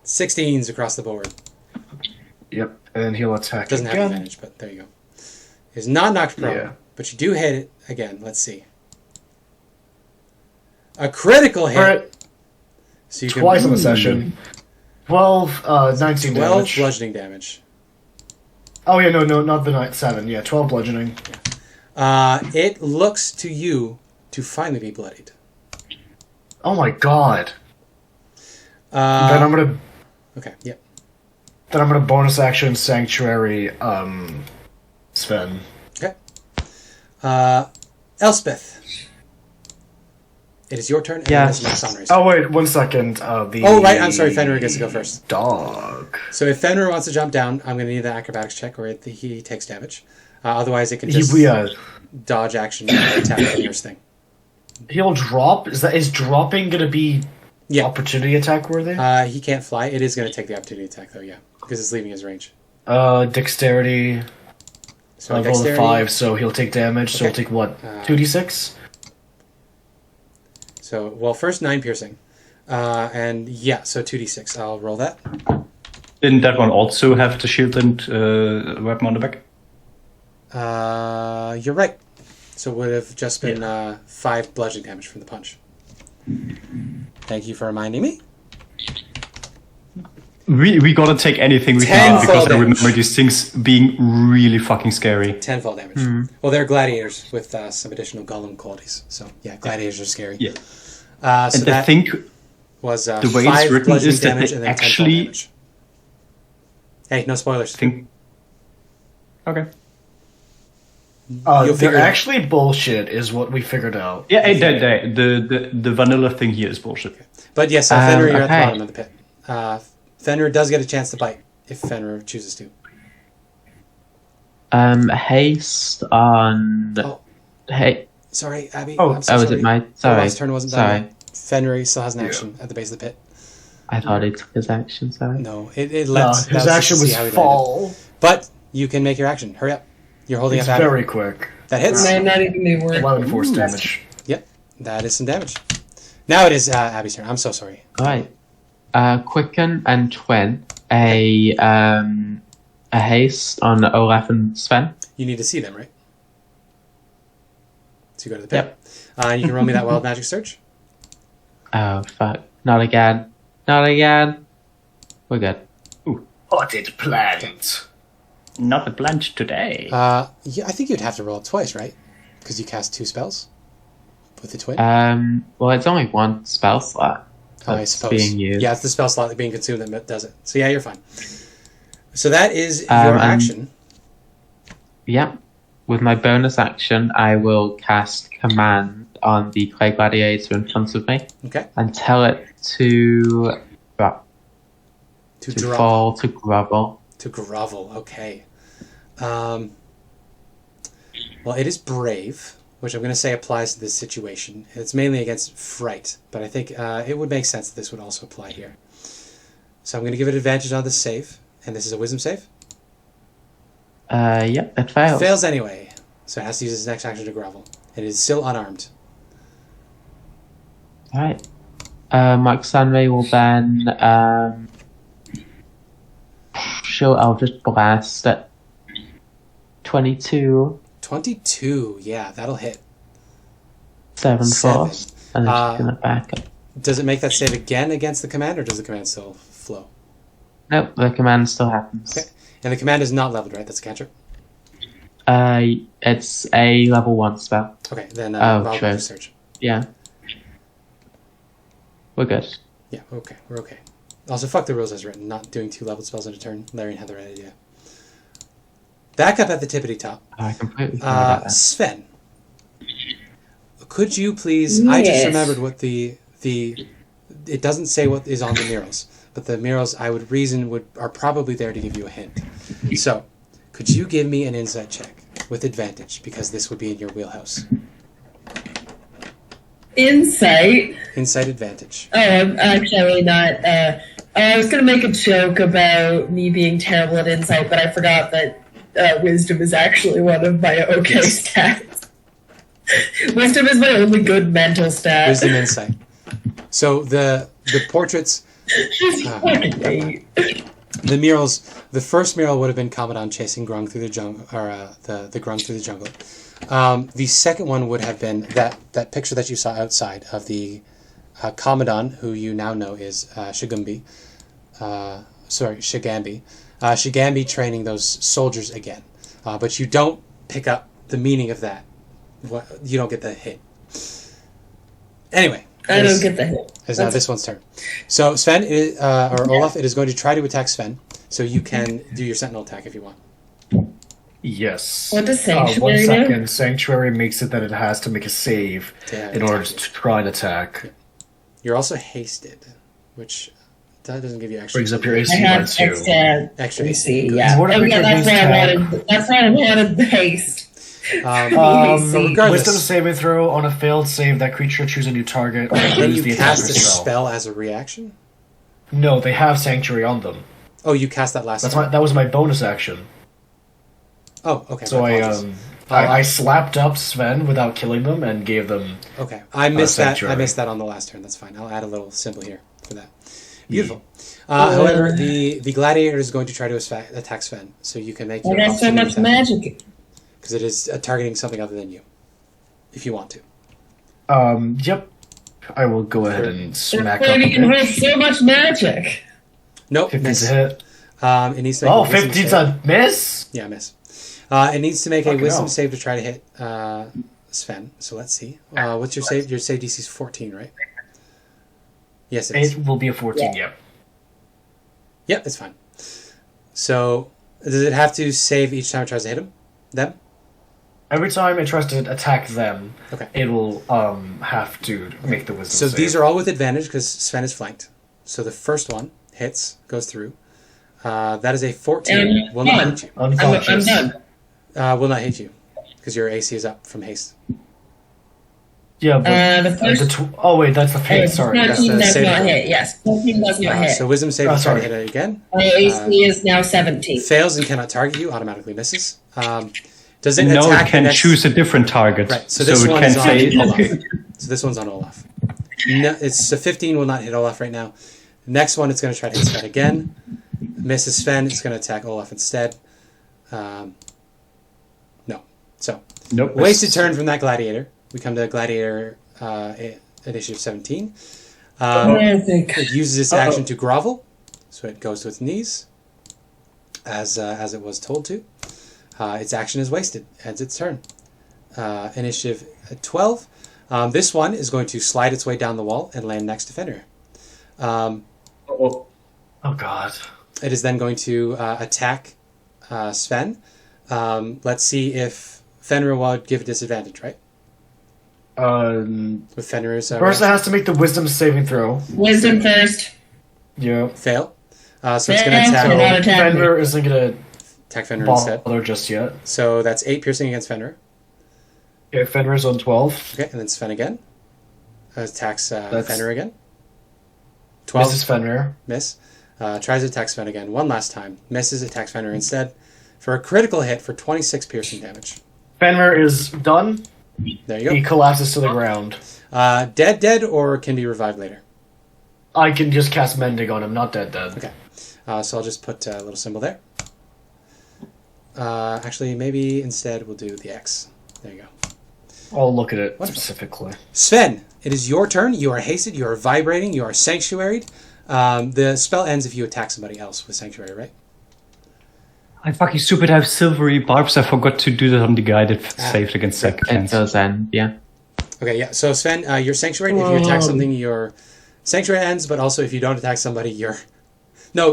B: 16s across the board.
E: Yep, and he'll attack
B: Doesn't have
E: again.
B: advantage, but there you go. Is not knocked prone,
E: Yeah.
B: but you do hit it again. Let's see. A critical hit.
E: Alright,
B: So you
E: twice on the session. 12, 19
B: 12
E: damage.
B: bludgeoning damage.
E: Oh yeah, no, not the 7. Yeah, 12 bludgeoning.
B: It looks to you to finally be bloodied.
E: Oh my god. Then I'm gonna
B: Okay, yep.
E: Then I'm gonna bonus action Sanctuary, Sven.
B: Okay. Elspeth. It is your turn. And
A: Yes.
B: it is Sunrise.
E: Oh wait, 1 second.
B: Oh, right, I'm sorry, Fenrir gets to go first.
E: Dog.
B: So if Fenrir wants to jump down, I'm going to need the acrobatics check, or he takes damage. Otherwise, it can just dodge action and attack the nearest thing.
E: He'll drop. Is dropping gonna be opportunity attack worthy?
B: He can't fly. It is going to take the opportunity attack, though, yeah, because it's leaving his range.
E: Dexterity.
B: So
E: Level
B: dexterity,
E: 5, so he'll take damage. So he'll take what? 2d6.
B: So, well, first 9 piercing. And yeah, so 2d6. I'll roll that.
D: Didn't that one also have the shield and weapon on the back?
B: You're right. So it would have just been 5 bludgeoning damage from the punch. Thank you for reminding me.
D: We gotta take anything we can because I remember these things being really fucking scary.
B: 10-fold damage. Well, they're gladiators with some additional golem qualities. So yeah, gladiators are scary.
D: Yeah.
B: So
D: And I
B: that
D: think
B: was
D: the way
B: 5
D: it's written
B: bludgeoning
D: is that
B: damage
D: they
B: and then 10-fold
D: actually
B: damage. Hey, no spoilers.
D: think. Okay.
B: You'll figure
E: They're
B: it out.
E: actually bullshit, is what we figured out.
D: Yeah, the vanilla thing here is bullshit.
B: But yes, Fenrir, you're at the
A: okay.
B: bottom of the pit. Fenrir does get a chance to bite if Fenrir chooses to.
A: Haste on.
B: Oh.
A: Hey.
B: Sorry, Abby.
A: Oh,
B: I'm so
A: was
B: sorry.
A: it my? Sorry.
B: Olaf's turn wasn't
A: Sorry.
B: done yet. Fenrir still has an action at the base of the pit.
A: I thought he took his action. Sorry.
B: No, it lets.
E: His
B: that
E: action
B: just to
E: was
B: see how he landed.
E: fall.
B: But you can make your action. Hurry up. You're holding
E: It's
B: up Abby.
E: very quick.
B: That hits.
C: Might not even be worth
E: 11 force damage.
B: Yep, that is some damage. Now it is Abby's turn. I'm so sorry.
A: Alright. Quicken and Twin. A haste on Olaf and Sven.
B: You need to see them, right? So you go to the pit. And you can roll me that wild magic search.
A: Oh fuck! Not again! Not again! We're good.
E: Potted plant.
D: Not the blanch today.
B: Yeah, I think you'd have to roll it twice, right? Because you cast 2 spells with the twin.
A: Well, it's only one spell slot
B: I
A: that's
B: suppose.
A: being used.
B: Yeah, it's the spell slot being consumed that does it. So yeah, you're fine. So that is your
A: and-
B: action.
A: Yep. With my bonus action, I will cast Command on the Clay Gladiator in front of me
B: Okay.
A: and tell it to drop,
B: To
A: to
B: drop.
A: fall, to grovel.
B: To grovel. Okay. Well, it is brave, which I'm going to say applies to this situation. It's mainly against fright, but I think it would make sense that this would also apply here. So I'm going to give it advantage on the save, and this is a wisdom save.
A: Yep, it fails.
B: Fails anyway, so it has to use its next action to grovel. It is still unarmed.
A: Alright. Mark Sunray will then I'll just blast it.
B: 22. Yeah, that'll hit.
A: 7
B: 7.
A: force. And then just gonna back it.
B: Does it make that save again against the command, or does the command still flow?
A: Nope, the command still happens.
B: Okay. And the command is not leveled, right? That's a cantrip?
A: It's a level 1 spell.
B: Okay, then
A: Wild
B: Magic
A: true.
B: Search.
A: Yeah. We're good.
B: Yeah, okay, we're okay. Also, fuck the rules as written. Not doing 2 leveled spells in a turn. Larry had the right idea. Back up at the tippity top.
A: I completely forgot about that.
B: Sven, could you please? I just
C: Yes.
B: remembered what the it doesn't say what is on the murals, but the murals I would reason are probably there to give you a hint. So, could you give me an insight check with advantage because this would be in your wheelhouse?
C: insight.
B: Insight advantage.
C: Oh, I'm actually not. I was going to make a joke about me being terrible at insight, but I forgot that wisdom is actually one of my okay stats. Wisdom is my only good mental stat.
B: Wisdom insight. So the portraits.
C: Just fucking wait.
B: The murals. The first mural would have been Commandant chasing Grung through the jungle, or the Grung through the jungle. The second one would have been that picture that you saw outside of the Commandant, who you now know is Shigambi. Shigambi. Shigambi training those soldiers again. But you don't pick up the meaning of that. You don't get the hit. Anyway.
C: I don't get the hit.
B: It's now this one's turn. So Sven, or Olaf, it is going to try to attack Sven. So you can do your sentinel attack if you want.
E: Yes.
C: What does Sanctuary
E: 1
C: do?
E: second. Sanctuary makes it that it has to make a save in order to try and attack.
B: You're also hasted, which that doesn't give you extra.
E: Brings up your
C: I
E: AC by
C: have
E: 2.
B: Extra
C: AC,
B: Good.
C: yeah.
E: What if
C: Oh,
E: we
C: yeah,
E: could
C: that's
E: use
C: why I
E: tag?
C: wanted. That's why I wanted the haste.
B: So regardless,
E: Wisdom saving throw. On a failed save, that creature choose a new target or
B: then
E: use the
B: you cast a
E: attacker's
B: spell as a reaction.
E: No, they have Sanctuary on them.
B: Oh, you cast that last
E: That
B: time.
E: was my bonus action.
B: Oh, okay.
E: So
B: my
E: I
B: apologies.
E: I slapped up Sven without killing them and gave them.
B: Okay, I missed that. I
E: Sanctuary.
B: missed that on the last turn. That's fine. I'll add a little symbol here for that. Beautiful. However, the gladiator is going to try to attack Sven, so you can make
C: I
B: your
C: got so much magic.
B: because it is targeting something other than you, if you want to.
E: Yep. I will go ahead and smack up.
C: You can
E: a
C: hold
E: bit.
C: so much magic.
B: Nope,
E: 15's
B: miss.
E: a hit.
B: It needs to make
E: Oh,
B: a wisdom
E: 15's
B: save.
E: a miss?
B: Yeah, miss. It needs to make a
E: Fucking
B: wisdom
E: hell.
B: save to try to hit Sven. So let's see. What's your save? Your save DC is 14, right? Yes, it is.
E: It will be a 14, yep.
B: Yep, it's fine. So, does it have to save each time it tries to hit them?
E: Every time it tries to attack them,
B: Okay.
E: it will have to make the wisdom
B: So
E: save.
B: these are all with advantage because Sven is flanked. So the first one hits, goes through. That is a 14.
C: And
B: Will not
C: done.
B: hit you.
C: I'm
E: unconscious.
C: done.
B: Will not hit you because your AC is up from haste.
E: Yeah, but
C: The first.
E: oh wait, that's the hit. Sorry, that's
C: 14
E: the
C: does
B: save
C: not
B: throw.
C: hit. Yes, 14 does not hit.
B: So wisdom save
E: Oh,
B: to try to
E: sorry.
B: hit it again.
C: My AC is now 17.
B: Fails and cannot target you. Automatically misses. Does it
D: No,
B: attack
D: it can
B: the next...
D: choose a different target.
B: Right, so this
D: it
B: one
D: can
B: is on
D: say,
B: Olaf.
D: okay,
B: So this one's on Olaf. No, it's a 15 will not hit Olaf right now. Next one, it's going to try to hit Sven again. Misses Sven. It's going to attack Olaf instead. No. So
D: nope.
B: wasted turn from that gladiator. We come to gladiator initiative 17. It uses its action to grovel, so it goes to its knees, as it was told to. Its action is wasted. Ends its turn. Initiative 12. This one is going to slide its way down the wall and land next to Fenrir.
E: Oh god.
B: It is then going to attack Sven. Let's see if Fenrir would give a disadvantage, right? With Fenrir's
E: First, it has to make the wisdom saving throw.
C: Wisdom first.
E: Yeah.
B: fail. So it's going to
C: Fail,
B: attack,
C: so not attack me.
E: Fenrir isn't gonna
B: attack Fenrir instead.
E: bother just yet.
B: So that's 8 piercing against Fenrir.
E: Okay, Fenrir's on 12.
B: Okay, and then Sven again. Attacks
E: That's-
B: Fenrir again. 12.
E: Misses Fenrir.
B: Miss. Tries to attack Sven again one last time. Misses, attacks Fenrir instead. For a critical hit for 26 piercing damage.
E: Fenrir is done.
B: There you
E: He
B: go.
E: collapses to the ground.
B: Dead, or can be revived later.
E: I can just cast Mending on him, not dead.
B: Okay. So I'll just put a little symbol there. Actually, maybe instead we'll do the X. There you go.
E: I'll look at it
B: Wonderful.
E: specifically.
B: Sven, it is your turn. You are hasted. You are vibrating. You are sanctuaried. The spell ends if you attack somebody else with sanctuary, right?
D: I'm fucking stupid. I have silvery barbs. I forgot to do that on the guy that saved against
A: It
D: second.
A: does end, yeah.
B: Okay, yeah. So Sven, you're sanctuaried. If you attack something, your sanctuary ends. But also, if you don't attack somebody, you're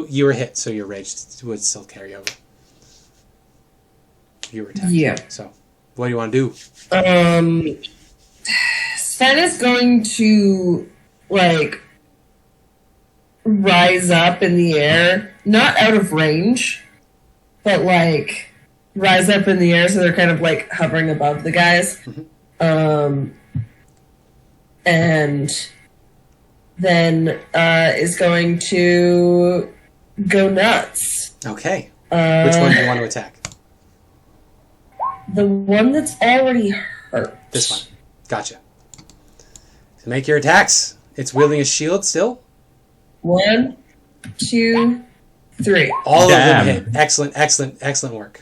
B: you were hit, so your rage would still carry over. You were attacked.
C: Yeah.
B: So, what do you want to do?
C: Sven is going to, rise up in the air, not out of range, but, rise up in the air so they're kind of, hovering above the guys. And then is going to go nuts.
B: Okay. Which one do you want to attack?
C: The one that's already hurt.
B: This one. Gotcha. To make your attacks, it's wielding a shield still.
C: 1, 2, 3.
B: All
D: Damn.
B: of them hit. Excellent, excellent, excellent work.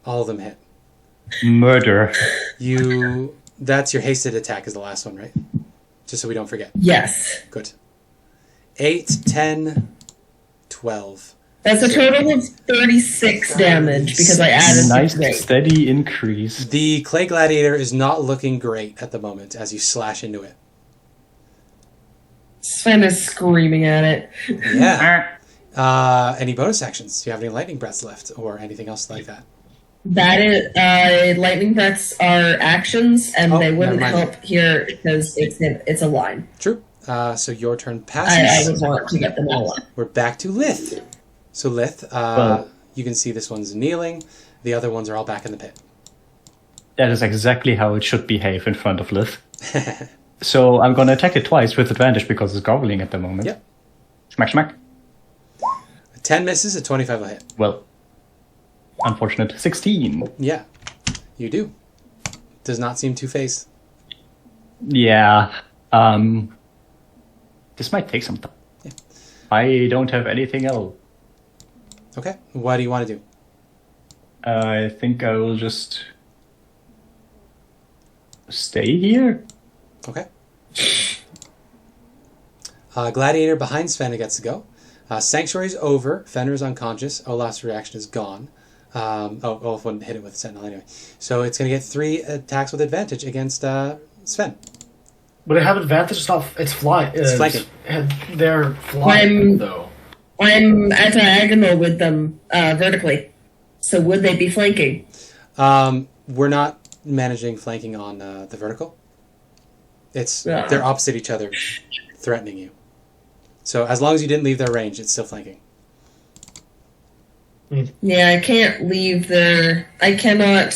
B: All of them hit.
D: Murder.
B: That's your hasted attack is the last one, right? Just so we don't forget.
C: Yes.
B: Good. 8, 10, 12.
C: That's a total of 36 damage because I added
D: Nice,
C: 3.
D: steady increase.
B: The Clay Gladiator is not looking great at the moment as you slash into it.
C: Sven is screaming at it.
B: Yeah. Any bonus actions? Do you have any lightning breaths left or anything else like that?
C: That is, lightning breaths are actions, and they wouldn't
B: never mind.
C: help here because it's a line.
B: True. So your turn
C: I
B: passes.
C: would want to get them all up.
B: We're back to Lith. So Lith, you can see this one's kneeling. The other ones are all back in the pit.
D: That is exactly how it should behave in front of Lith. So I'm gonna attack it twice with advantage because it's groveling at the moment.
B: Yep.
D: Smack, smack.
B: A 10 misses, a 25 will hit.
D: Well, unfortunate. 16.
B: Yeah, you do. Does not seem two-faced.
D: Yeah. This might take some time.
B: Yeah.
D: I don't have anything else.
B: Okay, what do you want to do?
D: I think I will just stay here.
B: Okay. Gladiator behind Sven gets to go. Sanctuary's over. Fenrir's unconscious. Olaf's reaction is gone. Olaf wouldn't hit it with Sentinel anyway. So it's going to get 3 attacks with advantage against Sven.
E: Would it have advantage? It's flying.
B: It's flanking.
E: They're flying, though.
C: I'm at diagonal with them vertically. So would they be flanking?
B: We're not managing flanking on the vertical. They're opposite each other, threatening you. So as long as you didn't leave their range, it's still flanking.
C: Yeah, I can't leave their... I can't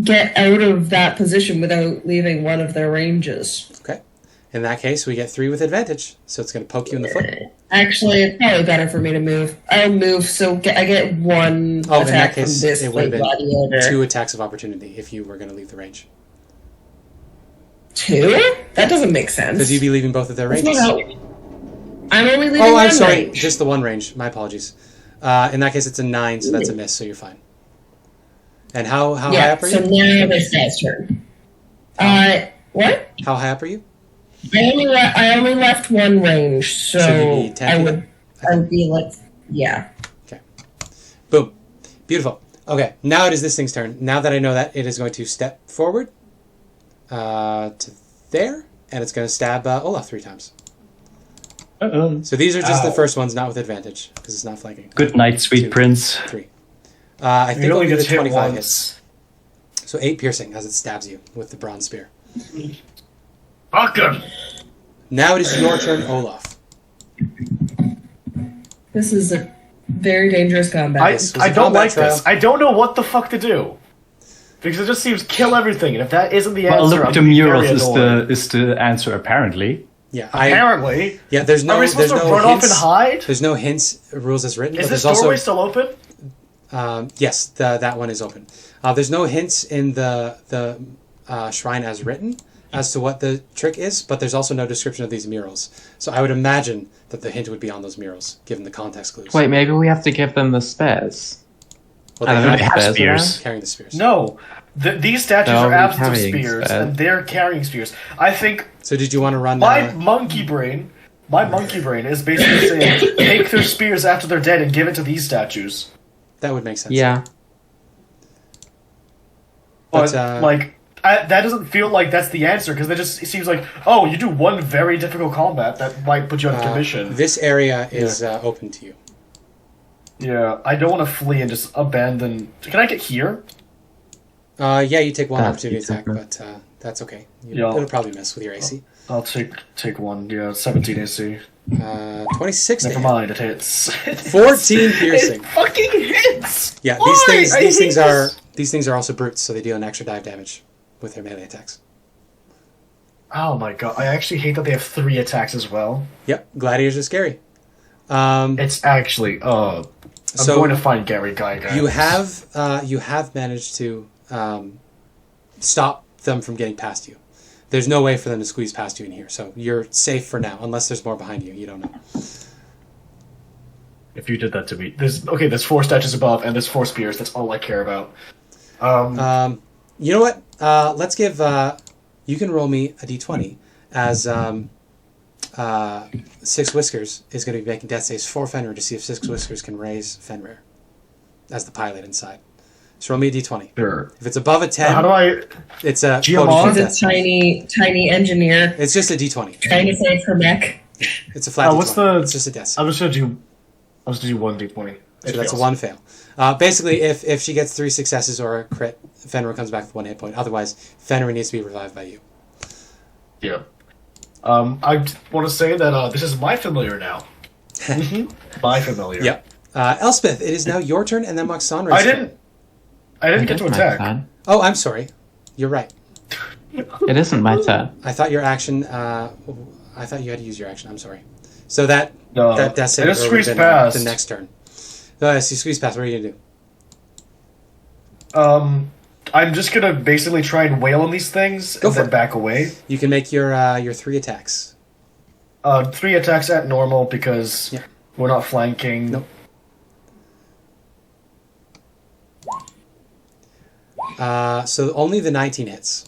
C: get out of that position without leaving one of their ranges.
B: Okay. In that case, we get 3 with advantage. So it's going to poke you in the foot.
C: Actually, it's probably better for me to move. I'll move, so I get 1
B: Oh, in that
C: attack
B: case,
C: from this
B: it would have been
C: gladiator.
B: 2 attacks of opportunity if you were going to leave the range.
C: 2? That doesn't make sense.
B: Because you'd be leaving both of their
C: That's
B: ranges.
C: not how- I'm only leaving
B: Oh,
C: one
B: I'm sorry.
C: range.
B: Just the one range. My apologies. In that case, it's a 9, so that's a miss, so you're fine. And how high up are
C: so
B: you?
C: now this guy's turn. What?
B: How high up are you?
C: I only left 1 range, so
B: you need 10
C: I
B: feet
C: would be like, yeah.
B: Okay. Boom. Beautiful. Okay, now it is this thing's turn. Now that I know that, it is going to step forward to there, and it's going to stab Olaf 3 times.
D: Uh-oh.
B: So these are just the first ones, not with advantage, because it's not flanking.
D: Good night, sweet
B: 2,
D: prince.
B: 3. I think
E: It
B: only
E: only
B: the
E: gets hit
B: 25
E: once.
B: hits. So 8 piercing as it stabs you with the bronze spear.
E: Fuck him!
B: Now it is your turn, Olaf.
C: This is a very dangerous combat.
B: This was
E: I
B: a
E: don't
B: combat
E: like this.
B: trial.
E: I don't know what the fuck to do. Because it just seems kill everything, and if that isn't the
D: Well,
E: answer,
D: look,
E: I'm
D: the
E: very
D: murals
E: annoyed.
D: is the answer apparently.
B: Yeah,
E: Apparently.
B: there's no
E: Are we supposed
B: there's
E: to
B: no
E: run
B: hints.
E: off and hide?
B: There's no hints, rules as written.
E: Is
B: but
E: this
B: there's
E: doorway
B: also
E: still open?
B: yes, that one is open. There's no hints in the shrine as written as to what the trick is, but there's also no description of these murals. So I would imagine that the hint would be on those murals, given the context clues.
A: Wait, maybe we have to give them the spares.
B: Well,
A: I don't
B: they
A: know,
D: They have
A: spears
D: spears.
B: carrying the spears.
E: No. These statues
A: No,
E: are
A: they're
E: absent of
A: carrying
E: spears,
A: spears.
E: and they're carrying spears. I think
B: So did you want to run?
E: my monkey brain is basically saying, take their spears after they're dead and give it to these statues.
B: That would make sense.
A: Yeah.
E: But,
B: But,
E: that doesn't feel like that's the answer, because it seems like, oh, you do one very difficult combat that might put you out of commission.
B: This area is open to you.
E: Yeah, I don't want to flee and just abandon... Can I get here?
B: Yeah, you take 1
A: That's
B: opportunity attack,
A: decent.
B: but that's okay.
E: Yeah.
B: It'll probably miss with your AC.
E: I'll take one, 17 AC.
B: 26 to
E: Never
B: hit.
E: mind, it hits.
B: 14 piercing.
E: It fucking hits!
B: Yeah,
E: Why?
B: these
E: I
B: things
E: hate
B: these things are also brutes, so they deal an extra dive damage with their melee attacks.
E: Oh my god, I actually hate that they have 3 attacks as well.
B: Yep, gladiators are scary.
E: It's actually, I'm
B: So,
E: going to find Gary Guy, guys.
B: you have managed to stop them from getting past you. there's no way for them to squeeze past you in here. So you're safe for now, unless there's more behind you. You don't know.
E: If you did that to me, there's 4 statues above, and there's 4 spears. That's all I care about.
B: You know what? Let's give. You can roll me a d20 as Six Whiskers is going to be making death saves for Fenrir to see if Six Whiskers can raise Fenrir as the pilot inside. So roll me a d20.
E: Sure.
B: If it's above a 10,
E: How do I?
B: it's a
E: Geomon?
C: He's a tiny engineer
B: It's just a d20.
C: trying to save her mech.
B: It's a flat d20.
E: What's the?
B: It's just a death save.
E: I'm just gonna do 1 d20.
B: So that's a 1 fail. Basically, if she gets 3 successes or a crit, Fenrir comes back with 1 hit point. Otherwise, Fenrir needs to be revived by you.
E: Yeah. I want to say that this is my familiar now. My familiar.
B: Yep. Elspeth, it is now your turn, and then Moxonra's
E: I
B: turn.
E: didn't. I didn't get to
A: It is my
E: attack.
A: turn.
B: Oh, I'm sorry. You're right.
A: It isn't my turn.
B: I thought your action. I thought you had to use your action. I'm sorry. So that
E: No,
B: that
E: I
B: save
E: just
B: would've
E: squeezed
B: been,
E: past.
B: the next turn. So you squeeze past. What are you gonna do?
E: I'm just gonna basically try and wail on these things
B: Go
E: and
B: for
E: then
B: it.
E: back away.
B: You can make your 3 attacks.
E: 3 attacks at normal because
B: Yeah.
E: we're not flanking.
B: Nope. So only the 19 hits.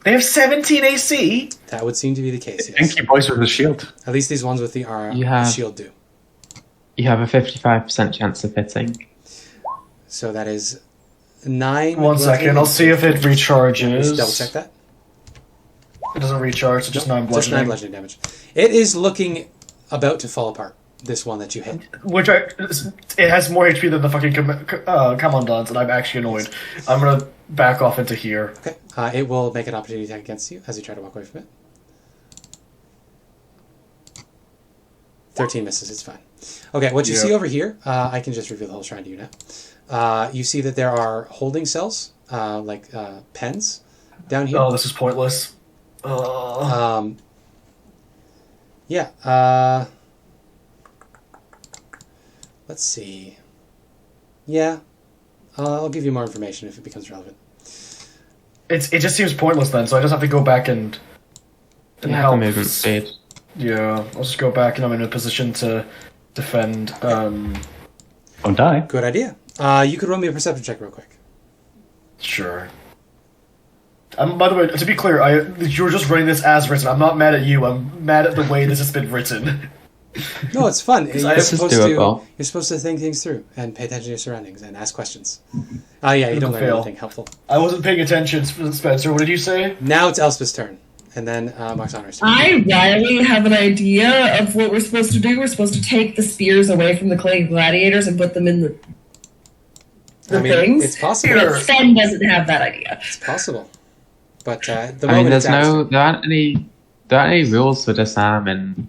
E: They have 17 AC.
B: That would seem to be the case. Yes.
D: Thank you, boys, with the shield.
B: At least these ones with the
A: You have-
B: shield do.
A: You have a 55% chance of hitting.
B: So that is 9.
E: One second, I'll see if it recharges.
B: Just double check that.
E: It doesn't recharge, so just 9
B: Just 9
E: bludgeoning.
B: bludgeoning damage. It is looking about to fall apart. This one that you hit.
E: It has more HP than the fucking commandant, and I'm actually annoyed. I'm gonna back off into here.
B: Okay. It will make an opportunity attack against you as you try to walk away from it. 13 misses. It's fine. Okay. What you
E: Yeah.
B: see over here, I can just reveal the whole shrine to you now. You see that there are holding cells, like pens, down here.
E: Oh, this is pointless.
B: Yeah. Let's see. Yeah. I'll give you more information if it becomes relevant.
E: It just seems pointless then, so I just have to go back and
A: You have
E: help.
A: the movement speed.
E: Yeah, I'll just go back and I'm in a position to defend.
D: Don't die.
B: Good idea. You could run me a perception check real quick.
E: Sure. By the way, to be clear, you're just running this as written. I'm not mad at you. I'm mad at the way this has been written.
B: No, it's fun.
A: This is doable.
B: You're supposed to think things through and pay attention to your surroundings and ask questions. Oh yeah, you don't learn
E: Fail.
B: anything helpful.
E: I wasn't paying attention, Spencer. What did you say?
B: Now it's Elspeth's turn, and then Moxonra's turn.
C: I rarely have an idea of what we're supposed to do. We're supposed to take the spears away from the clay gladiators and put them in the things.
B: It's possible.
C: But Sven doesn't have that idea.
B: It's possible. But the
A: I mean,
B: moment
A: there's
B: it's
A: no, there aren't any rules for disarm in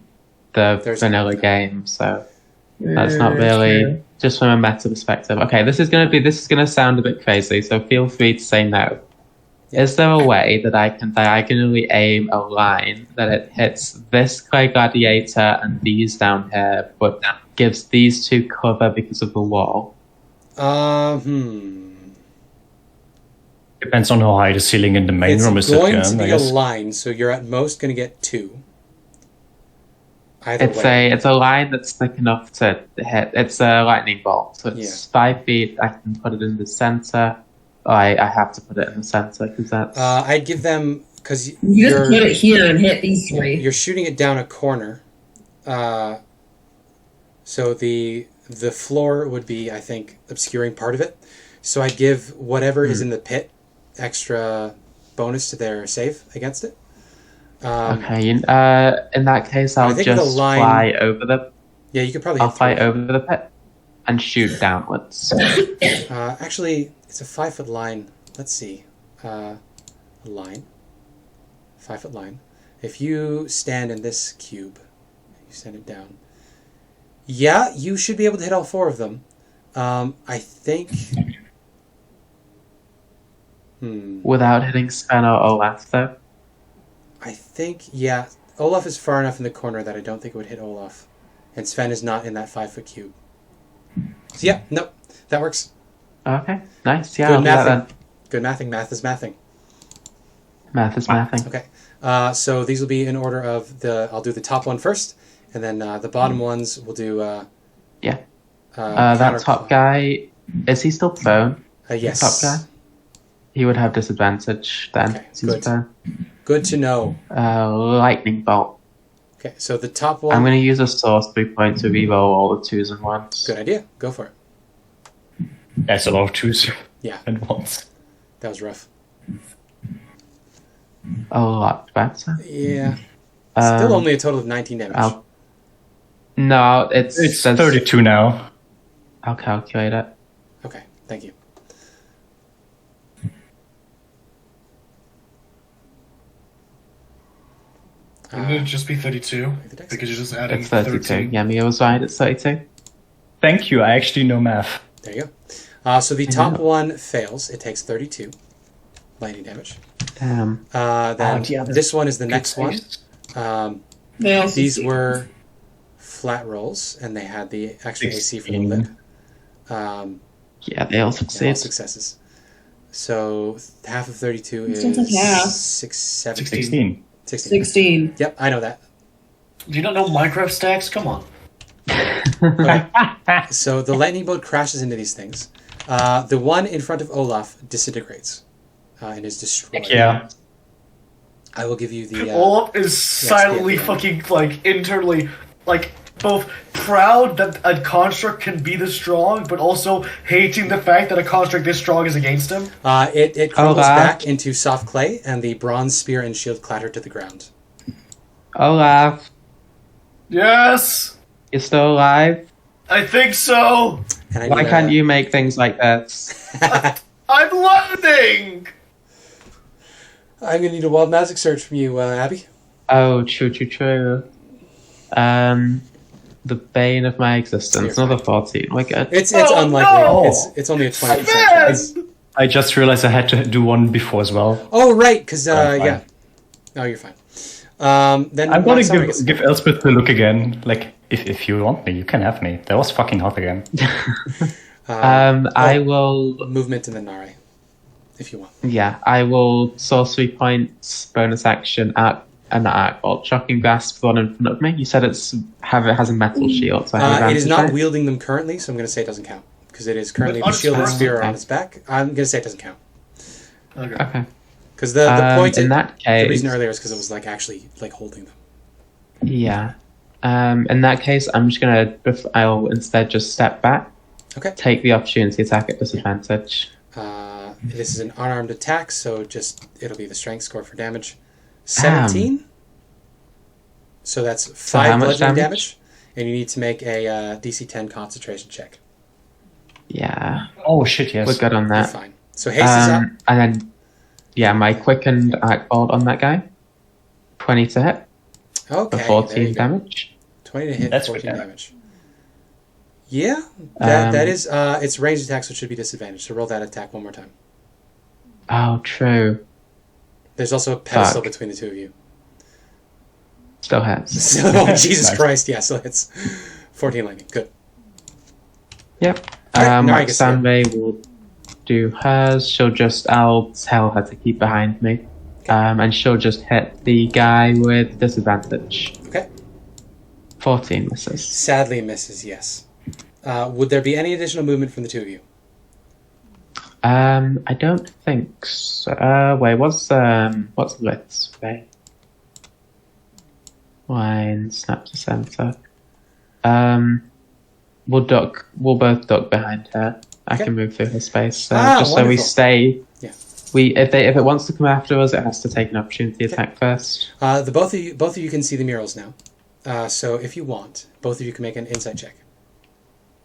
A: the
B: There's
A: vanilla
B: not.
A: game, so that's not really
C: True.
A: just from a meta perspective. Okay, this is gonna sound a bit crazy, so feel free to say no.
B: Yeah.
A: Is there a way that I can diagonally aim a line that it hits this clay gladiator and these down here, but gives these two cover because of the wall?
D: Depends on how high the ceiling in the main
B: It's
D: room is.
B: going
D: I
B: to be a
D: guess.
B: line, so you're at most going to get 2. Either
A: It's
B: way.
A: a line that's thick enough to hit. It's a lightning bolt, so it's 5 feet. I can put it in the center. I have to put it in the center because that's.
B: I'd give them because
C: You just put it here and hit these 3.
B: You're shooting it down a corner, so the floor would be, I think, obscuring part of it. So I'd give whatever is in the pit extra bonus to their save against it.
A: Okay. In that case, I'll
B: think with a
A: just
B: line-
A: fly over the.
B: Yeah, you could probably.
A: I'll
B: hit
A: fly
B: 3.
A: over the pit and shoot downwards.
B: Actually, it's a 5-foot line. Let's see, a line, 5-foot line. If you stand in this cube, you send it down. Yeah, you should be able to hit all 4 of them. I think.
A: Without hitting Sven or Olaf, though.
B: I think, yeah. Olaf is far enough in the corner that I don't think it would hit Olaf. And Sven is not in that 5-foot cube. So yeah, nope. That works.
A: Okay, nice. Yeah,
B: Good
A: I'll do that
B: mathing.
A: then.
B: Good mathing. Math is mathing.
A: Math is mathing.
B: Okay. So these will be in order of I'll do the top one first, and then the bottom ones we'll do.
A: That top guy, is he still prone?
B: Yes.
A: Top guy? He would have disadvantage then.
B: Okay,
A: He's
B: good.
A: prone.
B: Good to know.
A: Lightning bolt.
B: Okay, so the top one.
A: I'm going to use a sorcery point to reroll all the 2s and 1s.
B: Good idea. Go for it.
D: That's a lot of 2s.
B: Yeah.
D: At once.
B: That was rough.
A: A lot better.
B: Yeah. Still only a total of 19 damage.
A: No,
D: It's 32 now.
A: I'll calculate it.
B: Okay, thank you.
E: Wouldn't it just be 32? Because you're just adding
A: It's 32.
E: 13.
A: Yeah, Mia was right. It's 32.
D: Thank you, I actually know math.
B: There you go. So the top one fails. It takes 32 lightning damage.
A: Damn.
B: Then this one is the next one. These were flat rolls, and they had the extra AC for the lip.
A: Yeah, they all succeed.
B: All successes. So half of 32 is
C: Still take half.
D: 16.
C: 16.
B: Yep, I know that.
E: Do you not know Minecraft stacks? Come on.
B: Okay. So the lightning bolt crashes into these things. The one in front of Olaf disintegrates and is destroyed.
D: Yeah.
B: I will give you the.
E: Olaf is silently fucking, like, internally, like, both proud that a construct can be this strong, but also hating the fact that a construct this strong is against him.
B: It crumbles back into soft clay, and the bronze spear and shield clatter to the ground.
A: Olaf,
E: Yes!
A: you're still alive?
E: I think so!
B: And
A: Why can't you make things like this?
E: I'm learning!
B: I'm gonna need a wild magic search from you, Abby.
A: Oh, true. The bane of my existence. Another 14. My god.
B: It's
E: Oh,
B: unlikely.
E: no!
B: It's only a 20% chance.
E: Sven!
D: I just realized I had to do one before as well.
B: Oh right, because
D: fine.
B: yeah. No, you're fine. Then
D: I'm gonna
B: Summer gets-
D: give Elspeth a look again. Like, if you want me, you can have me. That was fucking hot again.
A: I will.
B: movement in the Nare, if you want.
A: Yeah, I will sorcery points, bonus action, arc bolt, shocking grasp, the one in front of me. You said it has a metal shield. So I have
B: It is
A: advantage,
B: not
A: right?
B: wielding them currently, so I'm going to say it doesn't count. Because it is currently
E: But
B: the shield and
E: unfurled.
B: spear are on its back. I'm going to say it doesn't count.
E: Okay.
B: Because the point
A: in that case,
B: the reason earlier is because it was like actually like holding them.
A: yeah. In that case, I'm just gonna. I'll instead just step back.
B: Okay.
A: Take the opportunity attack at disadvantage.
B: This is an unarmed attack, so it'll be the strength score for damage. 17. So that's 5
A: how much
B: bludgeoning
A: damage?
B: and you need to make a DC 10 concentration check.
A: Yeah,
D: Oh shit, yes.
A: we're good on
B: You're
A: that.
B: fine. So haste is up.
A: And then, yeah, my quickened arc bolt on that guy. 20 to hit
B: Okay.
A: for
B: there
A: 14
B: you go.
A: damage.
B: 20 to hit,
D: That's
B: 14
D: good.
B: damage. Yeah, that is it's ranged attack, so it should be disadvantage. So roll that attack one more time.
A: Oh, true.
B: There's also a pedestal
A: Fuck.
B: between the two of you.
A: Still hits.
B: So, Jesus
D: Nice.
B: Christ, yeah, so it's 14 lightning. Good.
A: Yep.
B: Alright, now I guess
A: Roxanne will do hers. I'll tell her to keep behind me. And she'll just hit the guy with disadvantage.
B: Okay.
A: 14 misses.
B: Sadly misses, yes. Would there be any additional movement from the two of you?
A: I don't think so. Wait, what's Lith's way? Line, snap to center. We'll both duck behind her. I
B: Okay.
A: can move through her space.
B: Wonderful.
A: So we stay.
B: Yeah.
A: If it wants to come after us, it has to take an opportunity attack first.
B: The both of you can see the murals now. So if you want, both of you can make an insight check.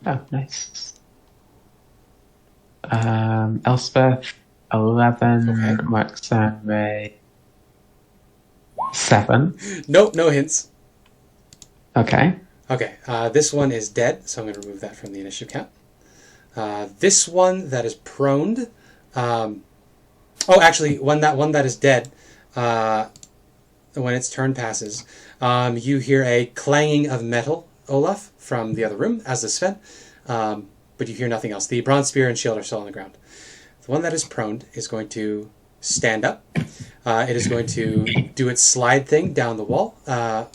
A: Oh, nice. Elspeth, 11.
B: Okay.
A: Roxanne, 7.
B: Nope, no hints.
A: Okay.
B: Okay, this one is dead, so I'm going to remove that from the initiative count. This one that is proned. Actually, one that is dead. When its turn passes, you hear a clanging of metal, Olaf, from the other room, as does Sven. But you hear nothing else. The bronze spear and shield are still on the ground. The one that is prone is going to stand up. It is going to do its slide thing down the wall.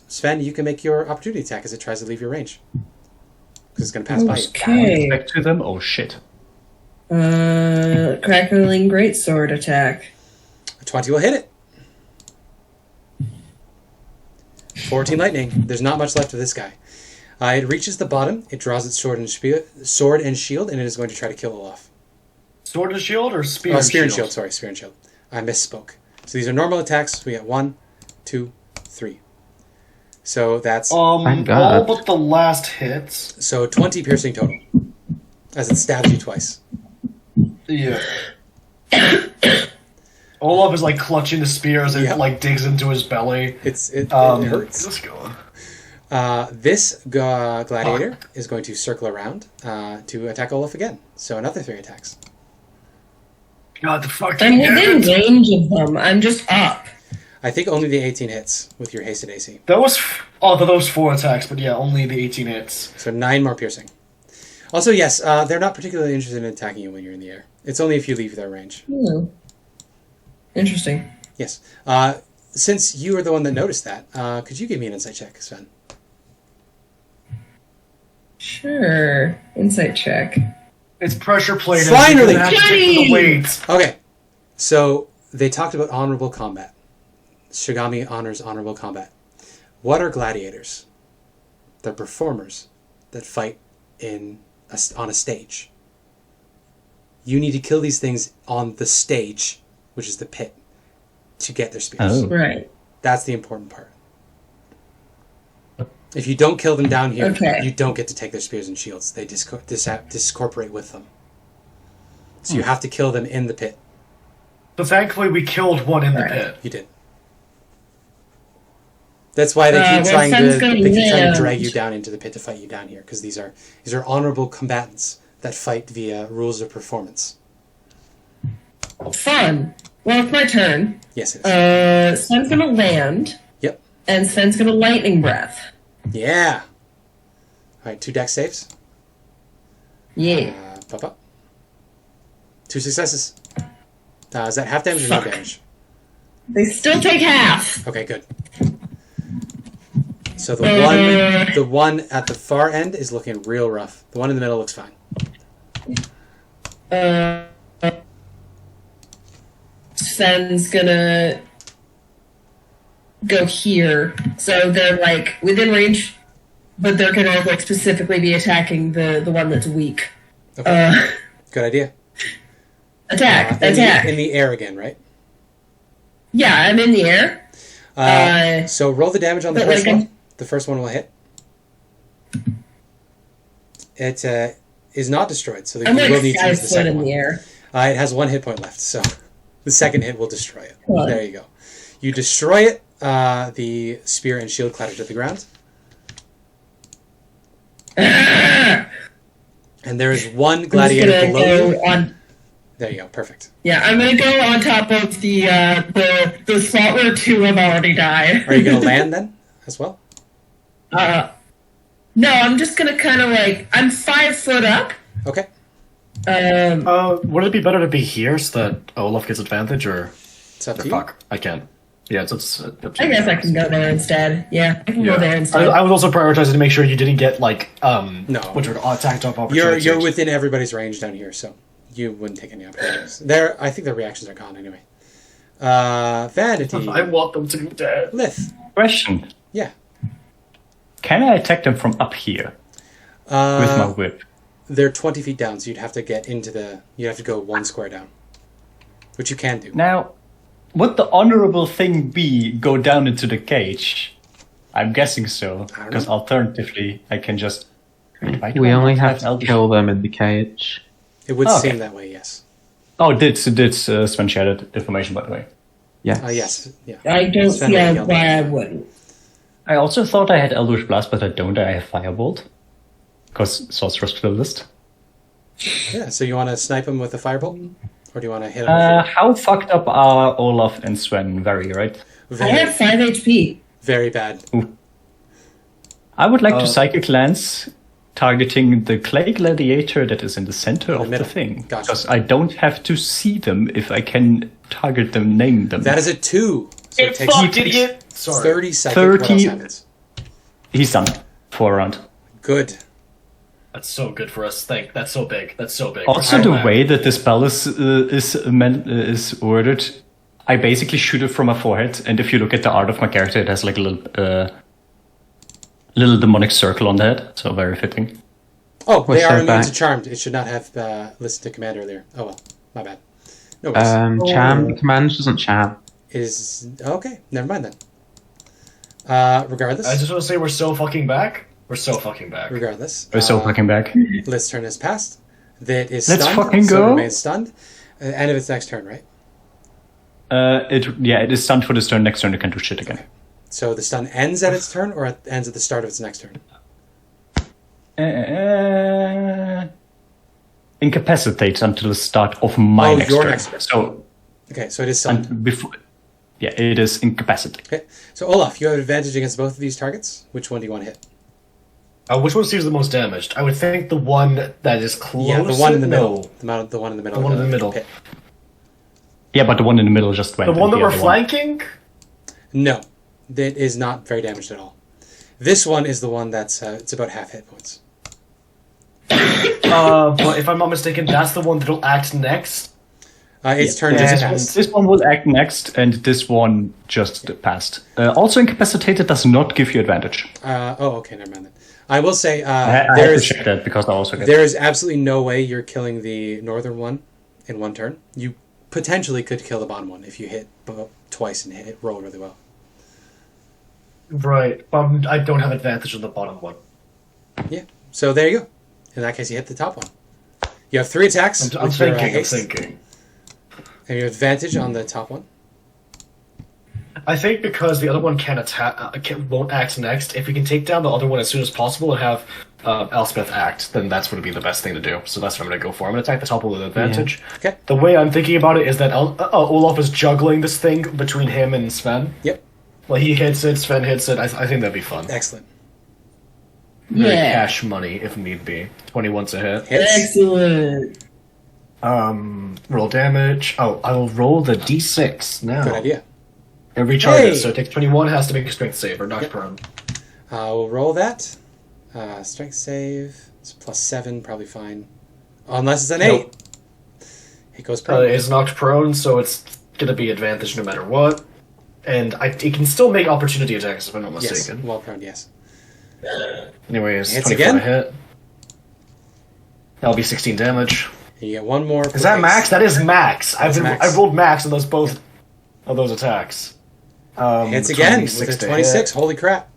B: Sven, you can make your opportunity attack as it tries to leave your range. Because it's going to pass by you.
C: Okay.
D: Back to them. Oh shit.
C: Crackling greatsword attack.
B: A 20 will hit it. 14 lightning. There's not much left of this guy. It reaches the bottom. It draws its sword and shield, and it is going to try to kill Olaf.
E: Sword and shield or spear?
B: Spear and shield. Sorry, spear and shield. I misspoke. So these are normal attacks. We get 1, 2, 3. So that's
A: Thank God.
E: all but the last hits.
B: so 20 piercing total, as it stabs you twice.
E: Yeah. Olaf is like clutching the spear as it
B: Yep.
E: like digs into his belly.
B: It hurts.
E: Let's go.
B: This gladiator is going to circle around to attack Olaf again. So another 3 attacks.
E: God, the fuck.
C: I'm within range of them. I'm just up.
B: I think only the 18 hits with your hasted AC.
E: That was those 4 attacks, but yeah, only the 18 hits.
B: So 9 more piercing. Also, yes, they're not particularly interested in attacking you when you're in the air. It's only if you leave their range.
C: Interesting.
B: Yes. Since you are the one that noticed that, could you give me an insight check, Sven?
C: Sure. Insight check.
E: It's pressure plated.
B: Finally!
E: You have to take the weight.
B: Okay. So they talked about honorable combat. Shigami honors honorable combat. What are gladiators? They're performers that fight on a stage. You need to kill these things on the stage, which is the pit, to get their spears.
D: Oh.
C: Right.
B: That's the important part. If you don't kill them down here,
C: Okay.
B: you don't get to take their spears and shields. They discorporate with them. So you have to kill them in the pit.
E: So thankfully, we killed one in the
C: Right.
E: pit.
B: You did. That's why they keep
C: well,
B: trying
C: Sven's
B: to
C: gonna
B: trying to drag
C: land.
B: you down into the pit to fight you down here, because these are honorable combatants that fight via rules of performance.
C: Fun. Well, it's my turn.
B: Yes, it is.
C: Sven's gonna land,
B: Yep.
C: and Sven's gonna lightning breath.
B: Yeah. All right, 2 dex saves.
C: Yeah.
B: Pop up. 2 successes. Is that half damage or no
C: Fuck.
B: damage?
C: They still take half.
B: Okay, good. So the one at the far end is looking real rough. The one in the middle looks fine.
C: Sven's gonna go here, so they're like within range, but they're gonna like specifically be attacking the one that's weak.
B: Okay. Good idea.
C: Attack!
B: In the air again, right?
C: Yeah, I'm in the air.
B: So roll the damage on the
C: but
B: first
C: like
B: one. The first one will hit. It is not destroyed, so
C: I'm
B: you
C: like
B: will need to
C: 5
B: use the
C: foot
B: second
C: in
B: one.
C: the air.
B: It has 1 hit point left, so the second hit will destroy it.
C: Cool.
B: There you go. You destroy it. The spear and shield clatter to the ground. And there is one gladiator
C: I'm just
B: below
C: gonna
B: you.
C: go on.
B: There you go. Perfect.
C: Yeah, I'm gonna go on top of the spot where 2 have already died.
B: Are you going to land then as well?
C: No, I'm just gonna kind of like I'm 5 foot up.
B: Okay.
E: Would it be better to be here so that Olaf gets advantage, or
B: It's up to you.
E: fuck? I can't. Yeah, it's
C: I guess I can go there instead. Yeah, I can go there instead.
E: I was also prioritizing to make sure you didn't get like
B: No.
E: which were attacked up opportunities.
B: You're within everybody's range down here, so you wouldn't take any opportunities. I think their reactions are gone anyway. Vanity.
E: I want them to be dead.
B: Lith.
D: Question.
B: Yeah.
D: Can I attack them from up here with my whip?
B: They're 20 feet down, so you'd have to get into the. You'd have to go 1 square down, which you can do.
D: Now, would the honorable thing be go down into the cage? I'm guessing so,
B: I don't
D: because
B: know.
D: alternatively I can just. Why do
A: We
D: I
A: only
D: not
A: have to
D: Eldritch?
A: kill them in the cage.
B: It would
D: Okay.
B: seem that way, yes.
D: Oh, did Sven share that information, by the way?
A: Yes.
B: Yes. Yeah.
C: I don't
B: Sven
C: see
B: would yell
C: why
B: that.
C: I wouldn't.
D: I also thought I had Eldritch Blast, but I don't. I have Firebolt. Because Sorcerer's Playlist.
B: Yeah. So you want to snipe him with a firebolt, or do you want to hit him?
D: How fucked up are Olaf and Sven? Very, right?
B: With
C: I
B: very,
C: have 5 HP.
B: very bad.
D: I would like to Psychic Lance targeting the clay gladiator that is in the center of the
B: middle.
D: thing.
B: Gotcha.
D: Because I don't have to see them if I can target them, name them.
B: That is a 2. So
E: Get fucked, idiot! Sorry.
B: 30 seconds.
D: 30.
B: What else happens?
D: He's done for a round.
B: Good.
E: That's so good for us. That's so big. That's so big.
D: Also, the way that this spell is worded, I basically shoot it from my forehead, and if you look at the art of my character, it has like a little demonic circle on the head, so very fitting.
B: Oh, they
A: What's
B: are
A: that
B: immune
A: back?
B: to charmed. It should not have listened to command earlier. Oh well, my bad. No worries.
A: Charm command doesn't charm.
B: Is okay. Never mind then. Regardless.
E: I just want to say we're so fucking back. We're so fucking back.
B: Regardless.
D: We're so fucking back.
B: Lith's turn has passed. That is
D: Let's
B: stunned.
D: fucking
B: So it
D: go.
B: remains stunned. End of its next turn, right?
D: It is stunned for this turn. Next turn, it can do shit again.
B: So the stun ends at its turn, or ends at the start of its next turn.
D: Incapacitates until the start of my next
B: your
D: turn.
B: next turn.
D: So,
B: Okay, so it is stunned.
D: and before, yeah, it is incapacitated.
B: Okay, so Olaf, you have advantage against both of these targets. Which one do you want to hit?
E: Which one seems the most damaged? I would think the one that is close.
B: Yeah, the one in the middle.
E: No.
B: The one in the middle.
E: The one in the middle.
B: Pit.
D: Yeah, but the one in the middle just went.
E: The one
D: and
E: that we're
D: other
E: flanking?
B: No, that is not very damaged at all. This one is the one that's it's about half hit points.
E: But if I'm not mistaken, that's the one that'll act next.
B: Its turn
D: Yeah,
B: just passed.
D: this one will act next, and this one just passed. Also, incapacitated does not give you advantage.
B: Okay, never mind then. I will say
D: I had
B: there
D: to
B: is
D: check that because I also get.
B: there is absolutely no way you're killing the northern one in one turn. You potentially could kill the bottom one if you hit twice and roll really well.
E: Right. I don't have advantage on the bottom one.
B: Yeah. So there you go. In that case, you hit the top one. You have 3 attacks.
E: I'm
B: with your,
E: thinking. I'm
B: haste,
E: thinking.
B: and you have advantage on the top one.
E: I think because the other one won't act next. If we can take down the other one as soon as possible and have Elspeth act, then that's going to be the best thing to do. So that's what I'm going to go for. I'm going to attack the top one with advantage.
B: Okay.
E: The way I'm thinking about it is that Olaf is juggling this thing between him and Sven.
B: Yep.
E: Well, he hits it, Sven hits it. I think that'd be fun.
B: Excellent.
E: Very
C: Yeah.
E: cash money if need be. 21's a hit.
B: Hits.
C: Excellent.
E: Roll damage. Oh, I will roll the d6 now.
B: Good idea.
E: Every charge,
B: Hey!
E: so it takes 21, has to make a strength save or knock prone.
B: We'll roll that. Strength save. It's +7, probably fine. Unless it's an 8.
E: Nope.
B: It goes prone.
E: It's knocked prone, so it's gonna be advantage no matter what. And it can still make opportunity attacks if I'm not
B: Yes.
E: mistaken.
B: Well prone, yes.
E: Anyways,
B: Hits
E: 24
B: again?
E: hit. That'll be 16 damage.
B: And you get one more.
E: Is that max? That is max.
B: That's max.
E: I rolled max on both of those attacks.
B: Hits again
E: 26
B: with a
E: to
B: 26.
E: hit.
B: Holy crap.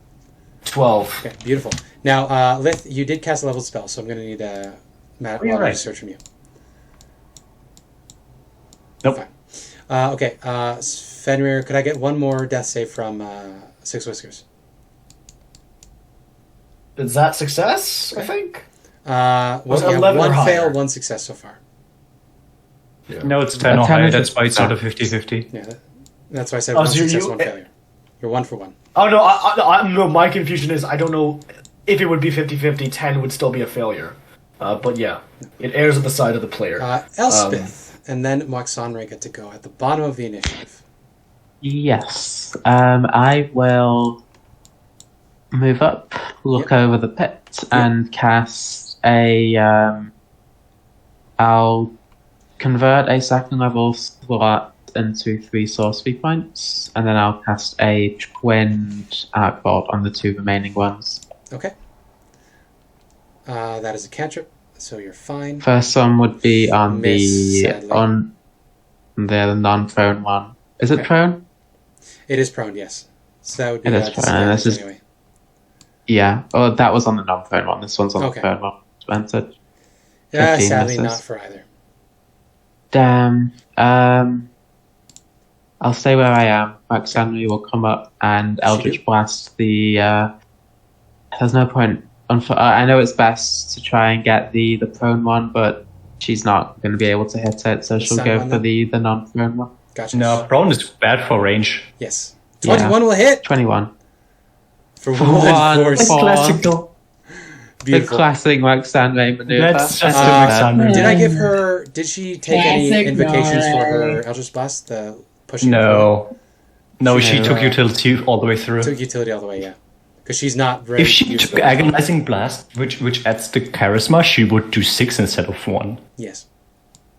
E: 12.
B: Okay, beautiful. Now, Lith, you did cast a level spell, so I'm going to need a
D: you're right.
B: search from you.
D: Nope.
B: Fine. Okay, Fenrir, could I get one more death save from Six Whiskers?
E: Is that success, I think?
B: Well,
E: it
B: you have
E: 11 or
B: one
E: higher?
B: fail, one success so far.
D: No, it's 10 or
A: That's
D: higher.
A: how
D: That's
A: it
D: why
A: is.
D: it's sort of 50-50.
B: Yeah, that's why I said
E: Oh,
B: one
E: so
B: success,
E: you-
B: one failure. You're 1 for 1.
E: Oh, no, no, my confusion is I don't know if it would be 50-50, 10 would still be a failure. But yeah, it errs on the side of the player.
B: Elspeth, and then Moxonray get to go at the bottom of the initiative.
A: Yes. I will move up, look over the pit, and cast a. I'll convert a second level slot into 3 sorcery points, and then I'll cast a twinned arc bolt on the 2 remaining ones.
B: Okay. That is a cantrip, so you're fine.
A: First one would be on
B: Miss, sadly.
A: the non-prone one. Is it
B: Okay.
A: prone?
B: It is prone, yes. So that would be
A: It is prone, and this is-
B: anyway.
A: Yeah. Oh, that was on the non-prone one. This one's on
B: Okay.
A: the prone one. Advantage.
B: Yeah,
A: 15
B: sadly
A: misses.
B: not for either.
A: Damn. I'll stay where I am. Max Henry will come up and Eldritch Blast the. There's no point. I know it's best to try and get the prone one, but she's not going to be able to hit it, so
B: The
A: she'll
B: sun
A: go
B: one
A: for
B: then?
A: the non-prone one.
B: Gotcha.
D: No, prone is bad for range.
B: Yes. 21
A: Yeah.
B: will hit
A: 21.
B: for
A: For
B: one
A: one.
B: force.
A: Four.
D: Classical.
B: Beautiful.
A: The classic Roxanne May maneuver.
D: That's just
B: Uh,
D: Alexander.
B: Did I give her? Did she take any
C: Classic
B: invocations for her
C: Mara.
B: Eldritch Blast? The pushing.
D: No. No, she
A: No.
D: took utility all the way through.
B: Took utility all the way. Yeah, because she's not very.
D: If she
B: useful.
D: took Agonizing Blast, which adds the charisma, she would do 6 instead of 1.
B: Yes.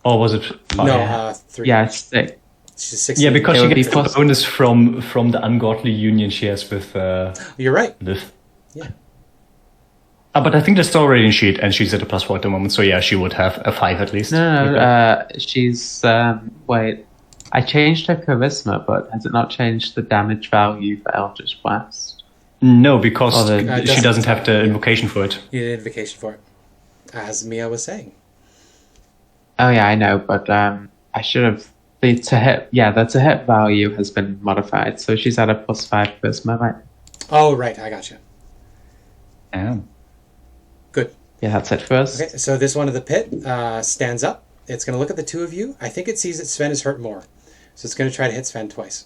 D: Or was it 5?
B: No. 3.
A: Yeah, stick.
B: She's 16.
D: Yeah, because
A: It
D: she
A: would be
D: gets the
A: plus-
D: bonus from the ungodly union she has with
B: You're right.
D: Lith.
B: Yeah.
D: But I think that's already in sheet, and she's at a +4 at the moment, so yeah, she would have a 5 at least.
A: No, she's wait. I changed her charisma, but has it not changed the damage value for Eldritch Blast?
D: No, because
A: Oh, the-
D: she doesn't have the invocation for it.
B: You need an invocation for it, as Mia was saying.
A: Oh yeah, I know, but I should have the to hit. Yeah, the to hit value has been modified, so she's at a +5 charisma, right?
B: Oh, right. I got you.
D: Yeah.
B: Good.
A: Yeah, that's it for us.
B: Okay, so this one of the pit stands up. It's going to look at the two of you. I think it sees that Sven is hurt more, so it's going to try to hit Sven twice.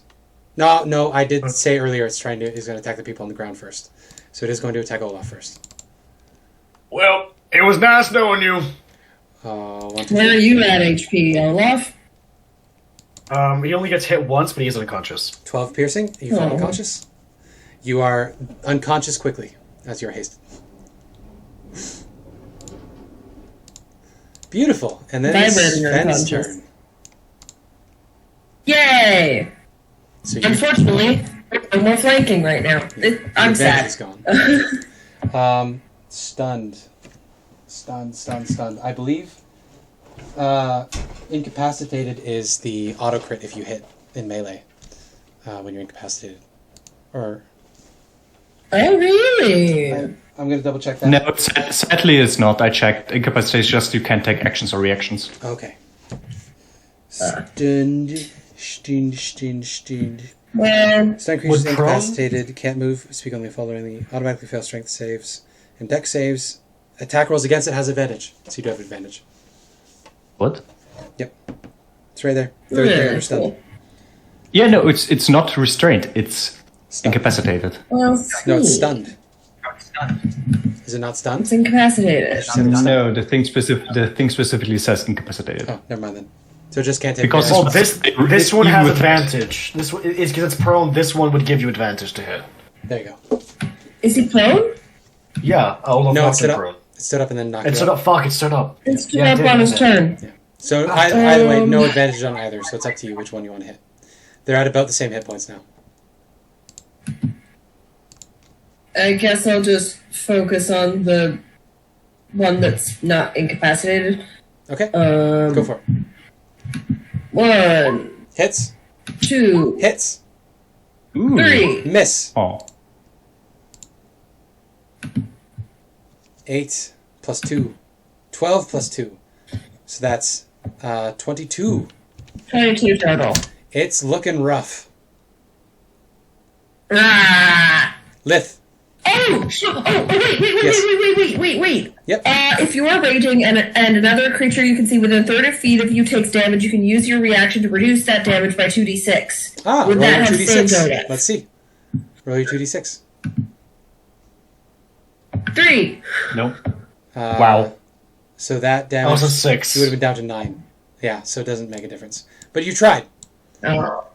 B: No, I did say earlier it's going to attack the people on the ground first, so it is going to attack Olaf first.
E: Well, it was nice knowing you.
B: 1, 2,
C: Where are
B: 3.
C: you at HP, Olaf?
E: He only gets hit once, but he's unconscious.
B: 12 piercing. You fall
C: Oh.
B: unconscious. You are unconscious quickly as you are hasted. Beautiful. And then it's
C: Vibrating
B: Sven's
C: unconscious.
B: turn.
C: Yay!
B: So you,
C: Unfortunately, no more flanking right now. I'm
B: advantage
C: sad.
B: is gone. Stunned. I believe incapacitated is the auto crit if you hit in melee when you're incapacitated. Or
C: Oh, really?
B: I'm going to double check that.
D: No, sadly it's not. I checked. Incapacitate is just you can't take actions or reactions.
B: Okay. Stunned.
C: Well,
B: Stun creatures
E: Would prone-
B: incapacitated, can't move, speak only following automatically fail strength saves and deck saves. Attack rolls against it has advantage, so you do have advantage.
D: What?
B: It's right there. Third
C: yeah,
B: player under stun.
C: cool.
D: Yeah, no, it's not restrained. It's
B: Stunned.
D: incapacitated.
C: Well,
B: No, it's
C: sweet.
B: stunned. Is it not stunned?
C: It's incapacitated.
D: No, the thing specifically says incapacitated.
B: Oh, never mind then. So it just can't take
D: Because
B: advantage.
E: Well, this one
D: Even
E: has
D: with-
E: advantage. This one is because it's prone. This one would give you advantage to hit.
B: There you go.
C: Is he prone?
E: Yeah, Olaf
B: No, it
E: knocked
B: stood
E: him
B: up.
E: prone.
B: It stood up and then knocked
E: It
B: you
E: stood
B: out.
E: up. Fuck! It stood up.
C: It stood
E: Yeah,
C: up
E: it
C: on
E: did.
C: his turn.
B: So either way, no advantage on either, so it's up to you which one you want to hit. They're at about the same hit points now.
C: I guess I'll just focus on the one that's not incapacitated.
B: Okay, go for it.
C: 1,
B: Hits.
C: 2,
B: Hits.
D: Ooh.
C: 3.
B: Miss.
D: Oh.
B: 8 plus 2. 12 plus 2. So that's 22.
C: 22 total.
B: It's looking rough.
C: Ah!
B: Lith.
C: Oh, wait.
B: Yes. Yep.
C: If you are raging and another creature you can see within 30 feet of you takes damage, you can use your reaction to reduce that damage by 2d6.
B: Ah,
C: Would
B: roll
C: that
B: your
C: have saved
B: 2d6.
C: Oda?
B: Let's see. Roll your 2d6.
C: 3.
D: No.
B: Wow. So that
E: That was
B: damage,
E: a 6.
B: you would have been down to 9. Yeah, so it doesn't make a difference. But you tried.
C: Oh,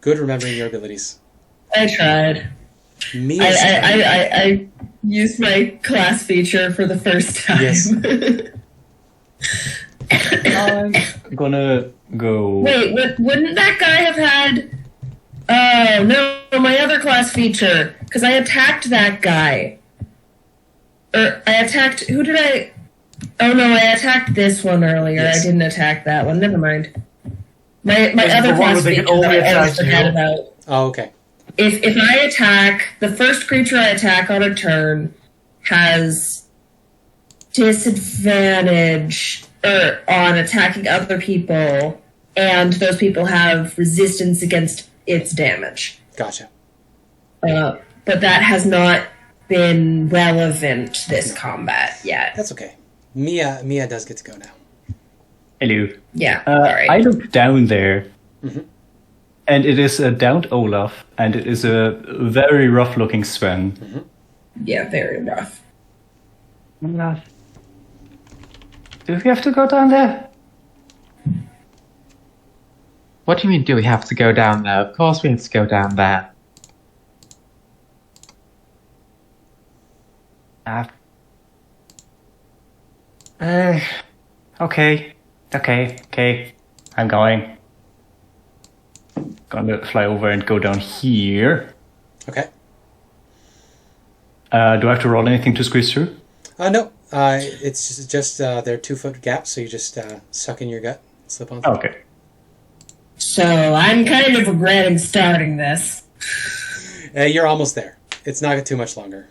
B: Good remembering your abilities.
C: I tried.
B: Mia's
C: I used my class feature for the first time.
B: Yes.
D: I'm gonna go.
C: Wait, wouldn't that guy have had... Oh, no, my other class feature. Because I attacked that guy. Or, I attacked... Who did I... Oh, no, I attacked this one earlier.
B: Yes.
C: I didn't attack that one. Never mind. My
E: the
C: other
E: one
C: class
E: where they can
C: feature
E: only
C: that I always
E: attack
C: forget
E: you.
C: about.
B: Oh, okay.
C: If I attack, the first creature I attack on a turn has disadvantage on attacking other people, and those people have resistance against its damage.
B: Gotcha.
C: But that has not been relevant this combat yet.
B: That's okay. Mia does get to go now.
D: Hello.
C: Yeah, alright.
D: I look down there,
B: Mhm.
D: and it is a downed Olaf, and it is a very rough-looking Sven.
C: Yeah, very rough.
D: Do we have to go down there?
A: What do you mean, do we have to go down there? Of course we have to go down there.
D: Okay. I'm going. Gonna fly over and go down here.
B: Okay.
D: Do I have to roll anything to squeeze through?
B: No. It's just they're 2-foot gaps, so you just suck in your gut, slip on through.
D: Okay.
C: So I'm kind of regretting starting this.
B: You're almost there. It's not too much longer.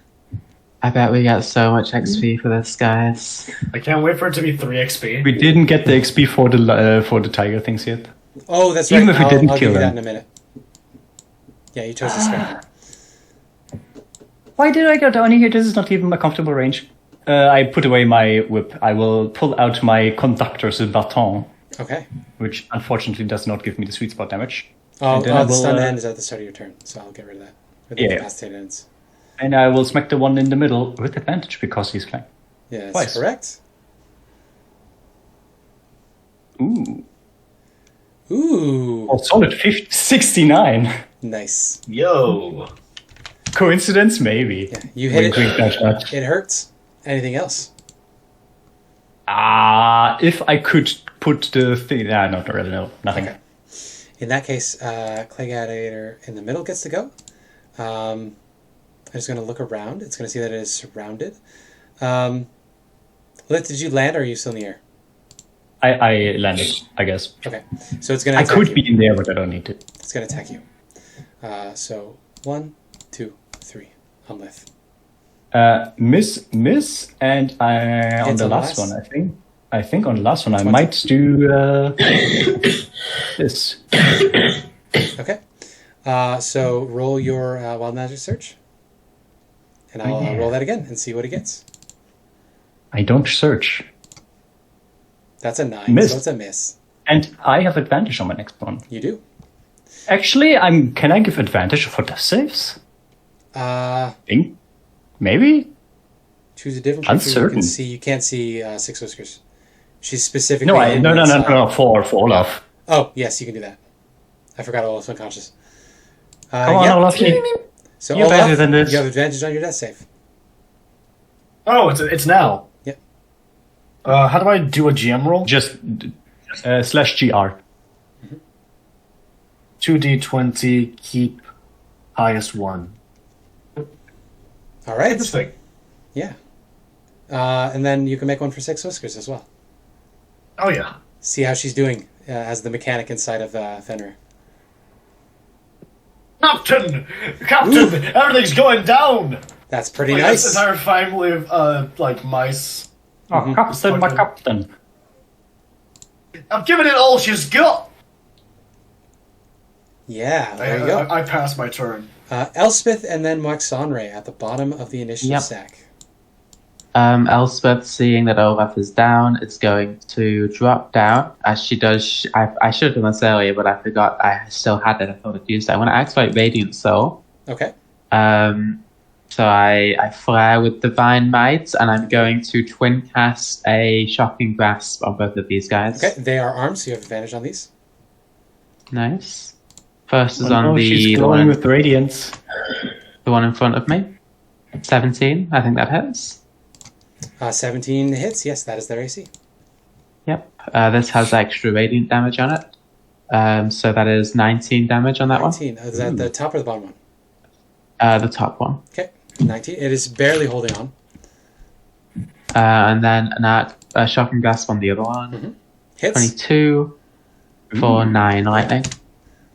A: I bet we get so much XP for this, guys.
E: I can't wait for it to be 3 XP.
D: We didn't get the XP for the tiger things yet.
B: Oh, that's
D: Even
B: right.
D: if we didn't
B: I'll
D: kill
B: give you that
D: them.
B: in a minute. Yeah, you chose the Sven.
D: Why did I go down here? This is not even a comfortable range. I put away my whip. I will pull out my conductor's baton,
B: Okay.
D: which unfortunately does not give me the sweet spot damage.
B: Oh,
D: And then I
B: the
D: will,
B: stun end is at the start of your turn, so I'll get rid of that. Or the
D: Yeah.
B: incapacitated ends.
D: And I will smack the one in the middle with advantage because he's flying.
B: Yeah, that's
D: Twice.
B: correct.
D: Ooh.
B: Ooh,
D: Oh, solid 69.
B: nice.
E: Yo.
D: Coincidence? Maybe.
B: Yeah, you hit
D: Wink, wink, nudge, nudge.
B: It hurts. Anything else?
D: If I could put the thing... not really, no. Nothing.
B: Okay. In that case, Clay Gladiator in the middle gets to go. I'm just going to look around. It's going to see that it is surrounded. Lith, did you land or are you still in the air?
D: I landed, I guess.
B: Okay, so it's going to
D: I
B: attack
D: could
B: you.
D: be in there, but I don't need to.
B: It's going to attack you. So 1, 2, 3 on Lith.
D: Miss, and on
B: Hits
D: the
B: on the
D: last
B: last?
D: one, I think. I think on the last one I
B: 20.
D: might do this.
B: Okay. So roll your Wild Magic Search. And I'll
D: Yeah.
B: roll that again and see what it gets.
D: I don't search.
B: That's a 9,
D: Miss.
B: so it's a miss.
D: And I have advantage on my next one.
B: You do.
D: Actually, can I give advantage for death saves? Think? Maybe?
B: Choose a different creature you
D: Uncertain.
B: can see. You can't see Six Whiskers. She's specifically...
D: No, for Olaf.
B: Oh, yes, you can do that. I forgot Olaf's unconscious.
D: Come on,
B: yep.
D: Olaf.
B: So
D: You're
B: Olaf,
D: better than this.
B: you have advantage on your death save.
E: Oh, it's now.
B: Yep.
E: How do I do a GM roll?
D: Just /GR.
E: 2d20, keep highest 1.
B: All right.
E: Interesting.
B: Yeah. And then you can make one for Six Whiskers as well.
E: Oh, yeah.
B: See how she's doing as the mechanic inside of Fenrir.
E: Captain!
B: Ooh.
E: Everything's going down!
B: That's pretty
E: Like,
B: nice.
E: This entire family of, mice.
D: Oh, Captain, my Captain.
E: I'm giving it all she's got!
B: Yeah, there you go.
E: I passed my turn.
B: Elspeth and then Moxonray at the bottom of the initiative
A: Yep.
B: stack.
A: Elspeth, seeing that Olaf is down, is going to drop down as she does. I should have done this earlier, but I forgot. I still had it. I thought I'd used it. I want to activate Radiant Soul.
B: Okay.
A: So I flare with Divine Might, and I'm going to twin cast a Shocking Grasp on both of these guys.
B: Okay, they are armed, so you have advantage on these.
A: Nice. First is
D: Oh,
A: on
D: no, she's
A: the
D: glowing
A: one,
D: with radiance.
A: the one in front of me. 17. I think that hits.
B: 17 hits. Yes, that is their AC.
A: Yep. This has extra radiant damage on it. So that is 19 damage on that
B: 19. Is that the top or the bottom one?
A: one. The top one.
B: Okay, 19. It is barely holding on.
A: And then a Shocking Grasp on the other one.
B: Hits.
A: 22 for 9 lightning.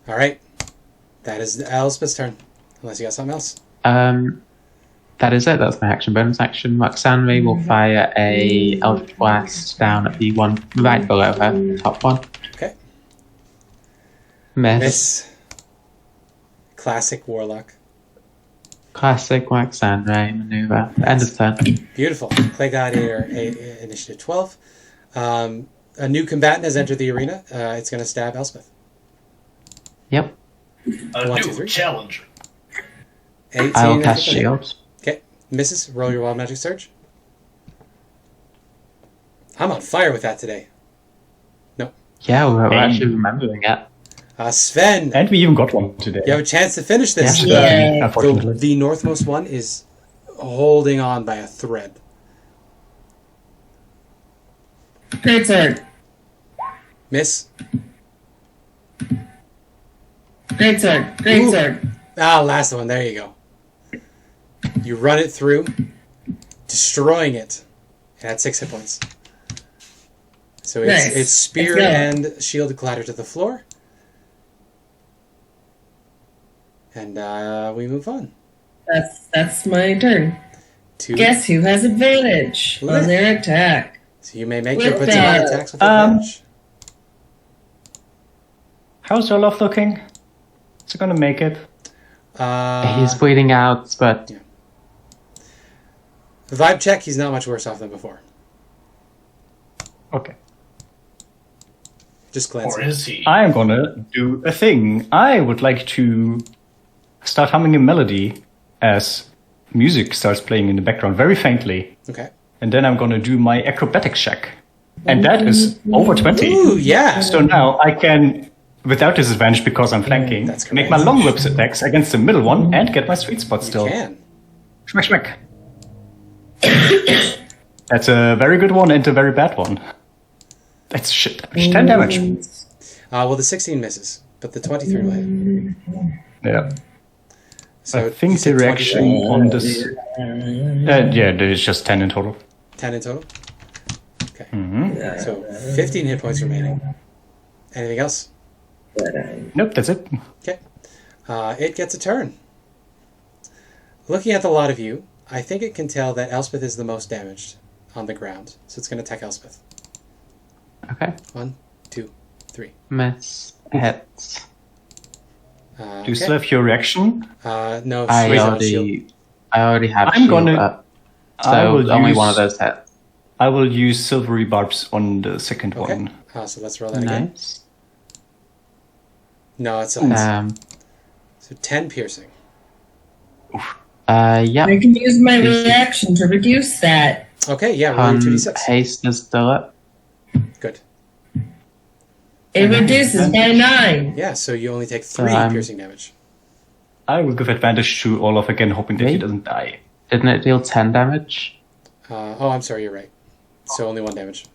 B: All right. That is Elspeth's turn. Unless you got something else.
A: That is it. That's my action. Bonus action. Roxanne will fire a Eldritch Blast down at the one right below her, the top one.
B: Okay.
A: Miss.
B: Classic Warlock.
A: Classic Roxanne maneuver. End of turn.
B: Beautiful. Clay Gladiator, initiative 12. A new combatant has entered the arena. It's going to stab Elspeth.
A: Yep.
E: A
B: 1,
E: new
B: 2, 3.
E: challenge.
B: 18.
A: I will
B: I
A: cast
B: think.
A: shield.
B: Okay. Misses. Roll your wild magic surge. I'm on fire with that today.
A: Yeah, we're
D: Hey.
A: actually remembering it.
B: Sven,
D: And we even got one today.
B: you have a chance to finish this.
C: Yeah.
D: Unfortunately.
B: The northmost one is holding on by a thread.
C: Great sword.
B: Miss.
C: Great sword. Great
B: Ooh.
C: sword.
B: Last one. There you go. You run it through, destroying it. It had 6 hit points. So
C: Nice.
B: its spear
C: Let's
B: and shield clatter to the floor. And we move on.
C: That's my turn.
B: To
C: Guess who has advantage
B: Lith.
C: on their attack?
B: So you may make your
C: With
B: divine
C: that,
B: attacks with advantage.
D: How's Olaf looking? Is he gonna make it?
A: He's bleeding out, but
B: Vibe check, he's not much worse off than before.
D: Okay.
B: Just
E: Or
B: glancing.
E: is he?
D: I am gonna do a thing. I would like to start humming a melody as music starts playing in the background very faintly.
B: Okay.
D: And then I'm gonna do my acrobatics check. And that is over 20.
B: Ooh, yeah.
D: So now I can, without disadvantage because I'm flanking,
B: That's
D: make
B: correct.
D: my long whips attacks against the middle one and get my sweet spot still.
B: You can.
D: Schmack, schmack. That's a very good one and a very bad one. That's shit damage. 10 damage.
B: Well, the 16 misses, but the 23 will hit.
D: Yeah.
B: So
D: I
B: you
D: think the
B: said
D: reaction
B: 23.
D: on this... yeah, there's just 10 in total.
B: 10 in total. Okay.
D: Mm-hmm.
B: So 15 hit points remaining. Anything else?
D: Nope, that's it.
B: Okay. It gets a turn. Looking at the lot of you, I think it can tell that Elspeth is the most damaged on the ground. So it's going to attack Elspeth.
A: okay.
B: 1, 2, 3.
A: Miss. Hits.
D: Do you still have your reaction?
B: No,
A: I
B: she's on shield.
A: already have
D: I'm
A: shield
D: gonna-
A: up.
D: I
A: So
D: will
A: only
D: use-
A: one of those hit.
D: I will use silvery barbs on the second
B: Okay.
D: one.
B: So let's roll that again.
A: Nice.
B: No, it's a miss.
A: Um.
B: So 10 piercing.
A: Yep.
C: I can use my reaction to reduce that.
B: Okay, yeah, roll your 2d6.
A: Haste is still up.
B: Good.
C: It reduces by 9.
B: Yeah, so you only take 3
A: I'm-
B: piercing damage.
D: I will give advantage to Olaf again, hoping that he
A: Me?
D: doesn't die.
A: Didn't it deal 10 damage?
B: I'm sorry, you're right. So only 1 damage.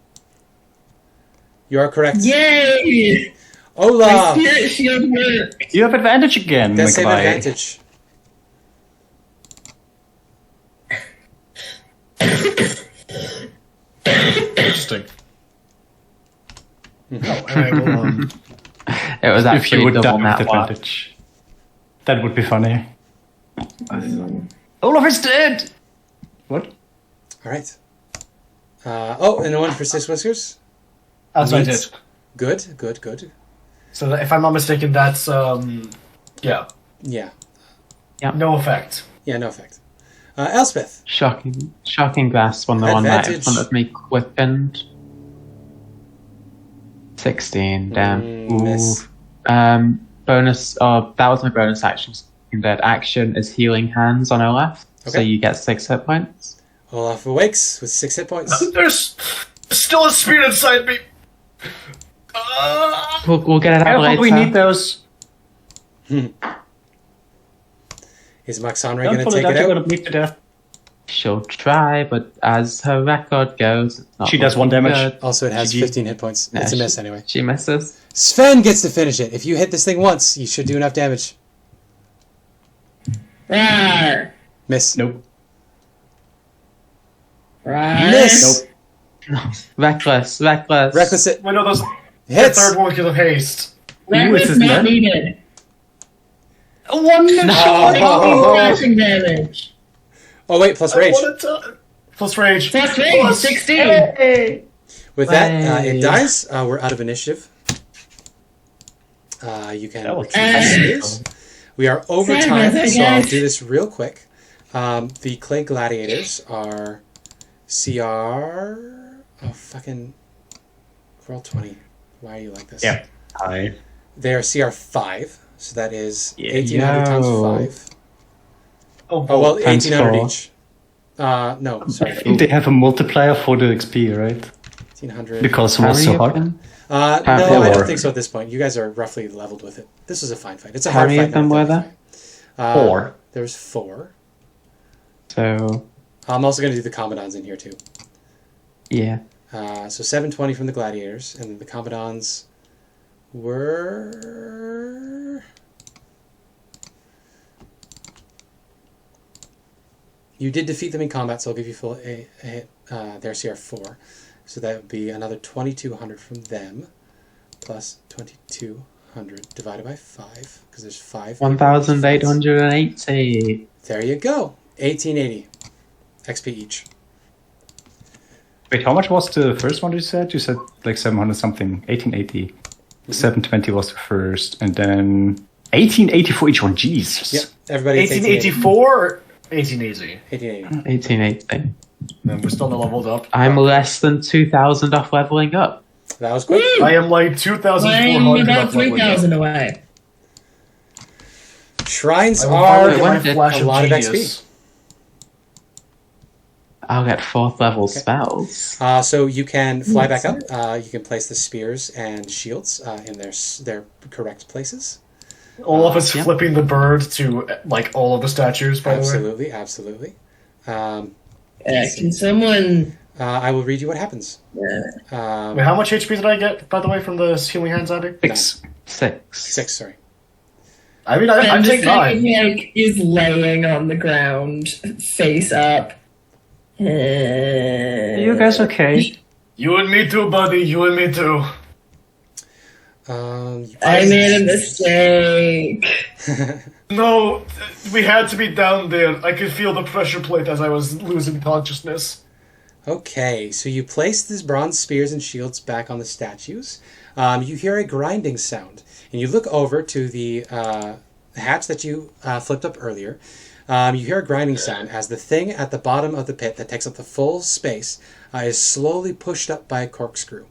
B: You are correct.
C: Yay! My
B: Olaf!
C: spirit shield worked.
D: You have advantage again,
B: Death save
D: Mikabai.
B: advantage.
E: Interesting. Oh, and I will,
A: It was
D: If
A: actually
D: you would die
A: double
D: with
A: that one.
D: advantage. That would be funny. Olaf is dead! What?
B: Alright. And one for 6 whiskers.
E: as I did.
B: Neat. Good.
E: So that, if I'm not mistaken, that's yeah,
B: Yeah.
E: no effect.
B: Yeah, no effect. Elspeth.
A: Shocking grasp on the one right in
B: Advantage.
A: front of me, quickened. 16, damn.
B: Miss.
A: Bonus, that was my bonus action. That action is healing hands on Olaf, so
B: Okay.
A: you get 6 hit points.
B: Olaf awakes with 6 hit points.
E: There's still a spirit inside me.
A: We'll get it out
D: Careful,
A: later.
D: we need those.
B: Is Maxonra
D: Don't
B: going to
D: pull it
B: take
D: out,
B: it
D: you're
B: out?
D: gonna bleed to death.
A: She'll try, but as her record goes, it's not
D: She does 1
A: looking
D: damage.
A: good.
B: Also, it has
D: GG.
B: 15 hit points.
A: Yeah,
B: It's a
A: she-
B: miss anyway.
A: She misses.
B: Sven gets to finish it. If you hit this thing once, you should do enough damage.
C: Rawr.
B: Miss.
D: Nope.
C: Rawr.
B: Miss.
A: Reckless.
B: Reckless it.
E: Wait, no, those the
B: Hits.
E: third one because of haste.
C: Reckless
D: is
C: not
D: that?
C: needed.
D: One
C: Slashing damage.
B: Oh, wait, plus rage.
E: Plus rage.
C: Plus rage, 16.
B: With that,
A: Hey.
B: it dies. We're out of initiative. You can
D: That was
B: choose. We are over
C: Sorry
B: time,
C: about that,
B: so I'll
C: guys.
B: do this real quick. The Clay Gladiators are CR... Oh, fucking... Roll 20. Why are you like this?
D: Yeah. Hi.
B: They're CR 5, so that is
D: Yeah.
B: 1,800 times
A: Yo.
B: 5.
E: Oh,
B: Oh, well,
A: Times
B: 1,800
A: four.
B: each. No, sorry.
D: I think they have a multiplier for the XP, right?
B: 1,500.
D: Because it was so hard.
B: No, I
A: Four.
B: don't think so at this point. You guys are roughly leveled with it. This is a fine fight. It's a hard
A: How
B: fight.
A: many of them
B: not a
A: were
B: deadly
A: there?
B: fight.
D: 4.
B: There's 4.
A: So,
B: I'm also going to do the Commandants in here too.
A: yeah.
B: So 720 from the Gladiators, and then the Commandants were... You did defeat them in combat, so I'll give you full a hit. Their CR 4. So that would be another 2,200 from them, plus 2,200 divided by 5, because there's 5.
A: 1,880.
B: There you go. 1,880 XP each.
D: Wait, how much was the first one you said? You said like 700 something. 1880. 720 was the first, and then 1880 for each one. Jesus.
B: Yep. Everybody.
E: 1884 or 1880?
B: 1880.
A: 1880.
E: And we're still not leveled up.
A: I'm less than 2,000 off leveling up.
B: That was quick.
E: I am like
C: I'm
E: 2,400
C: about
E: up leveling up.
C: 3,000 away.
B: Shrines
E: I will
B: are
E: finally get my
A: a
E: flash of
B: lot of
E: genius.
B: XP.
A: I'll get 4th level spells.
B: So you can fly back up. You can place the spears and shields in their correct places.
E: Olaf is
A: Yeah.
E: flipping the bird to like all of the statues, by the way.
B: Absolutely, absolutely.
C: Can someone...
B: I will read you what happens.
E: Wait, how much HP did I get, by the way, from the healing hands, Abby?
A: 6.
B: 6, sorry.
E: I mean, I'm taking 9.
C: Like, is laying on the ground, face up.
D: Are you guys okay?
E: You and me too, buddy. You and me too.
C: I made a mistake.
E: No, we had to be down there. I could feel the pressure plate as I was losing consciousness.
B: Okay, so you place these bronze spears and shields back on the statues. You hear a grinding sound, and you look over to the hatch that you flipped up earlier. You hear a grinding sound as the thing at the bottom of the pit that takes up the full space is slowly pushed up by a corkscrew.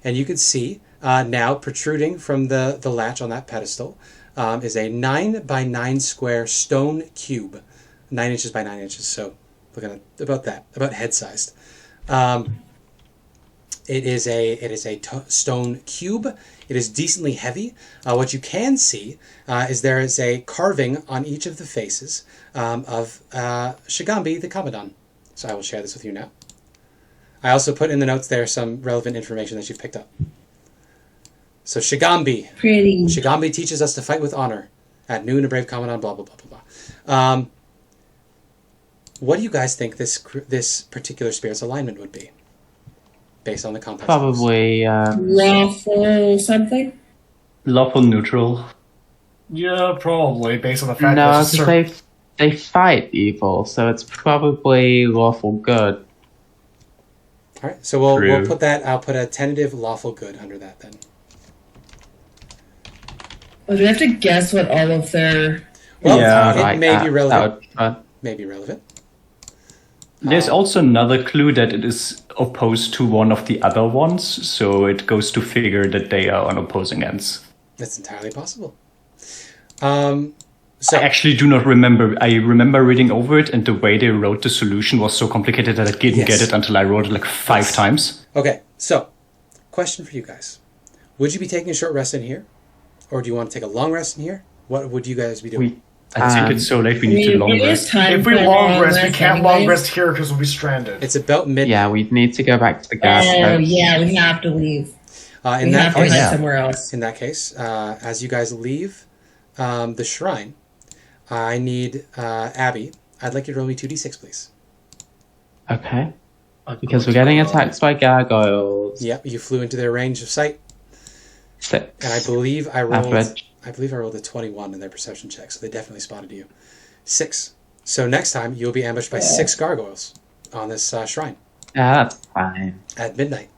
B: And you can see now protruding from the latch on that pedestal is a 9 by 9 square stone cube. 9 inches by 9 inches, so looking at about that, about head-sized. It is a stone cube. It is decently heavy. What you can see is there is a carving on each of the faces of Shigambi the Commandant. So I will share this with you now. I also put in the notes there some relevant information that you've picked up. So Shigambi.
C: Pretty.
B: Shigambi teaches us to fight with honor. At noon, a brave Commandant, blah, blah, blah, blah, blah. What do you guys think this particular spirit's alignment would be? Based on the context.
A: Probably,
C: Lawful something?
D: Lawful neutral.
E: Yeah, probably, based on the fact
A: no,
E: that
A: because they fight evil, so it's probably lawful good.
B: All right, so we'll
D: True.
B: put that. I'll put a tentative lawful good under that then.
C: Oh, do we have to guess what all of their...
B: Well,
D: Yeah,
B: it may be relevant.
A: That would,
B: May be relevant.
D: There's also another clue that it is opposed to one of the other ones, so it goes to figure that they are on opposing ends.
B: That's entirely possible. So
D: I actually do not remember. I remember reading over it, and the way they wrote the solution was so complicated that I didn't
B: Yes.
D: get it until I wrote it like 5 times.
B: okay, so question for you guys: would you be taking a short rest in here, or do you want to take a long rest in here? What would you guys be doing?
D: I think it's so late we need to long
C: It is
D: rest.
C: time
E: if we
C: for a
E: long rest, we can't long
C: anyways.
E: rest here because we'll be stranded.
B: It's about midnight.
A: yeah, we'd need to go back to the gas
C: Oh,
A: house.
C: yeah, we have to leave.
B: In
C: We
B: that
C: have to
B: case,
C: head somewhere else.
B: in that case, as you guys leave the shrine, I need Abby. I'd like you to roll me 2d6, please.
A: Okay. Because we're getting attacked by gargoyles.
B: Yep, you flew into their range of sight,
A: 6.
B: and I believe I rolled.
A: Average.
B: I believe I rolled a 21 in their perception check, so they definitely spotted you. 6. So next time you'll be ambushed by 6 gargoyles on this shrine
A: Yeah, that's fine.
B: at midnight.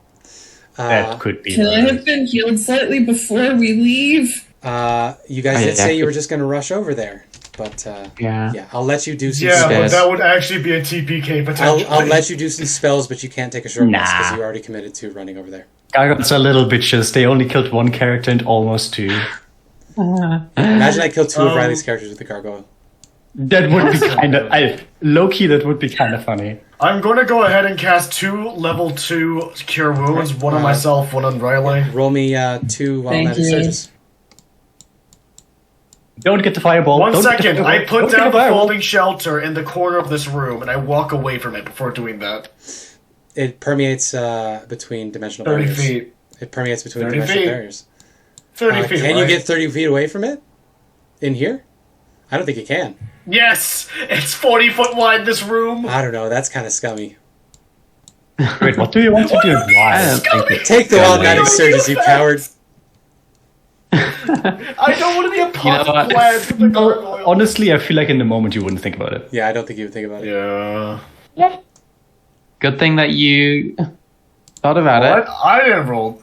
D: That could be.
C: Can I have been healed slightly before we leave?
B: You guys did
A: yeah,
B: say you were just going to rush over there, but
A: Yeah.
B: yeah, I'll let you do some.
E: Yeah, but
A: Yes.
E: that would actually be a TPK potentially.
B: I'll let you do some spells, but you can't take a short rest because
D: Nah.
B: you already committed to running over there.
D: Gargoyles are little bitches. They only killed 1 character and almost 2.
B: Imagine I killed 2 of
E: Um,
B: Riley's characters with the gargoyle.
D: That would be kind of low-key. That would be kind of funny.
E: I'm going to go ahead and cast 2 level 2 cure wounds, one on myself, one on Riley.
B: Roll me 2 wild magic surges.
D: Don't get the fireball.
E: One
D: Don't get the
E: second,
D: fireball.
E: I put
D: Don't get
E: down the
D: fireball.
E: folding shelter in the corner of this room, and I walk away from it before doing that.
B: It permeates between dimensional
E: 30
B: barriers.
E: feet.
B: It permeates between
E: 30
B: dimensional
E: feet.
B: barriers.
E: 30 feet,
B: Can you
E: right?
B: get 30 feet away from it? In here? I don't think you can.
E: Yes! It's 40 foot wide, this room!
B: I don't know. That's kind of scummy.
D: Wait, what do you want to do? Why?
B: Take the wild magic surges, you coward.
E: I don't want to be a pot
A: know what?
E: plant with the gargoyle.
D: Honestly, I feel like in the moment you wouldn't think about it.
B: Yeah, I don't think you would think about it.
E: Yeah.
A: Good thing that you thought about
E: What?
A: it.
E: I didn't roll.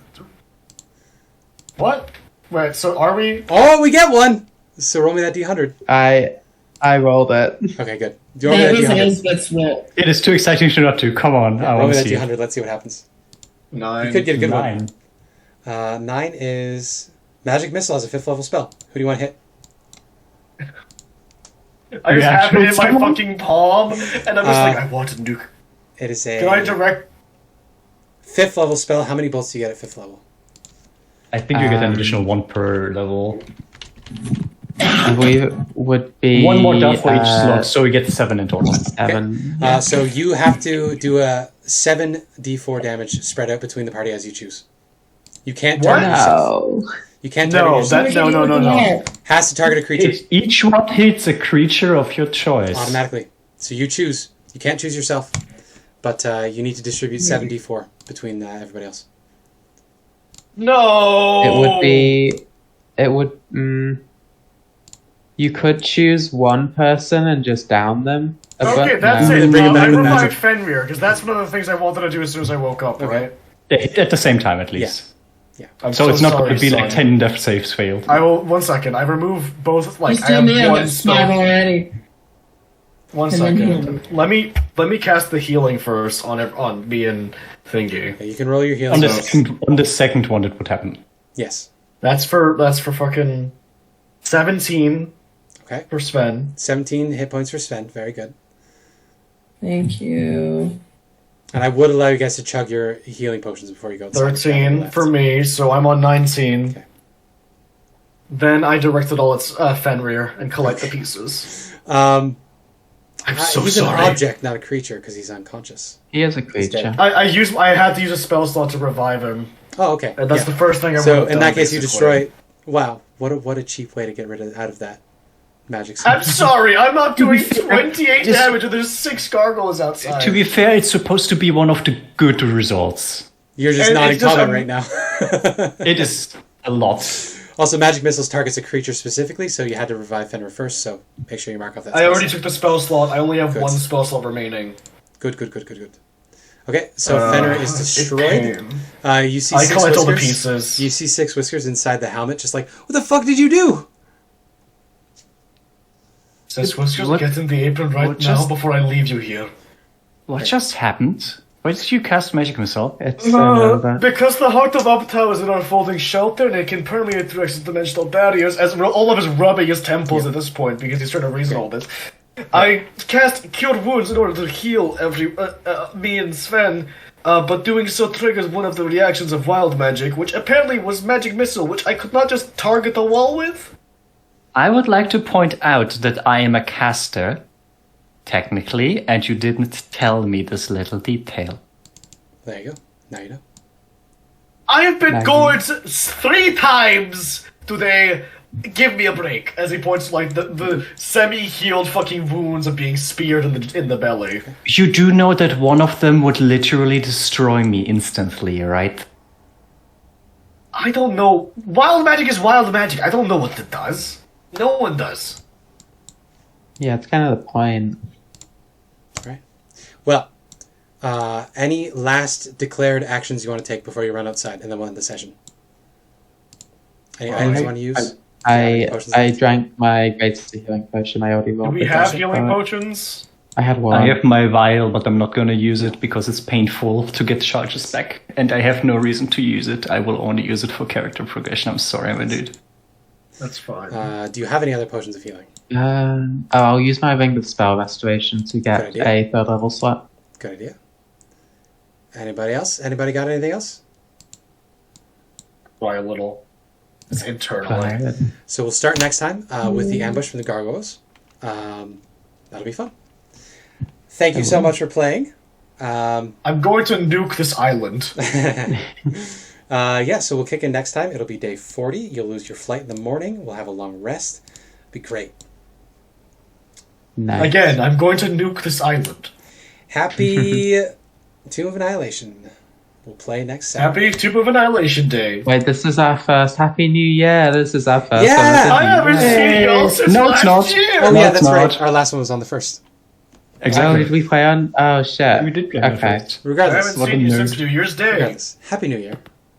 E: What? Wait, so are we...
B: Oh, we get one! So roll me that D100.
A: I rolled it.
B: Okay, good. Do you roll me
C: That
B: that
C: was
B: D100?
C: Elspeth's roll.
D: It is too exciting to not do. Come on, I
B: Roll
D: want
B: me
D: to
B: that
D: see.
B: D100. Let's see what happens.
E: 9.
B: You could get a good
D: 9.
B: one. 9 is... Magic Missile as a 5th level spell. Who do you want to hit?
E: I just
D: Yeah,
E: have it in my
D: someone-
E: fucking palm, and I'm just like, I want to nuke.
B: It is a
E: Can I direct...
B: 5th level spell. How many bolts do you get at 5th level?
D: I think you get an additional 1 per level.
A: We would be
D: 1 more dot for each slot, so we get 7 in total.
A: 7.
B: So you have to do a 7d4 damage spread out between the party as you choose. You can't target yourself.
A: No.
B: You can't target
E: No,
B: yourself.
E: no.
B: Has to target a creature
D: Each one hits a creature of your choice.
B: automatically. So you choose. You can't choose yourself, but you need to distribute 7d4 between everybody else.
E: No!
A: It would be. It would. You could choose one person and just down them.
E: Okay,
A: but
E: that's
A: no.
E: it.
B: Then bring him back
E: I
B: with
E: revived
B: magic.
E: Fenrir, because that's one of the things I wanted to do as soon as I woke up, right?
D: At the same time, at least.
E: I'm
D: So it's not
E: sorry,
D: going to be like
E: son.
D: 10 death saves failed.
E: I will... One second. I remove both... Like,
C: Just
E: I
C: do
E: have
C: me a
E: one
C: spell
E: spell...
C: already.
E: One
C: and then
E: second. Let me cast the healing first on me and Thingy.
B: Okay, you can roll your
D: On
B: healing.
D: the second one, it would happen.
B: Yes.
E: That's for fucking 17
B: Okay.
E: for Sven.
B: 17 hit points for Sven. Very good.
C: Thank you.
B: And I would allow you guys to chug your healing potions before you go.
E: 13 for me, so I'm on 19.
B: Okay.
E: Then I directed all its Fenrir and collect the pieces. I'm so
B: he's
E: sorry.
B: an object, not a creature, because he's unconscious.
A: He is a
B: He's
A: creature.
B: dead.
E: I had to use a spell slot to revive him.
B: Oh, okay.
E: And that's
B: Yeah.
E: the first thing I would
B: So
E: have
B: in
E: done,
B: that case, you
E: basically.
B: destroy. Wow, what a cheap way to get rid of out of that magic.
E: I'm sorry, I'm not doing 28
D: Just-
E: damage and there's 6 gargoyles outside.
D: To be fair, it's supposed to be one of the good results.
B: You're just
E: And
B: not in
E: it's just
B: comment
E: a-
B: right now.
D: It is a lot.
B: Also, magic missiles targets a creature specifically, so you had to revive Fenrir first. So make sure you mark off that.
E: I
B: spell
E: already
B: slot.
E: took the spell slot. I only have
B: Good.
E: one spell slot remaining.
B: Good. Okay, so Fenrir is destroyed. You see
E: I
B: 6
E: collect all the
B: whiskers.
E: pieces.
B: You see 6 whiskers inside the helmet, just like, what the fuck did you do?
E: Says Whiskers,
A: What-
E: get in the apron right
D: what
E: now
D: just-
E: before I leave you here.
D: What just happened? Why did you cast Magic Missile?
A: It's that.
E: Because the heart of Uptow is in our folding shelter and it can permeate through extra-dimensional barriers, as Olaf is rubbing his temples at this point because he's trying to reason all this. I cast Cure Wounds in order to heal me and Sven, but doing so triggers one of the reactions of Wild Magic, which apparently was Magic Missile, which I could not just target the wall with?
D: I would like to point out that I am a caster, technically, and you didn't tell me this little detail.
B: There you go. Now you know.
E: I have been
A: Maggie.
E: gored 3 times today. Give me a break. As he points to, like, the semi-healed fucking wounds of being speared in the belly.
D: You do know that one of them would literally destroy me instantly, right?
E: I don't know. Wild magic is wild magic. I don't know what it does. No one does.
A: Yeah, it's kind of the point.
B: Right. Well, any last declared actions you want to take before you run outside, and then we'll end the session? Any items you want to use?
A: I drank my greatest healing potion. I already
E: Do
A: rolled.
E: we
A: the
E: have
A: damage
E: healing
A: for it.
E: potions?
A: I had one.
D: I have my vial, but I'm not going to use it because it's painful to get charges back, and I have no reason to use it. I will only use it for character progression. I'm sorry, my dude.
E: That's fine.
B: Do you have any other potions of healing?
A: I'll use my Ring of Spell Restoration to
B: Good
A: get
B: idea.
A: a 3rd level slot.
B: Good idea. Anybody else? Anybody got anything else?
E: By a little. It's internally.
B: So we'll start next time with the ambush from the gargoyles. That'll be fun. Thank you so much for playing.
E: I'm going to nuke this island.
B: So we'll kick in next time. It'll be day 40. You'll lose your flight in the morning. We'll have a long rest. Be great.
A: Nice.
E: Again, I'm going to nuke this island.
B: Happy Tomb of Annihilation. We'll play next Saturday.
E: Happy Tomb of Annihilation Day.
A: Wait, this is our first Happy New Year. This is our first
B: Yeah!
A: one. isn't
E: I
A: it?
E: haven't seen y'all since
D: No, it's
E: last
D: not.
E: year.
B: Oh,
D: No,
B: yeah,
D: it's
B: that's right.
D: not.
B: Our last one was on the 1st.
A: Oh,
D: Exactly.
A: did we play on? Oh, shit.
D: We did play on the
A: Okay.
D: first.
E: I
B: Regardless.
E: haven't
D: What
E: seen
D: a
E: you
D: nerd.
E: since New Year's Day.
B: Regardless. Happy New Year.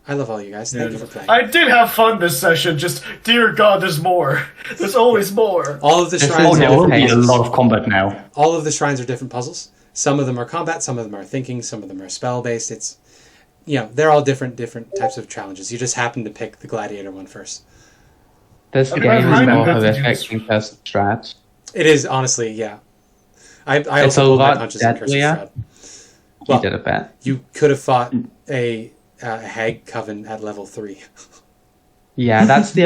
B: I love all you guys. Thank you for playing.
E: I did have fun this session, just, dear God, there's more. There's always more.
B: All of the
A: This
B: shrines
A: is
B: are
D: There will
B: different
D: be a
B: puzzles.
D: lot of combat now.
B: All of the shrines are different puzzles. Some of them are combat, some of them are thinking, some of them are spell based. It's they're all different types of challenges. You just happen to pick the gladiator one first.
A: This
E: I mean,
A: game
E: I
A: is
E: kind of
A: more
E: got to do
A: horrific
E: this.
A: than Curse of Strahd.
B: It is honestly, yeah. I
A: It's
B: also
A: a
B: pulled my
A: lot
B: punches in Curse of
A: deadlier.
B: Strahd.
A: You
B: Well,
A: did a bit.
B: you could have fought a hag coven at level 3.
A: Yeah, that's the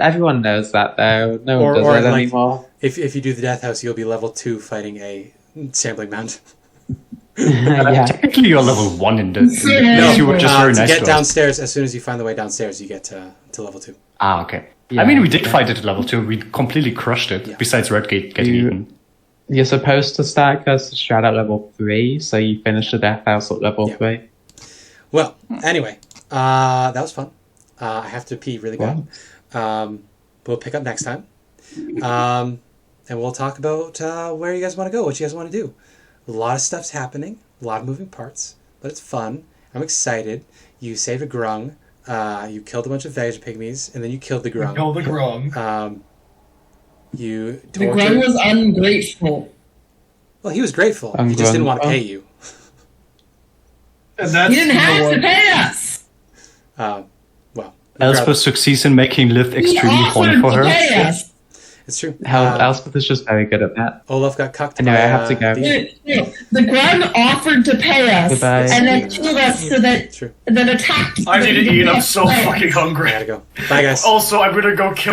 A: everyone knows that though. No one does
B: Or
A: it
B: like-
A: anymore.
B: If you do the death house, you'll be level 2 fighting a sampling mound.
A: Yeah.
D: Technically, you're level 1 in the.
C: No,
D: you were just very
B: to
D: nice
B: get
D: to us.
B: downstairs, as soon as you find the way downstairs, you get to level 2.
D: Ah, okay.
A: Yeah,
D: I mean, we did
A: yeah.
D: fight it at level 2. We completely crushed it.
B: Yeah.
D: Besides Redgate getting
A: You-
D: eaten.
A: You're supposed to start Curse of Strahd at level 3, so you finish the Death House at level
B: Yeah.
A: 3.
B: Well, anyway, that was fun. I have to pee really bad. We'll pick up next time. And we'll talk about where you guys want to go, what you guys want to do. A lot of stuff's happening, a lot of moving parts, but it's fun. I'm excited. You saved a grung. You killed a bunch of Veg pygmies, and then you killed the grung.
E: Kill the grung.
B: You
C: The
B: tortured...
C: Grung was ungrateful.
B: Well, he was grateful. He just didn't want to pay you.
E: And that's
C: He didn't have
E: the
C: to
E: one.
C: pay us.
B: Well,
D: Elspeth succeeds in making Lith
C: He
D: extremely horny
C: offered
D: for
C: to
D: her.
C: pay us.
B: it's true.
A: Elspeth is just very good at that.
B: Olaf got cucked.
A: Anyway,
B: by,
A: I have to go.
C: The Grung offered to pay us,
A: Goodbye.
C: and then killed us, so that
B: True.
C: then attacked.
E: I need to eat. I'm so fucking
B: I
E: hungry.
B: gotta go. Bye, guys.
E: Also, I'm gonna go kill